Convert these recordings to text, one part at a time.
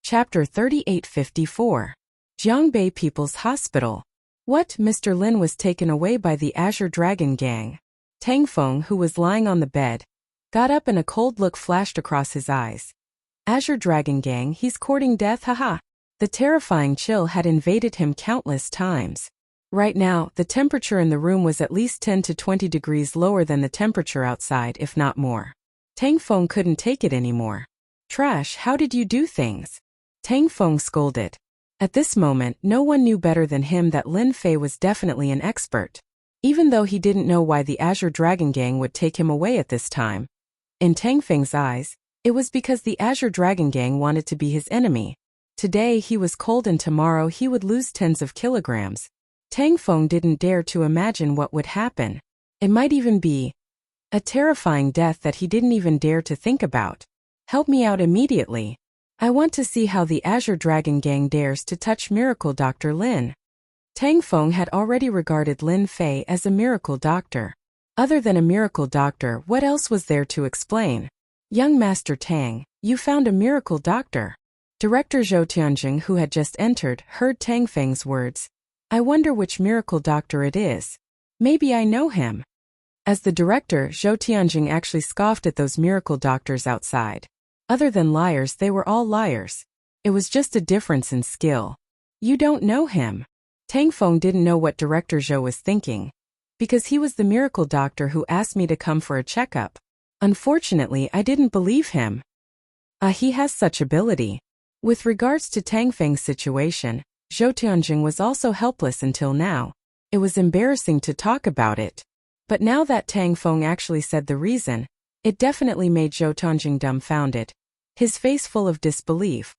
Chapter 3854. Jiangbei People's Hospital. What? Mr. Lin was taken away by the Azure Dragon Gang. Tang Feng, who was lying on the bed, got up and a cold look flashed across his eyes. Azure Dragon Gang, he's courting death, haha. The terrifying chill had invaded him countless times. Right now, the temperature in the room was at least 10 to 20 degrees lower than the temperature outside, if not more. Tang Feng couldn't take it anymore. Trash, how did you do things? Tang Feng scolded. At this moment, no one knew better than him that Lin Fei was definitely an expert. Even though he didn't know why the Azure Dragon Gang would take him away at this time. In Tang Feng's eyes, it was because the Azure Dragon Gang wanted to be his enemy. Today he was cold and tomorrow he would lose tens of kilograms. Tang Feng didn't dare to imagine what would happen. It might even be a terrifying death that he didn't even dare to think about. Help me out immediately. I want to see how the Azure Dragon Gang dares to touch Miracle Dr. Lin. Tang Feng had already regarded Lin Fei as a miracle doctor. Other than a miracle doctor, what else was there to explain? Young Master Tang, you found a miracle doctor. Director Zhou Tianjing, who had just entered, heard Tang Feng's words. I wonder which miracle doctor it is. Maybe I know him. As the director, Zhou Tianjing actually scoffed at those miracle doctors outside. Other than liars, they were all liars. It was just a difference in skill. You don't know him. Tang Feng didn't know what Director Zhou was thinking. Because he was the miracle doctor who asked me to come for a checkup. Unfortunately, I didn't believe him. He has such ability. With regards to Tang Feng's situation, Zhou Tianjing was also helpless until now. It was embarrassing to talk about it. But now that Tang Feng actually said the reason, it definitely made Zhou Tianjing dumbfounded. His face full of disbelief.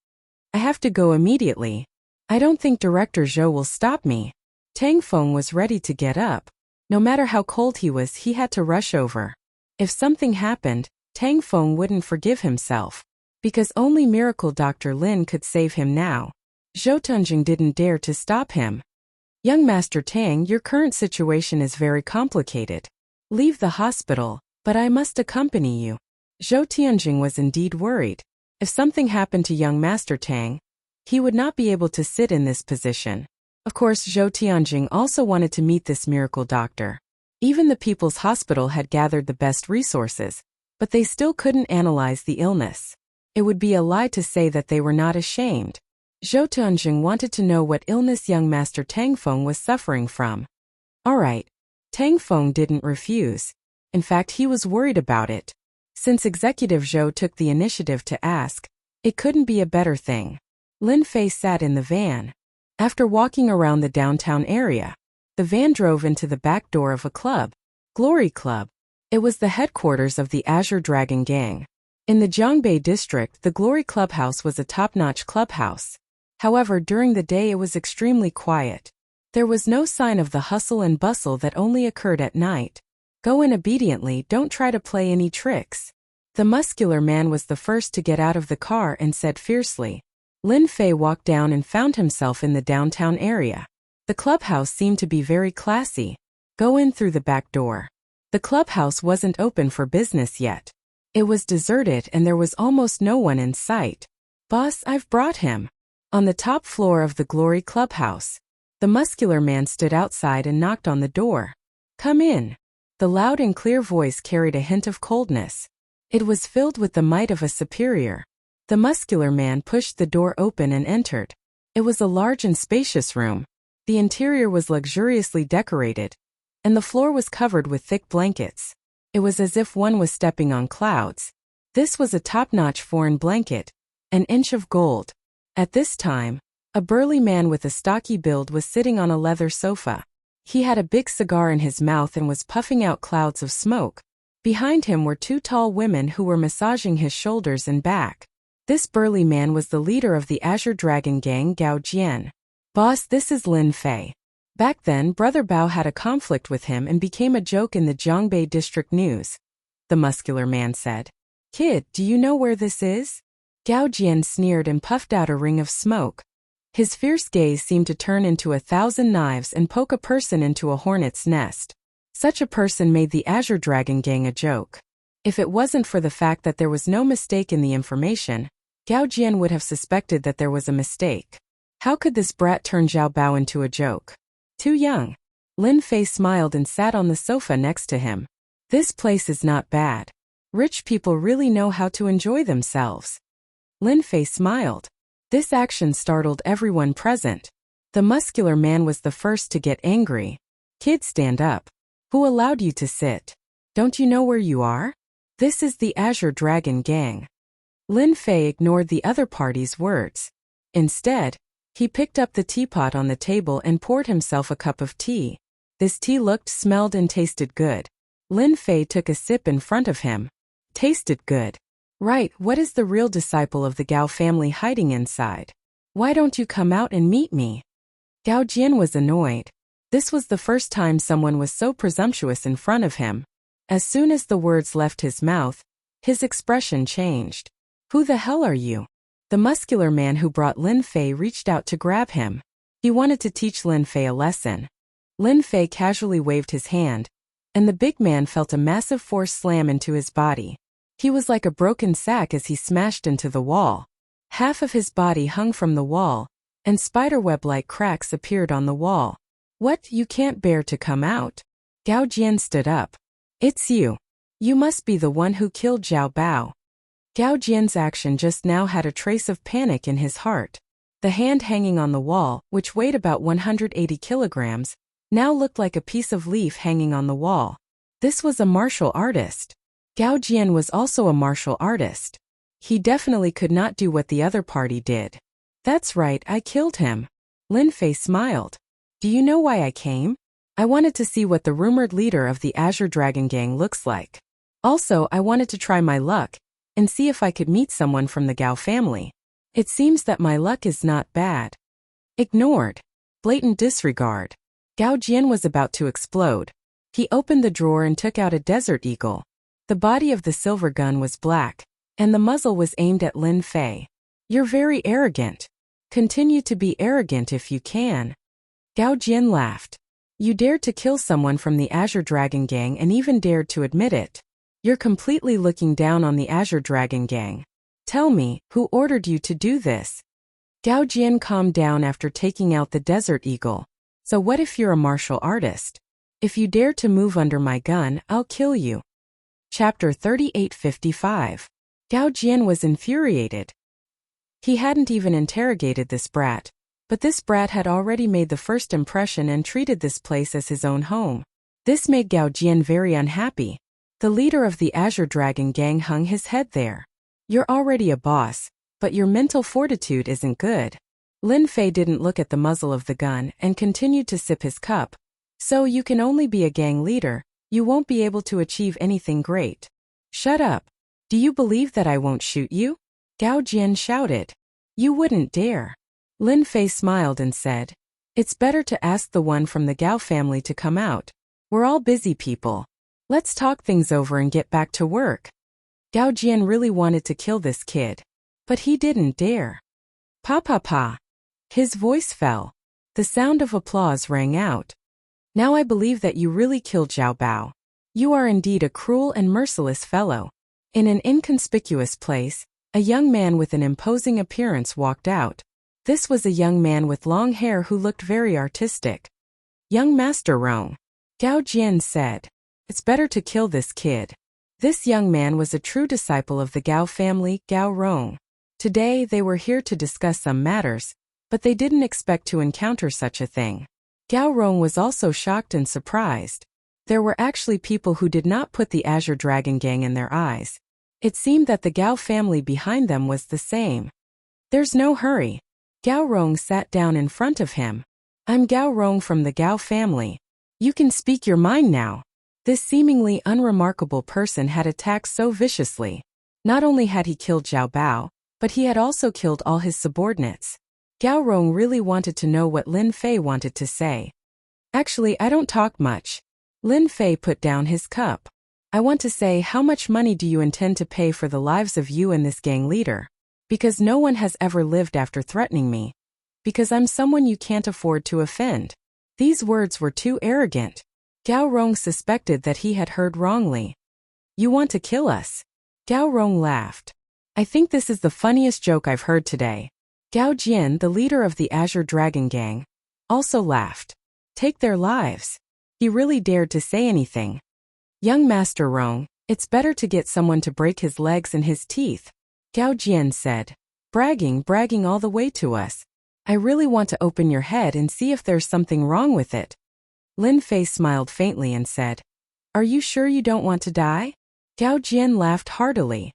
I have to go immediately. I don't think Director Zhou will stop me. Tang Feng was ready to get up. No matter how cold he was, he had to rush over. If something happened, Tang Feng wouldn't forgive himself. Because only Miracle Dr. Lin could save him now. Zhou Tianjing didn't dare to stop him. Young Master Tang, your current situation is very complicated. Leave the hospital, but I must accompany you. Zhou Tianjing was indeed worried. If something happened to young Master Tang, he would not be able to sit in this position. Of course, Zhou Tianjing also wanted to meet this miracle doctor. Even the People's Hospital had gathered the best resources, but they still couldn't analyze the illness. It would be a lie to say that they were not ashamed. Zhou Tianjing wanted to know what illness young Master Tang Feng was suffering from. Alright. Tang Feng didn't refuse. In fact, he was worried about it. Since Executive Zhou took the initiative to ask, it couldn't be a better thing. Lin Fei sat in the van. After walking around the downtown area, the van drove into the back door of a club. Glory Club. It was the headquarters of the Azure Dragon Gang. In the Jiangbei district, the Glory Clubhouse was a top-notch clubhouse. However, during the day it was extremely quiet. There was no sign of the hustle and bustle that only occurred at night. Go in obediently, don't try to play any tricks. The muscular man was the first to get out of the car and said fiercely. Lin Fei walked down and found himself in the downtown area. The clubhouse seemed to be very classy. Go in through the back door. The clubhouse wasn't open for business yet. It was deserted and there was almost no one in sight. Boss, I've brought him. On the top floor of the Glory Clubhouse, the muscular man stood outside and knocked on the door. Come in. The loud and clear voice carried a hint of coldness. It was filled with the might of a superior. The muscular man pushed the door open and entered. It was a large and spacious room. The interior was luxuriously decorated, and the floor was covered with thick blankets. It was as if one was stepping on clouds. This was a top-notch foreign blanket, an inch of gold. At this time, a burly man with a stocky build was sitting on a leather sofa. He had a big cigar in his mouth and was puffing out clouds of smoke. Behind him were two tall women who were massaging his shoulders and back. This burly man was the leader of the Azure Dragon Gang, Gao Jian. Boss, this is Lin Fei. Back then, Brother Bao had a conflict with him and became a joke in the Jiangbei district news. The muscular man said. Kid, do you know where this is? Gao Jian sneered and puffed out a ring of smoke. His fierce gaze seemed to turn into 1,000 knives and poke a person into a hornet's nest. Such a person made the Azure Dragon Gang a joke. If it wasn't for the fact that there was no mistake in the information, Gao Jian would have suspected that there was a mistake. How could this brat turn Zhao Bao into a joke? Too young. Lin Fei smiled and sat on the sofa next to him. This place is not bad. Rich people really know how to enjoy themselves. Lin Fei smiled. This action startled everyone present. The muscular man was the first to get angry. Kid, stand up. Who allowed you to sit? Don't you know where you are? This is the Azure Dragon Gang. Lin Fei ignored the other party's words. Instead, he picked up the teapot on the table and poured himself a cup of tea. This tea looked, smelled, and tasted good. Lin Fei took a sip in front of him. Tasted good. Right, what is the real disciple of the Gao family hiding inside? Why don't you come out and meet me? Gao Jian was annoyed. This was the first time someone was so presumptuous in front of him. As soon as the words left his mouth, his expression changed. Who the hell are you? The muscular man who brought Lin Fei reached out to grab him. He wanted to teach Lin Fei a lesson. Lin Fei casually waved his hand, and the big man felt a massive force slam into his body. He was like a broken sack as he smashed into the wall. Half of his body hung from the wall, and spiderweb-like cracks appeared on the wall. What, you can't bear to come out? Gao Jian stood up. It's you. You must be the one who killed Zhao Bao. Gao Jian's action just now had a trace of panic in his heart. The hand hanging on the wall, which weighed about 180 kilograms, now looked like a piece of leaf hanging on the wall. This was a martial artist. Gao Jian was also a martial artist. He definitely could not do what the other party did. That's right, I killed him. Lin Fei smiled. Do you know why I came? I wanted to see what the rumored leader of the Azure Dragon Gang looks like. Also, I wanted to try my luck and see if I could meet someone from the Gao family. It seems that my luck is not bad. Ignored. Blatant disregard. Gao Jian was about to explode. He opened the drawer and took out a desert eagle. The body of the silver gun was black, and the muzzle was aimed at Lin Fei. You're very arrogant. Continue to be arrogant if you can. Gao Jian laughed. You dared to kill someone from the Azure Dragon Gang and even dared to admit it. You're completely looking down on the Azure Dragon Gang. Tell me, who ordered you to do this? Gao Jian calmed down after taking out the desert eagle. So what if you're a martial artist? If you dare to move under my gun, I'll kill you. Chapter 3855. Gao Jian was infuriated. He hadn't even interrogated this brat, but this brat had already made the first impression and treated this place as his own home. This made Gao Jian very unhappy. The leader of the Azure Dragon Gang hung his head there. You're already a boss, but your mental fortitude isn't good. Lin Fei didn't look at the muzzle of the gun and continued to sip his cup. So you can only be a gang leader, you won't be able to achieve anything great. Shut up. Do you believe that I won't shoot you? Gao Jian shouted. You wouldn't dare. Lin Fei smiled and said, It's better to ask the one from the Gao family to come out. We're all busy people. Let's talk things over and get back to work. Gao Jian really wanted to kill this kid, but he didn't dare. Pa pa pa. His voice fell. The sound of applause rang out. Now I believe that you really killed Zhao Bao. You are indeed a cruel and merciless fellow. In an inconspicuous place, a young man with an imposing appearance walked out. This was a young man with long hair who looked very artistic. Young Master Rong. Gao Jian said. It's better to kill this kid. This young man was a true disciple of the Gao family, Gao Rong. Today they were here to discuss some matters, but they didn't expect to encounter such a thing. Gao Rong was also shocked and surprised. There were actually people who did not put the Azure Dragon Gang in their eyes. It seemed that the Gao family behind them was the same. There's no hurry. Gao Rong sat down in front of him. I'm Gao Rong from the Gao family. You can speak your mind now. This seemingly unremarkable person had attacked so viciously. Not only had he killed Zhao Bao, but he had also killed all his subordinates. Gao Rong really wanted to know what Lin Fei wanted to say. Actually, I don't talk much. Lin Fei put down his cup. I want to say, how much money do you intend to pay for the lives of you and this gang leader? Because no one has ever lived after threatening me. Because I'm someone you can't afford to offend. These words were too arrogant. Gao Rong suspected that he had heard wrongly. You want to kill us? Gao Rong laughed. I think this is the funniest joke I've heard today. Gao Jian, the leader of the Azure Dragon Gang, also laughed. Take their lives. He really dared to say anything. Young Master Rong, it's better to get someone to break his legs and his teeth, Gao Jian said. Bragging all the way to us. I really want to open your head and see if there's something wrong with it. Lin Fei smiled faintly and said, Are you sure you don't want to die? Gao Jian laughed heartily.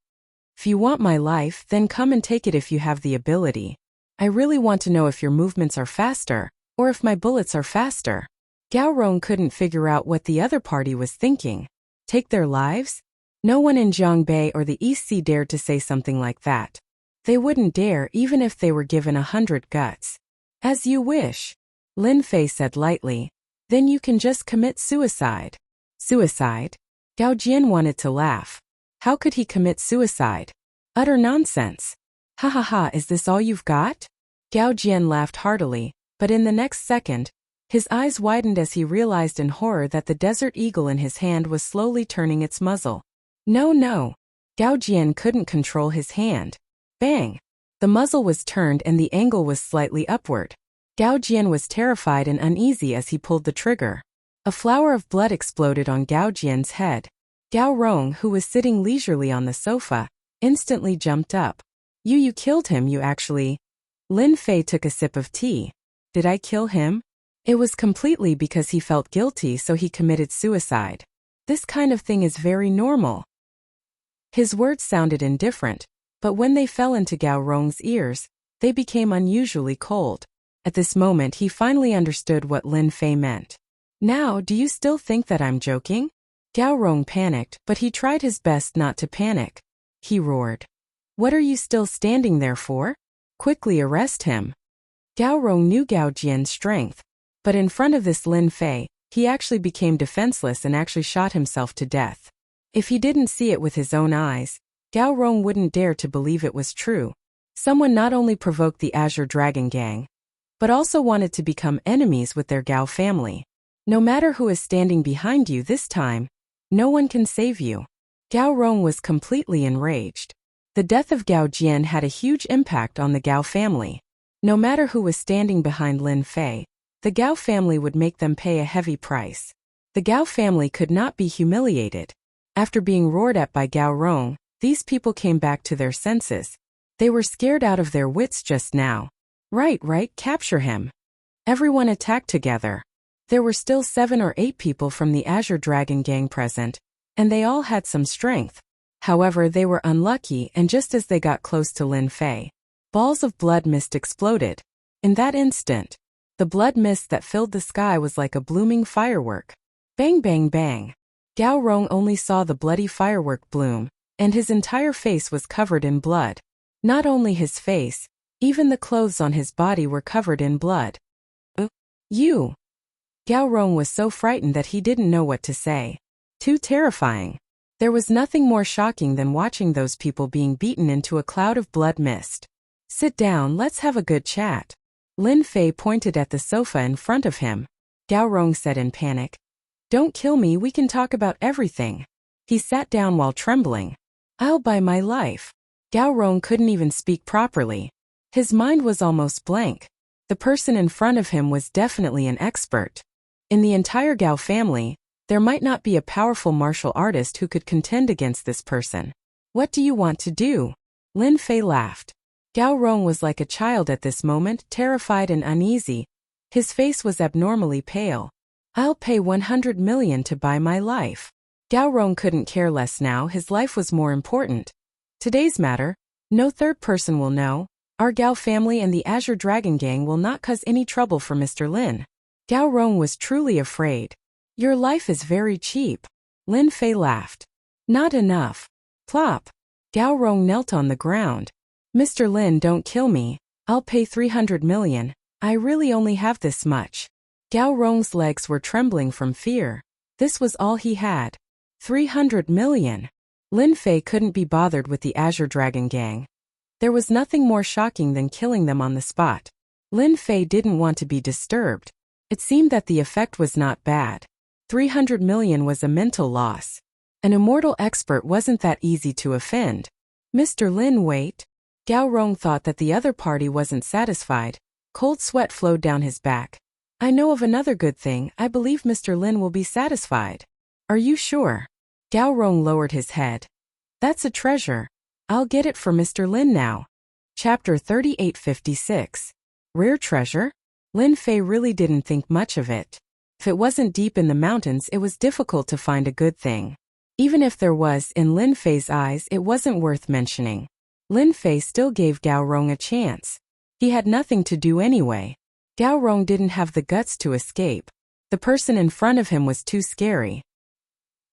If you want my life, then come and take it if you have the ability. I really want to know if your movements are faster, or if my bullets are faster. Gao Rong couldn't figure out what the other party was thinking. Take their lives? No one in Jiangbei or the East Sea dared to say something like that. They wouldn't dare even if they were given 100 guts. As you wish, Lin Fei said lightly. Then you can just commit suicide. Suicide? Gao Jian wanted to laugh. How could he commit suicide? Utter nonsense. Ha ha ha, is this all you've got? Gao Jian laughed heartily, but in the next second, his eyes widened as he realized in horror that the desert eagle in his hand was slowly turning its muzzle. No. Gao Jian couldn't control his hand. Bang! The muzzle was turned and the angle was slightly upward. Gao Jian was terrified and uneasy as he pulled the trigger. A flower of blood exploded on Gao Jian's head. Gao Rong, who was sitting leisurely on the sofa, instantly jumped up. You killed him, you actually. Lin Fei took a sip of tea. Did I kill him? It was completely because he felt guilty, so he committed suicide. This kind of thing is very normal. His words sounded indifferent, but when they fell into Gao Rong's ears, they became unusually cold. At this moment he finally understood what Lin Fei meant. Now, do you still think that I'm joking? Gao Rong panicked, but he tried his best not to panic. He roared. What are you still standing there for? Quickly arrest him. Gao Rong knew Gao Jian's strength, but in front of this Lin Fei, he actually became defenseless and actually shot himself to death. If he didn't see it with his own eyes, Gao Rong wouldn't dare to believe it was true. Someone not only provoked the Azure Dragon Gang, but also wanted to become enemies with their Gao family. No matter who is standing behind you this time, no one can save you. Gao Rong was completely enraged. The death of Gao Jian had a huge impact on the Gao family. No matter who was standing behind Lin Fei, the Gao family would make them pay a heavy price. The Gao family could not be humiliated. After being roared at by Gao Rong, these people came back to their senses. They were scared out of their wits just now. Right, capture him. Everyone attacked together. There were still 7 or 8 people from the Azure Dragon Gang present, and they all had some strength. However, they were unlucky, and just as they got close to Lin Fei, balls of blood mist exploded. In that instant, the blood mist that filled the sky was like a blooming firework. Bang bang bang. Gao Rong only saw the bloody firework bloom, and his entire face was covered in blood. Not only his face, even the clothes on his body were covered in blood. You! Gao Rong was so frightened that he didn't know what to say. Too terrifying. There was nothing more shocking than watching those people being beaten into a cloud of blood mist. Sit down, let's have a good chat. Lin Fei pointed at the sofa in front of him. Gao Rong said in panic. Don't kill me, we can talk about everything. He sat down while trembling. I'll buy my life. Gao Rong couldn't even speak properly. His mind was almost blank. The person in front of him was definitely an expert. In the entire Gao family, there might not be a powerful martial artist who could contend against this person. What do you want to do? Lin Fei laughed. Gao Rong was like a child at this moment, terrified and uneasy. His face was abnormally pale. I'll pay 100 million to buy my life. Gao Rong couldn't care less now, his life was more important. Today's matter, no third person will know. Our Gao family and the Azure Dragon Gang will not cause any trouble for Mr. Lin. Gao Rong was truly afraid. Your life is very cheap. Lin Fei laughed. Not enough. Plop. Gao Rong knelt on the ground. Mr. Lin, don't kill me. I'll pay 300 million. I really only have this much. Gao Rong's legs were trembling from fear. This was all he had. 300 million. Lin Fei couldn't be bothered with the Azure Dragon Gang. There was nothing more shocking than killing them on the spot. Lin Fei didn't want to be disturbed. It seemed that the effect was not bad. 300 million was a mental loss. An immortal expert wasn't that easy to offend. Mr. Lin, wait. Gao Rong thought that the other party wasn't satisfied. Cold sweat flowed down his back. I know of another good thing. I believe Mr. Lin will be satisfied. Are you sure? Gao Rong lowered his head. That's a treasure. I'll get it for Mr. Lin now. Chapter 3856. Rare treasure? Lin Fei really didn't think much of it. If it wasn't deep in the mountains, it was difficult to find a good thing. Even if there was, in Lin Fei's eyes, it wasn't worth mentioning. Lin Fei still gave Gao Rong a chance. He had nothing to do anyway. Gao Rong didn't have the guts to escape. The person in front of him was too scary.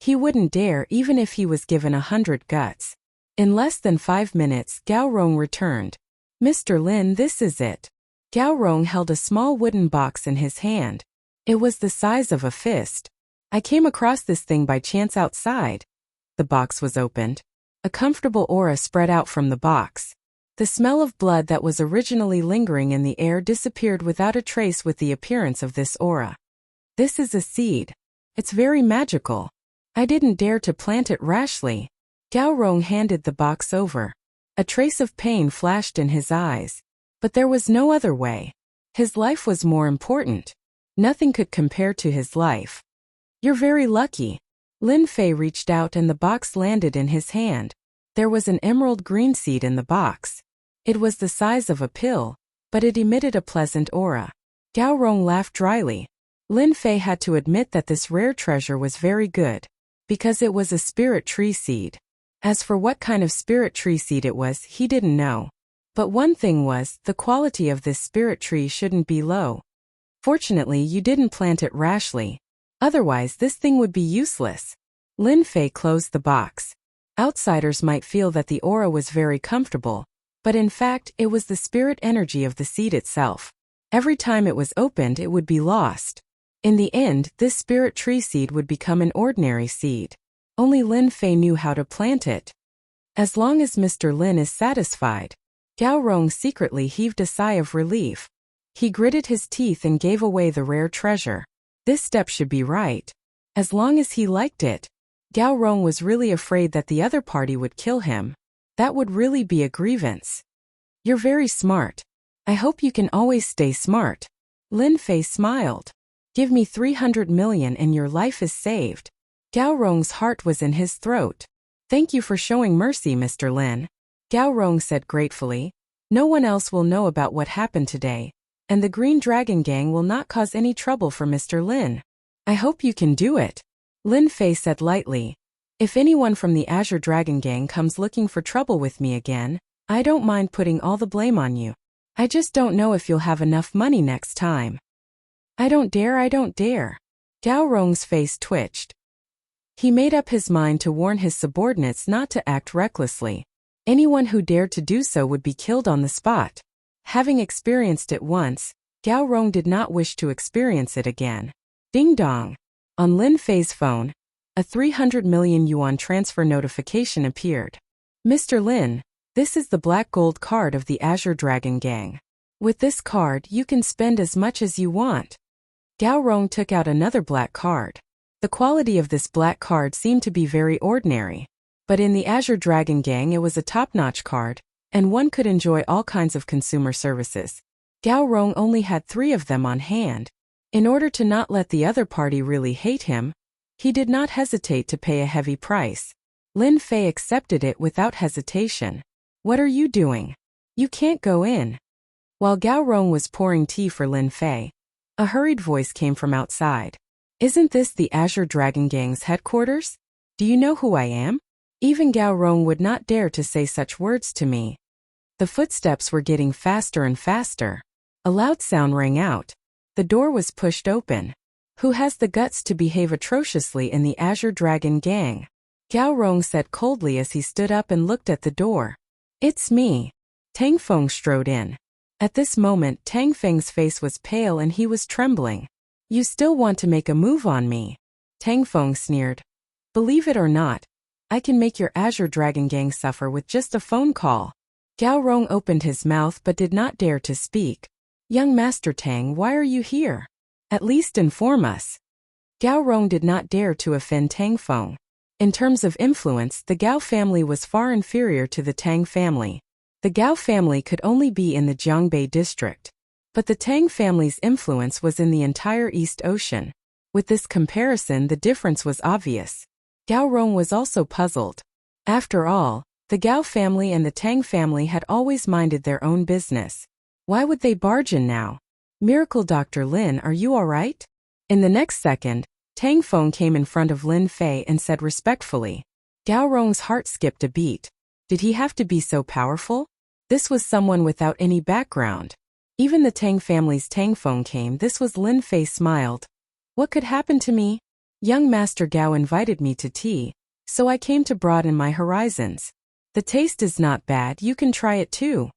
He wouldn't dare even if he was given 100 guts. In less than 5 minutes, Gao Rong returned. Mr. Lin, this is it. Gao Rong held a small wooden box in his hand. It was the size of a fist. I came across this thing by chance outside. The box was opened. A comfortable aura spread out from the box. The smell of blood that was originally lingering in the air disappeared without a trace with the appearance of this aura. This is a seed. It's very magical. I didn't dare to plant it rashly. Gao Rong handed the box over. A trace of pain flashed in his eyes. But there was no other way. His life was more important. Nothing could compare to his life. You're very lucky. Lin Fei reached out and the box landed in his hand. There was an emerald green seed in the box. It was the size of a pill, but it emitted a pleasant aura. Gao Rong laughed dryly. Lin Fei had to admit that this rare treasure was very good, because it was a spirit tree seed. As for what kind of spirit tree seed it was, he didn't know. But one thing was, the quality of this spirit tree shouldn't be low. Fortunately, you didn't plant it rashly. Otherwise, this thing would be useless. Lin Fei closed the box. Outsiders might feel that the aura was very comfortable, but in fact, it was the spirit energy of the seed itself. Every time it was opened, it would be lost. In the end, this spirit tree seed would become an ordinary seed. Only Lin Fei knew how to plant it. As long as Mr. Lin is satisfied. Gao Rong secretly heaved a sigh of relief. He gritted his teeth and gave away the rare treasure. This step should be right. As long as he liked it. Gao Rong was really afraid that the other party would kill him. That would really be a grievance. You're very smart. I hope you can always stay smart. Lin Fei smiled. Give me 300 million and your life is saved. Gao Rong's heart was in his throat. Thank you for showing mercy, Mr. Lin. Gao Rong said gratefully. No one else will know about what happened today, and the Green Dragon Gang will not cause any trouble for Mr. Lin. I hope you can do it. Lin Fei said lightly. If anyone from the Azure Dragon Gang comes looking for trouble with me again, I don't mind putting all the blame on you. I just don't know if you'll have enough money next time. I don't dare. Gao Rong's face twitched. He made up his mind to warn his subordinates not to act recklessly. Anyone who dared to do so would be killed on the spot. Having experienced it once, Gao Rong did not wish to experience it again. Ding dong. On Lin Fei's phone, a 300 million yuan transfer notification appeared. Mr. Lin, this is the black gold card of the Azure Dragon Gang. With this card, you can spend as much as you want. Gao Rong took out another black card. The quality of this black card seemed to be very ordinary. But in the Azure Dragon Gang, it was a top-notch card, and one could enjoy all kinds of consumer services. Gao Rong only had 3 of them on hand. In order to not let the other party really hate him, he did not hesitate to pay a heavy price. Lin Fei accepted it without hesitation. What are you doing? You can't go in. While Gao Rong was pouring tea for Lin Fei, a hurried voice came from outside. Isn't this the Azure Dragon Gang's headquarters? Do you know who I am? Even Gao Rong would not dare to say such words to me. The footsteps were getting faster and faster. A loud sound rang out. The door was pushed open. Who has the guts to behave atrociously in the Azure Dragon Gang? Gao Rong said coldly as he stood up and looked at the door. It's me. Tang Feng strode in. At this moment, Tang Feng's face was pale and he was trembling. You still want to make a move on me? Tang Feng sneered. Believe it or not, I can make your Azure Dragon Gang suffer with just a phone call. Gao Rong opened his mouth but did not dare to speak. Young Master Tang, why are you here? At least inform us. Gao Rong did not dare to offend Tang Feng. In terms of influence, the Gao family was far inferior to the Tang family. The Gao family could only be in the Jiangbei district. But the Tang family's influence was in the entire East Ocean. With this comparison, the difference was obvious. Gao Rong was also puzzled. After all, the Gao family and the Tang family had always minded their own business. Why would they barge in now? Miracle Dr. Lin, are you all right? In the next second, Tang Feng came in front of Lin Fei and said respectfully. Gao Rong's heart skipped a beat. Did he have to be so powerful? This was someone without any background. Even the Tang family's Tang Feng came. This was Lin Fei smiled. What could happen to me? Young Master Gao invited me to tea, so I came to broaden my horizons. The taste is not bad, you can try it too.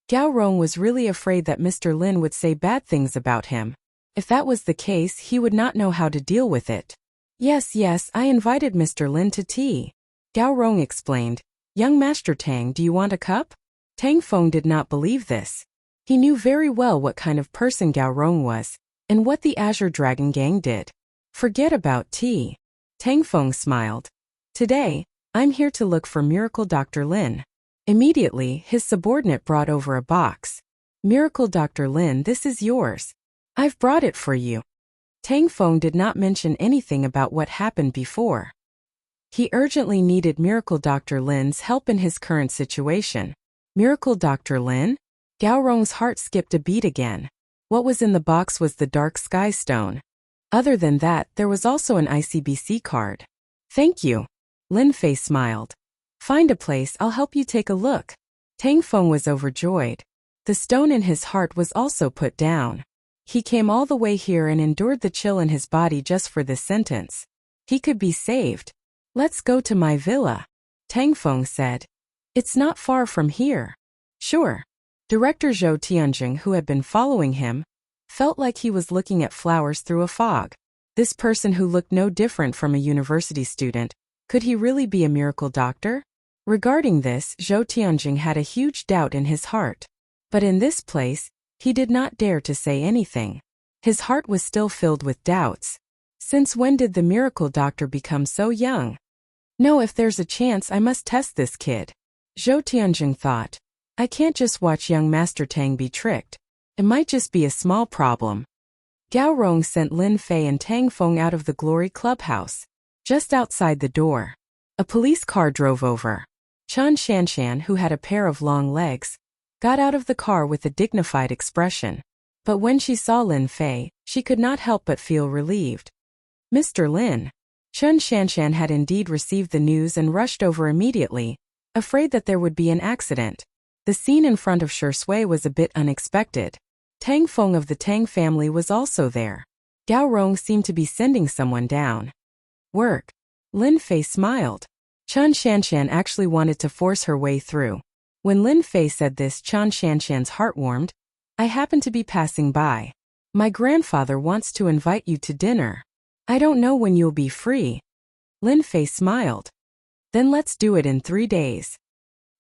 Gao Rong was really afraid that Mr. Lin would say bad things about him. If that was the case, he would not know how to deal with it. Yes, I invited Mr. Lin to tea. Gao Rong explained. Young Master Tang, do you want a cup? Tang Feng did not believe this. He knew very well what kind of person Gao Rong was, and what the Azure Dragon Gang did. Forget about tea. Tang Feng smiled. Today, I'm here to look for Miracle Dr. Lin. Immediately, his subordinate brought over a box. Miracle Dr. Lin, this is yours. I've brought it for you. Tang Feng did not mention anything about what happened before. He urgently needed Miracle Dr. Lin's help in his current situation. Miracle Dr. Lin? Gao Rong's heart skipped a beat again. What was in the box was the Dark Sky Stone. Other than that, there was also an ICBC card. Thank you. Lin Fei smiled. Find a place, I'll help you take a look. Tang Feng was overjoyed. The stone in his heart was also put down. He came all the way here and endured the chill in his body just for this sentence. He could be saved. Let's go to my villa. Tang Feng said. It's not far from here. Sure. Director Zhou Tianjing, who had been following him, felt like he was looking at flowers through a fog. This person who looked no different from a university student, could he really be a miracle doctor? Regarding this, Zhou Tianjing had a huge doubt in his heart. But in this place, he did not dare to say anything. His heart was still filled with doubts. Since when did the miracle doctor become so young? No, if there's a chance, I must test this kid. Zhou Tianjing thought. I can't just watch young Master Tang be tricked. It might just be a small problem. Gao Rong sent Lin Fei and Tang Feng out of the Glory Clubhouse. Just outside the door, a police car drove over. Chen Shanshan, who had a pair of long legs, got out of the car with a dignified expression. But when she saw Lin Fei, she could not help but feel relieved. Mr. Lin. Chen Shanshan had indeed received the news and rushed over immediately, afraid that there would be an accident. The scene in front of Shui was a bit unexpected. Tang Feng of the Tang family was also there. Gao Rong seemed to be sending someone down. Work. Lin Fei smiled. Chen Shanshan actually wanted to force her way through. When Lin Fei said this, Chen Shanshan's heart warmed. I happen to be passing by. My grandfather wants to invite you to dinner. I don't know when you'll be free. Lin Fei smiled. Then let's do it in 3 days.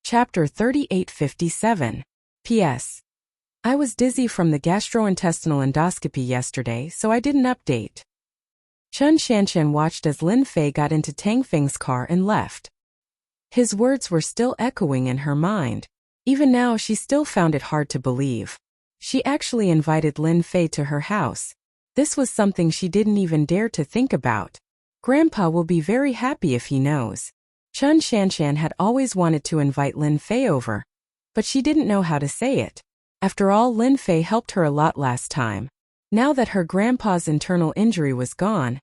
Chapter 3857. P.S. I was dizzy from the gastrointestinal endoscopy yesterday, so I didn't update. Chen Shanshan watched as Lin Fei got into Tang Feng's car and left. His words were still echoing in her mind. Even now, she still found it hard to believe. She actually invited Lin Fei to her house. This was something she didn't even dare to think about. Grandpa will be very happy if he knows. Chen Shanshan had always wanted to invite Lin Fei over, but she didn't know how to say it. After all, Lin Fei helped her a lot last time. Now that her grandpa's internal injury was gone,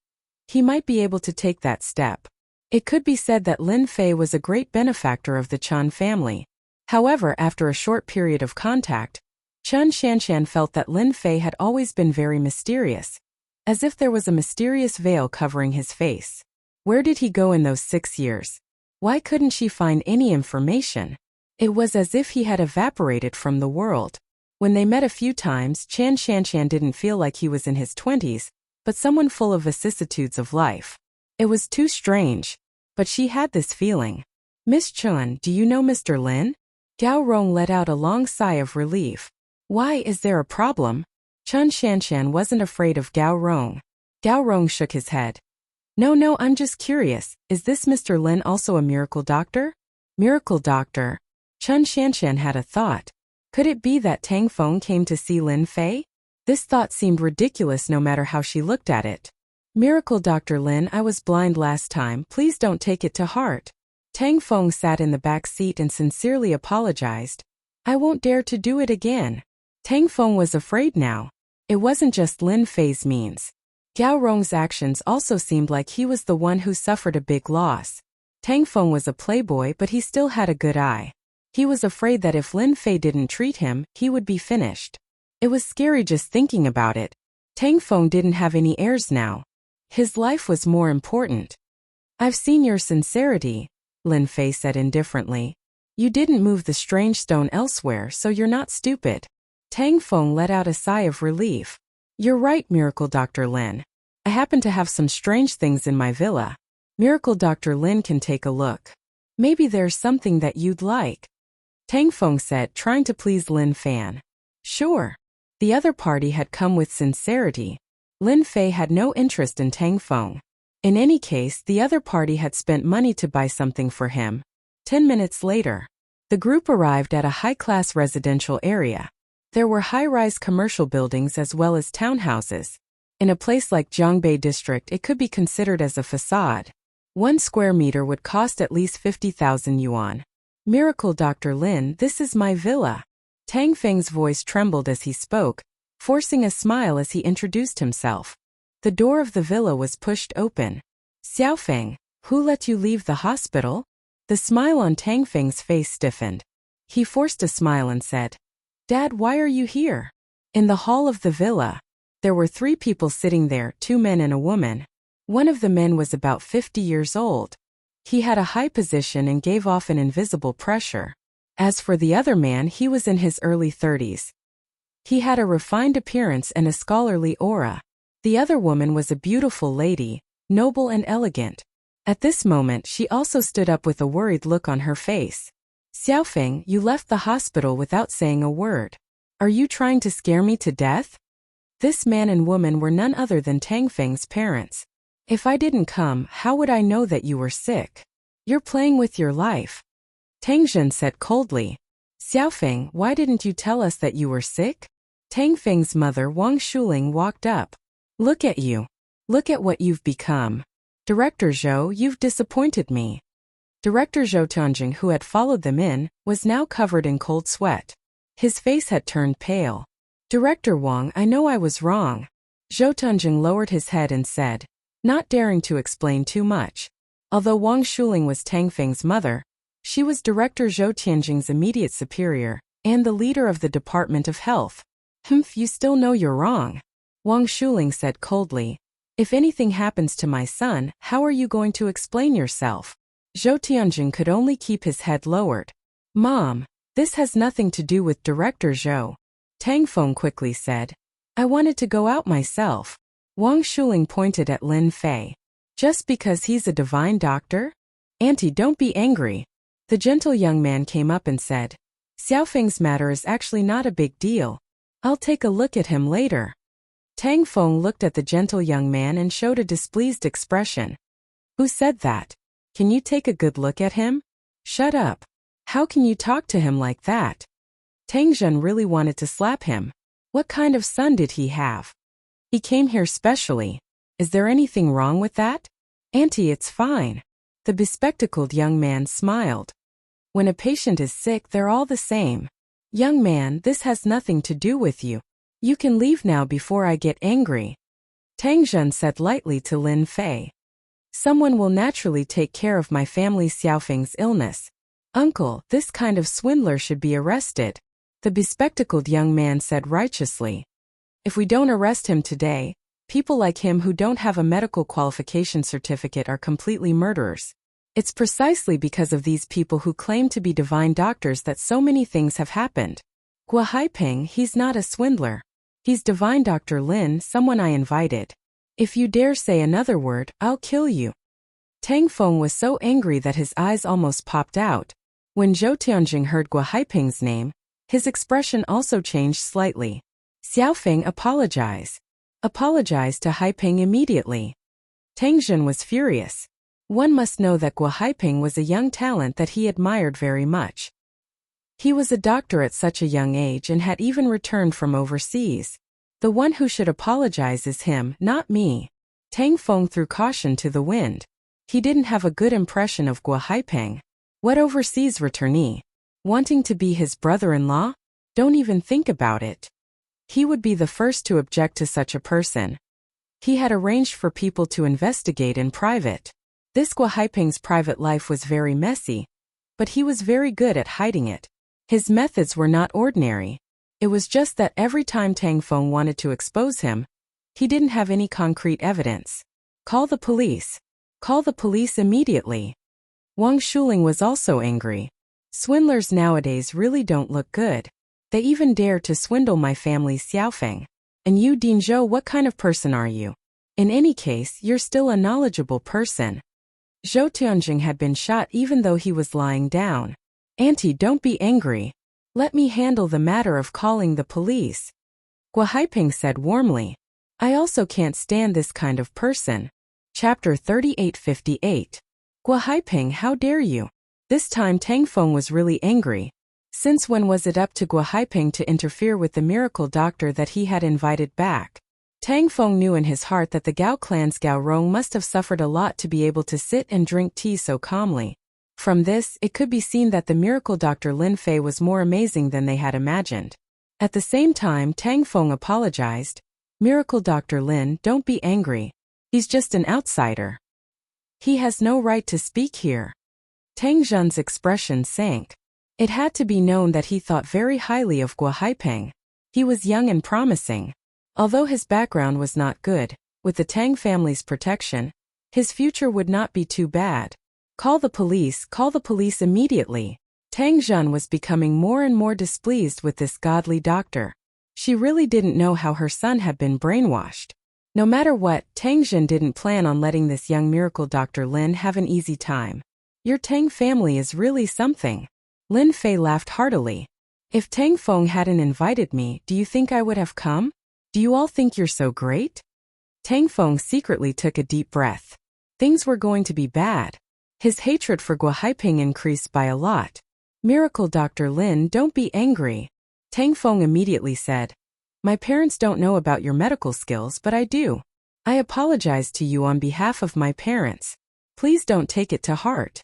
he might be able to take that step. It could be said that Lin Fei was a great benefactor of the Chen family. However, after a short period of contact, Chen Shanshan felt that Lin Fei had always been very mysterious, as if there was a mysterious veil covering his face. Where did he go in those 6 years? Why couldn't she find any information? It was as if he had evaporated from the world. When they met a few times, Chen Shanshan didn't feel like he was in his 20s, but someone full of vicissitudes of life. It was too strange, but she had this feeling. Miss Chen, do you know Mr. Lin? Gao Rong let out a long sigh of relief. Why, is there a problem? Chen Shanshan wasn't afraid of Gao Rong. Gao Rong shook his head. No, I'm just curious. Is this Mr. Lin also a miracle doctor? Miracle doctor? Chun Shanshan had a thought. Could it be that Tang Feng came to see Lin Fei? This thought seemed ridiculous no matter how she looked at it. Miracle Dr. Lin, I was blind last time, please don't take it to heart. Tang Feng sat in the back seat and sincerely apologized. I won't dare to do it again. Tang Feng was afraid now. It wasn't just Lin Fei's means. Gao Rong's actions also seemed like he was the one who suffered a big loss. Tang Feng was a playboy, but he still had a good eye. He was afraid that if Lin Fei didn't treat him, he would be finished. It was scary just thinking about it. Tang Feng didn't have any heirs now. His life was more important. I've seen your sincerity, Lin Fei said indifferently. You didn't move the strange stone elsewhere, so you're not stupid. Tang Feng let out a sigh of relief. You're right, Miracle Dr. Lin. I happen to have some strange things in my villa. Miracle Dr. Lin can take a look. Maybe there's something that you'd like. Tang Feng said, trying to please Lin Fan. Sure. The other party had come with sincerity. Lin Fei had no interest in Tang Feng. In any case, the other party had spent money to buy something for him. 10 minutes later, the group arrived at a high-class residential area. There were high-rise commercial buildings as well as townhouses. In a place like Jiangbei District, it could be considered as a facade. 1 square meter would cost at least 50,000 yuan. Miracle Dr. Lin, this is my villa. Tang Feng's voice trembled as he spoke, forcing a smile as he introduced himself. The door of the villa was pushed open. Xiaofeng, who let you leave the hospital? The smile on Tang Feng's face stiffened. He forced a smile and said, Dad, why are you here? In the hall of the villa, there were 3 people sitting there, 2 men and a woman. One of the men was about 50 years old. He had a high position and gave off an invisible pressure. As for the other man, he was in his early 30s. He had a refined appearance and a scholarly aura. The other woman was a beautiful lady, noble and elegant. At this moment, she also stood up with a worried look on her face. Xiaofeng, you left the hospital without saying a word. Are you trying to scare me to death? This man and woman were none other than Tang Feng's parents. If I didn't come, how would I know that you were sick? You're playing with your life. Tang Zhen said coldly. Xiaofeng, why didn't you tell us that you were sick? Tang Feng's mother Wang Shuling walked up. Look at you. Look at what you've become. Director Zhou, you've disappointed me. Director Zhou Tianjing, who had followed them in, was now covered in cold sweat. His face had turned pale. Director Wang, I know I was wrong. Zhou Tianjing lowered his head and said, not daring to explain too much. Although Wang Shuling was Tang Feng's mother, she was Director Zhou Tianjing's immediate superior, and the leader of the Department of Health. You still know you're wrong. Wang Shuling said coldly. If anything happens to my son, how are you going to explain yourself? Zhou Tianjing could only keep his head lowered. Mom, this has nothing to do with Director Zhou. Tang Feng quickly said. I wanted to go out myself. Wang Shuling pointed at Lin Fei. Just because he's a divine doctor? Auntie, don't be angry. The gentle young man came up and said, Xiaofeng's matter is actually not a big deal. I'll take a look at him later. Tang Feng looked at the gentle young man and showed a displeased expression. Who said that? Can you take a good look at him? Shut up. How can you talk to him like that? Tang Zhen really wanted to slap him. What kind of son did he have? He came here specially. Is there anything wrong with that? Auntie, it's fine. The bespectacled young man smiled. When a patient is sick, they're all the same. Young man, this has nothing to do with you. You can leave now before I get angry. Tang Zhen said lightly to Lin Fei. Someone will naturally take care of my family Xiaofeng's illness. Uncle, this kind of swindler should be arrested. The bespectacled young man said righteously. If we don't arrest him today, people like him who don't have a medical qualification certificate are completely murderers. It's precisely because of these people who claim to be divine doctors that so many things have happened. Gua Haiping, he's not a swindler. He's divine Dr. Lin, someone I invited. If you dare say another word, I'll kill you. Tang Feng was so angry that his eyes almost popped out. When Zhou Tianjing heard Gua Haiping's name, his expression also changed slightly. Xiaofeng, apologize. Apologize to Haiping immediately. Tang Jun was furious. One must know that Guo Haiping was a young talent that he admired very much. He was a doctor at such a young age and had even returned from overseas. The one who should apologize is him, not me. Tang Feng threw caution to the wind. He didn't have a good impression of Guo Haiping. What overseas returnee? Wanting to be his brother-in-law? Don't even think about it. He would be the first to object to such a person. He had arranged for people to investigate in private. This Guo Haiping's private life was very messy, but he was very good at hiding it. His methods were not ordinary. It was just that every time Tang Feng wanted to expose him, he didn't have any concrete evidence. Call the police. Call the police immediately. Wang Shuling was also angry. Swindlers nowadays really don't look good. They even dare to swindle my family Xiaofeng. And you, Ding Zhou, what kind of person are you? In any case, you're still a knowledgeable person. Zhou Tianjing had been shot even though he was lying down. Auntie, don't be angry. Let me handle the matter of calling the police. Guo Haiping said warmly. I also can't stand this kind of person. Chapter 3858. Guo Haiping, how dare you? This time Tang Feng was really angry. Since when was it up to Guo Haiping to interfere with the miracle doctor that he had invited back? Tang Feng knew in his heart that the Gao clan's Gao Rong must have suffered a lot to be able to sit and drink tea so calmly. From this, it could be seen that the miracle Dr. Lin Fei was more amazing than they had imagined. At the same time, Tang Feng apologized. Miracle Dr. Lin, don't be angry. He's just an outsider. He has no right to speak here. Tang Jun's expression sank. It had to be known that he thought very highly of Guo Haiping. He was young and promising. Although his background was not good, with the Tang family's protection, his future would not be too bad. Call the police immediately. Tang Jun was becoming more and more displeased with this godly doctor. She really didn't know how her son had been brainwashed. No matter what, Tang Jun didn't plan on letting this young miracle Dr. Lin have an easy time. Your Tang family is really something. Lin Fei laughed heartily. If Tang Feng hadn't invited me, do you think I would have come? Do you all think you're so great? Tang Feng secretly took a deep breath. Things were going to be bad. His hatred for Guo Haiping increased by a lot. Miracle Dr. Lin, don't be angry. Tang Feng immediately said. My parents don't know about your medical skills, but I do. I apologize to you on behalf of my parents. Please don't take it to heart.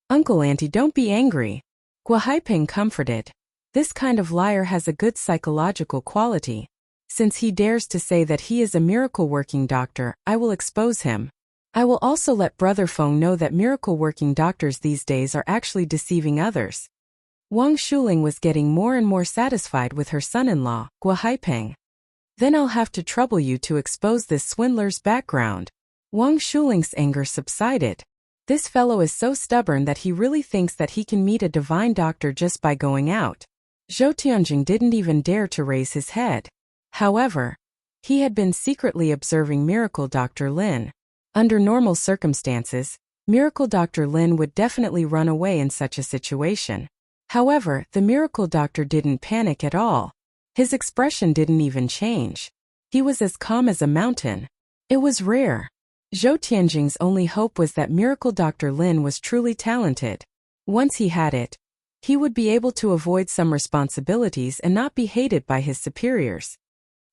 Uncle Auntie, don't be angry. Guo Haiping comforted. This kind of liar has a good psychological quality. Since he dares to say that he is a miracle-working doctor, I will expose him. I will also let Brother Feng know that miracle-working doctors these days are actually deceiving others. Wang Shuling was getting more and more satisfied with her son-in-law, Guo Haiping. Then I'll have to trouble you to expose this swindler's background. Wang Shuling's anger subsided. This fellow is so stubborn that he really thinks that he can meet a divine doctor just by going out. Zhou Tianjing didn't even dare to raise his head. However, he had been secretly observing Miracle Dr. Lin. Under normal circumstances, Miracle Dr. Lin would definitely run away in such a situation. However, the miracle doctor didn't panic at all. His expression didn't even change. He was as calm as a mountain. It was rare. Zhou Tianjing's only hope was that Miracle Dr. Lin was truly talented. Once he had it, he would be able to avoid some responsibilities and not be hated by his superiors.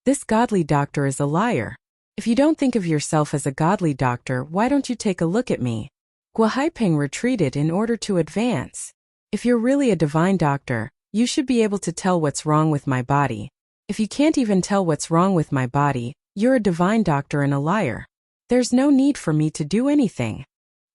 This godly doctor is a liar. If you don't think of yourself as a godly doctor, why don't you take a look at me? Guo Haiping retreated in order to advance. If you're really a divine doctor, you should be able to tell what's wrong with my body. If you can't even tell what's wrong with my body, you're a divine doctor and a liar. There's no need for me to do anything.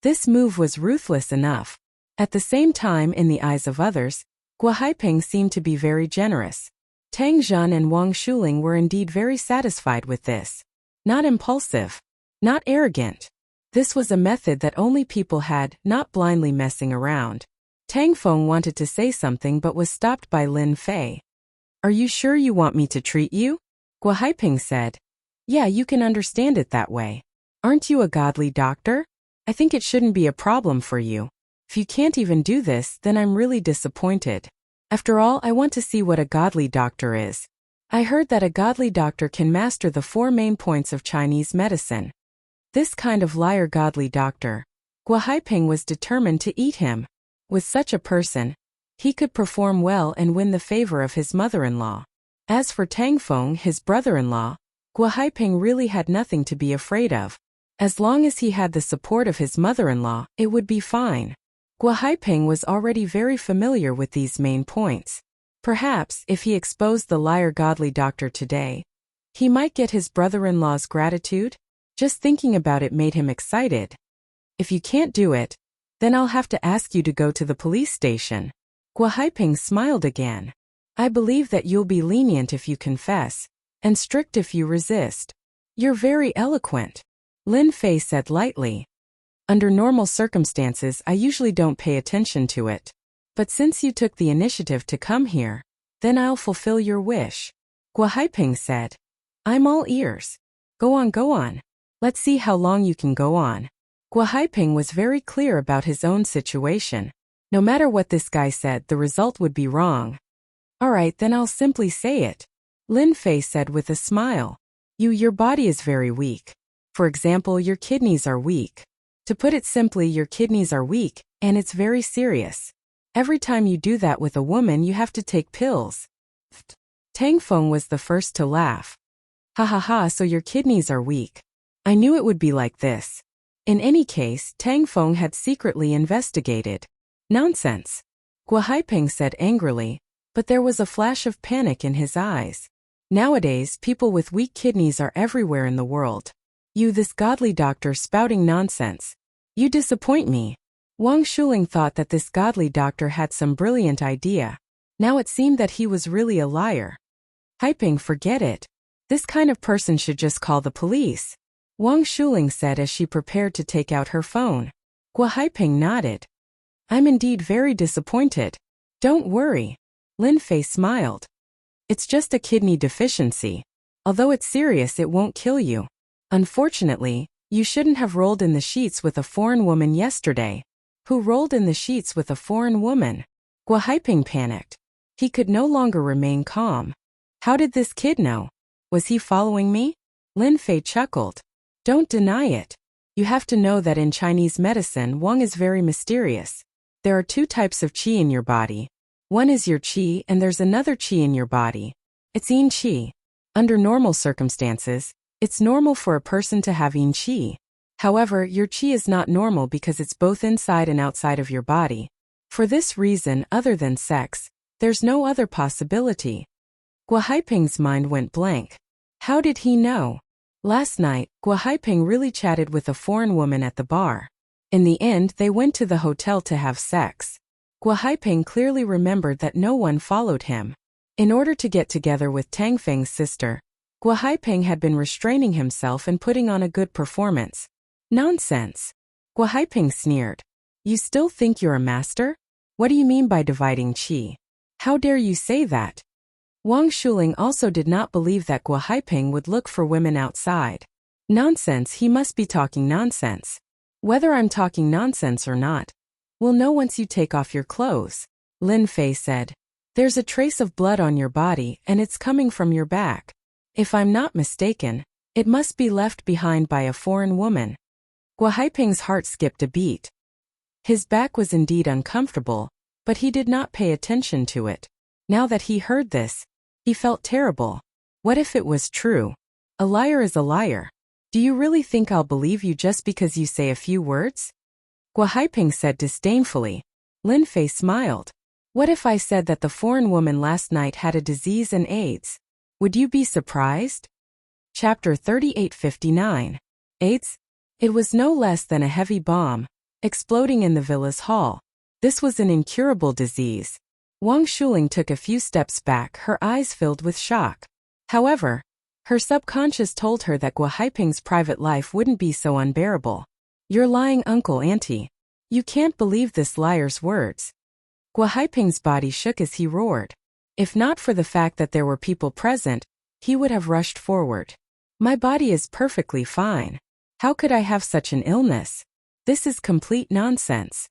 This move was ruthless enough. At the same time, in the eyes of others, Guo Haiping seemed to be very generous. Tang Jun and Wang Shuling were indeed very satisfied with this. Not impulsive. Not arrogant. This was a method that only people had, not blindly messing around. Tang Feng wanted to say something but was stopped by Lin Fei. Are you sure you want me to treat you? Guo Haiping said. Yeah, you can understand it that way. Aren't you a godly doctor? I think it shouldn't be a problem for you. If you can't even do this, then I'm really disappointed. After all, I want to see what a godly doctor is. I heard that a godly doctor can master the 4 main points of Chinese medicine. This kind of liar godly doctor. Guo Haiping was determined to eat him. With such a person, he could perform well and win the favor of his mother-in-law. As for Tang Feng, his brother-in-law, Guo Haiping really had nothing to be afraid of. As long as he had the support of his mother-in-law, it would be fine. Guo Haiping was already very familiar with these main points. Perhaps, if he exposed the liar godly doctor today, he might get his brother-in-law's gratitude? Just thinking about it made him excited. If you can't do it, then I'll have to ask you to go to the police station. Guo Haiping smiled again. I believe that you'll be lenient if you confess, and strict if you resist. You're very eloquent, Lin Fei said lightly. Under normal circumstances, I usually don't pay attention to it. But since you took the initiative to come here, then I'll fulfill your wish. Guo Haiping said. I'm all ears. Go on, go on. Let's see how long you can go on. Guo Haiping was very clear about his own situation. No matter what this guy said, the result would be wrong. Alright, then I'll simply say it, Lin Fei said with a smile. Your body is very weak. For example, your kidneys are weak. To put it simply, your kidneys are weak, and it's very serious. Every time you do that with a woman, you have to take pills. Tang Feng was the first to laugh. Ha ha ha, so your kidneys are weak. I knew it would be like this. In any case, Tang Feng had secretly investigated. Nonsense, Guo Haiping said angrily, but there was a flash of panic in his eyes. Nowadays, people with weak kidneys are everywhere in the world. You, this godly doctor, spouting nonsense. You disappoint me. Wang Shuling thought that this godly doctor had some brilliant idea. Now it seemed that he was really a liar. Haiping, forget it. This kind of person should just call the police, Wang Shuling said as she prepared to take out her phone. Guo Haiping nodded. I'm indeed very disappointed. Don't worry. Lin Fei smiled. It's just a kidney deficiency. Although it's serious, it won't kill you. Unfortunately, you shouldn't have rolled in the sheets with a foreign woman yesterday. Who rolled in the sheets with a foreign woman? Guo Haiping panicked. He could no longer remain calm. How did this kid know? Was he following me? Lin Fei chuckled. Don't deny it. You have to know that in Chinese medicine, Wang is very mysterious. There are two types of qi in your body. One is your qi and there's another qi in your body. It's yin qi. Under normal circumstances, it's normal for a person to have yin qi. However, your qi is not normal because it's both inside and outside of your body. For this reason, other than sex, there's no other possibility. Guo Haiping's mind went blank. How did he know? Last night, Guo Haiping really chatted with a foreign woman at the bar. In the end, they went to the hotel to have sex. Guo Haiping clearly remembered that no one followed him. In order to get together with Tang Feng's sister, Guo Haiping had been restraining himself and putting on a good performance. Nonsense. Guo Haiping sneered. You still think you're a master? What do you mean by dividing qi? How dare you say that? Wang Shuling also did not believe that Guo Haiping would look for women outside. Nonsense, he must be talking nonsense. Whether I'm talking nonsense or not, we'll know once you take off your clothes, Lin Fei said. There's a trace of blood on your body and it's coming from your back. If I'm not mistaken, it must be left behind by a foreign woman. Guo Haiping's heart skipped a beat. His back was indeed uncomfortable, but he did not pay attention to it. Now that he heard this, he felt terrible. What if it was true? A liar is a liar. Do you really think I'll believe you just because you say a few words? Guo Haiping said disdainfully. Lin Fei smiled. What if I said that the foreign woman last night had a disease and AIDS? Would you be surprised? Chapter 3859. AIDS? It was no less than a heavy bomb, exploding in the villa's hall. This was an incurable disease. Wang Shuling took a few steps back, her eyes filled with shock. However, her subconscious told her that Guo Haiping's private life wouldn't be so unbearable. You're lying, Uncle Auntie. You can't believe this liar's words. Guo Haiping's body shook as he roared. If not for the fact that there were people present, he would have rushed forward. My body is perfectly fine. How could I have such an illness? This is complete nonsense.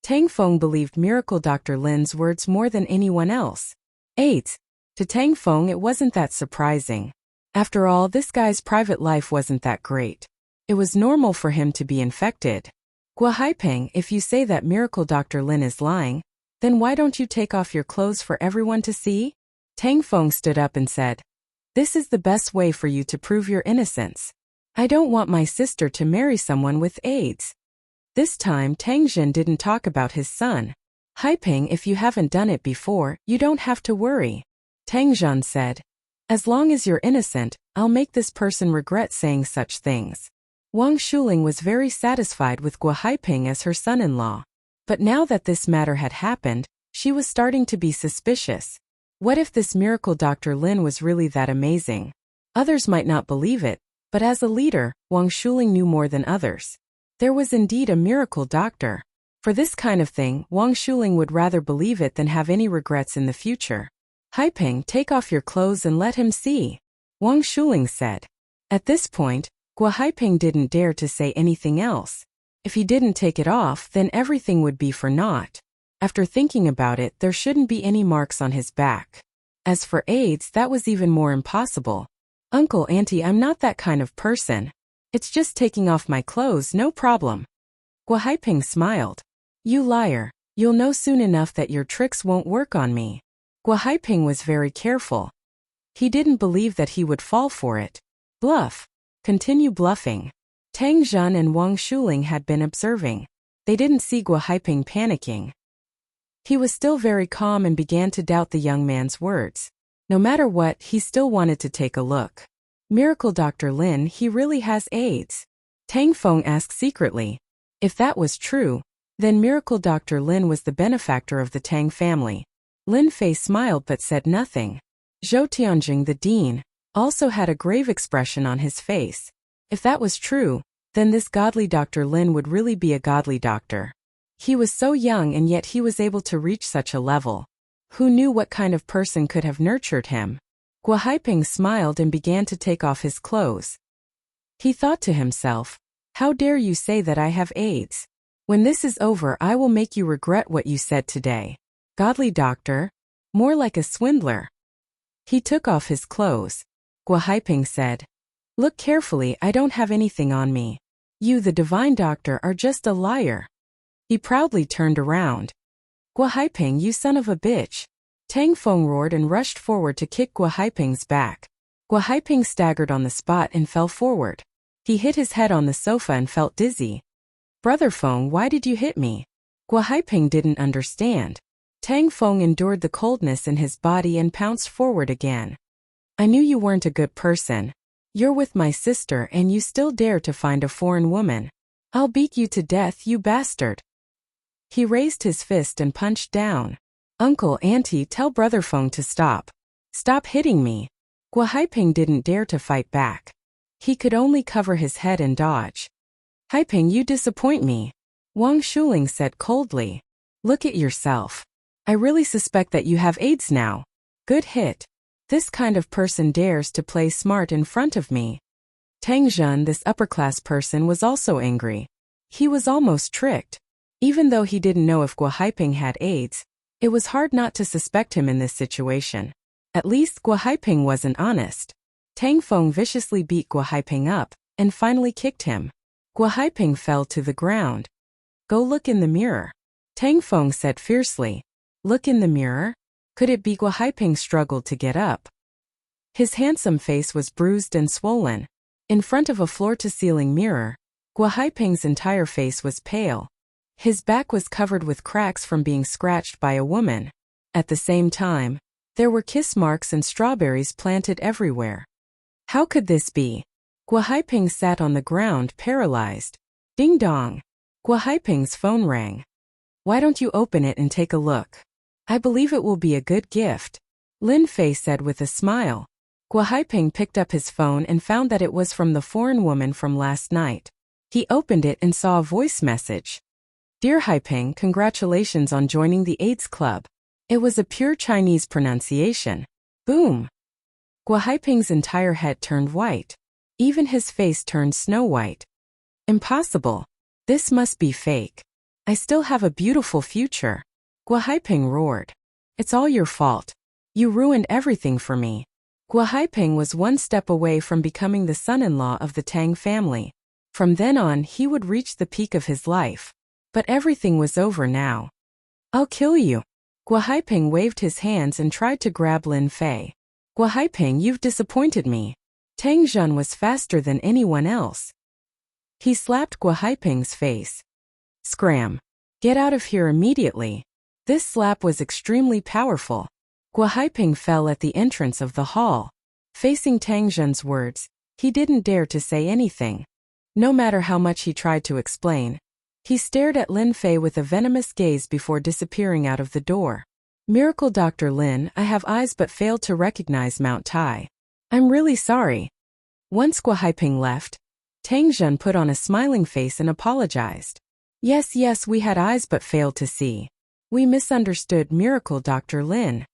Tang Feng believed Miracle Dr. Lin's words more than anyone else. AIDS. To Tang Feng, it wasn't that surprising. After all, this guy's private life wasn't that great. It was normal for him to be infected. Gua Haiping, if you say that miracle Dr. Lin is lying, then why don't you take off your clothes for everyone to see? Tang Feng stood up and said, "This is the best way for you to prove your innocence. I don't want my sister to marry someone with AIDS." This time Tang Jin didn't talk about his son. "Haiping, if you haven't done it before, you don't have to worry." Tang Jin said, "As long as you're innocent, I'll make this person regret saying such things." Wang Shuling was very satisfied with Gua Haiping as her son-in-law. But now that this matter had happened, she was starting to be suspicious. What if this miracle Dr. Lin was really that amazing? Others might not believe it, but as a leader, Wang Shuling knew more than others. There was indeed a miracle doctor. For this kind of thing, Wang Shuling would rather believe it than have any regrets in the future. "Haiping, take off your clothes and let him see," Wang Shuling said. At this point, Gua Haiping didn't dare to say anything else. If he didn't take it off, then everything would be for naught. After thinking about it, there shouldn't be any marks on his back. As for AIDS, that was even more impossible. "Uncle, Auntie, I'm not that kind of person. It's just taking off my clothes, no problem." Gua Haiping smiled. "You liar, you'll know soon enough that your tricks won't work on me." Gua Haiping was very careful. He didn't believe that he would fall for it. Bluff. Continue bluffing. Tang Jun and Wang Shuling had been observing. They didn't see Gua Haiping panicking. He was still very calm and began to doubt the young man's words. No matter what, he still wanted to take a look. "Miracle Dr. Lin, he really has AIDS?" Tang Feng asked secretly. If that was true, then Miracle Dr. Lin was the benefactor of the Tang family. Lin Fei smiled but said nothing. Zhou Tianjing, the dean, also had a grave expression on his face. If that was true, then this godly Dr. Lin would really be a godly doctor. He was so young and yet he was able to reach such a level. Who knew what kind of person could have nurtured him? Gua Haiping smiled and began to take off his clothes. He thought to himself, "How dare you say that I have AIDS? When this is over, I will make you regret what you said today. Godly doctor? More like a swindler." He took off his clothes. Gua Haiping said, "Look carefully, I don't have anything on me. You, the divine doctor, are just a liar." He proudly turned around. "Gua Haiping, you son of a bitch." Tang Feng roared and rushed forward to kick Gua Haiping's back. Gua Haiping staggered on the spot and fell forward. He hit his head on the sofa and felt dizzy. "Brother Feng, why did you hit me?" Gua Haiping didn't understand. Tang Feng endured the coldness in his body and pounced forward again. "I knew you weren't a good person. You're with my sister and you still dare to find a foreign woman. I'll beat you to death, you bastard." He raised his fist and punched down. "Uncle, Auntie, tell Brother Feng to stop. Stop hitting me." Gua Haiping didn't dare to fight back. He could only cover his head and dodge. "Haiping, you disappoint me," Wang Shuling said coldly. "Look at yourself. I really suspect that you have AIDS now. Good hit. This kind of person dares to play smart in front of me." Tang Jun, this upper-class person, was also angry. He was almost tricked. Even though he didn't know if Gua Haiping had AIDS, it was hard not to suspect him in this situation. At least Gua Haiping wasn't honest. Tang Feng viciously beat Gua Haiping up, and finally kicked him. Gua Haiping fell to the ground. "Go look in the mirror," Tang Feng said fiercely. Look in the mirror? Could it be Gua Haiping struggled to get up? His handsome face was bruised and swollen. In front of a floor-to-ceiling mirror, Gua Haiping's entire face was pale. His back was covered with cracks from being scratched by a woman. At the same time, there were kiss marks and strawberries planted everywhere. How could this be? Gua Haiping sat on the ground, paralyzed. Ding dong! Gua Haiping's phone rang. "Why don't you open it and take a look? I believe it will be a good gift," Lin Fei said with a smile. Gua Haiping picked up his phone and found that it was from the foreign woman from last night. He opened it and saw a voice message. "Dear Haiping, congratulations on joining the AIDS Club." It was a pure Chinese pronunciation. Boom! Gua Haiping's entire head turned white. Even his face turned snow white. Impossible. This must be fake. I still have a beautiful future. Gua Haiping roared. "It's all your fault. You ruined everything for me." Gua Haiping was one step away from becoming the son-in-law of the Tang family. From then on, he would reach the peak of his life. But everything was over now. I'll kill you. Gua Haiping waved his hands and tried to grab Lin Fei. Gua Haiping, you've disappointed me. Tang Zhen was faster than anyone else. He slapped Gua Haiping's face. Scram. Get out of here immediately. This slap was extremely powerful. Gua Haiping fell at the entrance of the hall. Facing Tang Zhen's words, he didn't dare to say anything. No matter how much he tried to explain, he stared at Lin Fei with a venomous gaze before disappearing out of the door. Miracle Dr. Lin, I have eyes but failed to recognize Mount Tai. I'm really sorry. Once Gua Haiping left, Tang Zhen put on a smiling face and apologized. Yes, we had eyes but failed to see. We misunderstood Miracle Dr. Lin.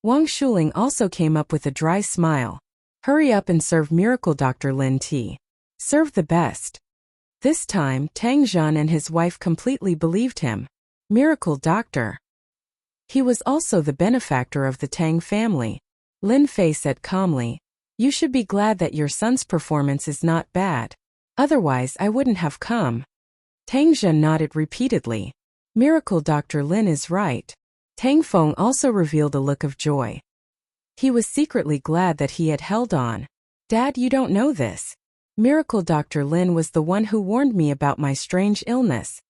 Wang Shuling also came up with a dry smile. Hurry up and serve Miracle Dr. Lin tea. Serve the best. This time, Tang Zhen and his wife completely believed him. Miracle Doctor. He was also the benefactor of the Tang family. Lin Fei said calmly, You should be glad that your son's performance is not bad. Otherwise, I wouldn't have come. Tang Zhen nodded repeatedly. Miracle Dr. Lin is right. Tang Feng also revealed a look of joy. He was secretly glad that he had held on. Dad, you don't know this. Miracle Dr. Lin was the one who warned me about my strange illness.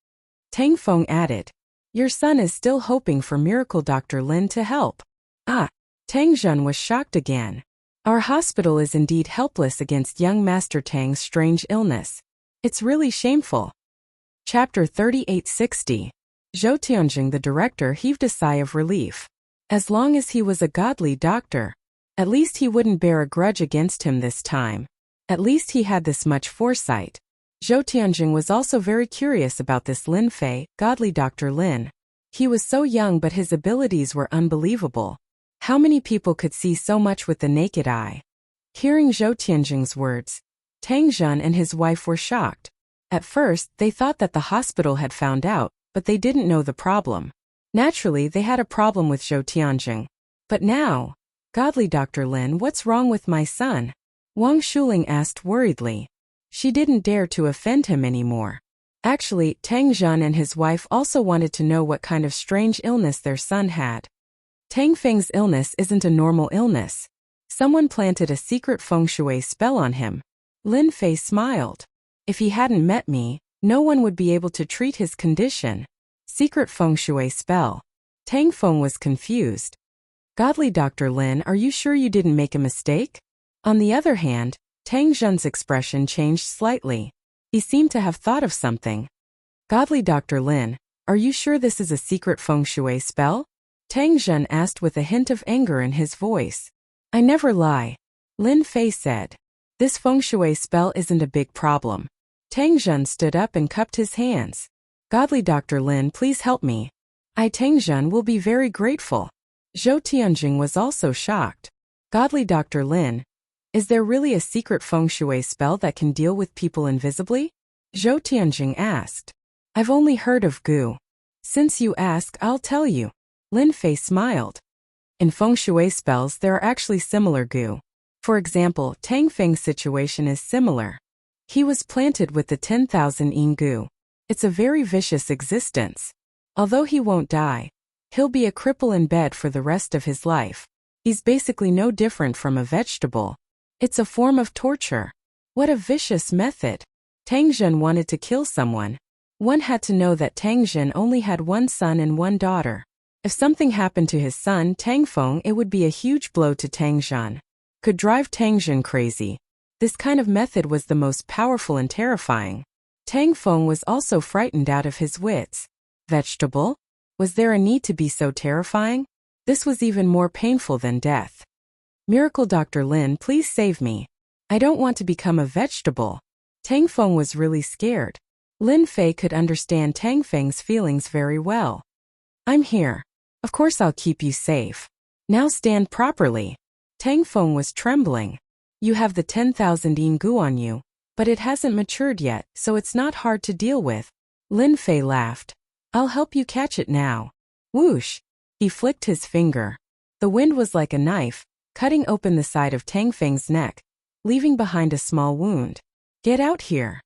Tang Feng added, Your son is still hoping for Miracle Dr. Lin to help. Ah! Tang Zhen was shocked again. Our hospital is indeed helpless against young Master Tang's strange illness. It's really shameful. Chapter 3860. Zhou Tianjing, the director, heaved a sigh of relief. As long as he was a godly doctor, at least he wouldn't bear a grudge against him this time. At least he had this much foresight. Zhou Tianjing was also very curious about this Lin Fei, godly Dr. Lin. He was so young but his abilities were unbelievable. How many people could see so much with the naked eye? Hearing Zhou Tianjing's words, Tang Zhen and his wife were shocked. At first, they thought that the hospital had found out, but they didn't know the problem. Naturally, they had a problem with Zhou Tianjing. But now, godly Dr. Lin, what's wrong with my son? Wang Shuling asked worriedly. She didn't dare to offend him anymore. Actually, Tang Zhen and his wife also wanted to know what kind of strange illness their son had. Tang Feng's illness isn't a normal illness. Someone planted a secret feng shui spell on him. Lin Fei smiled. If he hadn't met me, no one would be able to treat his condition. Secret feng shui spell. Tang Feng was confused. Godly Dr. Lin, are you sure you didn't make a mistake? On the other hand, Tang Zhen's expression changed slightly. He seemed to have thought of something. Godly Dr. Lin, are you sure this is a secret feng shui spell? Tang Zhen asked with a hint of anger in his voice. I never lie. Lin Fei said. This feng shui spell isn't a big problem. Tang Zhen stood up and cupped his hands. Godly Dr. Lin, please help me. I, Tang Zhen, will be very grateful. Zhou Tianjing was also shocked. Godly Dr. Lin, is there really a secret feng shui spell that can deal with people invisibly? Zhou Tianjing asked. I've only heard of Gu. Since you ask, I'll tell you. Lin Fei smiled. In feng shui spells, there are actually similar Gu. For example, Tang Feng's situation is similar. He was planted with the 10,000 yin Gu. It's a very vicious existence. Although he won't die, he'll be a cripple in bed for the rest of his life. He's basically no different from a vegetable. It's a form of torture. What a vicious method. Tang Zhen wanted to kill someone. One had to know that Tang Zhen only had one son and one daughter. If something happened to his son, Tang Feng, it would be a huge blow to Tang Zhen. Could drive Tang Zhen crazy. This kind of method was the most powerful and terrifying. Tang Feng was also frightened out of his wits. Vegetable? Was there a need to be so terrifying? This was even more painful than death. Miracle Dr. Lin, please save me. I don't want to become a vegetable. Tang Feng was really scared. Lin Fei could understand Tang Feng's feelings very well. I'm here. Of course I'll keep you safe. Now stand properly. Tang Feng was trembling. You have the 10,000 yin Gu on you, but it hasn't matured yet, so it's not hard to deal with. Lin Fei laughed. I'll help you catch it now. Whoosh! He flicked his finger. The wind was like a knife, cutting open the side of Tang Feng's neck, leaving behind a small wound. Get out here.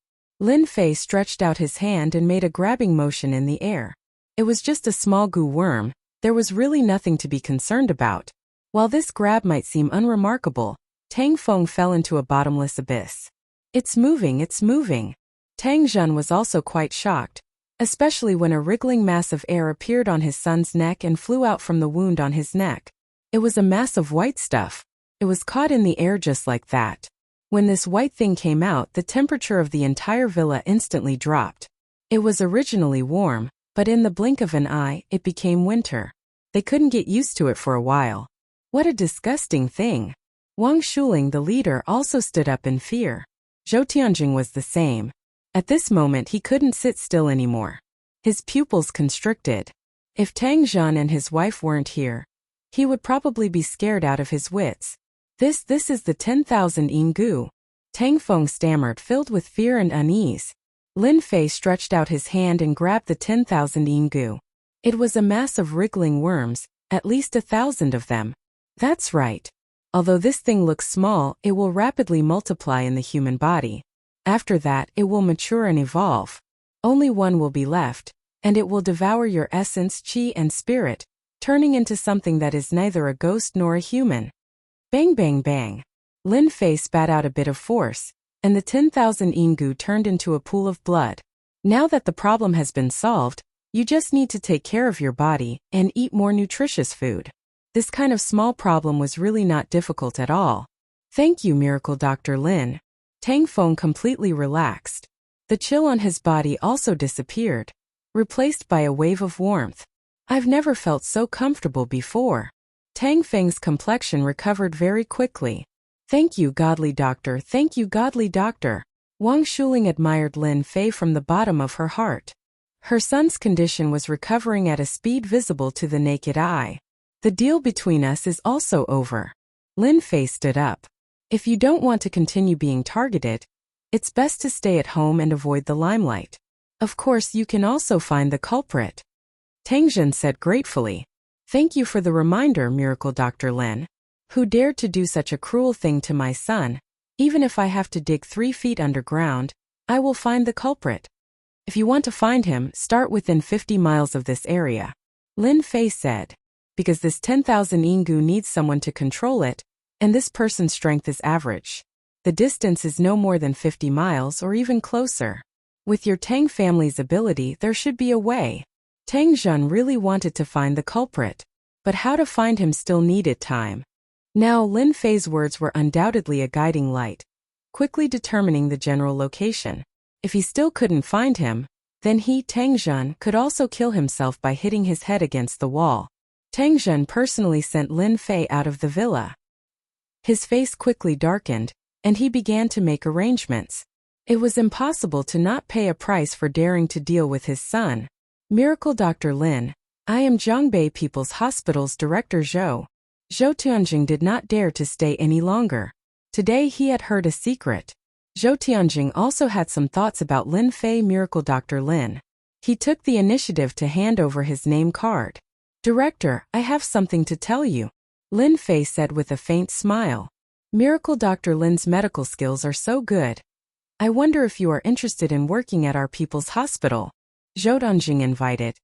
Lin Fei stretched out his hand and made a grabbing motion in the air. It was just a small goo worm. There was really nothing to be concerned about. While this grab might seem unremarkable, Tang Feng fell into a bottomless abyss. It's moving, it's moving. Tang Zhen was also quite shocked, especially when a wriggling mass of air appeared on his son's neck and flew out from the wound on his neck. It was a mass of white stuff. It was caught in the air just like that. When this white thing came out, the temperature of the entire villa instantly dropped. It was originally warm, but in the blink of an eye, it became winter. They couldn't get used to it for a while. What a disgusting thing. Wang Shuling, the leader, also stood up in fear. Zhou Tianjing was the same. At this moment he couldn't sit still anymore. His pupils constricted. If Tang Zhan and his wife weren't here, he would probably be scared out of his wits. This is the 10,000 yin gu. Tang Feng stammered, filled with fear and unease. Lin Fei stretched out his hand and grabbed the 10,000 yin gu. It was a mass of wriggling worms, at least 1,000 of them. That's right. Although this thing looks small, it will rapidly multiply in the human body. After that, it will mature and evolve. Only one will be left, and it will devour your essence, qi, and spirit, turning into something that is neither a ghost nor a human. Bang bang bang. Lin Fei spat out a bit of force, and the 10,000 yin gu turned into a pool of blood. Now that the problem has been solved, you just need to take care of your body and eat more nutritious food. This kind of small problem was really not difficult at all. Thank you, Miracle Dr. Lin. Tang Feng completely relaxed. The chill on his body also disappeared, replaced by a wave of warmth. I've never felt so comfortable before. Tang Feng's complexion recovered very quickly. Thank you, godly doctor, thank you, godly doctor. Wang Shuling admired Lin Fei from the bottom of her heart. Her son's condition was recovering at a speed visible to the naked eye. The deal between us is also over. Lin Fei stood up. If you don't want to continue being targeted, it's best to stay at home and avoid the limelight. Of course, you can also find the culprit. Tang Zhen said gratefully. Thank you for the reminder, Miracle Dr. Lin. Who dared to do such a cruel thing to my son? Even if I have to dig 3 feet underground, I will find the culprit. If you want to find him, start within 50 miles of this area. Lin Fei said. Because this 10,000 yin gu needs someone to control it, and this person's strength is average. The distance is no more than 50 miles or even closer. With your Tang family's ability, there should be a way. Tang Zhen really wanted to find the culprit, but how to find him still needed time. Now Lin Fei's words were undoubtedly a guiding light, quickly determining the general location. If he still couldn't find him, then he, Tang Zhen, could also kill himself by hitting his head against the wall. Tang Zhen personally sent Lin Fei out of the villa. His face quickly darkened, and he began to make arrangements. It was impossible to not pay a price for daring to deal with his son. Miracle Dr. Lin, I am Zhongbei People's Hospital's Director Zhou. Zhou Tianjing did not dare to stay any longer. Today he had heard a secret. Zhou Tianjing also had some thoughts about Lin Fei. Miracle Dr. Lin. He took the initiative to hand over his name card. Director, I have something to tell you. Lin Fei said with a faint smile. Miracle Dr. Lin's medical skills are so good. I wonder if you are interested in working at our people's hospital. Zhou Tianjing invited.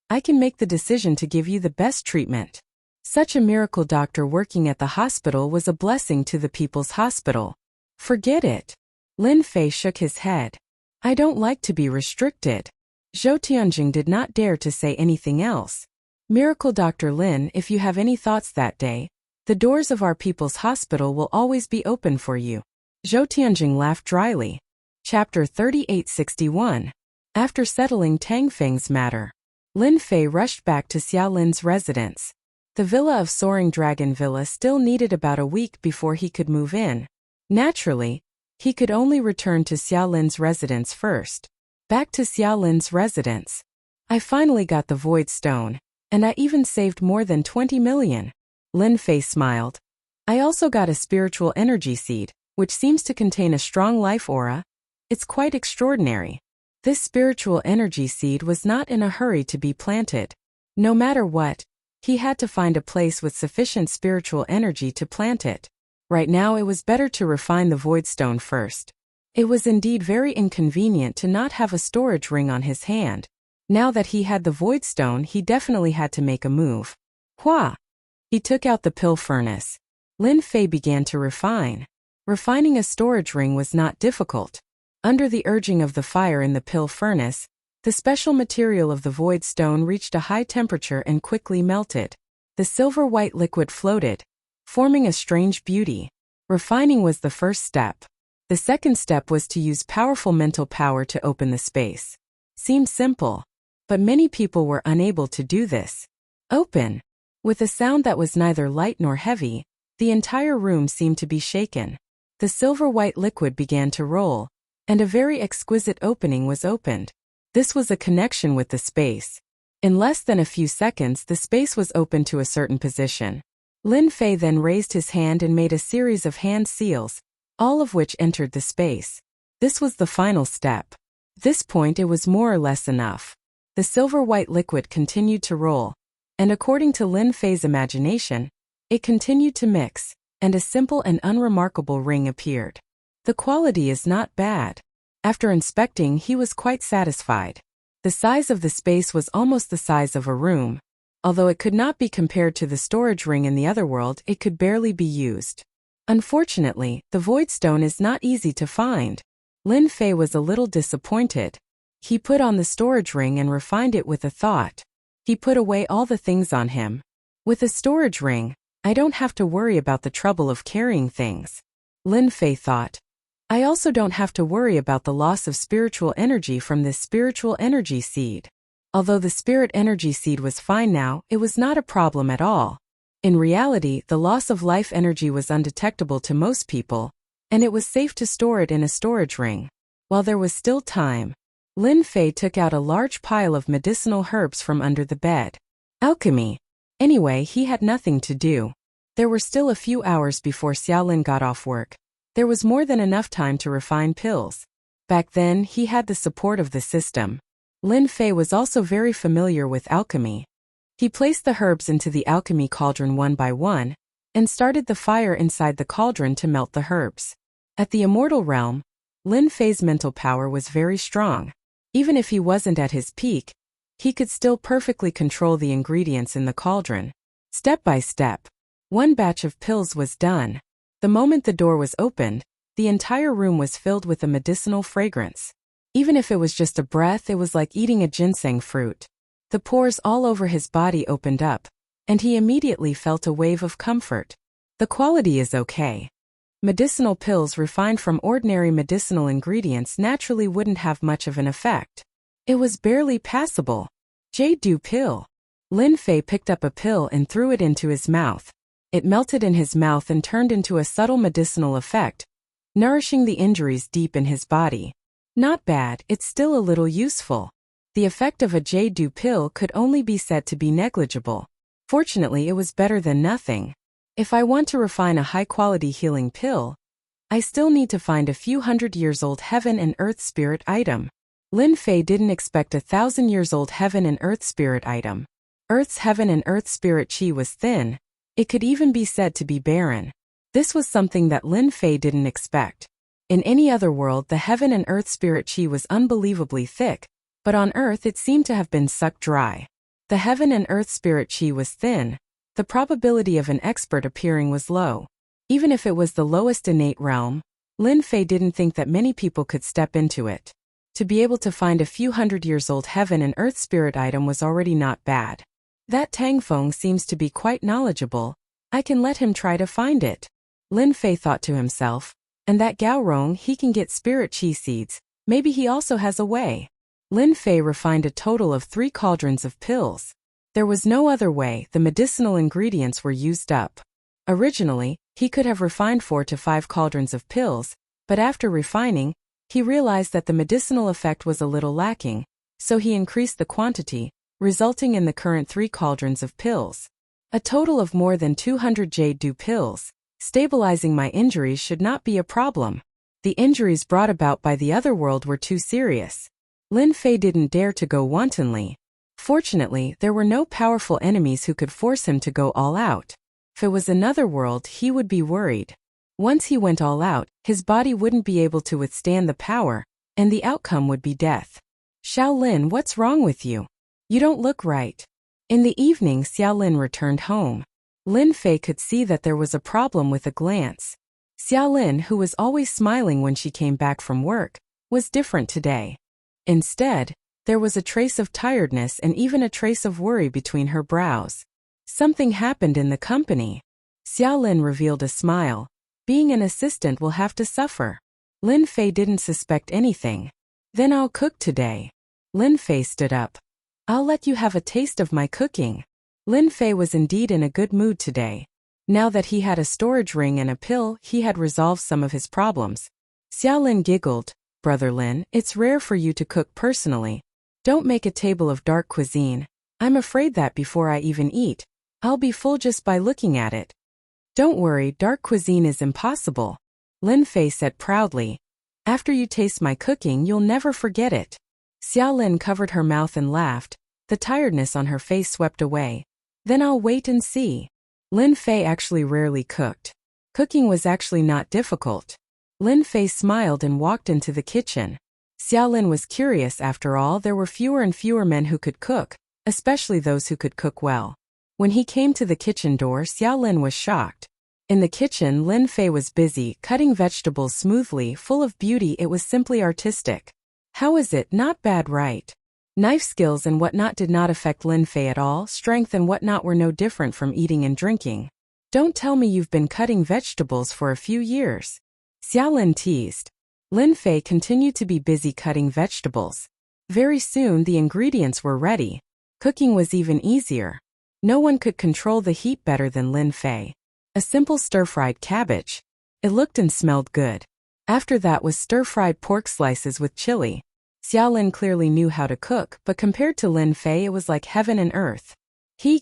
I can make the decision to give you the best treatment. Such a miracle doctor working at the hospital was a blessing to the people's hospital. Forget it. Lin Fei shook his head. I don't like to be restricted. Zhou Tianjing did not dare to say anything else. Miracle Dr. Lin, if you have any thoughts that day, the doors of our people's hospital will always be open for you. Zhou Tianjing laughed dryly. Chapter 3861. After settling Tang Feng's matter, Lin Fei rushed back to Xiao Lin's residence. The villa of Soaring Dragon Villa still needed about a week before he could move in. Naturally, he could only return to Xiao Lin's residence first. Back to Xiao Lin's residence. I finally got the Void Stone, and I even saved more than 20 million. Lin Fei smiled. I also got a spiritual energy seed, which seems to contain a strong life aura. It's quite extraordinary. This spiritual energy seed was not in a hurry to be planted. No matter what, he had to find a place with sufficient spiritual energy to plant it. Right now it was better to refine the Void Stone first. It was indeed very inconvenient to not have a storage ring on his hand. Now that he had the void stone, he definitely had to make a move. Hua! He took out the pill furnace. Lin Fei began to refine. Refining a storage ring was not difficult. Under the urging of the fire in the pill furnace, the special material of the void stone reached a high temperature and quickly melted. The silver-white liquid floated, forming a strange beauty. Refining was the first step. The second step was to use powerful mental power to open the space. Seemed simple, but many people were unable to do this. Open! With a sound that was neither light nor heavy, the entire room seemed to be shaken. The silver-white liquid began to roll, and a very exquisite opening was opened. This was a connection with the space. In less than a few seconds, the space was opened to a certain position. Lin Fei then raised his hand and made a series of hand seals, all of which entered the space. This was the final step. At this point, it was more or less enough. The silver-white liquid continued to roll, and according to Lin Fei's imagination, it continued to mix, and a simple and unremarkable ring appeared. The quality is not bad. After inspecting, he was quite satisfied. The size of the space was almost the size of a room. Although it could not be compared to the storage ring in the other world, it could barely be used. Unfortunately, the void stone is not easy to find. Lin Fei was a little disappointed. He put on the storage ring and refined it with a thought. He put away all the things on him. With a storage ring, I don't have to worry about the trouble of carrying things. Lin Fei thought. I also don't have to worry about the loss of spiritual energy from this spiritual energy seed. Although the spirit energy seed was fine now, it was not a problem at all. In reality, the loss of life energy was undetectable to most people, and it was safe to store it in a storage ring. While there was still time, Lin Fei took out a large pile of medicinal herbs from under the bed. Alchemy. Anyway, he had nothing to do. There were still a few hours before Xiaolin got off work. There was more than enough time to refine pills. Back then, he had the support of the system. Lin Fei was also very familiar with alchemy. He placed the herbs into the alchemy cauldron one by one, and started the fire inside the cauldron to melt the herbs. At the immortal realm, Lin Fei's mental power was very strong. Even if he wasn't at his peak, he could still perfectly control the ingredients in the cauldron. Step by step, one batch of pills was done. The moment the door was opened, the entire room was filled with a medicinal fragrance. Even if it was just a breath, it was like eating a ginseng fruit. The pores all over his body opened up, and he immediately felt a wave of comfort. The quality is okay. Medicinal pills refined from ordinary medicinal ingredients naturally wouldn't have much of an effect. It was barely passable. Jade pill. Lin Fei picked up a pill and threw it into his mouth. It melted in his mouth and turned into a subtle medicinal effect, nourishing the injuries deep in his body. Not bad, it's still a little useful. The effect of a jade pill could only be said to be negligible. Fortunately, it was better than nothing. If I want to refine a high-quality healing pill, I still need to find a few hundred-years-old heaven and earth spirit item. Lin Fei didn't expect 1,000-years-old heaven and earth spirit item. Earth's heaven and earth spirit chi was thin. It could even be said to be barren. This was something that Lin Fei didn't expect. In any other world, the heaven and earth spirit chi was unbelievably thick, but on Earth it seemed to have been sucked dry. The heaven and earth spirit chi was thin. The probability of an expert appearing was low. Even if it was the lowest innate realm, Lin Fei didn't think that many people could step into it. To be able to find a few hundred-years-old heaven and earth spirit item was already not bad. That Tang Feng seems to be quite knowledgeable. I can let him try to find it. Lin Fei thought to himself. And that Gao Rong, he can get spirit chi seeds. Maybe he also has a way. Lin Fei refined a total of 3 cauldrons of pills. There was no other way. The medicinal ingredients were used up. Originally, he could have refined 4 to 5 cauldrons of pills, but after refining, he realized that the medicinal effect was a little lacking, so he increased the quantity, resulting in the current 3 cauldrons of pills. A total of more than 200 jade pills. Stabilizing my injuries should not be a problem. The injuries brought about by the other world were too serious. Lin Fei didn't dare to go wantonly. Fortunately, there were no powerful enemies who could force him to go all out. If it was another world, he would be worried. Once he went all out, his body wouldn't be able to withstand the power, and the outcome would be death. Xiao Lin, what's wrong with you? You don't look right. In the evening, Xiao Lin returned home. Lin Fei could see that there was a problem with a glance. Xiao Lin, who was always smiling when she came back from work, was different today. Instead, there was a trace of tiredness and even a trace of worry between her brows. Something happened in the company. Xiao Lin revealed a smile. Being an assistant will have to suffer. Lin Fei didn't suspect anything. Then I'll cook today. Lin Fei stood up. I'll let you have a taste of my cooking. Lin Fei was indeed in a good mood today. Now that he had a storage ring and a pill, he had resolved some of his problems. Xiao Lin giggled. Brother Lin, it's rare for you to cook personally. Don't make a table of dark cuisine. I'm afraid that before I even eat, I'll be full just by looking at it. Don't worry, dark cuisine is impossible. Lin Fei said proudly. After you taste my cooking, you'll never forget it. Xiao Lin covered her mouth and laughed. The tiredness on her face swept away. Then I'll wait and see. Lin Fei actually rarely cooked. Cooking was actually not difficult. Lin Fei smiled and walked into the kitchen. Xiao Lin was curious. After all, there were fewer and fewer men who could cook, especially those who could cook well. When he came to the kitchen door, Xiao Lin was shocked. In the kitchen, Lin Fei was busy, cutting vegetables smoothly, full of beauty. It was simply artistic. How is it? Not bad, right? Knife skills and whatnot did not affect Lin Fei at all. Strength and whatnot were no different from eating and drinking. Don't tell me you've been cutting vegetables for a few years. Xiao Lin teased. Lin Fei continued to be busy cutting vegetables. Very soon the ingredients were ready. Cooking was even easier. No one could control the heat better than Lin Fei. A simple stir-fried cabbage. It looked and smelled good. After that was stir-fried pork slices with chili. Xiao Lin clearly knew how to cook, but compared to Lin Fei it was like heaven and earth.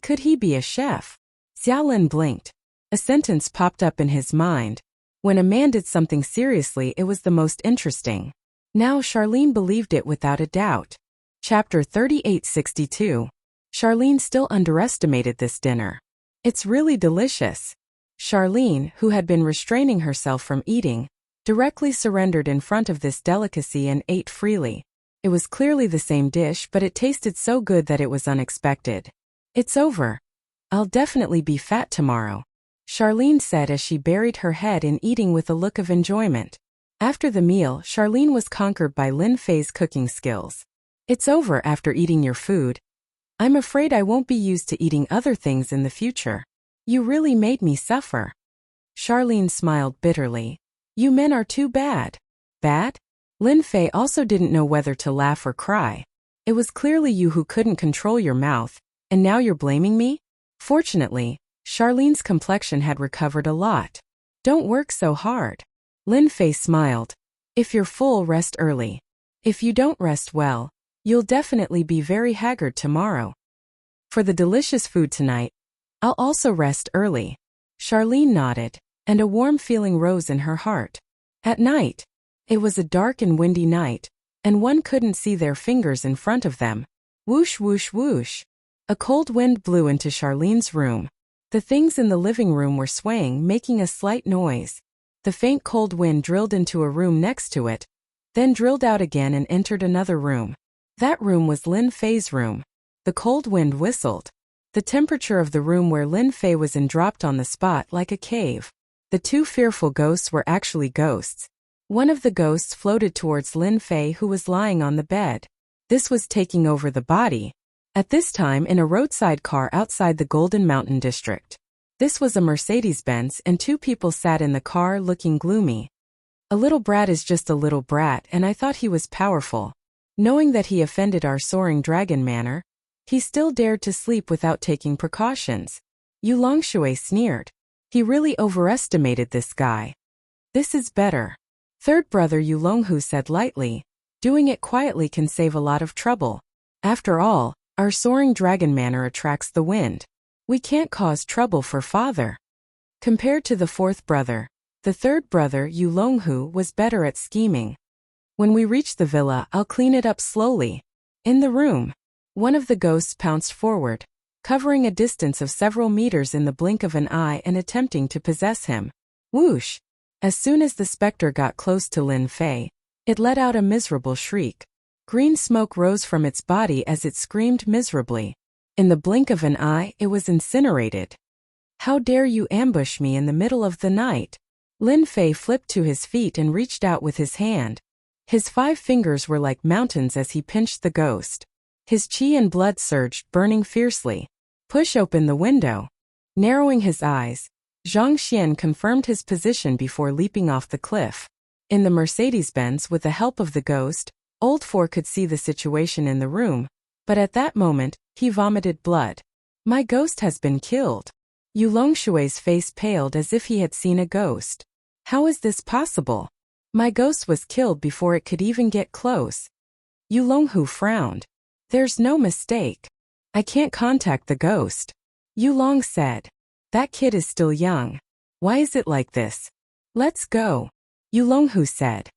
Could he be a chef? Xiao Lin blinked. A sentence popped up in his mind. When a man did something seriously, it was the most interesting. Now Charlene believed it without a doubt. Chapter 3862. Charlene still underestimated this dinner. It's really delicious. Charlene, who had been restraining herself from eating, directly surrendered in front of this delicacy and ate freely. It was clearly the same dish, but it tasted so good that it was unexpected. It's over. I'll definitely be fat tomorrow, Charlene said as she buried her head in eating with a look of enjoyment. After the meal, Charlene was conquered by Lin Fei's cooking skills. It's over after eating your food. I'm afraid I won't be used to eating other things in the future. You really made me suffer. Charlene smiled bitterly. You men are too bad. Bad? Lin Fei also didn't know whether to laugh or cry. It was clearly you who couldn't control your mouth, and now you're blaming me? Fortunately, Charlene's complexion had recovered a lot. Don't work so hard. Lin Fei smiled. If you're full, rest early. If you don't rest well, you'll definitely be very haggard tomorrow. For the delicious food tonight, I'll also rest early. Charlene nodded, and a warm feeling rose in her heart. At night, it was a dark and windy night, and one couldn't see their fingers in front of them. Whoosh, whoosh, whoosh. A cold wind blew into Charlene's room. The things in the living room were swaying, making a slight noise. The faint cold wind drilled into a room next to it, then drilled out again and entered another room. That room was Lin Fei's room. The cold wind whistled. The temperature of the room where Lin Fei was in dropped on the spot like a cave. The two fearful ghosts were actually ghosts. One of the ghosts floated towards Lin Fei, who was lying on the bed. This was taking over the body. At this time, in a roadside car outside the Golden Mountain district. This was a Mercedes-Benz, and two people sat in the car looking gloomy. A little brat is just a little brat, and I thought he was powerful. Knowing that he offended our soaring dragon manor, he still dared to sleep without taking precautions. Yu Longshui sneered. He really overestimated this guy. This is better. Third brother Yu Longhu said lightly. Doing it quietly can save a lot of trouble. After all, our soaring dragon manor attracts the wind. We can't cause trouble for father. Compared to the fourth brother, the third brother Yu Longhu was better at scheming. When we reach the villa, I'll clean it up slowly. In the room, one of the ghosts pounced forward, covering a distance of several meters in the blink of an eye and attempting to possess him. Whoosh! As soon as the specter got close to Lin Fei, it let out a miserable shriek. Green smoke rose from its body as it screamed miserably. In the blink of an eye, it was incinerated. "How dare you ambush me in the middle of the night?" Lin Fei flipped to his feet and reached out with his hand. His 5 fingers were like mountains as he pinched the ghost. His chi and blood surged, burning fiercely. "Push open the window." Narrowing his eyes, Zhang Xian confirmed his position before leaping off the cliff. In the Mercedes-Benz, with the help of the ghost, Old Four could see the situation in the room, but at that moment, he vomited blood. "My ghost has been killed." Yu Longshui's face paled as if he had seen a ghost. "How is this possible? My ghost was killed before it could even get close." Yu Longhu frowned. "There's no mistake. I can't contact the ghost." Yu Long said. "That kid is still young. Why is it like this?" "Let's go," Yu Longhu said.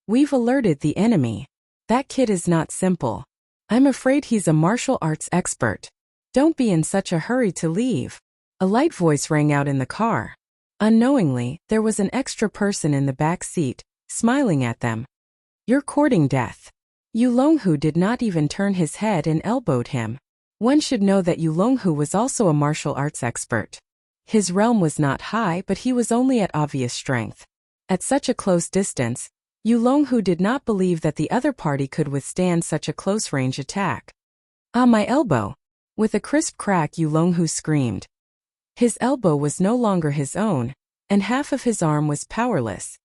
"We've alerted the enemy. That kid is not simple. I'm afraid he's a martial arts expert. Don't be in such a hurry to leave." A light voice rang out in the car. Unknowingly, there was an extra person in the back seat, smiling at them. "You're courting death." Yu Longhu did not even turn his head and elbowed him. One should know that Yu Longhu was also a martial arts expert. His realm was not high, but he was only at obvious strength. At such a close distance, Yu Longhu did not believe that the other party could withstand such a close-range attack. "Ah, my elbow!" With a crisp crack, Yu Longhu screamed. His elbow was no longer his own, and half of his arm was powerless.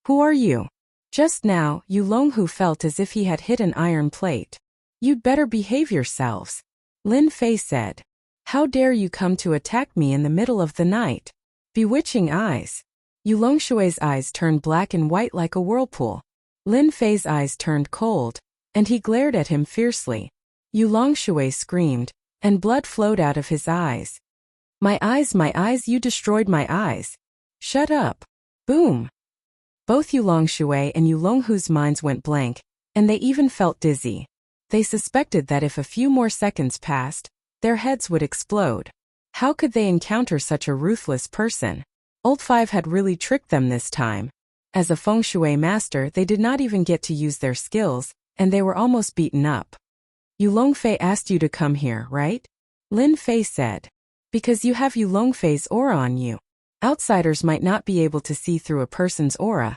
Who are you?" Just now, Yu Longhu felt as if he had hit an iron plate. "You'd better behave yourselves," Lin Fei said. "How dare you come to attack me in the middle of the night?" Bewitching eyes. Yu Longshui's eyes turned black and white like a whirlpool. Lin Fei's eyes turned cold, and he glared at him fiercely. Yu Longshui screamed, and blood flowed out of his eyes. My eyes, you destroyed my eyes." "Shut up." Boom. Both Yu Longshui and Yu Longhu's minds went blank, and they even felt dizzy. They suspected that if a few more seconds passed, their heads would explode. How could they encounter such a ruthless person? Old Five had really tricked them this time. As a feng shui master, they did not even get to use their skills, and they were almost beaten up. "Yu Longfei asked you to come here, right?" Lin Fei said. "Because you have Yu Longfei's aura on you. Outsiders might not be able to see through a person's aura,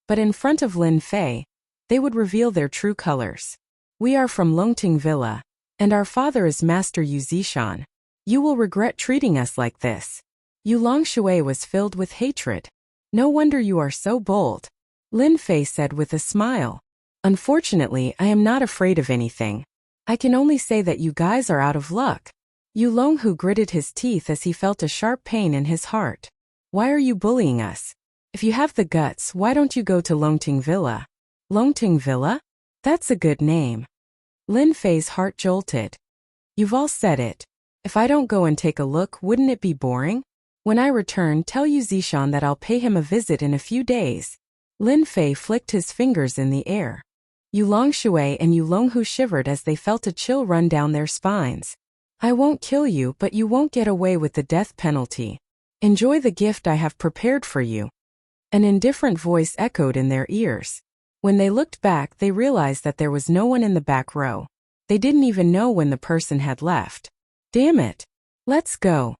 but in front of Lin Fei, they would reveal their true colors. We are from Longting Villa, and our father is Master Yu Zishan. You will regret treating us like this." Yu Longshui was filled with hatred. "No wonder you are so bold," Lin Fei said with a smile. "Unfortunately, I am not afraid of anything. I can only say that you guys are out of luck." Yu Longhu gritted his teeth as he felt a sharp pain in his heart. "Why are you bullying us? If you have the guts, why don't you go to Longting Villa?" "Longting Villa? That's a good name." Lin Fei's heart jolted. "You've all said it. If I don't go and take a look, wouldn't it be boring? When I return, tell Yu Zishan that I'll pay him a visit in a few days." Lin Fei flicked his fingers in the air. Yu Longshui and Yu Longhu shivered as they felt a chill run down their spines. "I won't kill you, but you won't get away with the death penalty. Enjoy the gift I have prepared for you." An indifferent voice echoed in their ears. When they looked back, they realized that there was no one in the back row. They didn't even know when the person had left. "Damn it. Let's go."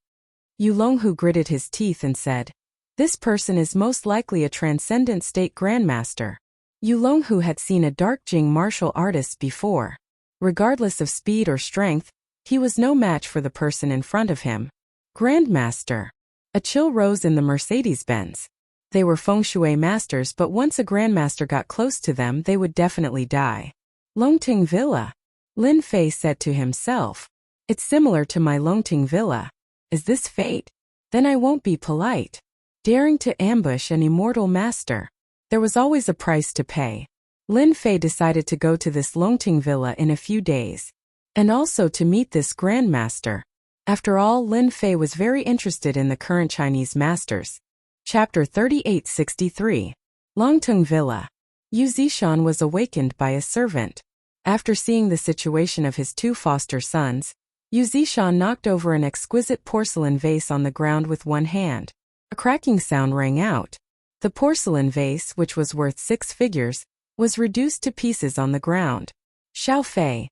Yu Longhu gritted his teeth and said, "This person is most likely a transcendent state grandmaster." Yu Longhu had seen a dark Jing martial artist before. Regardless of speed or strength, he was no match for the person in front of him. Grandmaster. A chill rose in the Mercedes-Benz. They were feng shui masters, but once a grandmaster got close to them, they would definitely die. Longting Villa. Lin Fei said to himself. "It's similar to my Longting Villa. Is this fate? Then I won't be polite." Daring to ambush an immortal master. There was always a price to pay. Lin Fei decided to go to this Longting Villa in a few days, and also to meet this grandmaster. After all, Lin Fei was very interested in the current Chinese masters. Chapter 3863. Longtung Villa. Yu Zishan was awakened by a servant. After seeing the situation of his 2 foster sons, Yu Zishan knocked over an exquisite porcelain vase on the ground with one hand. A cracking sound rang out. The porcelain vase, which was worth 6 figures, was reduced to pieces on the ground. Xiao Fei.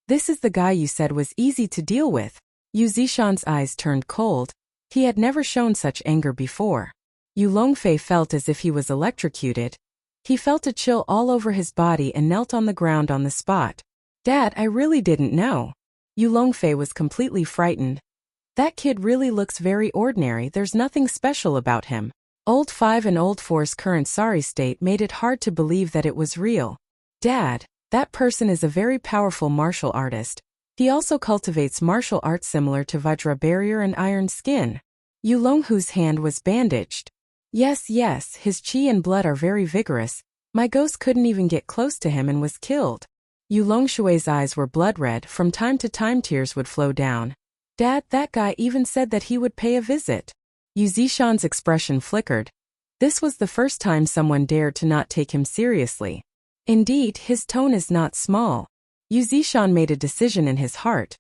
This is the guy you said was easy to deal with. Yu Zishan's eyes turned cold. He had never shown such anger before. Yu Longfei felt as if he was electrocuted. He felt a chill all over his body and knelt on the ground on the spot. Dad, I really didn't know. Yu Longfei was completely frightened. That kid really looks very ordinary, there's nothing special about him. Old 5 and Old 4's current sorry state made it hard to believe that it was real. Dad, that person is a very powerful martial artist. He also cultivates martial arts similar to Vajra barrier and iron skin. Yu Longhu's hand was bandaged. Yes, his qi and blood are very vigorous. My ghost couldn't even get close to him and was killed. Yu Longshui's eyes were blood red, from time to time tears would flow down. Dad, that guy even said that he would pay a visit. Yu Zishan's expression flickered. This was the first time someone dared to not take him seriously. Indeed, his tone is not small. Yu Zishan made a decision in his heart.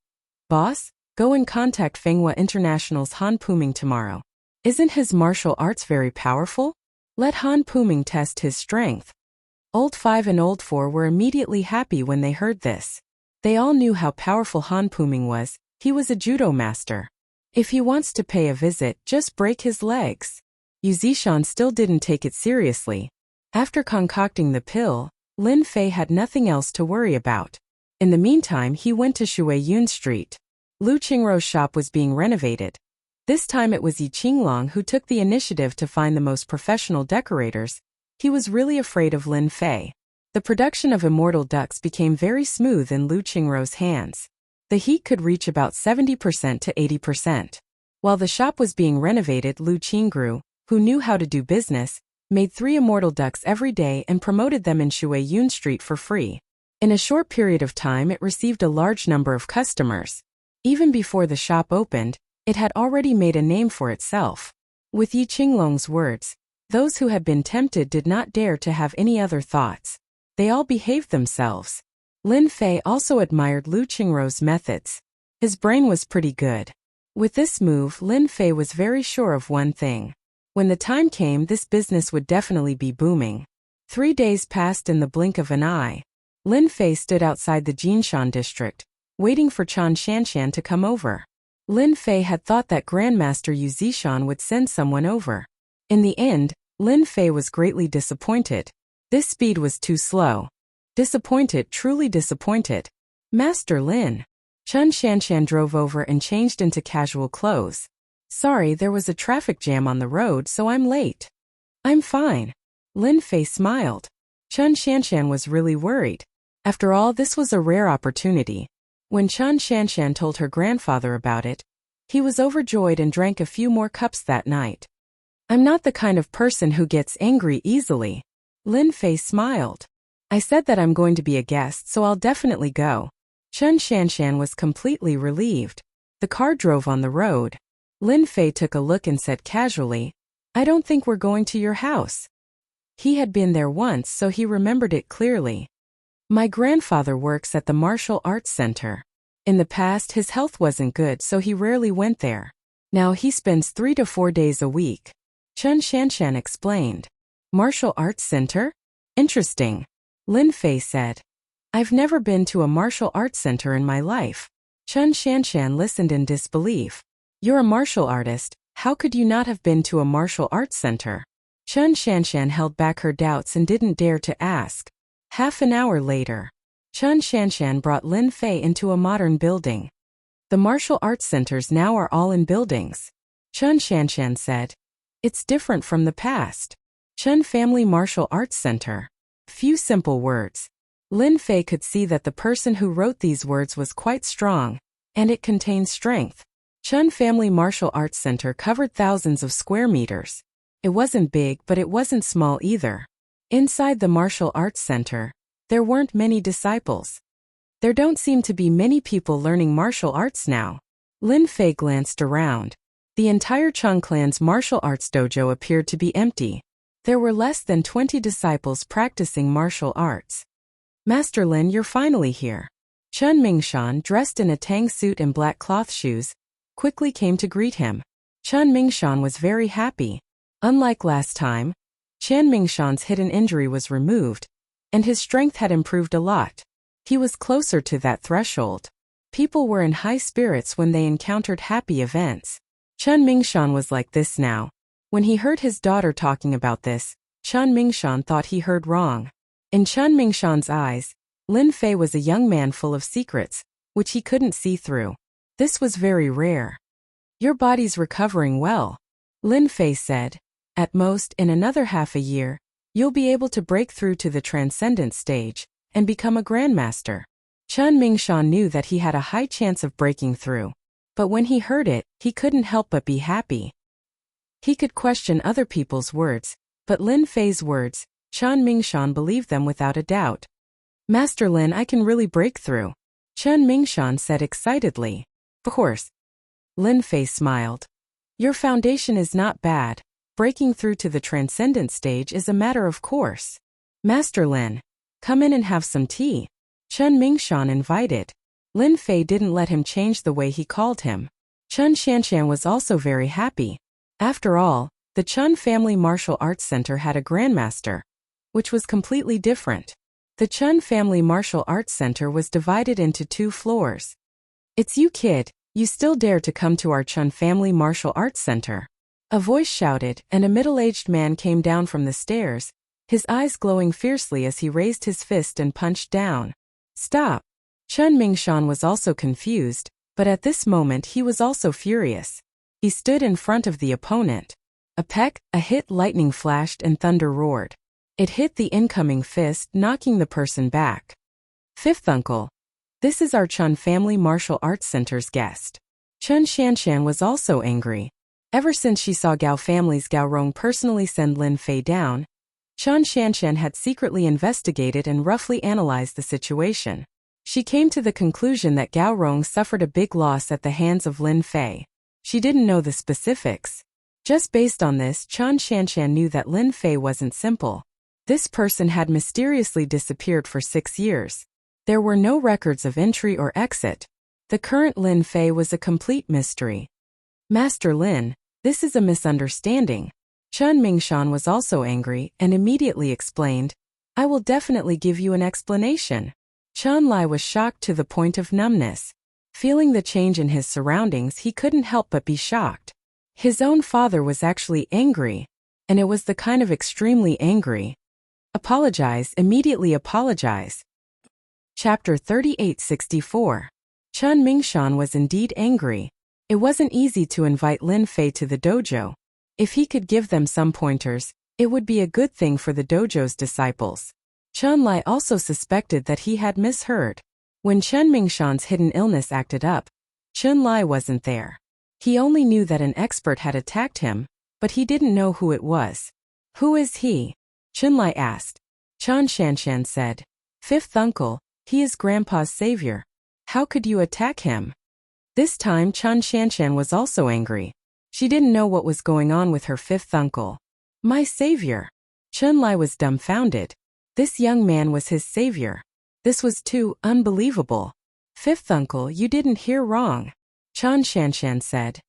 Boss, go and contact Fenghua International's Han Puming tomorrow. Isn't his martial arts very powerful? Let Han Puming test his strength. Old 5 and Old 4 were immediately happy when they heard this. They all knew how powerful Han Puming was. He was a judo master. If he wants to pay a visit, just break his legs. Yu Zishan still didn't take it seriously. After concocting the pill, Lin Fei had nothing else to worry about. In the meantime, he went to Shuiyun Street. Lu Qingrou's shop was being renovated. This time it was Yi Qinglong who took the initiative to find the most professional decorators. He was really afraid of Lin Fei. The production of immortal ducks became very smooth in Lu Qingrou's hands. The heat could reach about 70% to 80%. While the shop was being renovated, Lu Qingrou, who knew how to do business, made 3 immortal ducks every day and promoted them in Shuiyun Street for free. In a short period of time it received a large number of customers. Even before the shop opened, it had already made a name for itself. With Yi Qinglong's words, those who had been tempted did not dare to have any other thoughts. They all behaved themselves. Lin Fei also admired Lu Qingrou's methods. His brain was pretty good. With this move, Lin Fei was very sure of one thing. When the time came, this business would definitely be booming. 3 days passed in the blink of an eye. Lin Fei stood outside the Jinshan district, waiting for Chan Shanshan to come over. Lin Fei had thought that Grandmaster Yu Zishan would send someone over. In the end, Lin Fei was greatly disappointed. This speed was too slow. Disappointed, truly disappointed. Master Lin. Chan Shanshan drove over and changed into casual clothes. Sorry, there was a traffic jam on the road, so I'm late. I'm fine. Lin Fei smiled. Chan Shanshan was really worried. After all, this was a rare opportunity. When Chan Shanshan told her grandfather about it, he was overjoyed and drank a few more cups that night. I'm not the kind of person who gets angry easily. Lin Fei smiled. I said that I'm going to be a guest, so I'll definitely go. Chan Shanshan was completely relieved. The car drove on the road. Lin Fei took a look and said casually, I don't think we're going to your house. He had been there once, so he remembered it clearly. My grandfather works at the Martial Arts Center. In the past, his health wasn't good, so he rarely went there. Now he spends 3 to 4 days a week. Chan Shanshan explained. Martial Arts Center? Interesting. Lin Fei said. I've never been to a martial arts center in my life. Chan Shanshan listened in disbelief. You're a martial artist, how could you not have been to a martial arts center? Chan Shanshan held back her doubts and didn't dare to ask. Half an hour later, Chan Shanshan brought Lin Fei into a modern building. The martial arts centers now are all in buildings. Chan Shanshan said. It's different from the past. Chen Family Martial Arts Center. Few simple words. Lin Fei could see that the person who wrote these words was quite strong, and it contained strength. Chen Family Martial Arts Center covered thousands of square meters. It wasn't big, but it wasn't small either. Inside the martial arts center, there weren't many disciples. There don't seem to be many people learning martial arts now. Lin Fei glanced around. The entire Cheng clan's martial arts dojo appeared to be empty. There were less than 20 disciples practicing martial arts. Master Lin, you're finally here. Chen Mingshan, dressed in a tang suit and black cloth shoes, quickly came to greet him. Chen Mingshan was very happy. Unlike last time, Chan Mingshan's hidden injury was removed, and his strength had improved a lot. He was closer to that threshold. People were in high spirits when they encountered happy events. Chan Mingshan was like this now. When he heard his daughter talking about this, Chan Mingshan thought he heard wrong. In Chan Mingshan's eyes, Lin Fei was a young man full of secrets, which he couldn't see through. This was very rare. Your body's recovering well, Lin Fei said. At most, in another half a year, you'll be able to break through to the transcendent stage and become a grandmaster. Chan Mingshan knew that he had a high chance of breaking through. But when he heard it, he couldn't help but be happy. He could question other people's words, but Lin Fei's words, Chan Mingshan believed them without a doubt. Master Lin, I can really break through, Chan Mingshan said excitedly. Of course. Lin Fei smiled. Your foundation is not bad. Breaking through to the transcendent stage is a matter of course. Master Lin, come in and have some tea, Chan Mingshan invited. Lin Fei didn't let him change the way he called him. Chun Shanshan was also very happy. After all, the Chun Family Martial Arts Center had a grandmaster, which was completely different. The Chun Family Martial Arts Center was divided into 2 floors. It's you, kid, you still dare to come to our Chun Family Martial Arts Center? A voice shouted, and a middle-aged man came down from the stairs, his eyes glowing fiercely as he raised his fist and punched down. Stop! Chun Mingshan was also confused, but at this moment he was also furious. He stood in front of the opponent. A peck, a hit, lightning flashed and thunder roared. It hit the incoming fist, knocking the person back. Fifth uncle. This is our Chun Family Martial Arts Center's guest. Chun Shanshan was also angry. Ever since she saw Gao family's Gao Rong personally send Lin Fei down, Chun Shanshan had secretly investigated and roughly analyzed the situation. She came to the conclusion that Gao Rong suffered a big loss at the hands of Lin Fei. She didn't know the specifics. Just based on this, Chun Shanshan knew that Lin Fei wasn't simple. This person had mysteriously disappeared for 6 years. There were no records of entry or exit. The current Lin Fei was a complete mystery. Master Lin, this is a misunderstanding. Chun Mingshan was also angry and immediately explained, I will definitely give you an explanation. Chun Lai was shocked to the point of numbness. Feeling the change in his surroundings, he couldn't help but be shocked. His own father was actually angry, and it was the kind of extremely angry. Apologize, immediately apologize. Chapter 3864. Chun Mingshan was indeed angry. It wasn't easy to invite Lin Fei to the dojo. If he could give them some pointers, it would be a good thing for the dojo's disciples. Chun Lai also suspected that he had misheard. When Chun Mingshan's hidden illness acted up, Chun Lai wasn't there. He only knew that an expert had attacked him, but he didn't know who it was. Who is he? Chun Lai asked. Chun Shanshan said, Fifth uncle, he is Grandpa's savior. How could you attack him? This time Chun Shanshan was also angry. She didn't know what was going on with her fifth uncle. My savior. Chun Lai was dumbfounded. This young man was his savior. This was too unbelievable. Fifth uncle, you didn't hear wrong. Chun Shanshan said.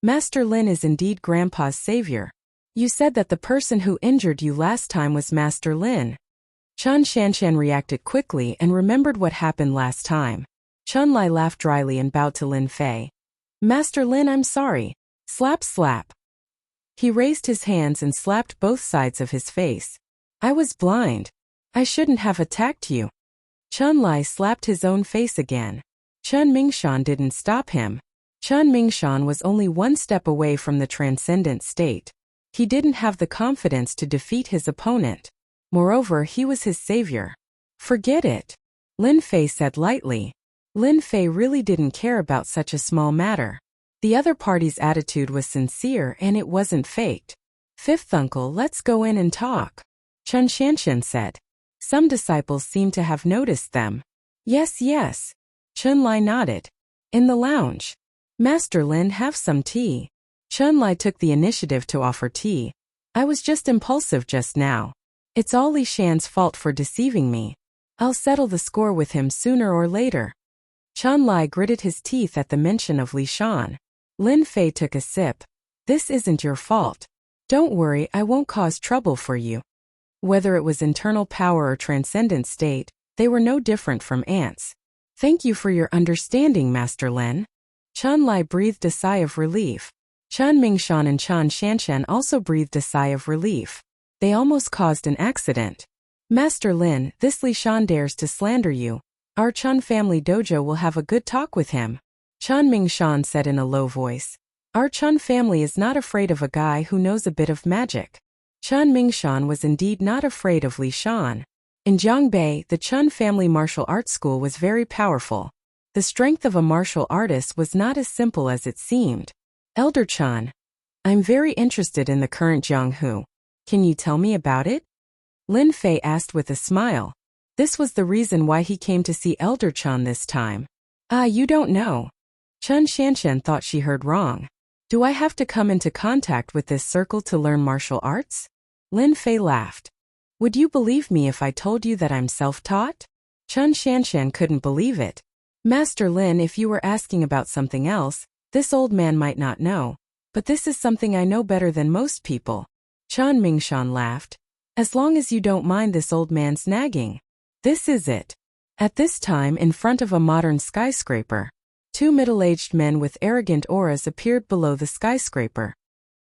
Master Lin is indeed Grandpa's savior. You said that the person who injured you last time was Master Lin. Chun Shanshan reacted quickly and remembered what happened last time. Chun Lai laughed dryly and bowed to Lin Fei. Master Lin, I'm sorry. Slap slap. He raised his hands and slapped both sides of his face. I was blind. I shouldn't have attacked you. Chun Lai slapped his own face again. Chun Mingshan didn't stop him. Chun Mingshan was only 1 step away from the transcendent state. He didn't have the confidence to defeat his opponent. Moreover, he was his savior. Forget it. Lin Fei said lightly. Lin Fei really didn't care about such a small matter. The other party's attitude was sincere and it wasn't faked. Fifth uncle, let's go in and talk. Chun Shanshan said. Some disciples seemed to have noticed them. Yes, yes. Chun Lai nodded. In the lounge. Master Lin, have some tea. Chun Lai took the initiative to offer tea. I was just impulsive just now. It's all Li Shan's fault for deceiving me. I'll settle the score with him sooner or later. Chun Lai gritted his teeth at the mention of Li Shan. Lin Fei took a sip. This isn't your fault. Don't worry, I won't cause trouble for you. Whether it was internal power or transcendent state, they were no different from ants. Thank you for your understanding, Master Lin. Chun Lai breathed a sigh of relief. Chun Mingshan and Chun Shanshan also breathed a sigh of relief. They almost caused an accident. Master Lin, this Li Shan dares to slander you. Our Chun family dojo will have a good talk with him. Chun Mingshan said in a low voice. Our Chun family is not afraid of a guy who knows a bit of magic. Chun Mingshan was indeed not afraid of Li Shan. In Jiangbei, the Chun family martial arts school was very powerful. The strength of a martial artist was not as simple as it seemed. Elder Chun, I'm very interested in the current Jianghu. Can you tell me about it? Lin Fei asked with a smile. This was the reason why he came to see Elder Chun this time. Ah, you don't know. Chun Shanshan thought she heard wrong. Do I have to come into contact with this circle to learn martial arts? Lin Fei laughed. Would you believe me if I told you that I'm self-taught? Chun Shanshan couldn't believe it. Master Lin, if you were asking about something else, this old man might not know. But this is something I know better than most people. Chun Mingshan laughed. As long as you don't mind this old man's nagging. This is it. At this time, in front of a modern skyscraper, two middle-aged men with arrogant auras appeared below the skyscraper.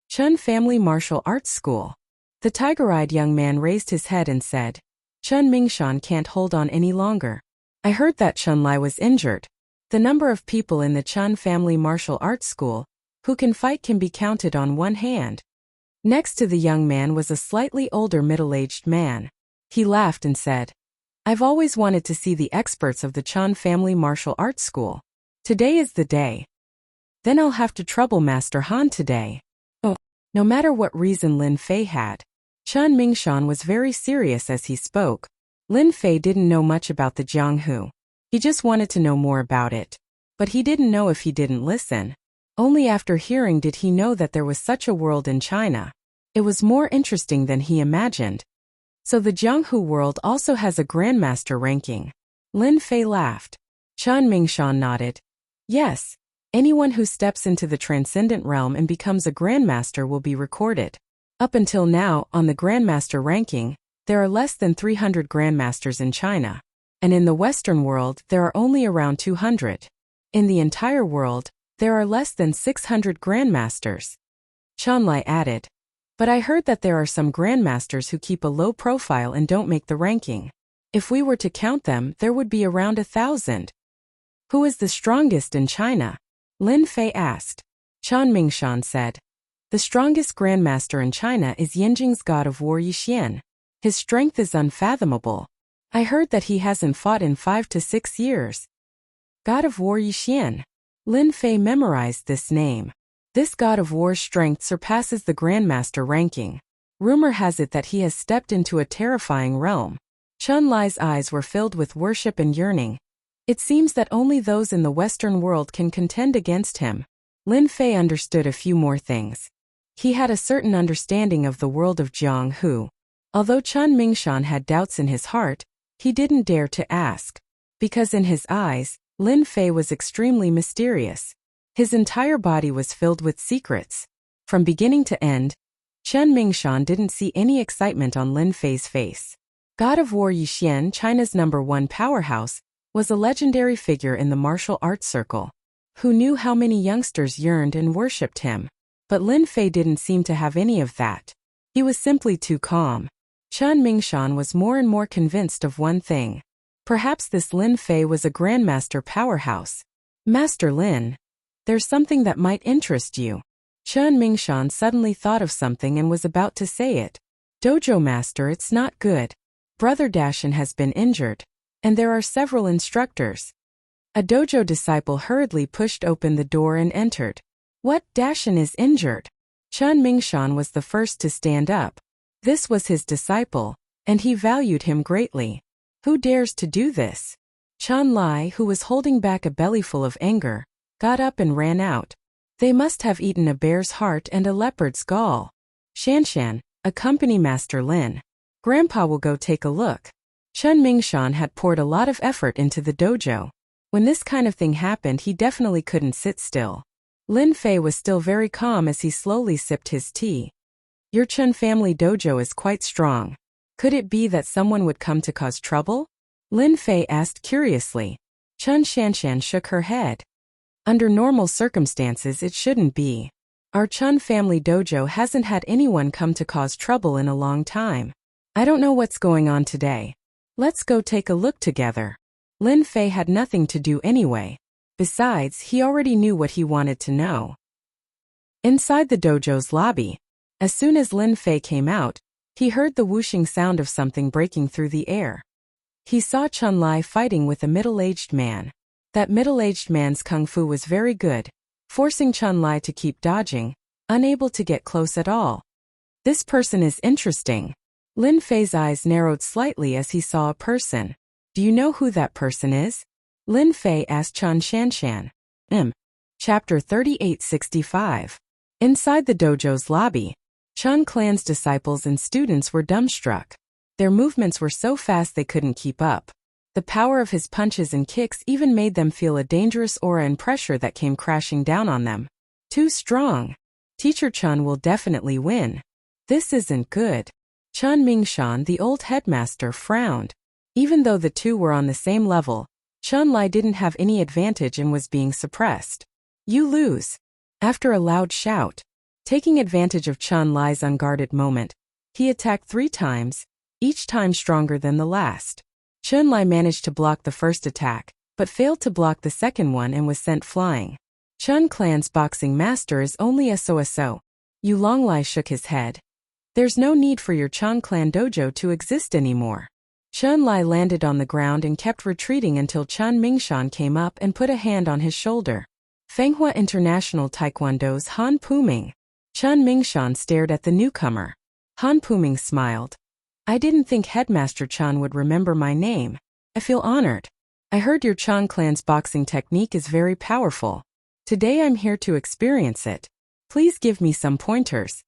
Chun Family Martial Arts School. The tiger-eyed young man raised his head and said, Chun Mingshan can't hold on any longer. I heard that Chun Lai was injured. The number of people in the Chun Family Martial Arts School who can fight can be counted on one hand. Next to the young man was a slightly older middle-aged man. He laughed and said, I've always wanted to see the experts of the Chun Family Martial Arts School. Today is the day. Then I'll have to trouble Master Han today. Oh, no matter what reason Lin Fei had. Chun Mingshan was very serious as he spoke. Lin Fei didn't know much about the Jianghu. He just wanted to know more about it. But he didn't know if he didn't listen. Only after hearing did he know that there was such a world in China. It was more interesting than he imagined. So the Jianghu world also has a grandmaster ranking. Lin Fei laughed. Chun Mingshan nodded. Yes. Anyone who steps into the transcendent realm and becomes a grandmaster will be recorded. Up until now, on the grandmaster ranking, there are less than 300 grandmasters in China. And in the Western world, there are only around 200. In the entire world, there are less than 600 grandmasters. Chun Lai added. But I heard that there are some grandmasters who keep a low profile and don't make the ranking. If we were to count them, there would be around 1,000. Who is the strongest in China? Lin Fei asked. Chun Mingshan said. The strongest grandmaster in China is Yinjing's god of war Yixian. His strength is unfathomable. I heard that he hasn't fought in 5 to 6 years. God of war Yixian. Lin Fei memorized this name. This god of war's strength surpasses the grandmaster ranking. Rumor has it that he has stepped into a terrifying realm. Chun Lai's eyes were filled with worship and yearning. It seems that only those in the Western world can contend against him. Lin Fei understood a few more things. He had a certain understanding of the world of Jianghu. Although Chun Mingshan had doubts in his heart, he didn't dare to ask. Because in his eyes, Lin Fei was extremely mysterious. His entire body was filled with secrets. From beginning to end, Chun Mingshan didn't see any excitement on Lin Fei's face. God of War Yixian, China's #1 powerhouse, was a legendary figure in the martial arts circle. Who knew how many youngsters yearned and worshipped him? But Lin Fei didn't seem to have any of that. He was simply too calm. Chun Mingshan was more and more convinced of one thing. Perhaps this Lin Fei was a grandmaster powerhouse. Master Lin, there's something that might interest you. Chun Mingshan suddenly thought of something and was about to say it. Dojo master, it's not good. Brother Dashin has been injured. And there are several instructors. A dojo disciple hurriedly pushed open the door and entered. What, Dashin is injured? Chun Mingshan was the first to stand up. This was his disciple, and he valued him greatly. Who dares to do this? Chun Lai, who was holding back a bellyful of anger, got up and ran out. They must have eaten a bear's heart and a leopard's gall. Shanshan, accompany Master Lin. Grandpa will go take a look. Chun Mingshan had poured a lot of effort into the dojo. When this kind of thing happened, he definitely couldn't sit still. Lin Fei was still very calm as he slowly sipped his tea. Your Chun family dojo is quite strong. Could it be that someone would come to cause trouble? Lin Fei asked curiously. Chun Shanshan shook her head. Under normal circumstances it shouldn't be. Our Chun family dojo hasn't had anyone come to cause trouble in a long time. I don't know what's going on today. Let's go take a look together. Lin Fei had nothing to do anyway. Besides, he already knew what he wanted to know. Inside the dojo's lobby, as soon as Lin Fei came out, he heard the whooshing sound of something breaking through the air. He saw Chun Lai fighting with a middle-aged man. That middle-aged man's kung fu was very good, forcing Chun Lai to keep dodging, unable to get close at all. This person is interesting. Lin Fei's eyes narrowed slightly as he saw a person. Do you know who that person is? Lin Fei asked Chun Shanshan. Chapter 3865. Inside the dojo's lobby, Chun clan's disciples and students were dumbstruck. Their movements were so fast they couldn't keep up. The power of his punches and kicks even made them feel a dangerous aura and pressure that came crashing down on them. Too strong. Teacher Chun will definitely win. This isn't good. Chun Mingshan, the old headmaster, frowned. Even though the two were on the same level, Chun Lai didn't have any advantage and was being suppressed. You lose. After a loud shout, taking advantage of Chun Lai's unguarded moment, he attacked 3 times, each time stronger than the last. Chun Lai managed to block the first attack, but failed to block the second one and was sent flying. Chun clan's boxing master is only a so-so. Yu Longlai shook his head. There's no need for your Chun clan dojo to exist anymore. Chun Lai landed on the ground and kept retreating until Chun Mingshan came up and put a hand on his shoulder. Fenghua International Taekwondo's Han Puming. Chun Mingshan stared at the newcomer. Han Puming smiled. I didn't think Headmaster Chun would remember my name. I feel honored. I heard your Chun clan's boxing technique is very powerful. Today I'm here to experience it. Please give me some pointers.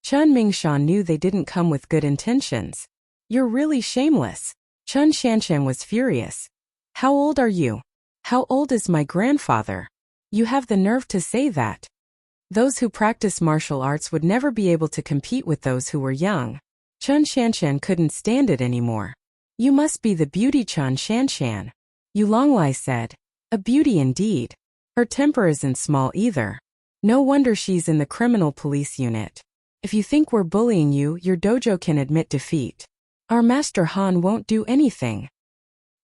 Chun Mingshan knew they didn't come with good intentions. You're really shameless. Chun Shanshan was furious. How old are you? How old is my grandfather? You have the nerve to say that. Those who practice martial arts would never be able to compete with those who were young. Chun Shanshan couldn't stand it anymore. You must be the beauty Chun Shanshan. Yu Longlai said. A beauty indeed. Her temper isn't small either. No wonder she's in the criminal police unit. If you think we're bullying you, your dojo can admit defeat. Our Master Han won't do anything.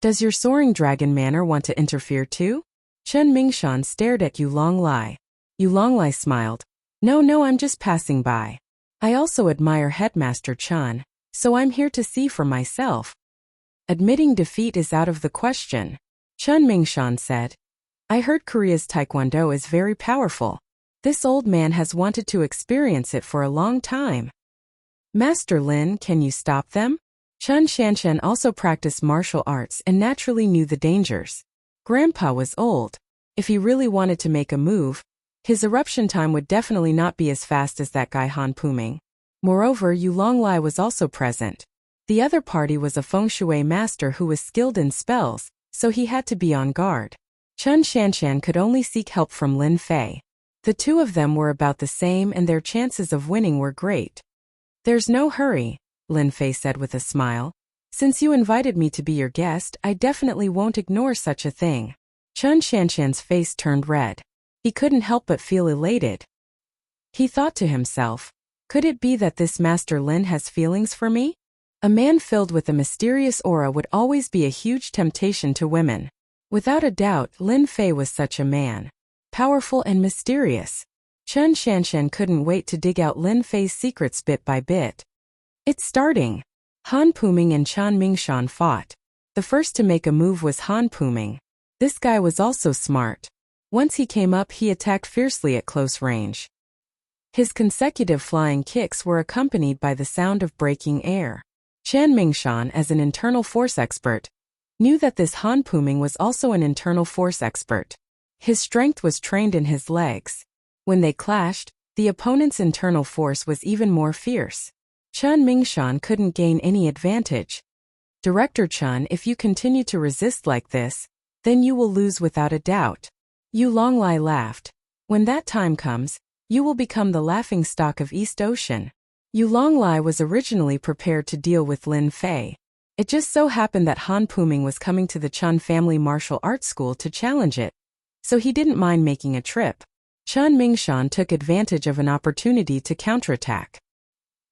Does your soaring dragon manner want to interfere too? Chun Mingshan stared at Yu Longlai. Yu Longlai smiled. No, I'm just passing by. I also admire Headmaster Chun, so I'm here to see for myself. Admitting defeat is out of the question. Chun Mingshan said. I heard Korea's Taekwondo is very powerful. This old man has wanted to experience it for a long time. Master Lin, can you stop them? Chun Shanshan also practiced martial arts and naturally knew the dangers. Grandpa was old. If he really wanted to make a move, his eruption time would definitely not be as fast as that guy Han Puming. Moreover, Yu Longlai was also present. The other party was a feng shui master who was skilled in spells, so he had to be on guard. Chun Shanshan could only seek help from Lin Fei. The two of them were about the same and their chances of winning were great. There's no hurry, Lin Fei said with a smile. Since you invited me to be your guest, I definitely won't ignore such a thing. Chun Shanshan's face turned red. He couldn't help but feel elated. He thought to himself, could it be that this Master Lin has feelings for me? A man filled with a mysterious aura would always be a huge temptation to women. Without a doubt, Lin Fei was such a man. Powerful and mysterious. Chun Shanshan couldn't wait to dig out Lin Fei's secrets bit by bit. It's starting. Han Puming and Chun Mingshan fought. The first to make a move was Han Puming. This guy was also smart. Once he came up, he attacked fiercely at close range. His consecutive flying kicks were accompanied by the sound of breaking air. Chun Mingshan, as an internal force expert, knew that this Han Puming was also an internal force expert. His strength was trained in his legs. When they clashed, the opponent's internal force was even more fierce. Chun Mingshan couldn't gain any advantage. Director Chun, if you continue to resist like this, then you will lose without a doubt. Yu Longlai laughed. When that time comes, you will become the laughingstock of East Ocean. Yu Longlai was originally prepared to deal with Lin Fei. It just so happened that Han Puming was coming to the Chun family martial arts school to challenge it, so he didn't mind making a trip. Chun Mingshan took advantage of an opportunity to counterattack.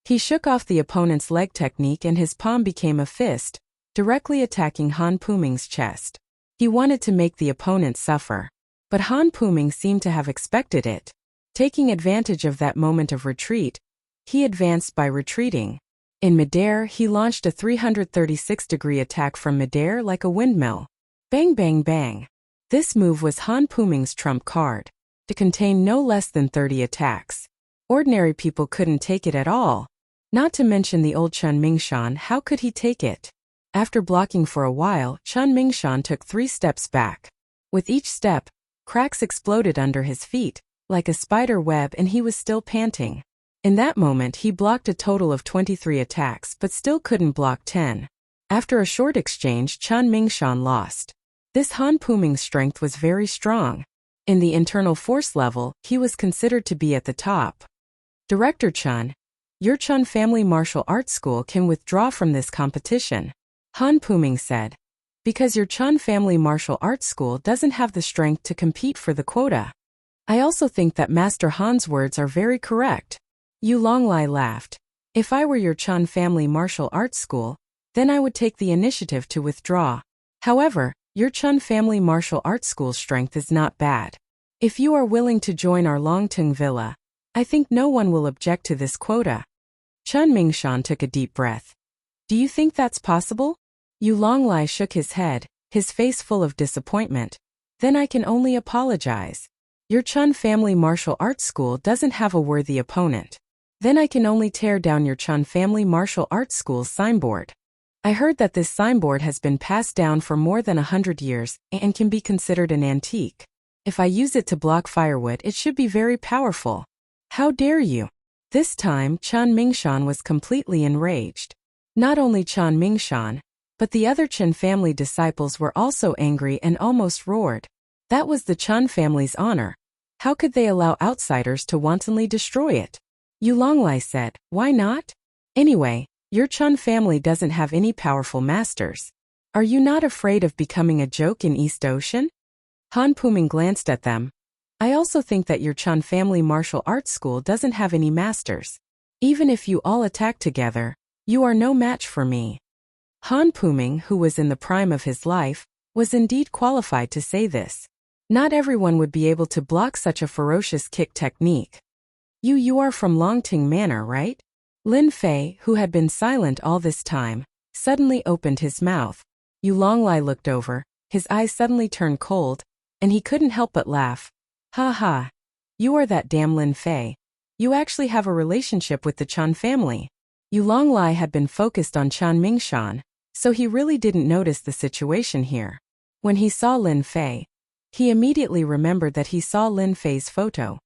He shook off the opponent's leg technique and his palm became a fist, directly attacking Han Puming's chest. He wanted to make the opponent suffer, but Han Puming seemed to have expected it. Taking advantage of that moment of retreat, he advanced by retreating. In midair, he launched a 336-degree attack from midair like a windmill. Bang bang bang. This move was Han Puming's trump card. To contain no less than 30 attacks. Ordinary people couldn't take it at all. Not to mention the old Chun Mingshan, how could he take it? After blocking for a while, Chun Mingshan took 3 steps back. With each step, cracks exploded under his feet, like a spider web, and he was still panting. In that moment he blocked a total of 23 attacks but still couldn't block 10. After a short exchange, Chun Mingshan lost. This Han Puming's strength was very strong. In the internal force level, he was considered to be at the top. Director Chun, your Chun Family Martial Arts School can withdraw from this competition, Han Puming said, because your Chun Family Martial Arts School doesn't have the strength to compete for the quota. I also think that Master Han's words are very correct. Yu Longlai laughed. If I were your Chun Family Martial Arts School, then I would take the initiative to withdraw. However, your Chun Family Martial Arts School's strength is not bad. If you are willing to join our Longtung Villa, I think no one will object to this quota. Chun Mingshan took a deep breath. Do you think that's possible? Yu Longlai shook his head, his face full of disappointment. Then I can only apologize. Your Chun Family Martial Arts School doesn't have a worthy opponent. Then I can only tear down your Chun Family Martial Arts School's signboard. I heard that this signboard has been passed down for more than 100 years and can be considered an antique. If I use it to block firewood, it should be very powerful. How dare you? This time, Chun Mingshan was completely enraged. Not only Chun Mingshan, but the other Chun family disciples were also angry and almost roared. That was the Chun family's honor. How could they allow outsiders to wantonly destroy it? Yu Longlai said, why not? Anyway, your Chun family doesn't have any powerful masters. Are you not afraid of becoming a joke in East Ocean? Han Puming glanced at them. I also think that your Chun Family Martial Arts School doesn't have any masters. Even if you all attack together, you are no match for me. Han Puming, who was in the prime of his life, was indeed qualified to say this. Not everyone would be able to block such a ferocious kick technique. You are from Longting Manor, right? Lin Fei, who had been silent all this time, suddenly opened his mouth. Yu Longlai looked over, his eyes suddenly turned cold, and he couldn't help but laugh. Ha ha. You are that damn Lin Fei. You actually have a relationship with the Chun family. Yu Longlai had been focused on Chun Mingshan, so he really didn't notice the situation here. When he saw Lin Fei, he immediately remembered that he saw Lin Fei's photo.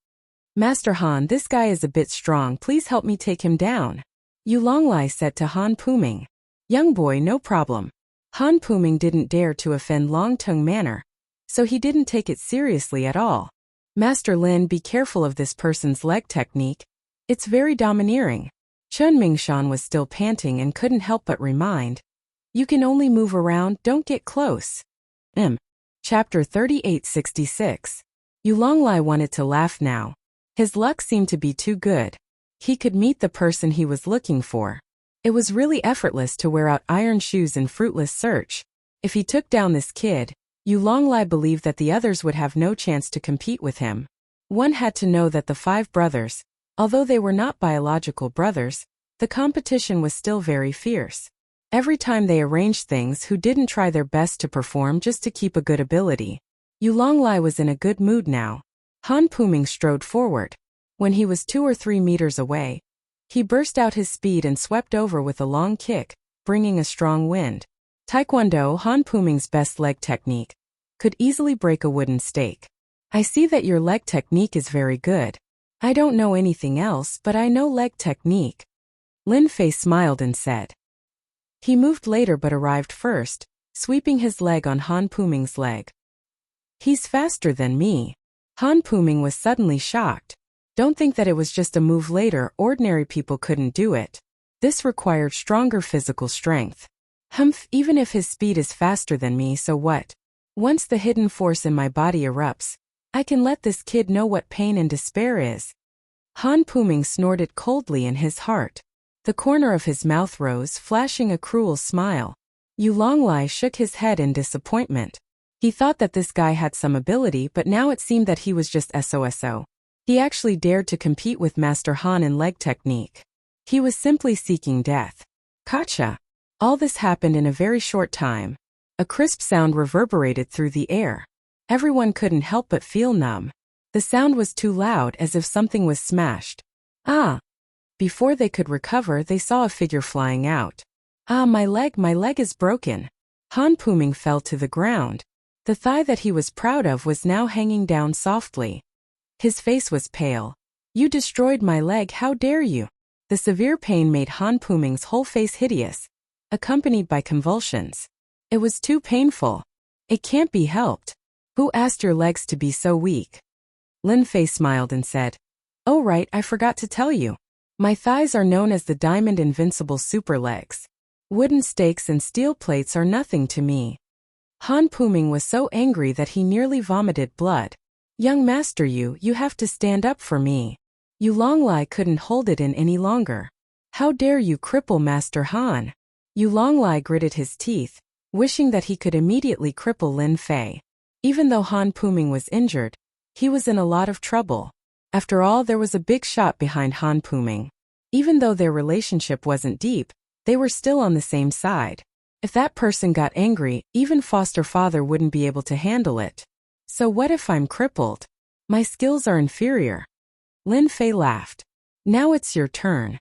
Master Han, this guy is a bit strong, please help me take him down. Yu Longlai said to Han Puming. Young boy, no problem. Han Puming didn't dare to offend Longtung Manor, so he didn't take it seriously at all. Master Lin, be careful of this person's leg technique. It's very domineering. Chun Mingshan was still panting and couldn't help but remind. You can only move around, don't get close. Chapter 3866. Yu Longlai wanted to laugh now. His luck seemed to be too good. He could meet the person he was looking for. It was really effortless to wear out iron shoes in fruitless search. If he took down this kid, Yu Longlai believed that the others would have no chance to compete with him. One had to know that the 5 brothers, although they were not biological brothers, the competition was still very fierce. Every time they arranged things, who didn't try their best to perform just to keep a good ability. Yu Longlai was in a good mood now. Han Puming strode forward. When he was 2 or 3 meters away, he burst out his speed and swept over with a long kick, bringing a strong wind. Taekwondo, Han Puming's best leg technique, could easily break a wooden stake. I see that your leg technique is very good. I don't know anything else, but I know leg technique. Lin Fei smiled and said. He moved later but arrived first, sweeping his leg on Han Puming's leg. He's faster than me. Han Puming was suddenly shocked. Don't think that it was just a move later, ordinary people couldn't do it. This required stronger physical strength. Humph, even if his speed is faster than me, so what? Once the hidden force in my body erupts, I can let this kid know what pain and despair is. Han Puming snorted coldly in his heart. The corner of his mouth rose, flashing a cruel smile. Yu Longlai shook his head in disappointment. He thought that this guy had some ability, but now it seemed that he was just SOSO. He actually dared to compete with Master Han in leg technique. He was simply seeking death. Gotcha. All this happened in a very short time. A crisp sound reverberated through the air. Everyone couldn't help but feel numb. The sound was too loud, as if something was smashed. Ah! Before they could recover, they saw a figure flying out. Ah, my leg is broken. Han Puming fell to the ground. The thigh that he was proud of was now hanging down softly. His face was pale. You destroyed my leg, how dare you? The severe pain made Han Puming's whole face hideous, accompanied by convulsions. It was too painful. It can't be helped. Who asked your legs to be so weak? Lin Fei smiled and said, Oh right, I forgot to tell you. My thighs are known as the Diamond Invincible Super Legs. Wooden stakes and steel plates are nothing to me. Han Puming was so angry that he nearly vomited blood. Young master, you have to stand up for me. Yu Longlai couldn't hold it in any longer. How dare you cripple Master Han? Yu Longlai gritted his teeth, wishing that he could immediately cripple Lin Fei. Even though Han Puming was injured, he was in a lot of trouble. After all, there was a big shot behind Han Puming. Even though their relationship wasn't deep, they were still on the same side. If that person got angry, even foster father wouldn't be able to handle it. So what if I'm crippled? My skills are inferior. Lin Fei laughed. Now it's your turn.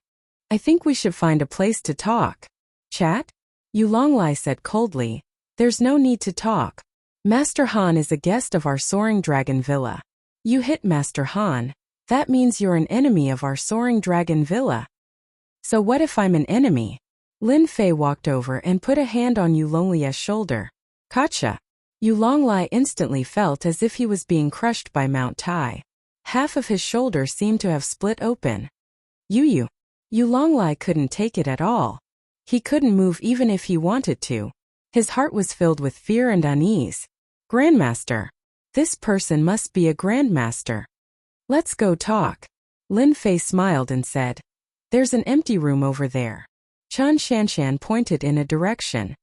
I think we should find a place to talk. Chat? Yu Longlai said coldly. There's no need to talk. Master Han is a guest of our Soaring Dragon Villa. You hit Master Han. That means you're an enemy of our Soaring Dragon Villa. So what if I'm an enemy? Lin Fei walked over and put a hand on Yu Longlai's shoulder. Gotcha. Yu Longlai instantly felt as if he was being crushed by Mount Tai. Half of his shoulder seemed to have split open. Yu Longlai couldn't take it at all. He couldn't move even if he wanted to. His heart was filled with fear and unease. Grandmaster. This person must be a grandmaster. Let's go talk. Lin Fei smiled and said, There's an empty room over there. Chen Shanshan pointed in a direction.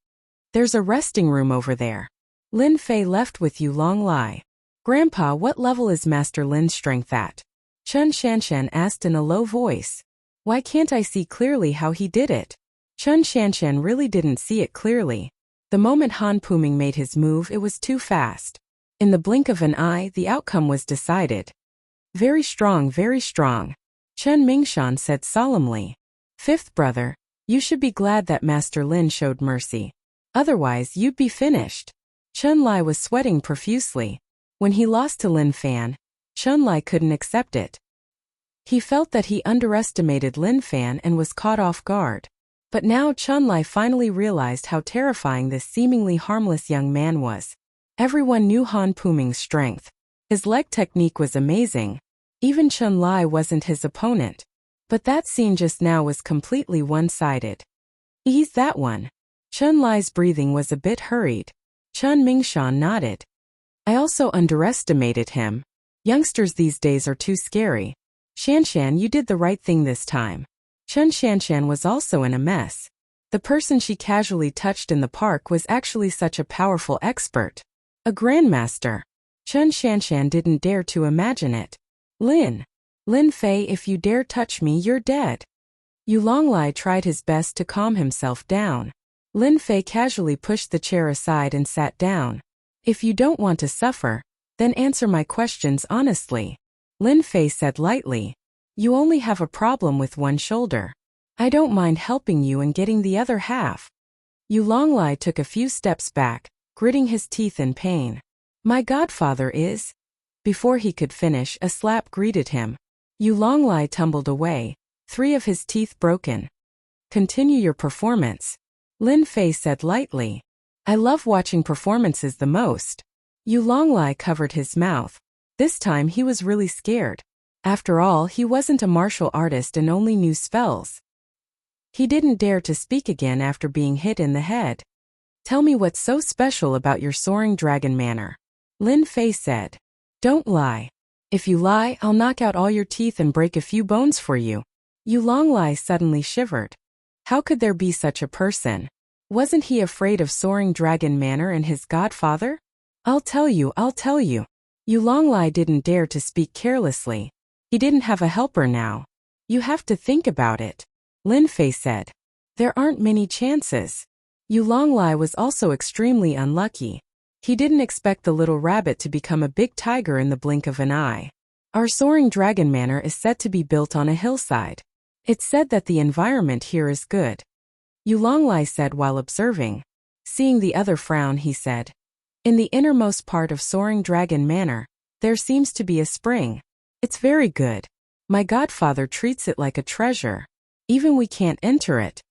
There's a resting room over there. Lin Fei left with Yu Longlai. Grandpa, what level is Master Lin's strength at? Chen Shanshan asked in a low voice. Why can't I see clearly how he did it? Chen Shanshan really didn't see it clearly. The moment Han Puming made his move, it was too fast. In the blink of an eye, the outcome was decided. Very strong, Chen Mingshan said solemnly. Fifth brother, you should be glad that Master Lin showed mercy. Otherwise, you'd be finished. Chen Lai was sweating profusely. When he lost to Lin Fan, Chen Lai couldn't accept it. He felt that he underestimated Lin Fan and was caught off guard. But now Chen Lai finally realized how terrifying this seemingly harmless young man was. Everyone knew Han Puming's strength. His leg technique was amazing. Even Chen Lai wasn't his opponent. But that scene just now was completely one-sided. He's that one. Chen Lai's breathing was a bit hurried. Chen Mingshan nodded. I also underestimated him. Youngsters these days are too scary. Shanshan, you did the right thing this time. Chen Shanshan was also in a mess. The person she casually touched in the park was actually such a powerful expert. A grandmaster. Chen Shanshan didn't dare to imagine it. Lin Fei, if you dare touch me, you're dead. Yu Longlai tried his best to calm himself down. Lin Fei casually pushed the chair aside and sat down. If you don't want to suffer, then answer my questions honestly. Lin Fei said lightly. You only have a problem with one shoulder. I don't mind helping you and getting the other half. Yu Longlai took a few steps back, gritting his teeth in pain. My godfather is... Before he could finish, a slap greeted him. Yu Longlai tumbled away, 3 of his teeth broken. Continue your performance. Lin Fei said lightly. I love watching performances the most. Yu Longlai covered his mouth. This time he was really scared. After all, he wasn't a martial artist and only knew spells. He didn't dare to speak again after being hit in the head. Tell me what's so special about your soaring dragon manner, Lin Fei said. Don't lie. If you lie, I'll knock out all your teeth and break a few bones for you. Yu Longlai suddenly shivered. How could there be such a person? Wasn't he afraid of soaring dragon manner and his godfather? I'll tell you. Yu Longlai didn't dare to speak carelessly. He didn't have a helper now. You have to think about it, Lin Fei said. There aren't many chances. Yu Longlai was also extremely unlucky. He didn't expect the little rabbit to become a big tiger in the blink of an eye. Our soaring dragon manor is said to be built on a hillside. It's said that the environment here is good, Yu Longlai said while observing. Seeing the other frown, he said, in the innermost part of Soaring Dragon Manor, there seems to be a spring. It's very good. My godfather treats it like a treasure. Even we can't enter it.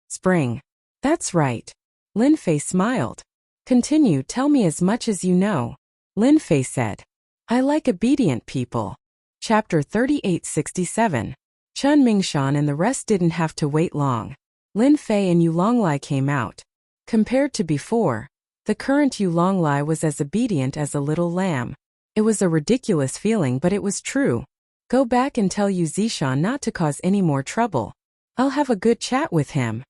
Spring. That's right. Lin Fei smiled. Continue, tell me as much as you know, Lin Fei said. I like obedient people. Chapter 3867. Chun Mingshan and the rest didn't have to wait long. Lin Fei and Yu Longlai came out. Compared to before, the current Yu Longlai was as obedient as a little lamb. It was a ridiculous feeling, but it was true. Go back and tell Yu Zishan not to cause any more trouble. I'll have a good chat with him,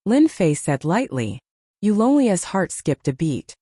Lin Fei said lightly. Yu Longlai's heart skipped a beat.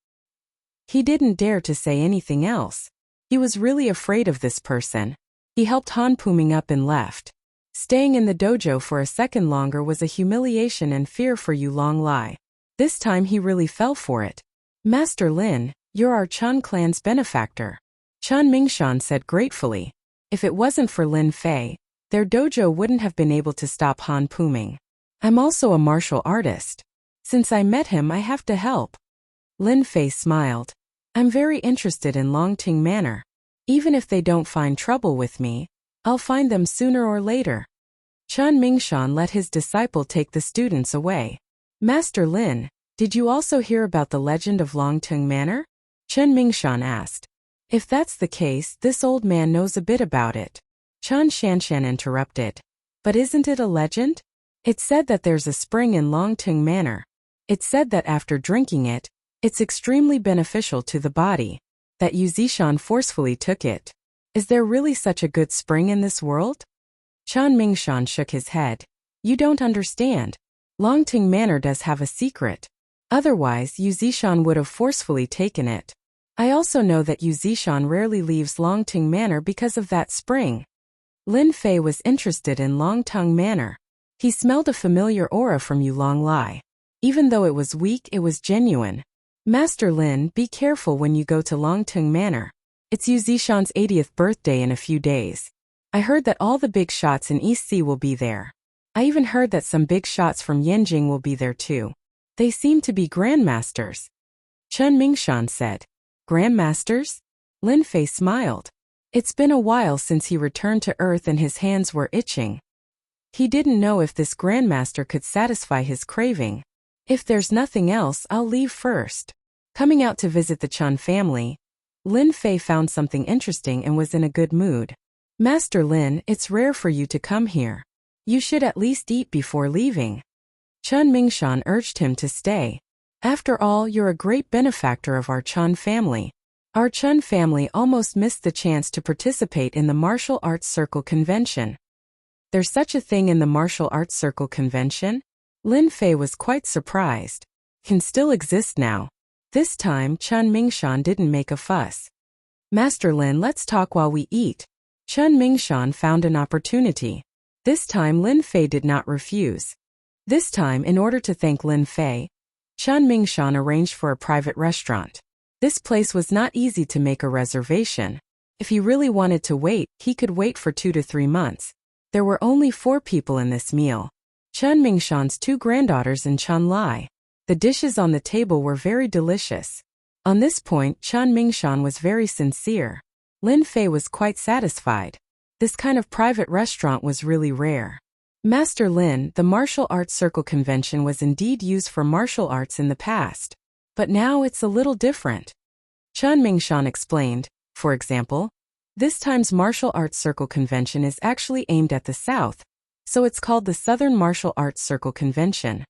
He didn't dare to say anything else. He was really afraid of this person. He helped Han Puming up and left. Staying in the dojo for a second longer was a humiliation and fear for Yu Longlai. This time he really fell for it. Master Lin, you're our Chun clan's benefactor, Chun Mingshan said gratefully. If it wasn't for Lin Fei, their dojo wouldn't have been able to stop Han Puming. I'm also a martial artist. Since I met him, I have to help. Lin Fei smiled. I'm very interested in Longting Manor. Even if they don't find trouble with me, I'll find them sooner or later. Chun Mingshan let his disciple take the students away. Master Lin, did you also hear about the legend of Longting Manor? Chun Mingshan asked. If that's the case, this old man knows a bit about it. Chun Shanshan interrupted. But isn't it a legend? It's said that there's a spring in Longting Manor. It's said that after drinking it, it's extremely beneficial to the body. That Yu Zishan forcefully took it. Is there really such a good spring in this world? Chun Mingshan shook his head. You don't understand. Longting Manor does have a secret. Otherwise, Yu Zishan would have forcefully taken it. I also know that Yu Zishan rarely leaves Longting Manor because of that spring. Lin Fei was interested in Longting Manor. He smelled a familiar aura from Yu Longlai. Even though it was weak, it was genuine. Master Lin, be careful when you go to Longting Manor. It's Yu Zishan's 80th birthday in a few days. I heard that all the big shots in East Sea will be there. I even heard that some big shots from Yanjing will be there too. They seem to be grandmasters. Chun Mingshan said. Grandmasters? Lin Fei smiled. It's been a while since he returned to Earth and his hands were itching. He didn't know if this grandmaster could satisfy his craving. If there's nothing else, I'll leave first. Coming out to visit the Chun family, Lin Fei found something interesting and was in a good mood. Master Lin, it's rare for you to come here. You should at least eat before leaving. Chun Mingshan urged him to stay. After all, you're a great benefactor of our Chun family. Our Chun family almost missed the chance to participate in the Martial Arts Circle Convention. There's such a thing in the Martial Arts Circle Convention? Lin Fei was quite surprised. Can still exist now. This time, Chun Mingshan didn't make a fuss. Master Lin, let's talk while we eat. Chun Mingshan found an opportunity. This time Lin Fei did not refuse. This time, in order to thank Lin Fei, Chun Mingshan arranged for a private restaurant. This place was not easy to make a reservation. If he really wanted to wait, he could wait for 2 to 3 months. There were only 4 people in this meal. Chun Mingshan's 2 granddaughters and Chun Lai. The dishes on the table were very delicious. On this point, Chun Mingshan was very sincere. Lin Fei was quite satisfied. This kind of private restaurant was really rare. Master Lin, the Martial Arts Circle Convention was indeed used for martial arts in the past. But now it's a little different. Chun Mingshan explained. For example, This time's martial arts circle convention is actually aimed at the South, so it's called the Southern Martial Arts Circle Convention.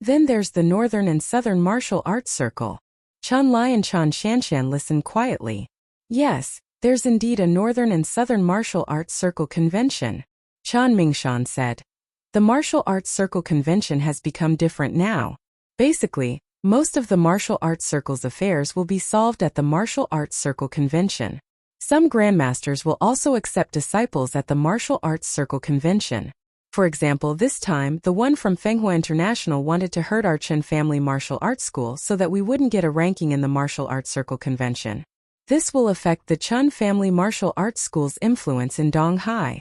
Then there's the Northern and Southern Martial Arts Circle. Chun Lai and Chan Shanshan listened quietly. Yes, there's indeed a Northern and Southern Martial Arts Circle Convention, Chan Mingshan said. The Martial Arts Circle Convention has become different now. Basically, most of the martial arts circle's affairs will be solved at the Martial Arts Circle Convention. Some grandmasters will also accept disciples at the Martial Arts Circle Convention. For example, this time, the one from Fenghua International wanted to hurt our Chen family martial arts school so that we wouldn't get a ranking in the Martial Arts Circle Convention. This will affect the Chun family martial arts school's influence in Donghai.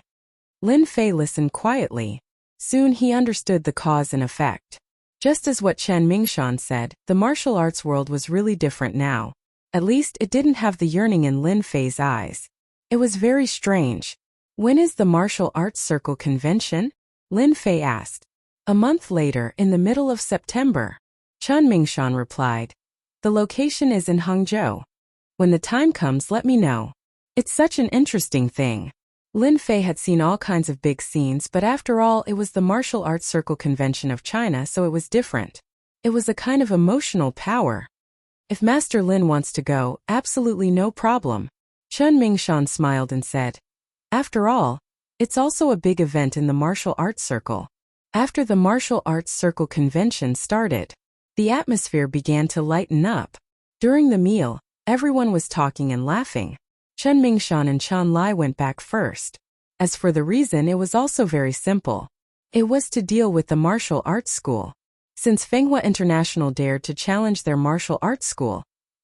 Lin Fei listened quietly. Soon he understood the cause and effect. Just as what Chen Mingshan said, the martial arts world was really different now. At least it didn't have the yearning in Lin Fei's eyes. It was very strange. When is the Martial Arts Circle Convention? Lin Fei asked. A month later, in the middle of September. Chen Mingshan replied. The location is in Hangzhou. When the time comes, let me know. It's such an interesting thing. Lin Fei had seen all kinds of big scenes, but after all, it was the Martial Arts Circle Convention of China, so it was different. It was a kind of emotional power. If Master Lin wants to go, absolutely no problem. Chen Mingshan smiled and said. After all, it's also a big event in the martial arts circle. After the Martial Arts Circle Convention started, the atmosphere began to lighten up. During the meal, everyone was talking and laughing. Chen Mingshan and Chan Lai went back first. As for the reason, it was also very simple. It was to deal with the martial arts school. Since Fenghua International dared to challenge their martial arts school,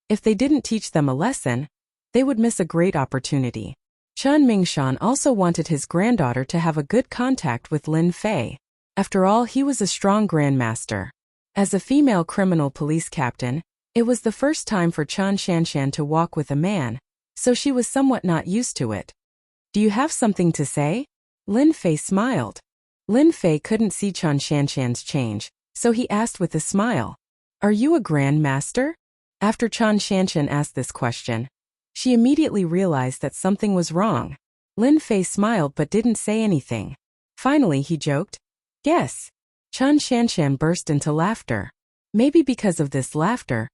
if they didn't teach them a lesson, they would miss a great opportunity. Chen Mingshan also wanted his granddaughter to have a good contact with Lin Fei. After all, he was a strong grandmaster. As a female criminal police captain, it was the first time for Chan Shanshan to walk with a man, so she was somewhat not used to it. Do you have something to say? Lin Fei smiled. Lin Fei couldn't see Chan Shanshan's change, so he asked with a smile. Are you a grandmaster? After Chan Shanshan asked this question, she immediately realized that something was wrong. Lin Fei smiled but didn't say anything. Finally, he joked. Yes. Chan Shanshan burst into laughter. Maybe because of this laughter,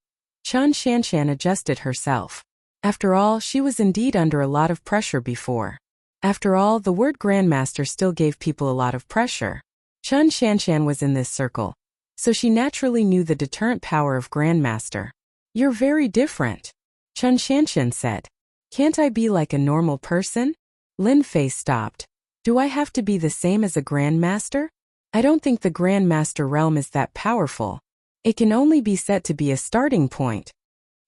Chan Shanshan adjusted herself. After all, she was indeed under a lot of pressure before. After all, the word grandmaster still gave people a lot of pressure. Chan Shanshan was in this circle, so she naturally knew the deterrent power of grandmaster. You're very different, Chan Shanshan said. Can't I be like a normal person? Lin Fei stopped. Do I have to be the same as a grandmaster? I don't think the grandmaster realm is that powerful. It can only be said to be a starting point.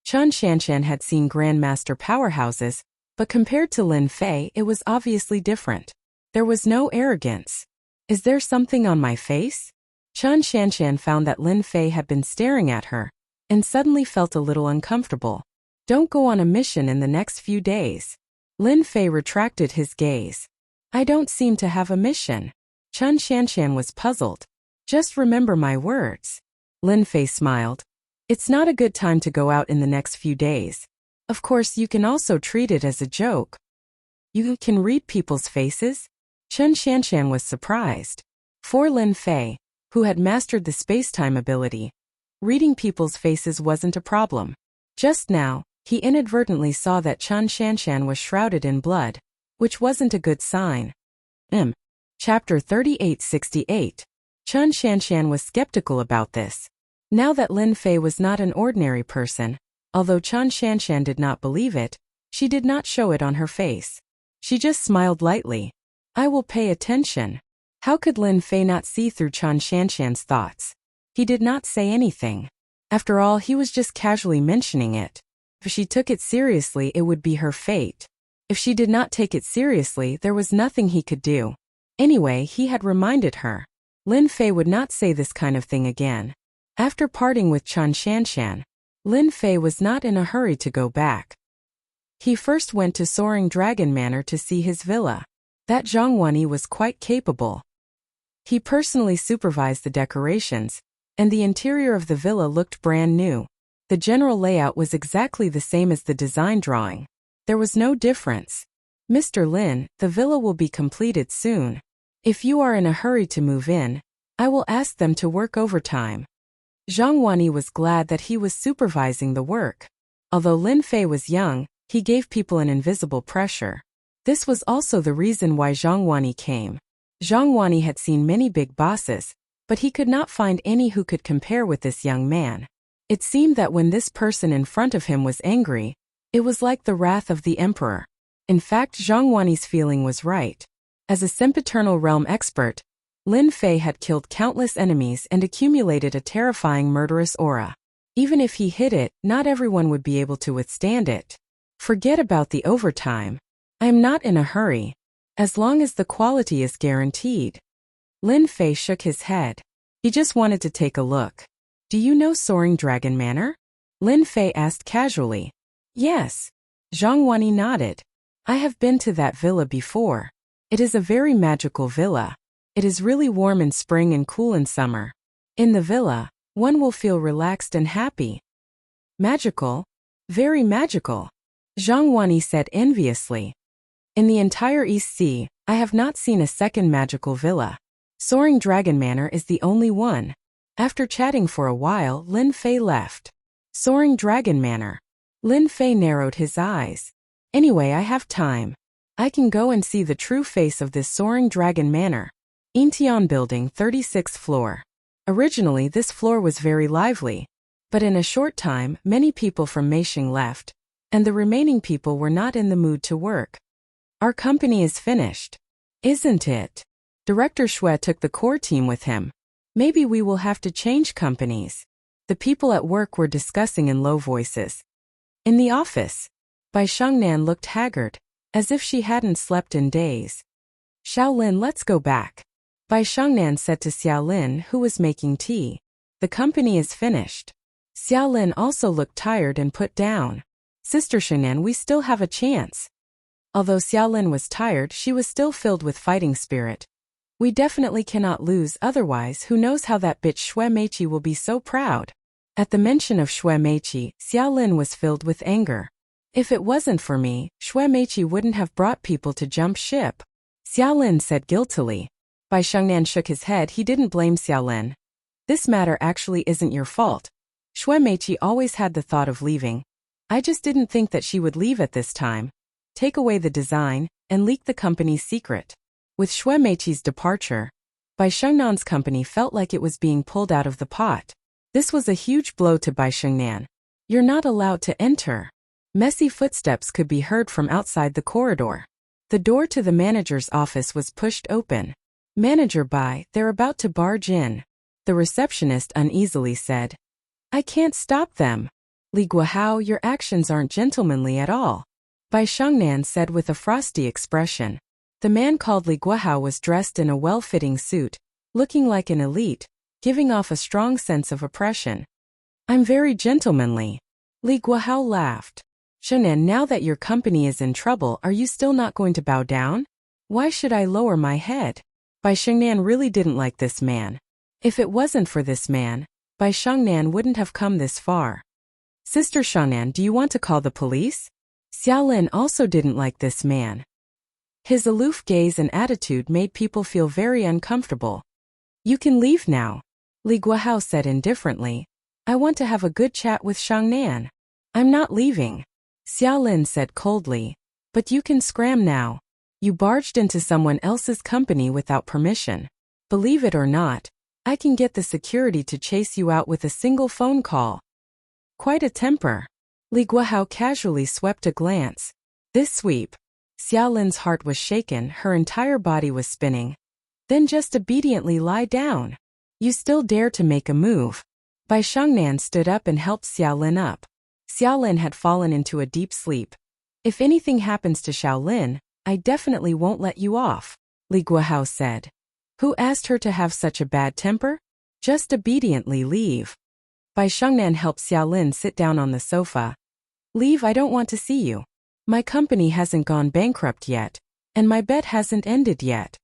Chan Shanshan had seen grandmaster powerhouses, but compared to Lin Fei, it was obviously different. There was no arrogance. Is there something on my face? Chan Shanshan found that Lin Fei had been staring at her, and suddenly felt a little uncomfortable. Don't go on a mission in the next few days. Lin Fei retracted his gaze. I don't seem to have a mission. Chan Shanshan was puzzled. Just remember my words. Lin Fei smiled. It's not a good time to go out in the next few days. Of course, you can also treat it as a joke. You can read people's faces? Chan Shanshan was surprised. For Lin Fei, who had mastered the space-time ability, reading people's faces wasn't a problem. Just now, he inadvertently saw that Chan Shanshan was shrouded in blood, which wasn't a good sign. Chapter 3868. Chan Shanshan was skeptical about this. Now that Lin Fei was not an ordinary person, although Chan Shanshan did not believe it, she did not show it on her face. She just smiled lightly. I will pay attention. How could Lin Fei not see through Chan Shanshan's thoughts? He did not say anything. After all, he was just casually mentioning it. If she took it seriously, it would be her fate. If she did not take it seriously, there was nothing he could do. Anyway, he had reminded her. Lin Fei would not say this kind of thing again. After parting with Chan Shanshan, Lin Fei was not in a hurry to go back. He first went to Soaring Dragon Manor to see his villa. That Zhongwanyi was quite capable. He personally supervised the decorations, and the interior of the villa looked brand new. The general layout was exactly the same as the design drawing. There was no difference. Mr. Lin, the villa will be completed soon. If you are in a hurry to move in, I will ask them to work overtime. Zhang Wani was glad that he was supervising the work. Although Lin Fei was young, he gave people an invisible pressure. This was also the reason why Zhang Wani came. Zhang Wani had seen many big bosses, but he could not find any who could compare with this young man. It seemed that when this person in front of him was angry, it was like the wrath of the emperor. In fact, Zhang Wani's feeling was right. As a sempiternal realm expert, Lin Fei had killed countless enemies and accumulated a terrifying murderous aura. Even if he hid it, not everyone would be able to withstand it. Forget about the overtime. I am not in a hurry, as long as the quality is guaranteed. Lin Fei shook his head. He just wanted to take a look. Do you know Soaring Dragon Manor? Lin Fei asked casually. Yes. Zhang Wani nodded. I have been to that villa before. It is a very magical villa. It is really warm in spring and cool in summer. In the villa, one will feel relaxed and happy. Magical? Very magical. Zhang Wani said enviously. In the entire East Sea, I have not seen a second magical villa. Soaring Dragon Manor is the only one. After chatting for a while, Lin Fei left. Soaring Dragon Manor. Lin Fei narrowed his eyes. Anyway, I have time. I can go and see the true face of this Soaring Dragon Manor. Intian Building, 36th floor. Originally, this floor was very lively, but in a short time, many people from Meishing left, and the remaining people were not in the mood to work. Our company is finished. Isn't it? Director Xue took the core team with him. Maybe we will have to change companies. The people at work were discussing in low voices. In the office, Bai Shengnan looked haggard, as if she hadn't slept in days. Xiaolin, let's go back. Bai Shengnan said to Xiaolin, who was making tea. The company is finished. Xiaolin also looked tired and put down. Sister Shengnan, we still have a chance. Although Xiaolin was tired, she was still filled with fighting spirit. We definitely cannot lose, otherwise who knows how that bitch Xue Meiqi will be so proud. At the mention of Xue Meiqi, Xiaolin was filled with anger. If it wasn't for me, Xue Meiqi wouldn't have brought people to jump ship. Xiaolin said guiltily. Bai Shengnan shook his head. He didn't blame Xiaolin. This matter actually isn't your fault. Xue Meiqi always had the thought of leaving. I just didn't think that she would leave at this time. Take away the design, and leak the company's secret. With Xue Meiqi's departure, Bai Shengnan's company felt like it was being pulled out of the pot. This was a huge blow to Bai Shengnan. You're not allowed to enter. Messy footsteps could be heard from outside the corridor. The door to the manager's office was pushed open. Manager Bai, they're about to barge in. The receptionist uneasily said. I can't stop them. Li Guohao, your actions aren't gentlemanly at all. Bai Shengnan said with a frosty expression. The man called Li Guohao was dressed in a well-fitting suit, looking like an elite, giving off a strong sense of oppression. I'm very gentlemanly. Li Guohao laughed. Shengnan, now that your company is in trouble, are you still not going to bow down? Why should I lower my head? Bai Shengnan really didn't like this man. If it wasn't for this man, Bai Shengnan wouldn't have come this far. Sister Shengnan, do you want to call the police? Xiaolin also didn't like this man. His aloof gaze and attitude made people feel very uncomfortable. You can leave now. Li Guohao said indifferently. I want to have a good chat with Shengnan. I'm not leaving. Xiaolin said coldly. But you can scram now. You barged into someone else's company without permission. Believe it or not, I can get the security to chase you out with a single phone call. Quite a temper. Li Guohao casually swept a glance. This sweep. Xiaolin's heart was shaken, her entire body was spinning. Then just obediently lie down. You still dare to make a move. Bai Shengnan stood up and helped Xiaolin up. Xiaolin had fallen into a deep sleep. If anything happens to Xiaolin, I definitely won't let you off, Li Guohao said. Who asked her to have such a bad temper? Just obediently leave. Bai Shengnan helped Xiaolin sit down on the sofa. Leave, I don't want to see you. My company hasn't gone bankrupt yet, and my bet hasn't ended yet.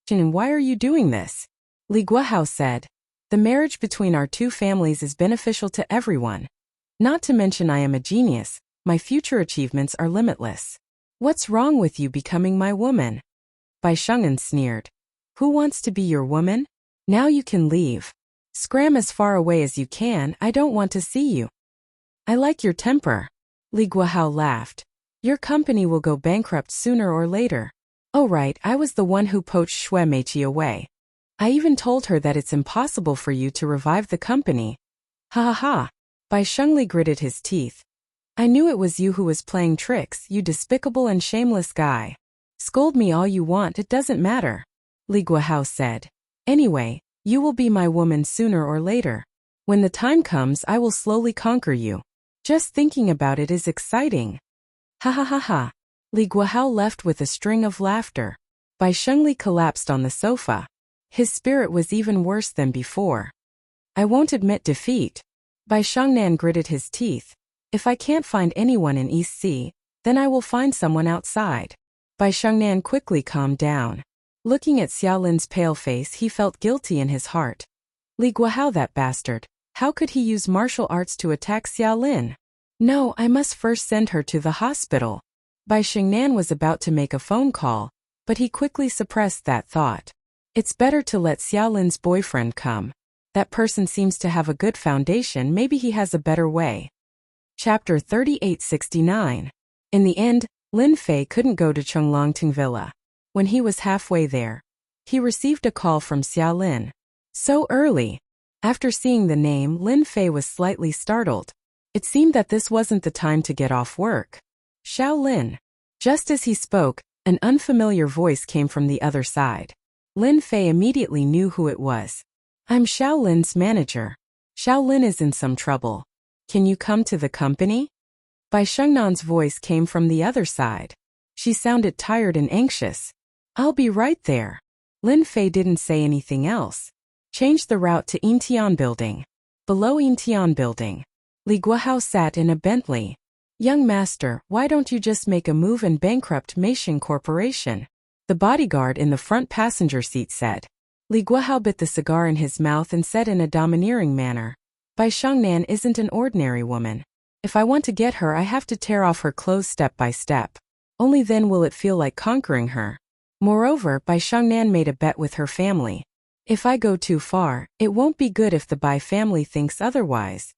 And why are you doing this? Li Guohao said. The marriage between our two families is beneficial to everyone. Not to mention I am a genius, my future achievements are limitless. What's wrong with you becoming my woman? Bai Sheng'an sneered. Who wants to be your woman? Now you can leave. Scram as far away as you can, I don't want to see you. I like your temper. Li Guohao laughed. Your company will go bankrupt sooner or later. Oh right, I was the one who poached Xue Meiqi away. I even told her that it's impossible for you to revive the company. Ha ha ha. Bai Shengli gritted his teeth. I knew it was you who was playing tricks, you despicable and shameless guy. Scold me all you want, it doesn't matter. Li Guohao said. Anyway, you will be my woman sooner or later. When the time comes, I will slowly conquer you. Just thinking about it is exciting. Ha ha ha ha. Li Guohao left with a string of laughter. Bai Shengli collapsed on the sofa. His spirit was even worse than before. I won't admit defeat. Bai Shengnan gritted his teeth. If I can't find anyone in East Sea, then I will find someone outside. Bai Shengnan quickly calmed down. Looking at Xiaolin's pale face, he felt guilty in his heart. Li Guohao, that bastard. How could he use martial arts to attack Xiaolin? No, I must first send her to the hospital. Bai Shengnan was about to make a phone call, but he quickly suppressed that thought. It's better to let Xiaolin's boyfriend come. That person seems to have a good foundation, maybe he has a better way. Chapter 3869. In the end, Lin Fei couldn't go to Chonglongting Villa. When he was halfway there, he received a call from Xiaolin. So early. After seeing the name, Lin Fei was slightly startled. It seemed that this wasn't the time to get off work. Xiaolin. Just as he spoke, an unfamiliar voice came from the other side. Lin Fei immediately knew who it was. I'm Xiaolin's manager. Xiaolin is in some trouble. Can you come to the company? Bai Shengnan's voice came from the other side. She sounded tired and anxious. I'll be right there. Lin Fei didn't say anything else. Change the route to Yintian Building. Below Yintian Building, Li Guohao sat in a Bentley. Young master, why don't you just make a move and bankrupt Meisheng Corporation? The bodyguard in the front passenger seat said. Li Guohao bit the cigar in his mouth and said in a domineering manner. Bai Shengnan isn't an ordinary woman. If I want to get her, I have to tear off her clothes step by step. Only then will it feel like conquering her. Moreover, Bai Shengnan made a bet with her family. If I go too far, it won't be good if the Bai family thinks otherwise.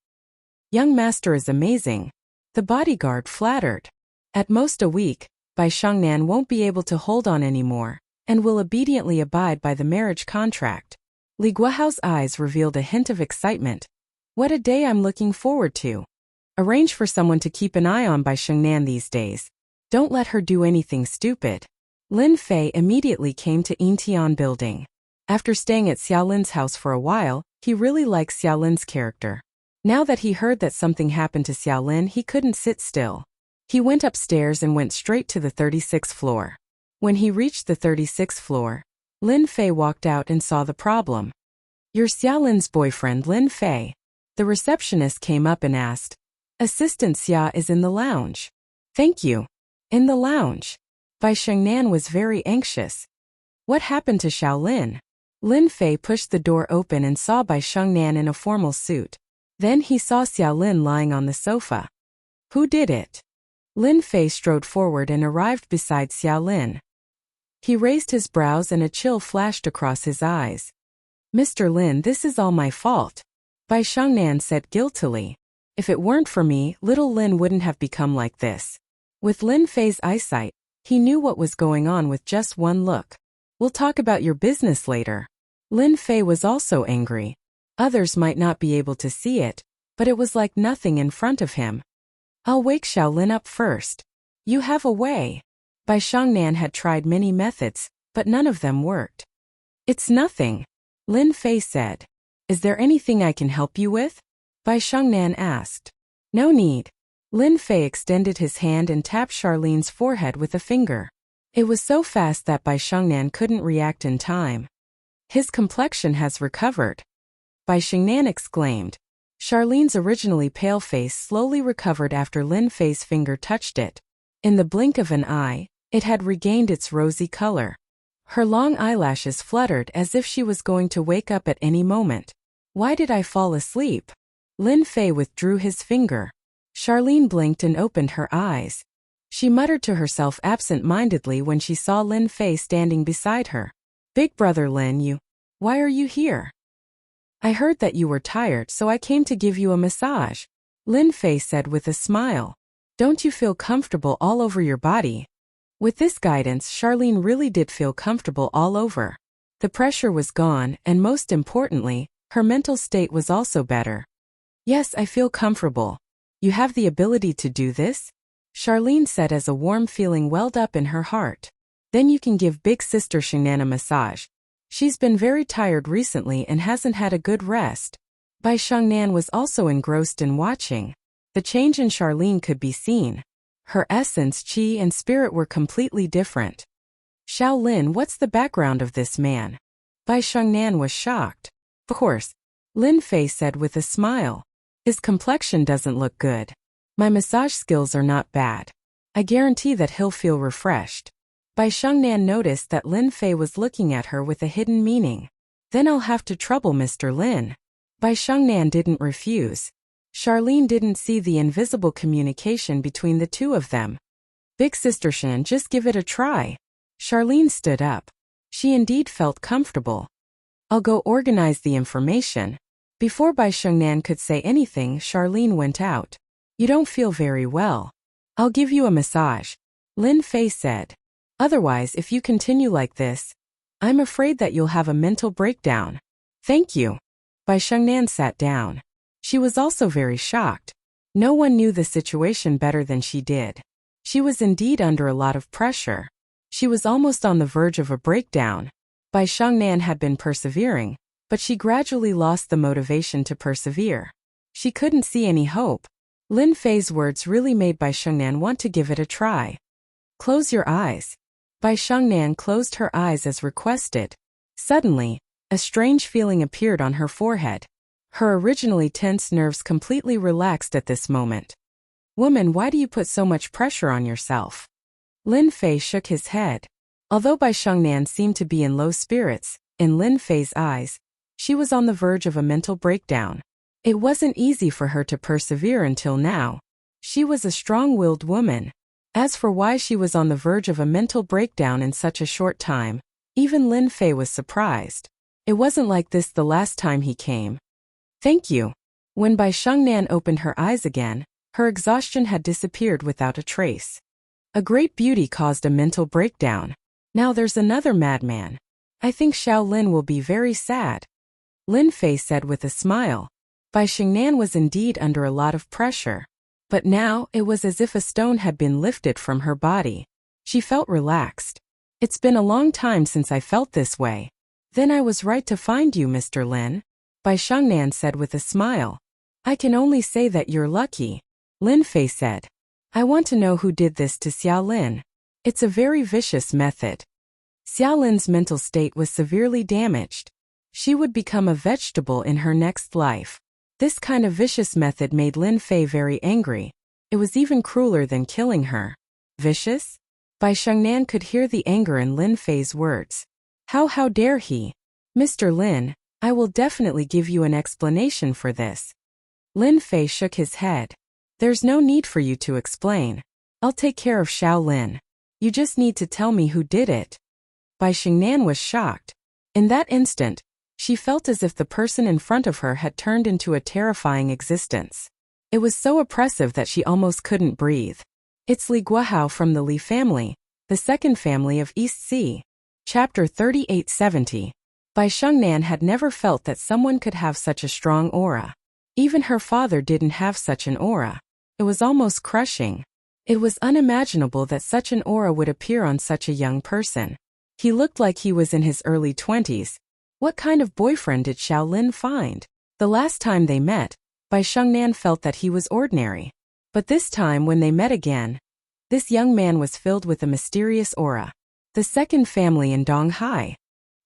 Young master is amazing. The bodyguard flattered. At most a week, Bai Shengnan won't be able to hold on anymore, and will obediently abide by the marriage contract. Li Guohao's eyes revealed a hint of excitement. What a day I'm looking forward to. Arrange for someone to keep an eye on Bai Shengnan these days. Don't let her do anything stupid. Lin Fei immediately came to Yintian Building. After staying at Xiaolin's house for a while, he really liked Xiaolin's character. Now that he heard that something happened to Xiaolin, he couldn't sit still. He went upstairs and went straight to the 36th floor. When he reached the 36th floor, Lin Fei walked out and saw the problem. You're Xiaolin's boyfriend, Lin Fei. The receptionist came up and asked. Assistant Xia is in the lounge. Thank you. In the lounge. Bai Shengnan was very anxious. What happened to Xiaolin? Lin Fei pushed the door open and saw Bai Shengnan in a formal suit. Then he saw Xiaolin lying on the sofa. Who did it? Lin Fei strode forward and arrived beside Xiaolin. He raised his brows and a chill flashed across his eyes. Mr. Lin, this is all my fault. Bai Shengnan said guiltily. If it weren't for me, little Lin wouldn't have become like this. With Lin Fei's eyesight, he knew what was going on with just one look. We'll talk about your business later. Lin Fei was also angry. Others might not be able to see it, but it was like nothing in front of him. I'll wake Xiaolin up first. You have a way. Bai Shengnan had tried many methods, but none of them worked. It's nothing. Lin Fei said. Is there anything I can help you with? Bai Shengnan asked. No need. Lin Fei extended his hand and tapped Charlene's forehead with a finger. It was so fast that Bai Shengnan couldn't react in time. His complexion has recovered. Bai Shengnan exclaimed. Charlene's originally pale face slowly recovered after Lin Fei's finger touched it. In the blink of an eye, it had regained its rosy color. Her long eyelashes fluttered as if she was going to wake up at any moment. Why did I fall asleep? Lin Fei withdrew his finger. Charlene blinked and opened her eyes. She muttered to herself absent-mindedly when she saw Lin Fei standing beside her. Big brother Lin, why are you here? I heard that you were tired, so I came to give you a massage, Lin Fei said with a smile. Don't you feel comfortable all over your body? With this guidance, Charlene really did feel comfortable all over. The pressure was gone, and most importantly, her mental state was also better. Yes, I feel comfortable. You have the ability to do this? Charlene said as a warm feeling welled up in her heart. Then you can give big sister Shangnan a massage. She's been very tired recently and hasn't had a good rest. Bai Shangnan was also engrossed in watching. The change in Charlene could be seen. Her essence, qi, and spirit were completely different. Xiao Lin, what's the background of this man? Bai Shangnan was shocked. Of course, Lin Fei said with a smile. His complexion doesn't look good. My massage skills are not bad. I guarantee that he'll feel refreshed. Bai Shangnan noticed that Lin Fei was looking at her with a hidden meaning. Then I'll have to trouble Mr. Lin. Bai Shangnan didn't refuse. Charlene didn't see the invisible communication between the two of them. Big sister Shan, just give it a try. Charlene stood up. She indeed felt comfortable. I'll go organize the information. Before Bai Shangnan could say anything, Charlene went out. You don't feel very well. I'll give you a massage, Lin Fei said. Otherwise, if you continue like this, I'm afraid that you'll have a mental breakdown. Thank you. Bai Shangnan sat down. She was also very shocked. No one knew the situation better than she did. She was indeed under a lot of pressure. She was almost on the verge of a breakdown. Bai Shangnan had been persevering, but she gradually lost the motivation to persevere. She couldn't see any hope. Lin Fei's words really made Bai Shangnan want to give it a try. Close your eyes. Bai Shangnan closed her eyes as requested. Suddenly, a strange feeling appeared on her forehead. Her originally tense nerves completely relaxed at this moment. Woman, why do you put so much pressure on yourself? Lin Fei shook his head. Although Bai Shangnan seemed to be in low spirits, in Lin Fei's eyes, she was on the verge of a mental breakdown. It wasn't easy for her to persevere until now. She was a strong-willed woman. As for why she was on the verge of a mental breakdown in such a short time, even Lin Fei was surprised. It wasn't like this the last time he came. Thank you. When Bai Shangnan opened her eyes again, her exhaustion had disappeared without a trace. A great beauty caused a mental breakdown. Now there's another madman. I think Xiao Lin will be very sad, Lin Fei said with a smile. Bai Shangnan was indeed under a lot of pressure. But now, it was as if a stone had been lifted from her body. She felt relaxed. It's been a long time since I felt this way. Then I was right to find you, Mr. Lin, Bai Shangnan said with a smile. I can only say that you're lucky, Lin Fei said. I want to know who did this to Xiao Lin. It's a very vicious method. Xiao Lin's mental state was severely damaged. She would become a vegetable in her next life. This kind of vicious method made Lin Fei very angry. It was even crueler than killing her. Vicious? Bai Shangnan could hear the anger in Lin Fei's words. How dare he? Mr. Lin, I will definitely give you an explanation for this. Lin Fei shook his head. There's no need for you to explain. I'll take care of Xiao Lin. You just need to tell me who did it. Bai Shangnan was shocked. In that instant, she felt as if the person in front of her had turned into a terrifying existence. It was so oppressive that she almost couldn't breathe. It's Li Guohao from the Li family, the second family of East Sea. Chapter 3870. Bai Shangnan had never felt that someone could have such a strong aura. Even her father didn't have such an aura. It was almost crushing. It was unimaginable that such an aura would appear on such a young person. He looked like he was in his early 20s. What kind of boyfriend did Xiao Lin find? The last time they met, Bai Shangnan felt that he was ordinary. But this time when they met again, this young man was filled with a mysterious aura. The second family in Donghai.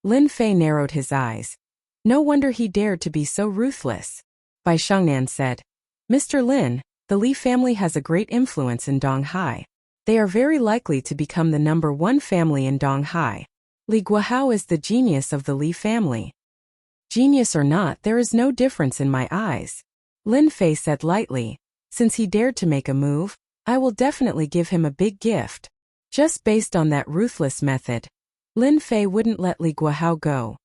Lin Fei narrowed his eyes. No wonder he dared to be so ruthless. Bai Shangnan said, Mr. Lin, the Li family has a great influence in Donghai. They are very likely to become the #1 family in Donghai. Li Guohao is the genius of the Li family. Genius or not, there is no difference in my eyes, Lin Fei said lightly. Since he dared to make a move, I will definitely give him a big gift. Just based on that ruthless method, Lin Fei wouldn't let Li Guohao go.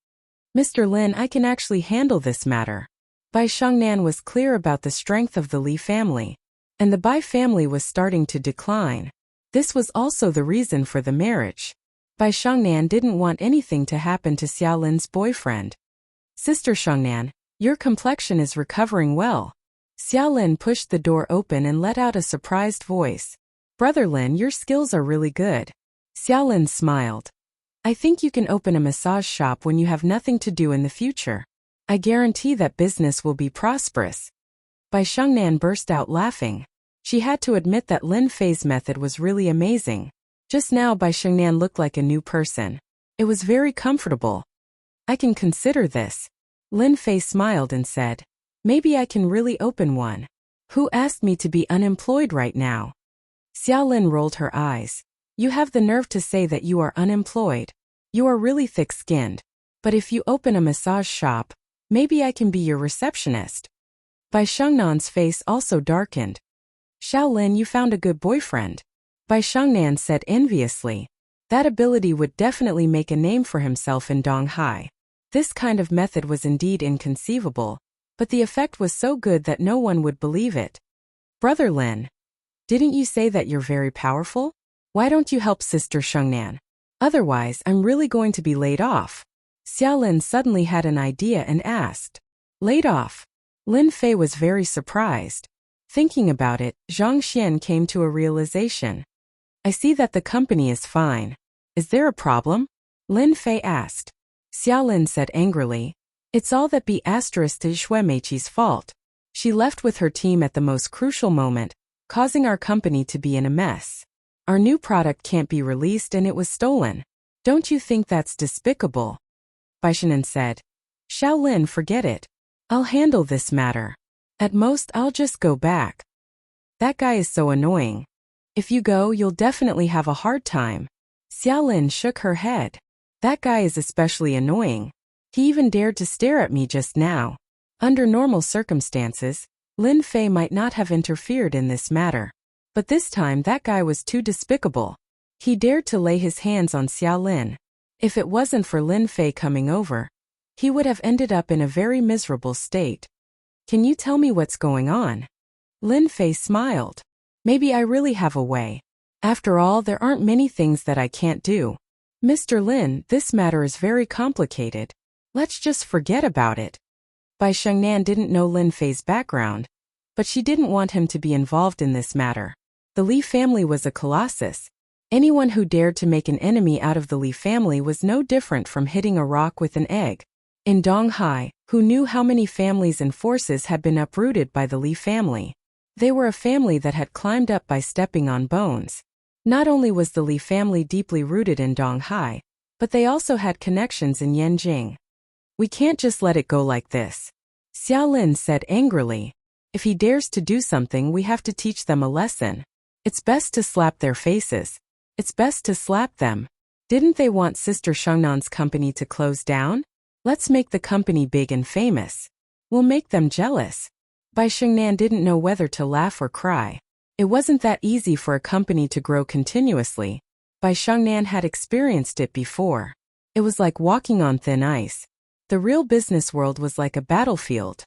Mr. Lin, I can actually handle this matter. Bai Shengnan was clear about the strength of the Li family, and the Bai family was starting to decline. This was also the reason for the marriage. Bai Shengnan didn't want anything to happen to Xiao Lin's boyfriend. Sister Shengnan, your complexion is recovering well. Xiao Lin pushed the door open and let out a surprised voice. Brother Lin, your skills are really good. Xiao Lin smiled. I think you can open a massage shop when you have nothing to do in the future. I guarantee that business will be prosperous. Bai Shengnan burst out laughing. She had to admit that Lin Fei's method was really amazing. Just now Bai Shengnan looked like a new person. It was very comfortable. I can consider this. Lin Fei smiled and said, maybe I can really open one. Who asked me to be unemployed right now? Xiao Lin rolled her eyes. You have the nerve to say that you are unemployed. You are really thick-skinned. But if you open a massage shop, maybe I can be your receptionist. Bai Shengnan's face also darkened. Xiao Lin, you found a good boyfriend. Bai Shengnan said enviously. That ability would definitely make a name for himself in Donghai. This kind of method was indeed inconceivable, but the effect was so good that no one would believe it. Brother Lin, didn't you say that you're very powerful? Why don't you help Sister Shengnan? Otherwise, I'm really going to be laid off. Xiao Lin suddenly had an idea and asked. Laid off? Lin Fei was very surprised. Thinking about it, Zhang Xian came to a realization. I see that the company is fine. Is there a problem? Lin Fei asked. Xiao Lin said angrily. It's all that B** Shui Meiqi's fault. She left with her team at the most crucial moment, causing our company to be in a mess. Our new product can't be released and it was stolen. Don't you think that's despicable? Bai Shengnan said. Xiao Lin, forget it. I'll handle this matter. At most, I'll just go back. That guy is so annoying. If you go, you'll definitely have a hard time. Xiao Lin shook her head. That guy is especially annoying. He even dared to stare at me just now. Under normal circumstances, Lin Fei might not have interfered in this matter. But this time that guy was too despicable. He dared to lay his hands on Xiao Lin. If it wasn't for Lin Fei coming over, he would have ended up in a very miserable state. Can you tell me what's going on? Lin Fei smiled. Maybe I really have a way. After all, there aren't many things that I can't do. Mr. Lin, this matter is very complicated. Let's just forget about it. Bai Shengnan didn't know Lin Fei's background, but she didn't want him to be involved in this matter. The Li family was a colossus. Anyone who dared to make an enemy out of the Li family was no different from hitting a rock with an egg. In Donghai, who knew how many families and forces had been uprooted by the Li family? They were a family that had climbed up by stepping on bones. Not only was the Li family deeply rooted in Donghai, but they also had connections in Yanjing. We can't just let it go like this. Xiao Lin said angrily. If he dares to do something, we have to teach them a lesson. It's best to slap their faces. It's best to slap them. Didn't they want Sister Shengnan's company to close down? Let's make the company big and famous. We'll make them jealous. Bai Shengnan didn't know whether to laugh or cry. It wasn't that easy for a company to grow continuously. Bai Shengnan had experienced it before. It was like walking on thin ice. The real business world was like a battlefield.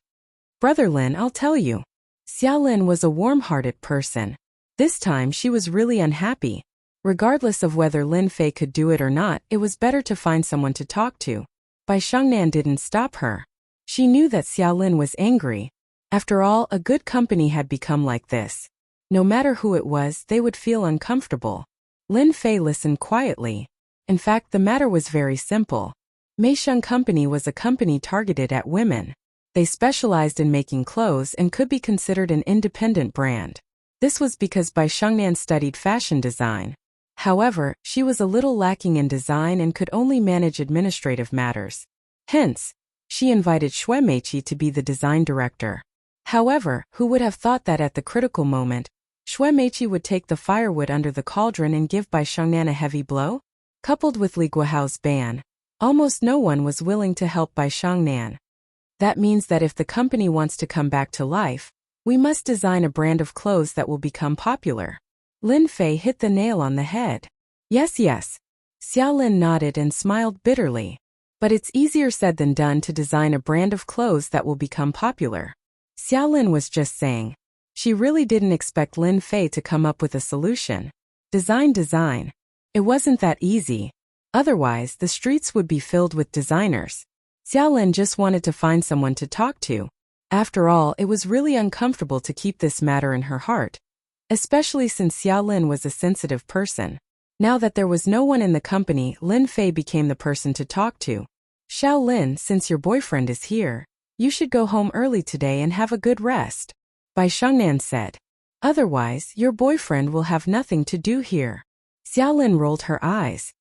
Brother Lin, I'll tell you. Xiao Lin was a warm-hearted person. This time she was really unhappy. Regardless of whether Lin Fei could do it or not, it was better to find someone to talk to. Bai Shengnan didn't stop her. She knew that Xiao Lin was angry. After all, a good company had become like this. No matter who it was, they would feel uncomfortable. Lin Fei listened quietly. In fact, the matter was very simple. Meisheng Company was a company targeted at women. They specialized in making clothes and could be considered an independent brand. This was because Bai Shengnan studied fashion design. However, she was a little lacking in design and could only manage administrative matters. Hence, she invited Shui Meiqi to be the design director. However, who would have thought that at the critical moment, Shui Meiqi would take the firewood under the cauldron and give Bai Shengnan a heavy blow? Coupled with Li Guohao's ban, almost no one was willing to help Bai Shengnan. That means that if the company wants to come back to life, we must design a brand of clothes that will become popular. Lin Fei hit the nail on the head. Yes, yes. Xiao Lin nodded and smiled bitterly. But it's easier said than done to design a brand of clothes that will become popular. Xiao Lin was just saying. She really didn't expect Lin Fei to come up with a solution. Design. It wasn't that easy. Otherwise, the streets would be filled with designers. Xiao Lin just wanted to find someone to talk to. After all, it was really uncomfortable to keep this matter in her heart, especially since Xiao Lin was a sensitive person. Now that there was no one in the company, Lin Fei became the person to talk to. Xiao Lin, since your boyfriend is here, you should go home early today and have a good rest. Bai Shengnan said. Otherwise, your boyfriend will have nothing to do here. Xiao Lin rolled her eyes.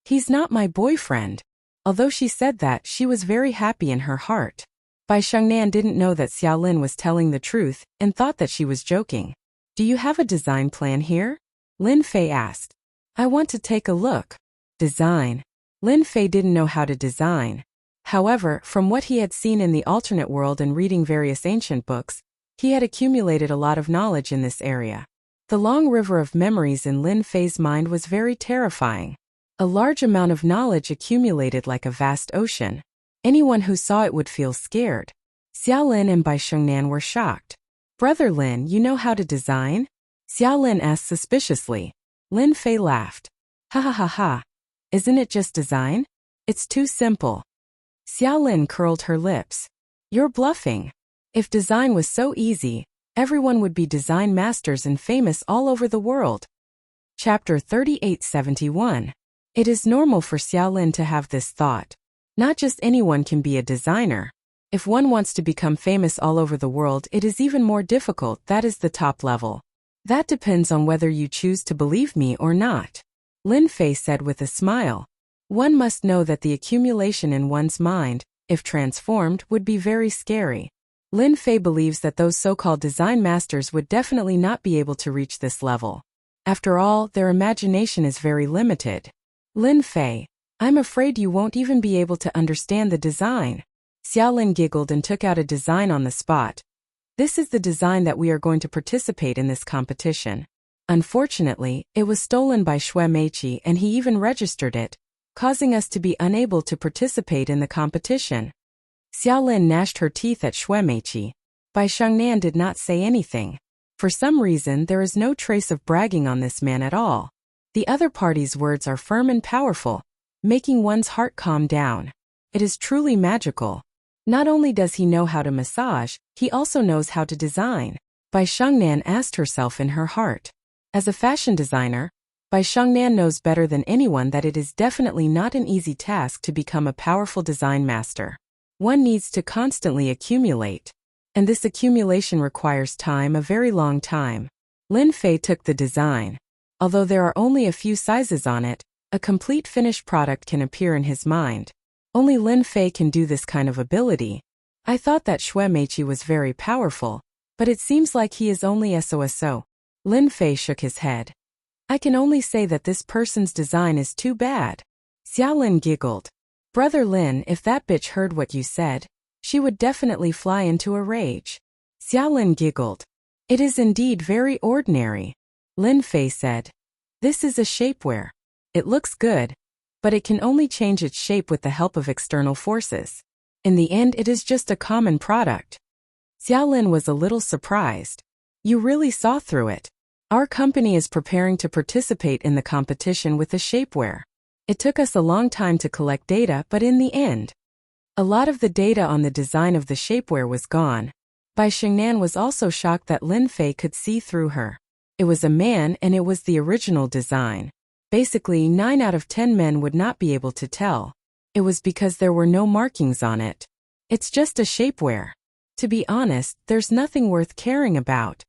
He's not my boyfriend. Although she said that, she was very happy in her heart. Bai Shengnan didn't know that Xiao Lin was telling the truth and thought that she was joking. Do you have a design plan here? Lin Fei asked. I want to take a look. Design. Lin Fei didn't know how to design. However, from what he had seen in the alternate world and reading various ancient books, he had accumulated a lot of knowledge in this area. The long river of memories in Lin Fei's mind was very terrifying. A large amount of knowledge accumulated like a vast ocean. Anyone who saw it would feel scared. Xiao Lin and Bai Shengnan were shocked. Brother Lin, you know how to design? Xiao Lin asked suspiciously. Lin Fei laughed. Ha ha ha ha. Isn't it just design? It's too simple. Xiao Lin curled her lips. You're bluffing. If design was so easy, everyone would be design masters and famous all over the world. Chapter 3871. It is normal for Xiao Lin to have this thought. Not just anyone can be a designer. If one wants to become famous all over the world, it is even more difficult. That is the top level. That depends on whether you choose to believe me or not. Lin Fei said with a smile. One must know that the accumulation in one's mind, if transformed, would be very scary. Lin Fei believes that those so-called design masters would definitely not be able to reach this level. After all, their imagination is very limited. Lin Fei, I'm afraid you won't even be able to understand the design. Xiao Lin giggled and took out a design on the spot. This is the design that we are going to participate in this competition. Unfortunately, it was stolen by Xue Meiqi and he even registered it, causing us to be unable to participate in the competition. Xiao Lin gnashed her teeth at Xue Meiqi. Bai Shengnan did not say anything. For some reason, there is no trace of bragging on this man at all. The other party's words are firm and powerful, making one's heart calm down. It is truly magical. Not only does he know how to massage, he also knows how to design. Bai Shengnan asked herself in her heart. As a fashion designer, Bai Shengnan knows better than anyone that it is definitely not an easy task to become a powerful design master. One needs to constantly accumulate. And this accumulation requires time, a very long time. Lin Fei took the design. Although there are only a few sizes on it, a complete finished product can appear in his mind. Only Lin Fei can do this kind of ability. I thought that Xue Meiqi was very powerful, but it seems like he is only SOSO. Lin Fei shook his head. I can only say that this person's design is too bad. Xiao Lin giggled. Brother Lin, if that bitch heard what you said, she would definitely fly into a rage. Xiao Lin giggled. It is indeed very ordinary. Lin Fei said. This is a shapewear. It looks good, but it can only change its shape with the help of external forces. In the end, it is just a common product. Xiao Lin was a little surprised. You really saw through it. Our company is preparing to participate in the competition with the shapewear. It took us a long time to collect data, but in the end, a lot of the data on the design of the shapewear was gone. Bai Shengnan was also shocked that Lin Fei could see through her. It was a man and it was the original design. Basically, 9 out of 10 men would not be able to tell. It was because there were no markings on it. It's just a shapewear. To be honest, there's nothing worth caring about.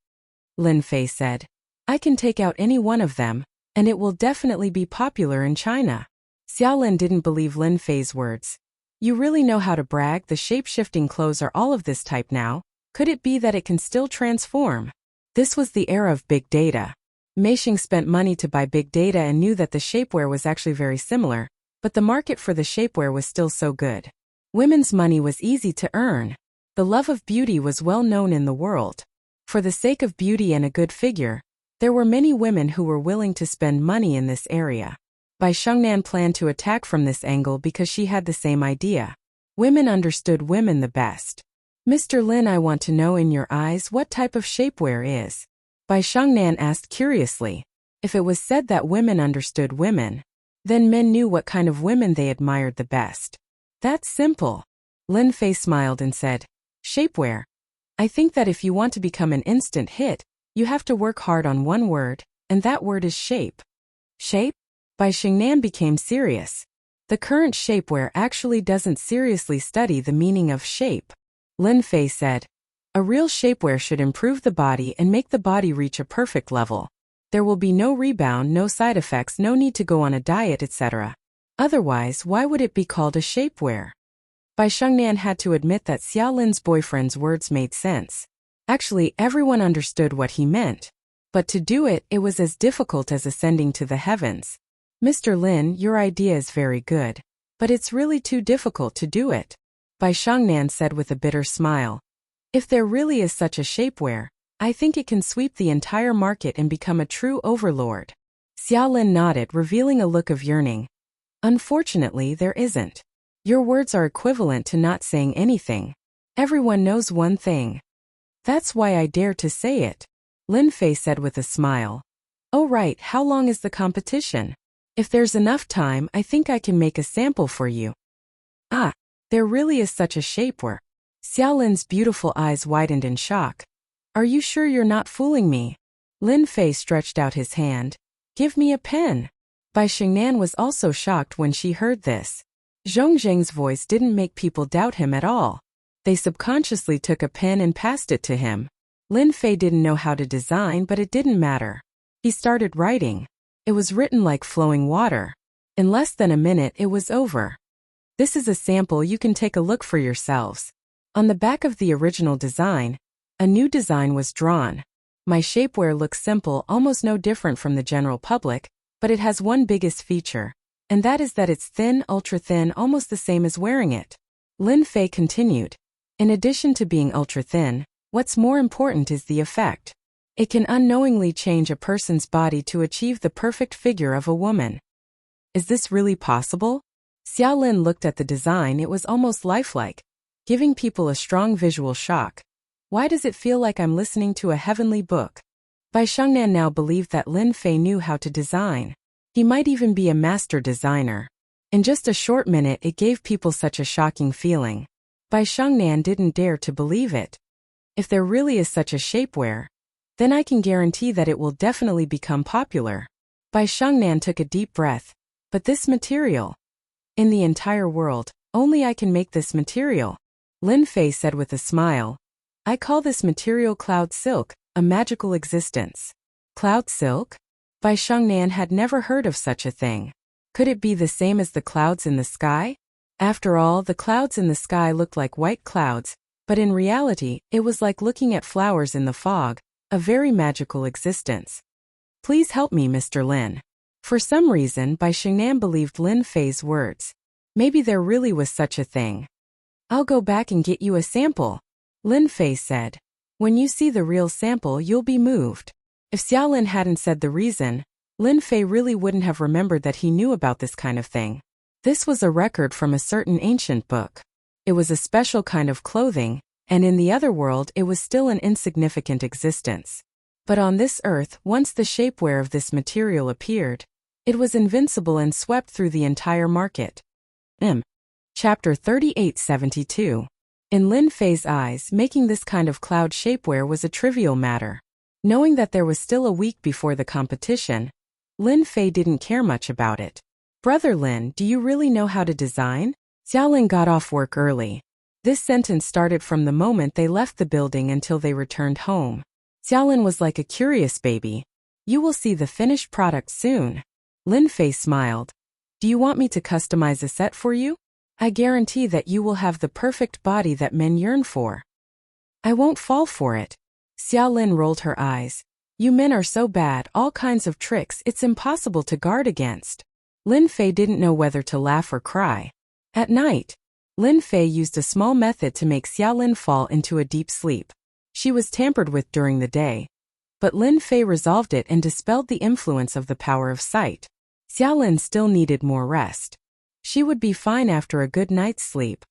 Lin Fei said. I can take out any one of them, and it will definitely be popular in China. Xiao Lin didn't believe Lin Fei's words. You really know how to brag. The shape-shifting clothes are all of this type now. Could it be that it can still transform? This was the era of big data. Meixing spent money to buy big data and knew that the shapewear was actually very similar, but the market for the shapewear was still so good. Women's money was easy to earn. The love of beauty was well known in the world. For the sake of beauty and a good figure, There were many women who were willing to spend money in this area. Bai Shengnan planned to attack from this angle because she had the same idea. Women understood women the best. Mr. Lin, I want to know in your eyes what type of shapewear is. Bai Shengnan asked curiously. If it was said that women understood women, then men knew what kind of women they admired the best. That's simple. Lin Fei smiled and said, shapewear. I think that if you want to become an instant hit, you have to work hard on one word, and that word is shape. Shape? Bai Shengnan became serious. The current shapewear actually doesn't seriously study the meaning of shape. Lin Fei said, a real shapewear should improve the body and make the body reach a perfect level. There will be no rebound, no side effects, no need to go on a diet, etc. Otherwise, why would it be called a shapewear? Bai Shengnan had to admit that Xiao Lin's boyfriend's words made sense. Actually, everyone understood what he meant. But to do it, it was as difficult as ascending to the heavens. Mr. Lin, your idea is very good. But it's really too difficult to do it. Bai Shengnan said with a bitter smile. If there really is such a shapewear, I think it can sweep the entire market and become a true overlord. Xiao Lin nodded, revealing a look of yearning. Unfortunately, there isn't. Your words are equivalent to not saying anything. Everyone knows one thing. That's why I dare to say it. Lin Fei said with a smile. Oh right, how long is the competition? If there's enough time, I think I can make a sample for you. Ah, there really is such a shapewear. Xiao Lin's beautiful eyes widened in shock. Are you sure you're not fooling me? Lin Fei stretched out his hand. Give me a pen. Bai Shengnan was also shocked when she heard this. Zhong Zheng's voice didn't make people doubt him at all. They subconsciously took a pen and passed it to him. Lin Fei didn't know how to design, but it didn't matter. He started writing. It was written like flowing water. In less than a minute, it was over. This is a sample, you can take a look for yourselves. On the back of the original design, a new design was drawn. My shapewear looks simple, almost no different from the general public, but it has one biggest feature, and that is that it's thin, ultra-thin, almost the same as wearing it. Lin Fei continued. In addition to being ultra-thin, what's more important is the effect. It can unknowingly change a person's body to achieve the perfect figure of a woman. Is this really possible? Xiao Lin looked at the design, it was almost lifelike, giving people a strong visual shock. Why does it feel like I'm listening to a heavenly book? Bai Shengnan now believed that Lin Fei knew how to design. He might even be a master designer. In just a short minute, it gave people such a shocking feeling. Bai Shengnan didn't dare to believe it. If there really is such a shapewear, then I can guarantee that it will definitely become popular. Bai Shengnan took a deep breath. But this material? In the entire world, only I can make this material. Lin Fei said with a smile. I call this material cloud silk, a magical existence. Cloud silk? Bai Shengnan had never heard of such a thing. Could it be the same as the clouds in the sky? After all, the clouds in the sky looked like white clouds, but in reality, it was like looking at flowers in the fog, a very magical existence. Please help me, Mr. Lin. For some reason, Bai Shengnan believed Lin Fei's words. Maybe there really was such a thing. I'll go back and get you a sample. Lin Fei said. When you see the real sample, you'll be moved. If Xiao Lin hadn't said the reason, Lin Fei really wouldn't have remembered that he knew about this kind of thing. This was a record from a certain ancient book. It was a special kind of clothing, and in the other world it was still an insignificant existence. But on this earth, once the shapewear of this material appeared, it was invincible and swept through the entire market. Chapter 3872. In Lin Fei's eyes, making this kind of cloud shapewear was a trivial matter. Knowing that there was still a week before the competition, Lin Fei didn't care much about it. Brother Lin, do you really know how to design? Xiao Lin got off work early. This sentence started from the moment they left the building until they returned home. Xiao Lin was like a curious baby. You will see the finished product soon. Lin Fei smiled. Do you want me to customize a set for you? I guarantee that you will have the perfect body that men yearn for. I won't fall for it. Xiao Lin rolled her eyes. You men are so bad, all kinds of tricks, it's impossible to guard against. Lin Fei didn't know whether to laugh or cry. At night, Lin Fei used a small method to make Xiao Lin fall into a deep sleep. She was tampered with during the day, But Lin Fei resolved it and dispelled the influence of the power of sight. Xiaolin still needed more rest. She would be fine after a good night's sleep.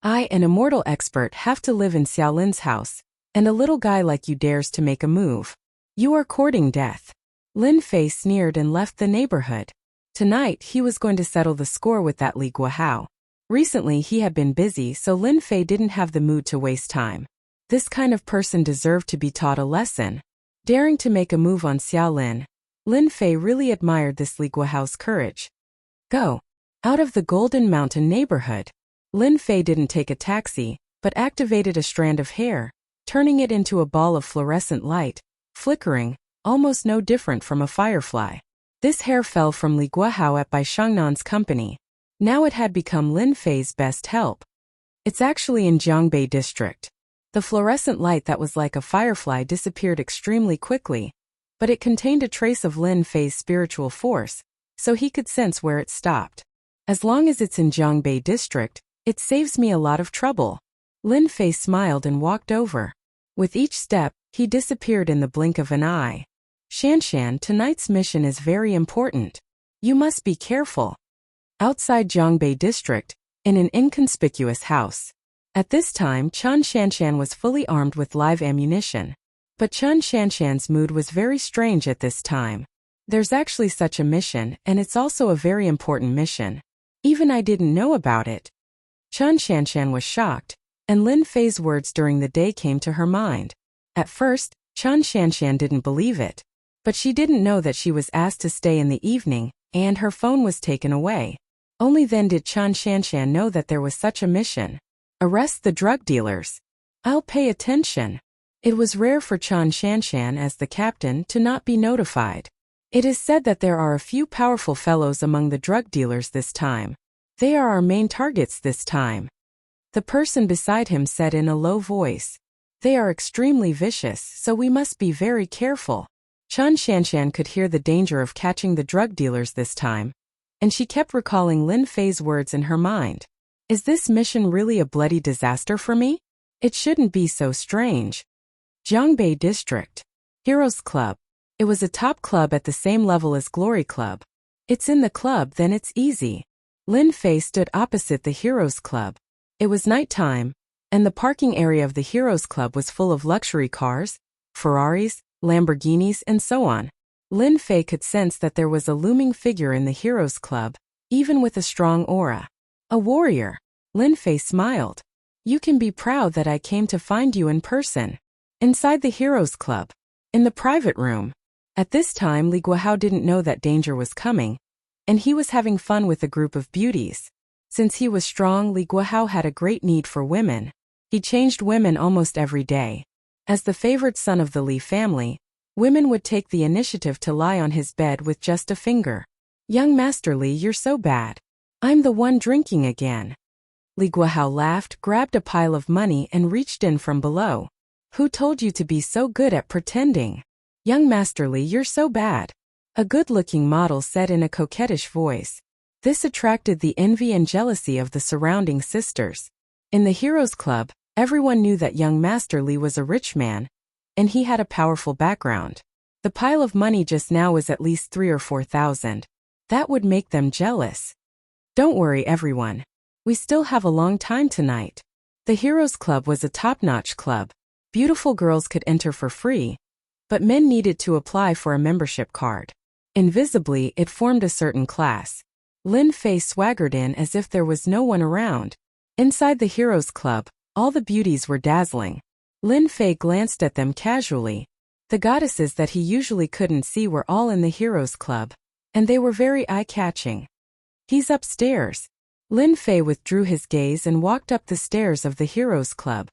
I, an immortal expert, have to live in Xiaolin's house, and a little guy like you dares to make a move. You are courting death. Lin Fei sneered and left the neighborhood. Tonight he was going to settle the score with that Li Guohao. Recently he had been busy, so Lin Fei didn't have the mood to waste time. This kind of person deserved to be taught a lesson. Daring to make a move on Xiaolin, Lin Fei really admired this Li Guohao's courage. Go. Out of the Golden Mountain neighborhood. Lin Fei didn't take a taxi, but activated a strand of hair, turning it into a ball of fluorescent light, flickering, almost no different from a firefly. This hair fell from Li Guohao at Bai Shangnan's company. Now it had become Lin Fei's best help. It's actually in Jiangbei district. The fluorescent light that was like a firefly disappeared extremely quickly, but it contained a trace of Lin Fei's spiritual force, so he could sense where it stopped. As long as it's in Jiangbei district, it saves me a lot of trouble. Lin Fei smiled and walked over. With each step, he disappeared in the blink of an eye. Shanshan, tonight's mission is very important. You must be careful. Outside Jiangbei district, in an inconspicuous house. At this time, Chen Shanshan was fully armed with live ammunition. But Chen Shanshan's mood was very strange at this time. There's actually such a mission, and it's also a very important mission. Even I didn't know about it. Chen Shanshan was shocked, and Lin Fei's words during the day came to her mind. At first, Chen Shanshan didn't believe it. But she didn't know that she was asked to stay in the evening, and her phone was taken away. Only then did Chen Shanshan know that there was such a mission. Arrest the drug dealers. I'll pay attention. It was rare for Chen Shanshan as the captain to not be notified. It is said that there are a few powerful fellows among the drug dealers this time. They are our main targets this time. The person beside him said in a low voice. They are extremely vicious, so we must be very careful. Chen Shanshan could hear the danger of catching the drug dealers this time, and she kept recalling Lin Fei's words in her mind. Is this mission really a bloody disaster for me? It shouldn't be so strange. Jiangbei District. Heroes Club. It was a top club at the same level as Glory Club. It's in the club, then it's easy. Lin Fei stood opposite the Heroes Club. It was nighttime, and the parking area of the Heroes Club was full of luxury cars, Ferraris, Lamborghinis, and so on. Lin Fei could sense that there was a looming figure in the Heroes Club, even with a strong aura. A warrior. Lin Fei smiled. You can be proud that I came to find you in person. Inside the Heroes Club. In the private room. At this time Li Guohao didn't know that danger was coming, and he was having fun with a group of beauties. Since he was strong, Li Guohao had a great need for women. He changed women almost every day. As the favored son of the Li family, women would take the initiative to lie on his bed with just a finger. Young Master Li, you're so bad. I'm the one drinking again. Li Guohao laughed, grabbed a pile of money and reached in from below. Who told you to be so good at pretending? Young Master Li, you're so bad. A good-looking model said in a coquettish voice. This attracted the envy and jealousy of the surrounding sisters. In the Heroes Club, everyone knew that young Master Li was a rich man, and he had a powerful background. The pile of money just now was at least 3,000 or 4,000. That would make them jealous. Don't worry, everyone. We still have a long time tonight. The Heroes Club was a top-notch club. Beautiful girls could enter for free, but men needed to apply for a membership card. Invisibly, it formed a certain class. Lin Fei swaggered in as if there was no one around. Inside the Heroes Club, all the beauties were dazzling. Lin Fei glanced at them casually. The goddesses that he usually couldn't see were all in the Heroes Club, and they were very eye-catching. He's upstairs. Lin Fei withdrew his gaze and walked up the stairs of the Heroes Club.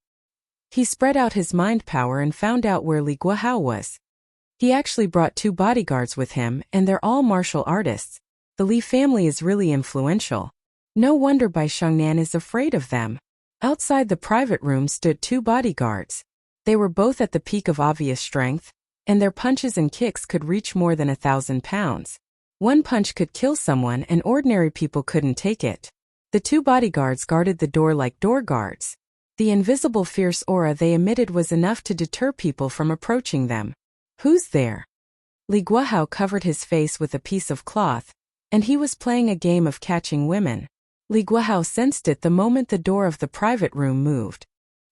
He spread out his mind power and found out where Li Guohao was. He actually brought 2 bodyguards with him, and they're all martial artists. The Li family is really influential. No wonder Bai Shangnan is afraid of them. Outside the private room stood 2 bodyguards. They were both at the peak of obvious strength, and their punches and kicks could reach more than 1,000 pounds. One punch could kill someone, and ordinary people couldn't take it. The 2 bodyguards guarded the door like door guards. The invisible fierce aura they emitted was enough to deter people from approaching them. Who's there? Li Guohao covered his face with a piece of cloth, and he was playing a game of catching women. Li Guohao sensed it the moment the door of the private room moved.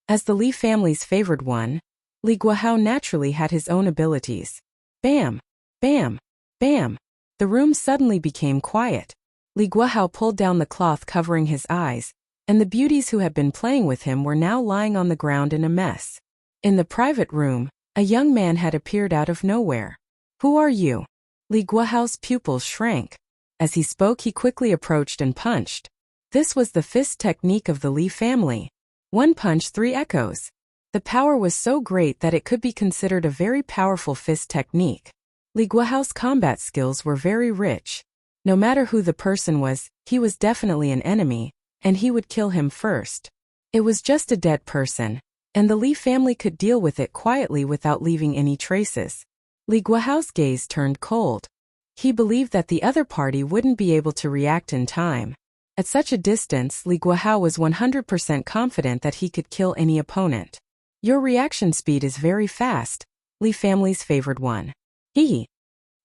As the Li family's favored one, Li Guohao naturally had his own abilities. Bam! Bam! Bam! The room suddenly became quiet. Li Guohao pulled down the cloth covering his eyes, and the beauties who had been playing with him were now lying on the ground in a mess. In the private room, a young man had appeared out of nowhere. Who are you? Li Guohao's pupils shrank. As he spoke, he quickly approached and punched. This was the fist technique of the Li family. One punch, three echoes. The power was so great that it could be considered a very powerful fist technique. Li Guohao's combat skills were very rich. No matter who the person was, he was definitely an enemy, and he would kill him first. It was just a dead person, and the Li family could deal with it quietly without leaving any traces. Li Guohao's gaze turned cold. He believed that the other party wouldn't be able to react in time. At such a distance, Li Guohao was 100% confident that he could kill any opponent. Your reaction speed is very fast, Li family's favored one. He.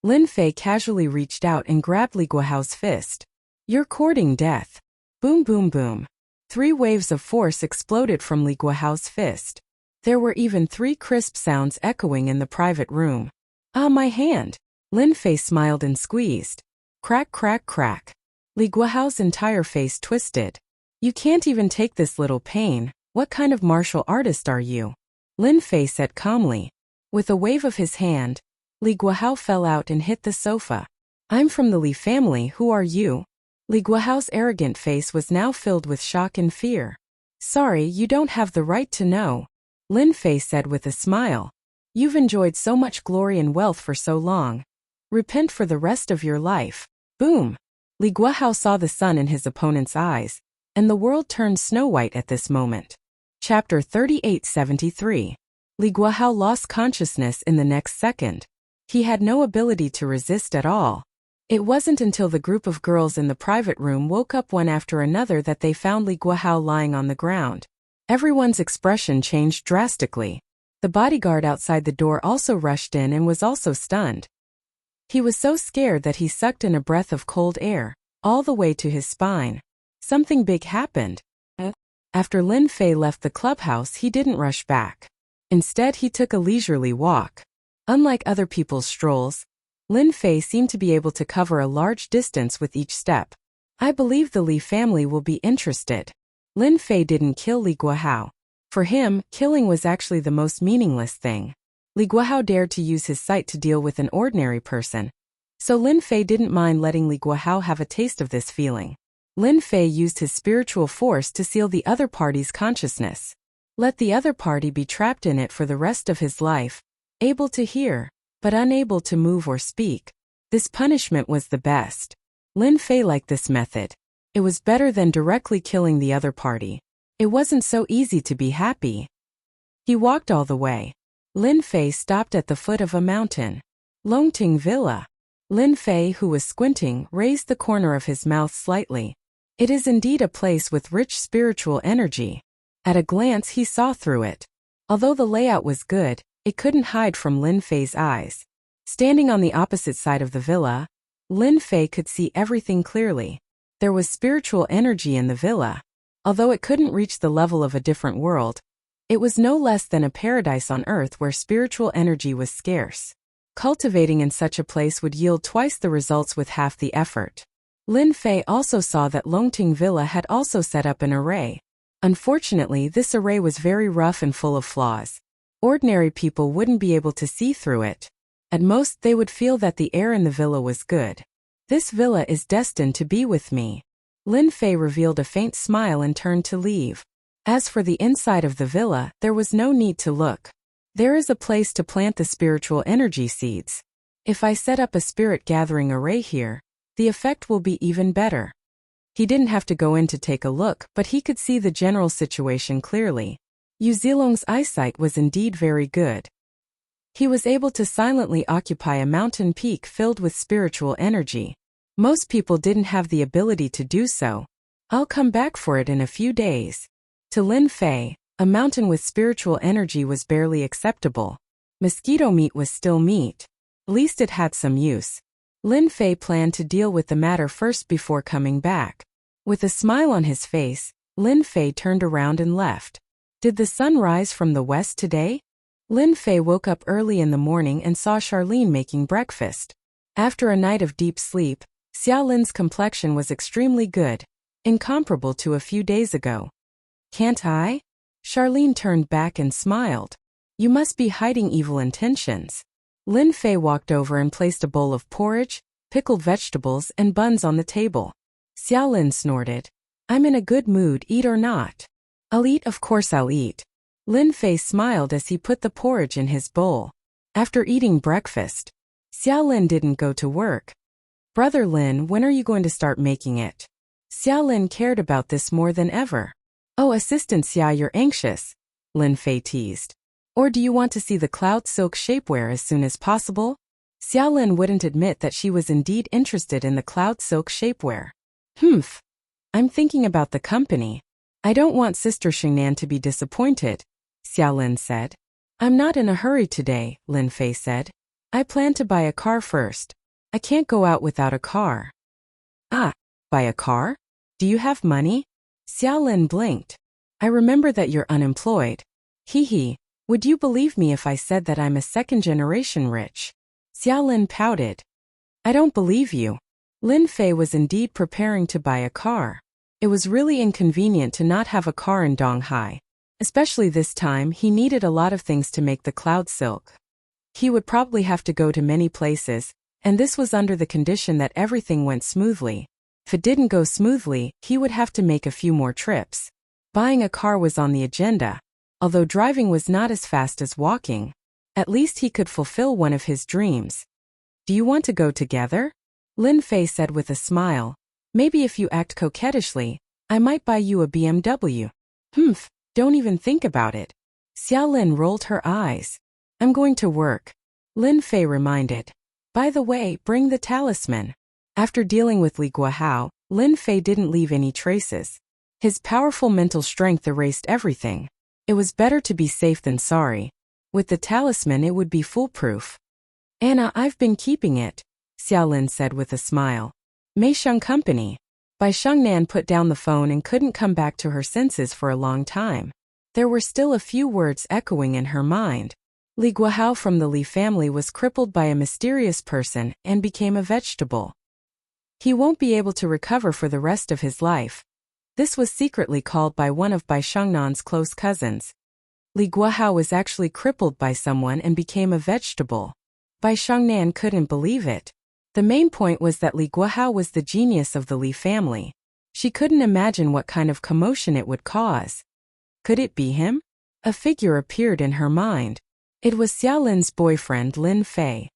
Lin Fei casually reached out and grabbed Li Guohao's fist. You're courting death. Boom boom boom. 3 waves of force exploded from Li Guohao's fist. There were even 3 crisp sounds echoing in the private room. Ah, my hand. Lin Fei smiled and squeezed. Crack crack crack. Li Guohao's entire face twisted. You can't even take this little pain. What kind of martial artist are you? Lin Fei said calmly. With a wave of his hand, Li Guohao fell out and hit the sofa. I'm from the Li family, who are you? Li Guohao's arrogant face was now filled with shock and fear. Sorry, you don't have the right to know, Lin Fei said with a smile. You've enjoyed so much glory and wealth for so long. Repent for the rest of your life. Boom! Li Guohao saw the sun in his opponent's eyes, and the world turned snow-white at this moment. Chapter 3873. Li Guohao lost consciousness in the next second. He had no ability to resist at all. It wasn't until the group of girls in the private room woke up one after another that they found Li Guohao lying on the ground. Everyone's expression changed drastically. The bodyguard outside the door also rushed in and was also stunned. He was so scared that he sucked in a breath of cold air, all the way to his spine. Something big happened. After Lin Fei left the clubhouse, he didn't rush back. Instead, he took a leisurely walk. Unlike other people's strolls, Lin Fei seemed to be able to cover a large distance with each step. I believe the Li family will be interested. Lin Fei didn't kill Li Guohao. For him, killing was actually the most meaningless thing. Li Guohao dared to use his sight to deal with an ordinary person. So Lin Fei didn't mind letting Li Guohao have a taste of this feeling. Lin Fei used his spiritual force to seal the other party's consciousness. Let the other party be trapped in it for the rest of his life, able to hear, but unable to move or speak. This punishment was the best. Lin Fei liked this method. It was better than directly killing the other party. It wasn't so easy to be happy. He walked all the way. Lin Fei stopped at the foot of a mountain. Longting Villa. Lin Fei, who was squinting, raised the corner of his mouth slightly. It is indeed a place with rich spiritual energy. At a glance he saw through it. Although the layout was good, it couldn't hide from Lin Fei's eyes. Standing on the opposite side of the villa, Lin Fei could see everything clearly. There was spiritual energy in the villa. Although it couldn't reach the level of a different world, it was no less than a paradise on earth where spiritual energy was scarce. Cultivating in such a place would yield twice the results with half the effort. Lin Fei also saw that Longting Villa had also set up an array. Unfortunately, this array was very rough and full of flaws. Ordinary people wouldn't be able to see through it. At most, they would feel that the air in the villa was good. This villa is destined to be with me. Lin Fei revealed a faint smile and turned to leave. As for the inside of the villa, there was no need to look. There is a place to plant the spiritual energy seeds. If I set up a spirit gathering array here, the effect will be even better. He didn't have to go in to take a look, but he could see the general situation clearly. Yu Zilong's eyesight was indeed very good. He was able to silently occupy a mountain peak filled with spiritual energy. Most people didn't have the ability to do so. I'll come back for it in a few days. To Lin Fei, a mountain with spiritual energy was barely acceptable. Mosquito meat was still meat. At least it had some use. Lin Fei planned to deal with the matter first before coming back. With a smile on his face, Lin Fei turned around and left. Did the sun rise from the west today? Lin Fei woke up early in the morning and saw Charlene making breakfast. After a night of deep sleep, Xiao Lin's complexion was extremely good, incomparable to a few days ago. Can't I? Charlene turned back and smiled. You must be hiding evil intentions. Lin Fei walked over and placed a bowl of porridge, pickled vegetables, and buns on the table. Xiao Lin snorted. I'm in a good mood, eat or not. I'll eat, of course I'll eat. Lin Fei smiled as he put the porridge in his bowl. After eating breakfast, Xiao Lin didn't go to work. Brother Lin, when are you going to start making it? Xiao Lin cared about this more than ever. Oh, Assistant Xia, you're anxious, Lin Fei teased. Or do you want to see the cloud silk shapewear as soon as possible? Xiao Lin wouldn't admit that she was indeed interested in the cloud silk shapewear. I'm thinking about the company. I don't want Sister Xingnan to be disappointed, Xiao Lin said. I'm not in a hurry today, Lin Fei said. I plan to buy a car first. I can't go out without a car. Ah, buy a car? Do you have money? Xiao Lin blinked. I remember that you're unemployed. Hee. Would you believe me if I said that I'm a second-generation rich? Xiao Lin pouted. I don't believe you. Lin Fei was indeed preparing to buy a car. It was really inconvenient to not have a car in Donghai. Especially this time, he needed a lot of things to make the cloud silk. He would probably have to go to many places, and this was under the condition that everything went smoothly. If it didn't go smoothly, he would have to make a few more trips. Buying a car was on the agenda. Although driving was not as fast as walking, at least he could fulfill one of his dreams. Do you want to go together? Lin Fei said with a smile. Maybe if you act coquettishly, I might buy you a BMW. Don't even think about it. Xiao Lin rolled her eyes. I'm going to work, Lin Fei reminded. By the way, bring the talisman. After dealing with Li Guohao, Lin Fei didn't leave any traces. His powerful mental strength erased everything. It was better to be safe than sorry. With the talisman it would be foolproof. Anna, I've been keeping it, Xiao Lin said with a smile. Mei Sheng Company. Bai Shengnan put down the phone and couldn't come back to her senses for a long time. There were still a few words echoing in her mind. Li Guohao from the Li family was crippled by a mysterious person and became a vegetable. He won't be able to recover for the rest of his life. This was secretly called by one of Bai Shengnan's close cousins. Li Guohao was actually crippled by someone and became a vegetable. Bai Shengnan couldn't believe it. The main point was that Li Guohao was the genius of the Li family. She couldn't imagine what kind of commotion it would cause. Could it be him? A figure appeared in her mind. It was Xiao Lin's boyfriend Lin Fei.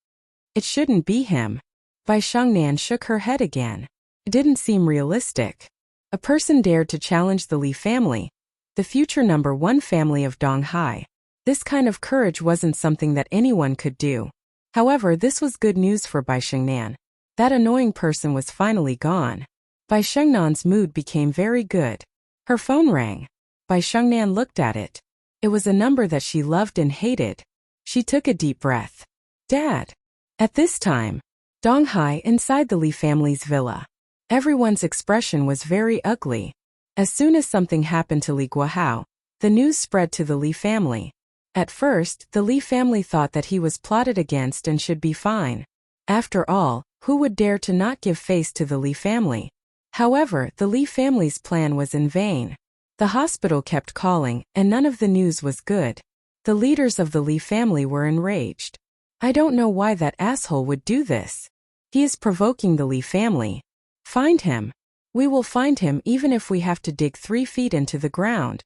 It shouldn't be him. Bai Shengnan shook her head again. It didn't seem realistic. A person dared to challenge the Li family, the future #1 family of Donghai. This kind of courage wasn't something that anyone could do. However, this was good news for Bai Shengnan. That annoying person was finally gone. Bai Shengnan's mood became very good. Her phone rang. Bai Shengnan looked at it. It was a number that she loved and hated. She took a deep breath. Dad. At this time, Donghai, inside the Li family's villa. Everyone's expression was very ugly. As soon as something happened to Li Guohao, the news spread to the Li family. At first, the Li family thought that he was plotted against and should be fine. After all, who would dare to not give face to the Li family? However, the Li family's plan was in vain. The hospital kept calling, and none of the news was good. The leaders of the Li family were enraged. I don't know why that asshole would do this. He is provoking the Li family. Find him. We will find him even if we have to dig 3 feet into the ground.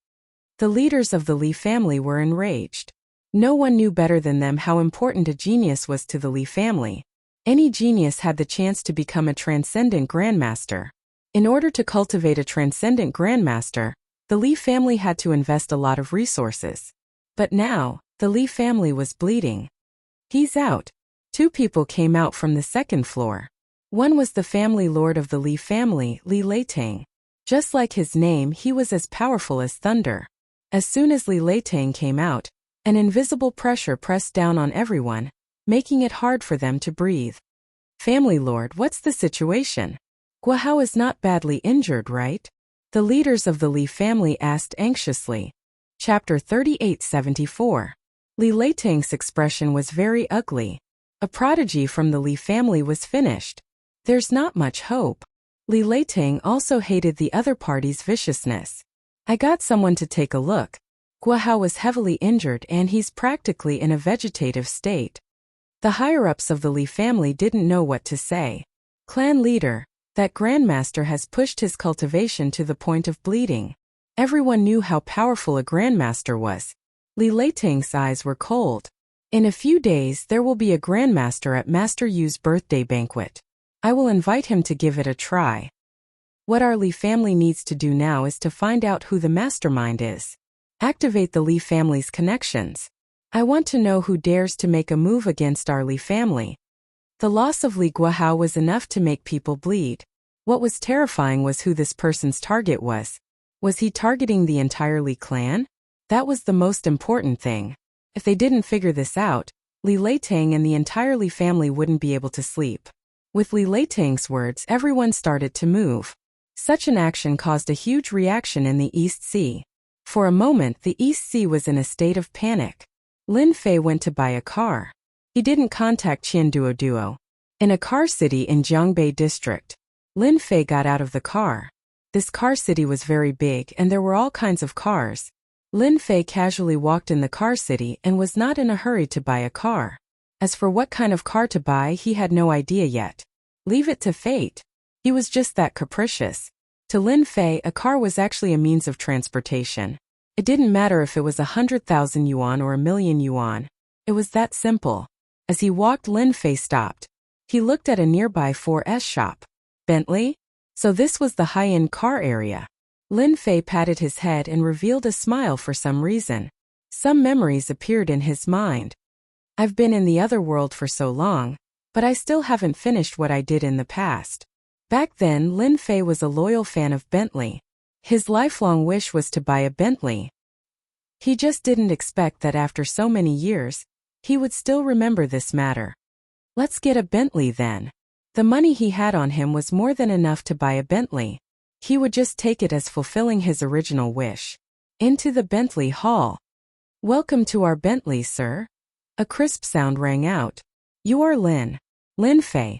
The leaders of the Li family were enraged. No one knew better than them how important a genius was to the Li family. Any genius had the chance to become a transcendent grandmaster. In order to cultivate a transcendent grandmaster, the Li family had to invest a lot of resources. But now, the Li family was bleeding. He's out. 2 people came out from the 2nd floor. One was the family lord of the Li family, Li Leitang. Just like his name, he was as powerful as thunder. As soon as Li Leitang came out, An invisible pressure pressed down on everyone, making it hard for them to breathe. Family Lord, what's the situation? Guahao is not badly injured, right? The leaders of the Li family asked anxiously. Chapter 3874. Li Leitang's expression was very ugly. A prodigy from the Li family was finished. There's not much hope. Li Leitang also hated the other party's viciousness. I got someone to take a look. Guahao was heavily injured and he's practically in a vegetative state. The higher-ups of the Li family didn't know what to say. Clan leader, that grandmaster has pushed his cultivation to the point of bleeding. Everyone knew how powerful a grandmaster was. Li Leitang's eyes were cold. In a few days there will be a grandmaster at Master Yu's birthday banquet. I will invite him to give it a try. What our Li family needs to do now is to find out who the mastermind is. Activate the Li family's connections. I want to know who dares to make a move against our Li family. The loss of Li Guahao was enough to make people bleed. What was terrifying was who this person's target was. Was he targeting the entire Li clan? That was the most important thing. If they didn't figure this out, Li Leitang and the entire Li family wouldn't be able to sleep. With Li Leitang's words, everyone started to move. Such an action caused a huge reaction in the East Sea. For a moment, the East Sea was in a state of panic. Lin Fei went to buy a car. He didn't contact Qian Duo. In a car city in Jiangbei district, Lin Fei got out of the car. This car city was very big and there were all kinds of cars. Lin Fei casually walked in the car city and was not in a hurry to buy a car. As for what kind of car to buy, he had no idea yet. Leave it to fate. He was just that capricious. To Lin Fei, a car was actually a means of transportation. It didn't matter if it was 100,000 yuan or 1,000,000 yuan. It was that simple. As he walked, Lin Fei stopped. He looked at a nearby 4S shop. Bentley? So this was the high-end car area. Lin Fei patted his head and revealed a smile for some reason. Some memories appeared in his mind. I've been in the other world for so long, but I still haven't finished what I did in the past. Back then, Lin Fei was a loyal fan of Bentley. His lifelong wish was to buy a Bentley. He just didn't expect that after so many years, he would still remember this matter. Let's get a Bentley then. The money he had on him was more than enough to buy a Bentley. He would just take it as fulfilling his original wish. Into the Bentley hall. Welcome to our Bentley, sir. A crisp sound rang out. You are Lin Fei.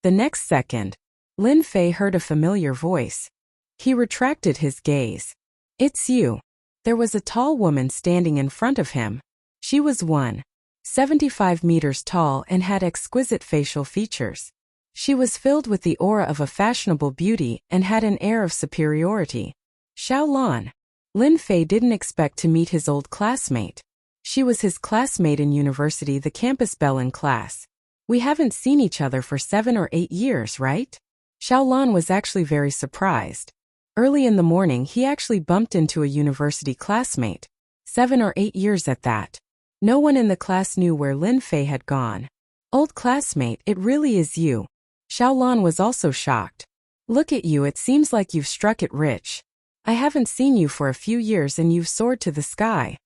The next second, Lin Fei heard a familiar voice. He retracted his gaze. It's you. There was a tall woman standing in front of him. She was 1.75 meters tall and had exquisite facial features. She was filled with the aura of a fashionable beauty and had an air of superiority. Xiaolan. Lin Fei didn't expect to meet his old classmate. She was his classmate in university, the campus belle in class. We haven't seen each other for 7 or 8 years, right? Xiaolan was actually very surprised. Early in the morning, he actually bumped into a university classmate. 7 or 8 years at that. No one in the class knew where Lin Fei had gone. Old classmate, it really is you. Xiaolan was also shocked. Look at you, it seems like you've struck it rich. I haven't seen you for a few years and you've soared to the sky.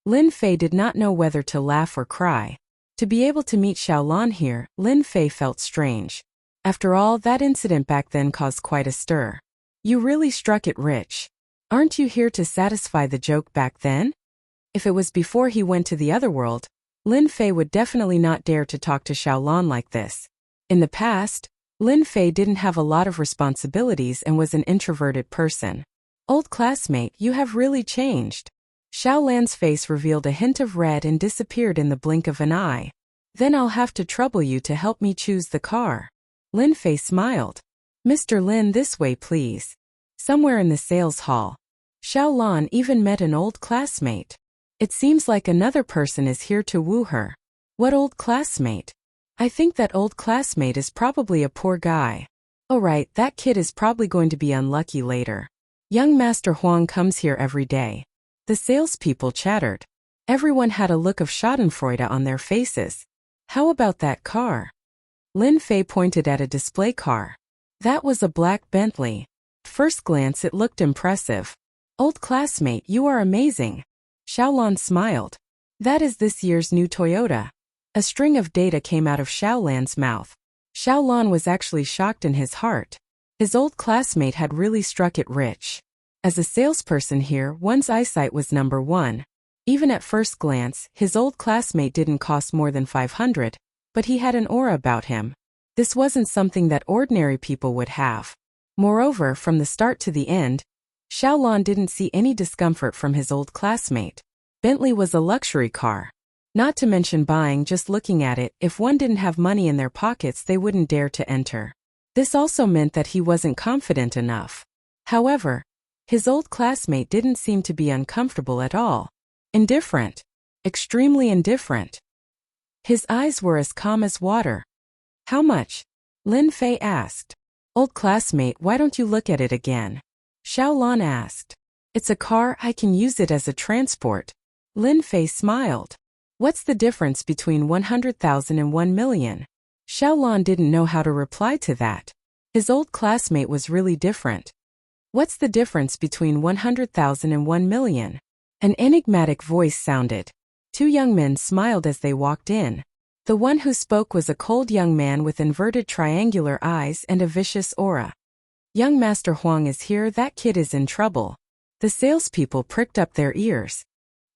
Lin Fei did not know whether to laugh or cry. To be able to meet Xiaolan here, Lin Fei felt strange. After all, that incident back then caused quite a stir. You really struck it rich. Aren't you here to satisfy the joke back then? If it was before he went to the other world, Lin Fei would definitely not dare to talk to Xiaolan like this. In the past, Lin Fei didn't have a lot of responsibilities and was an introverted person. Old classmate, you have really changed. Xiaolan's face revealed a hint of red and disappeared in the blink of an eye. Then I'll have to trouble you to help me choose the car. Lin Fei smiled. Mr. Lin, this way please. Somewhere in the sales hall, Xiaolan even met an old classmate. It seems like another person is here to woo her. What old classmate? I think that old classmate is probably a poor guy. Oh right, that kid is probably going to be unlucky later. Young Master Huang comes here every day. The salespeople chattered. Everyone had a look of schadenfreude on their faces. How about that car? Lin Fei pointed at a display car. That was a black Bentley. At first glance it looked impressive. Old classmate, you are amazing. Xiaolan smiled. That is this year's new Toyota. A string of data came out of Xiaolan's mouth. Xiaolan was actually shocked in his heart. His old classmate had really struck it rich. As a salesperson here, one's eyesight was number one. Even at first glance, his old classmate didn't cost more than 500, but he had an aura about him. This wasn't something that ordinary people would have. Moreover, from the start to the end, Xiaolan didn't see any discomfort from his old classmate. Bentley was a luxury car. Not to mention buying, just looking at it, if one didn't have money in their pockets they wouldn't dare to enter. This also meant that he wasn't confident enough. However, his old classmate didn't seem to be uncomfortable at all. Indifferent. Extremely indifferent. His eyes were as calm as water. How much? Lin Fei asked. Old classmate, why don't you look at it again? Xiaolan asked. It's a car, I can use it as a transport. Lin Fei smiled. What's the difference between 100,000 and 1 million? Xiaolan didn't know how to reply to that. His old classmate was really different. What's the difference between 100,000 and 1 million? An enigmatic voice sounded. Two young men smiled as they walked in. The one who spoke was a cold young man with inverted triangular eyes and a vicious aura. Young Master Huang is here, that kid is in trouble. The salespeople pricked up their ears.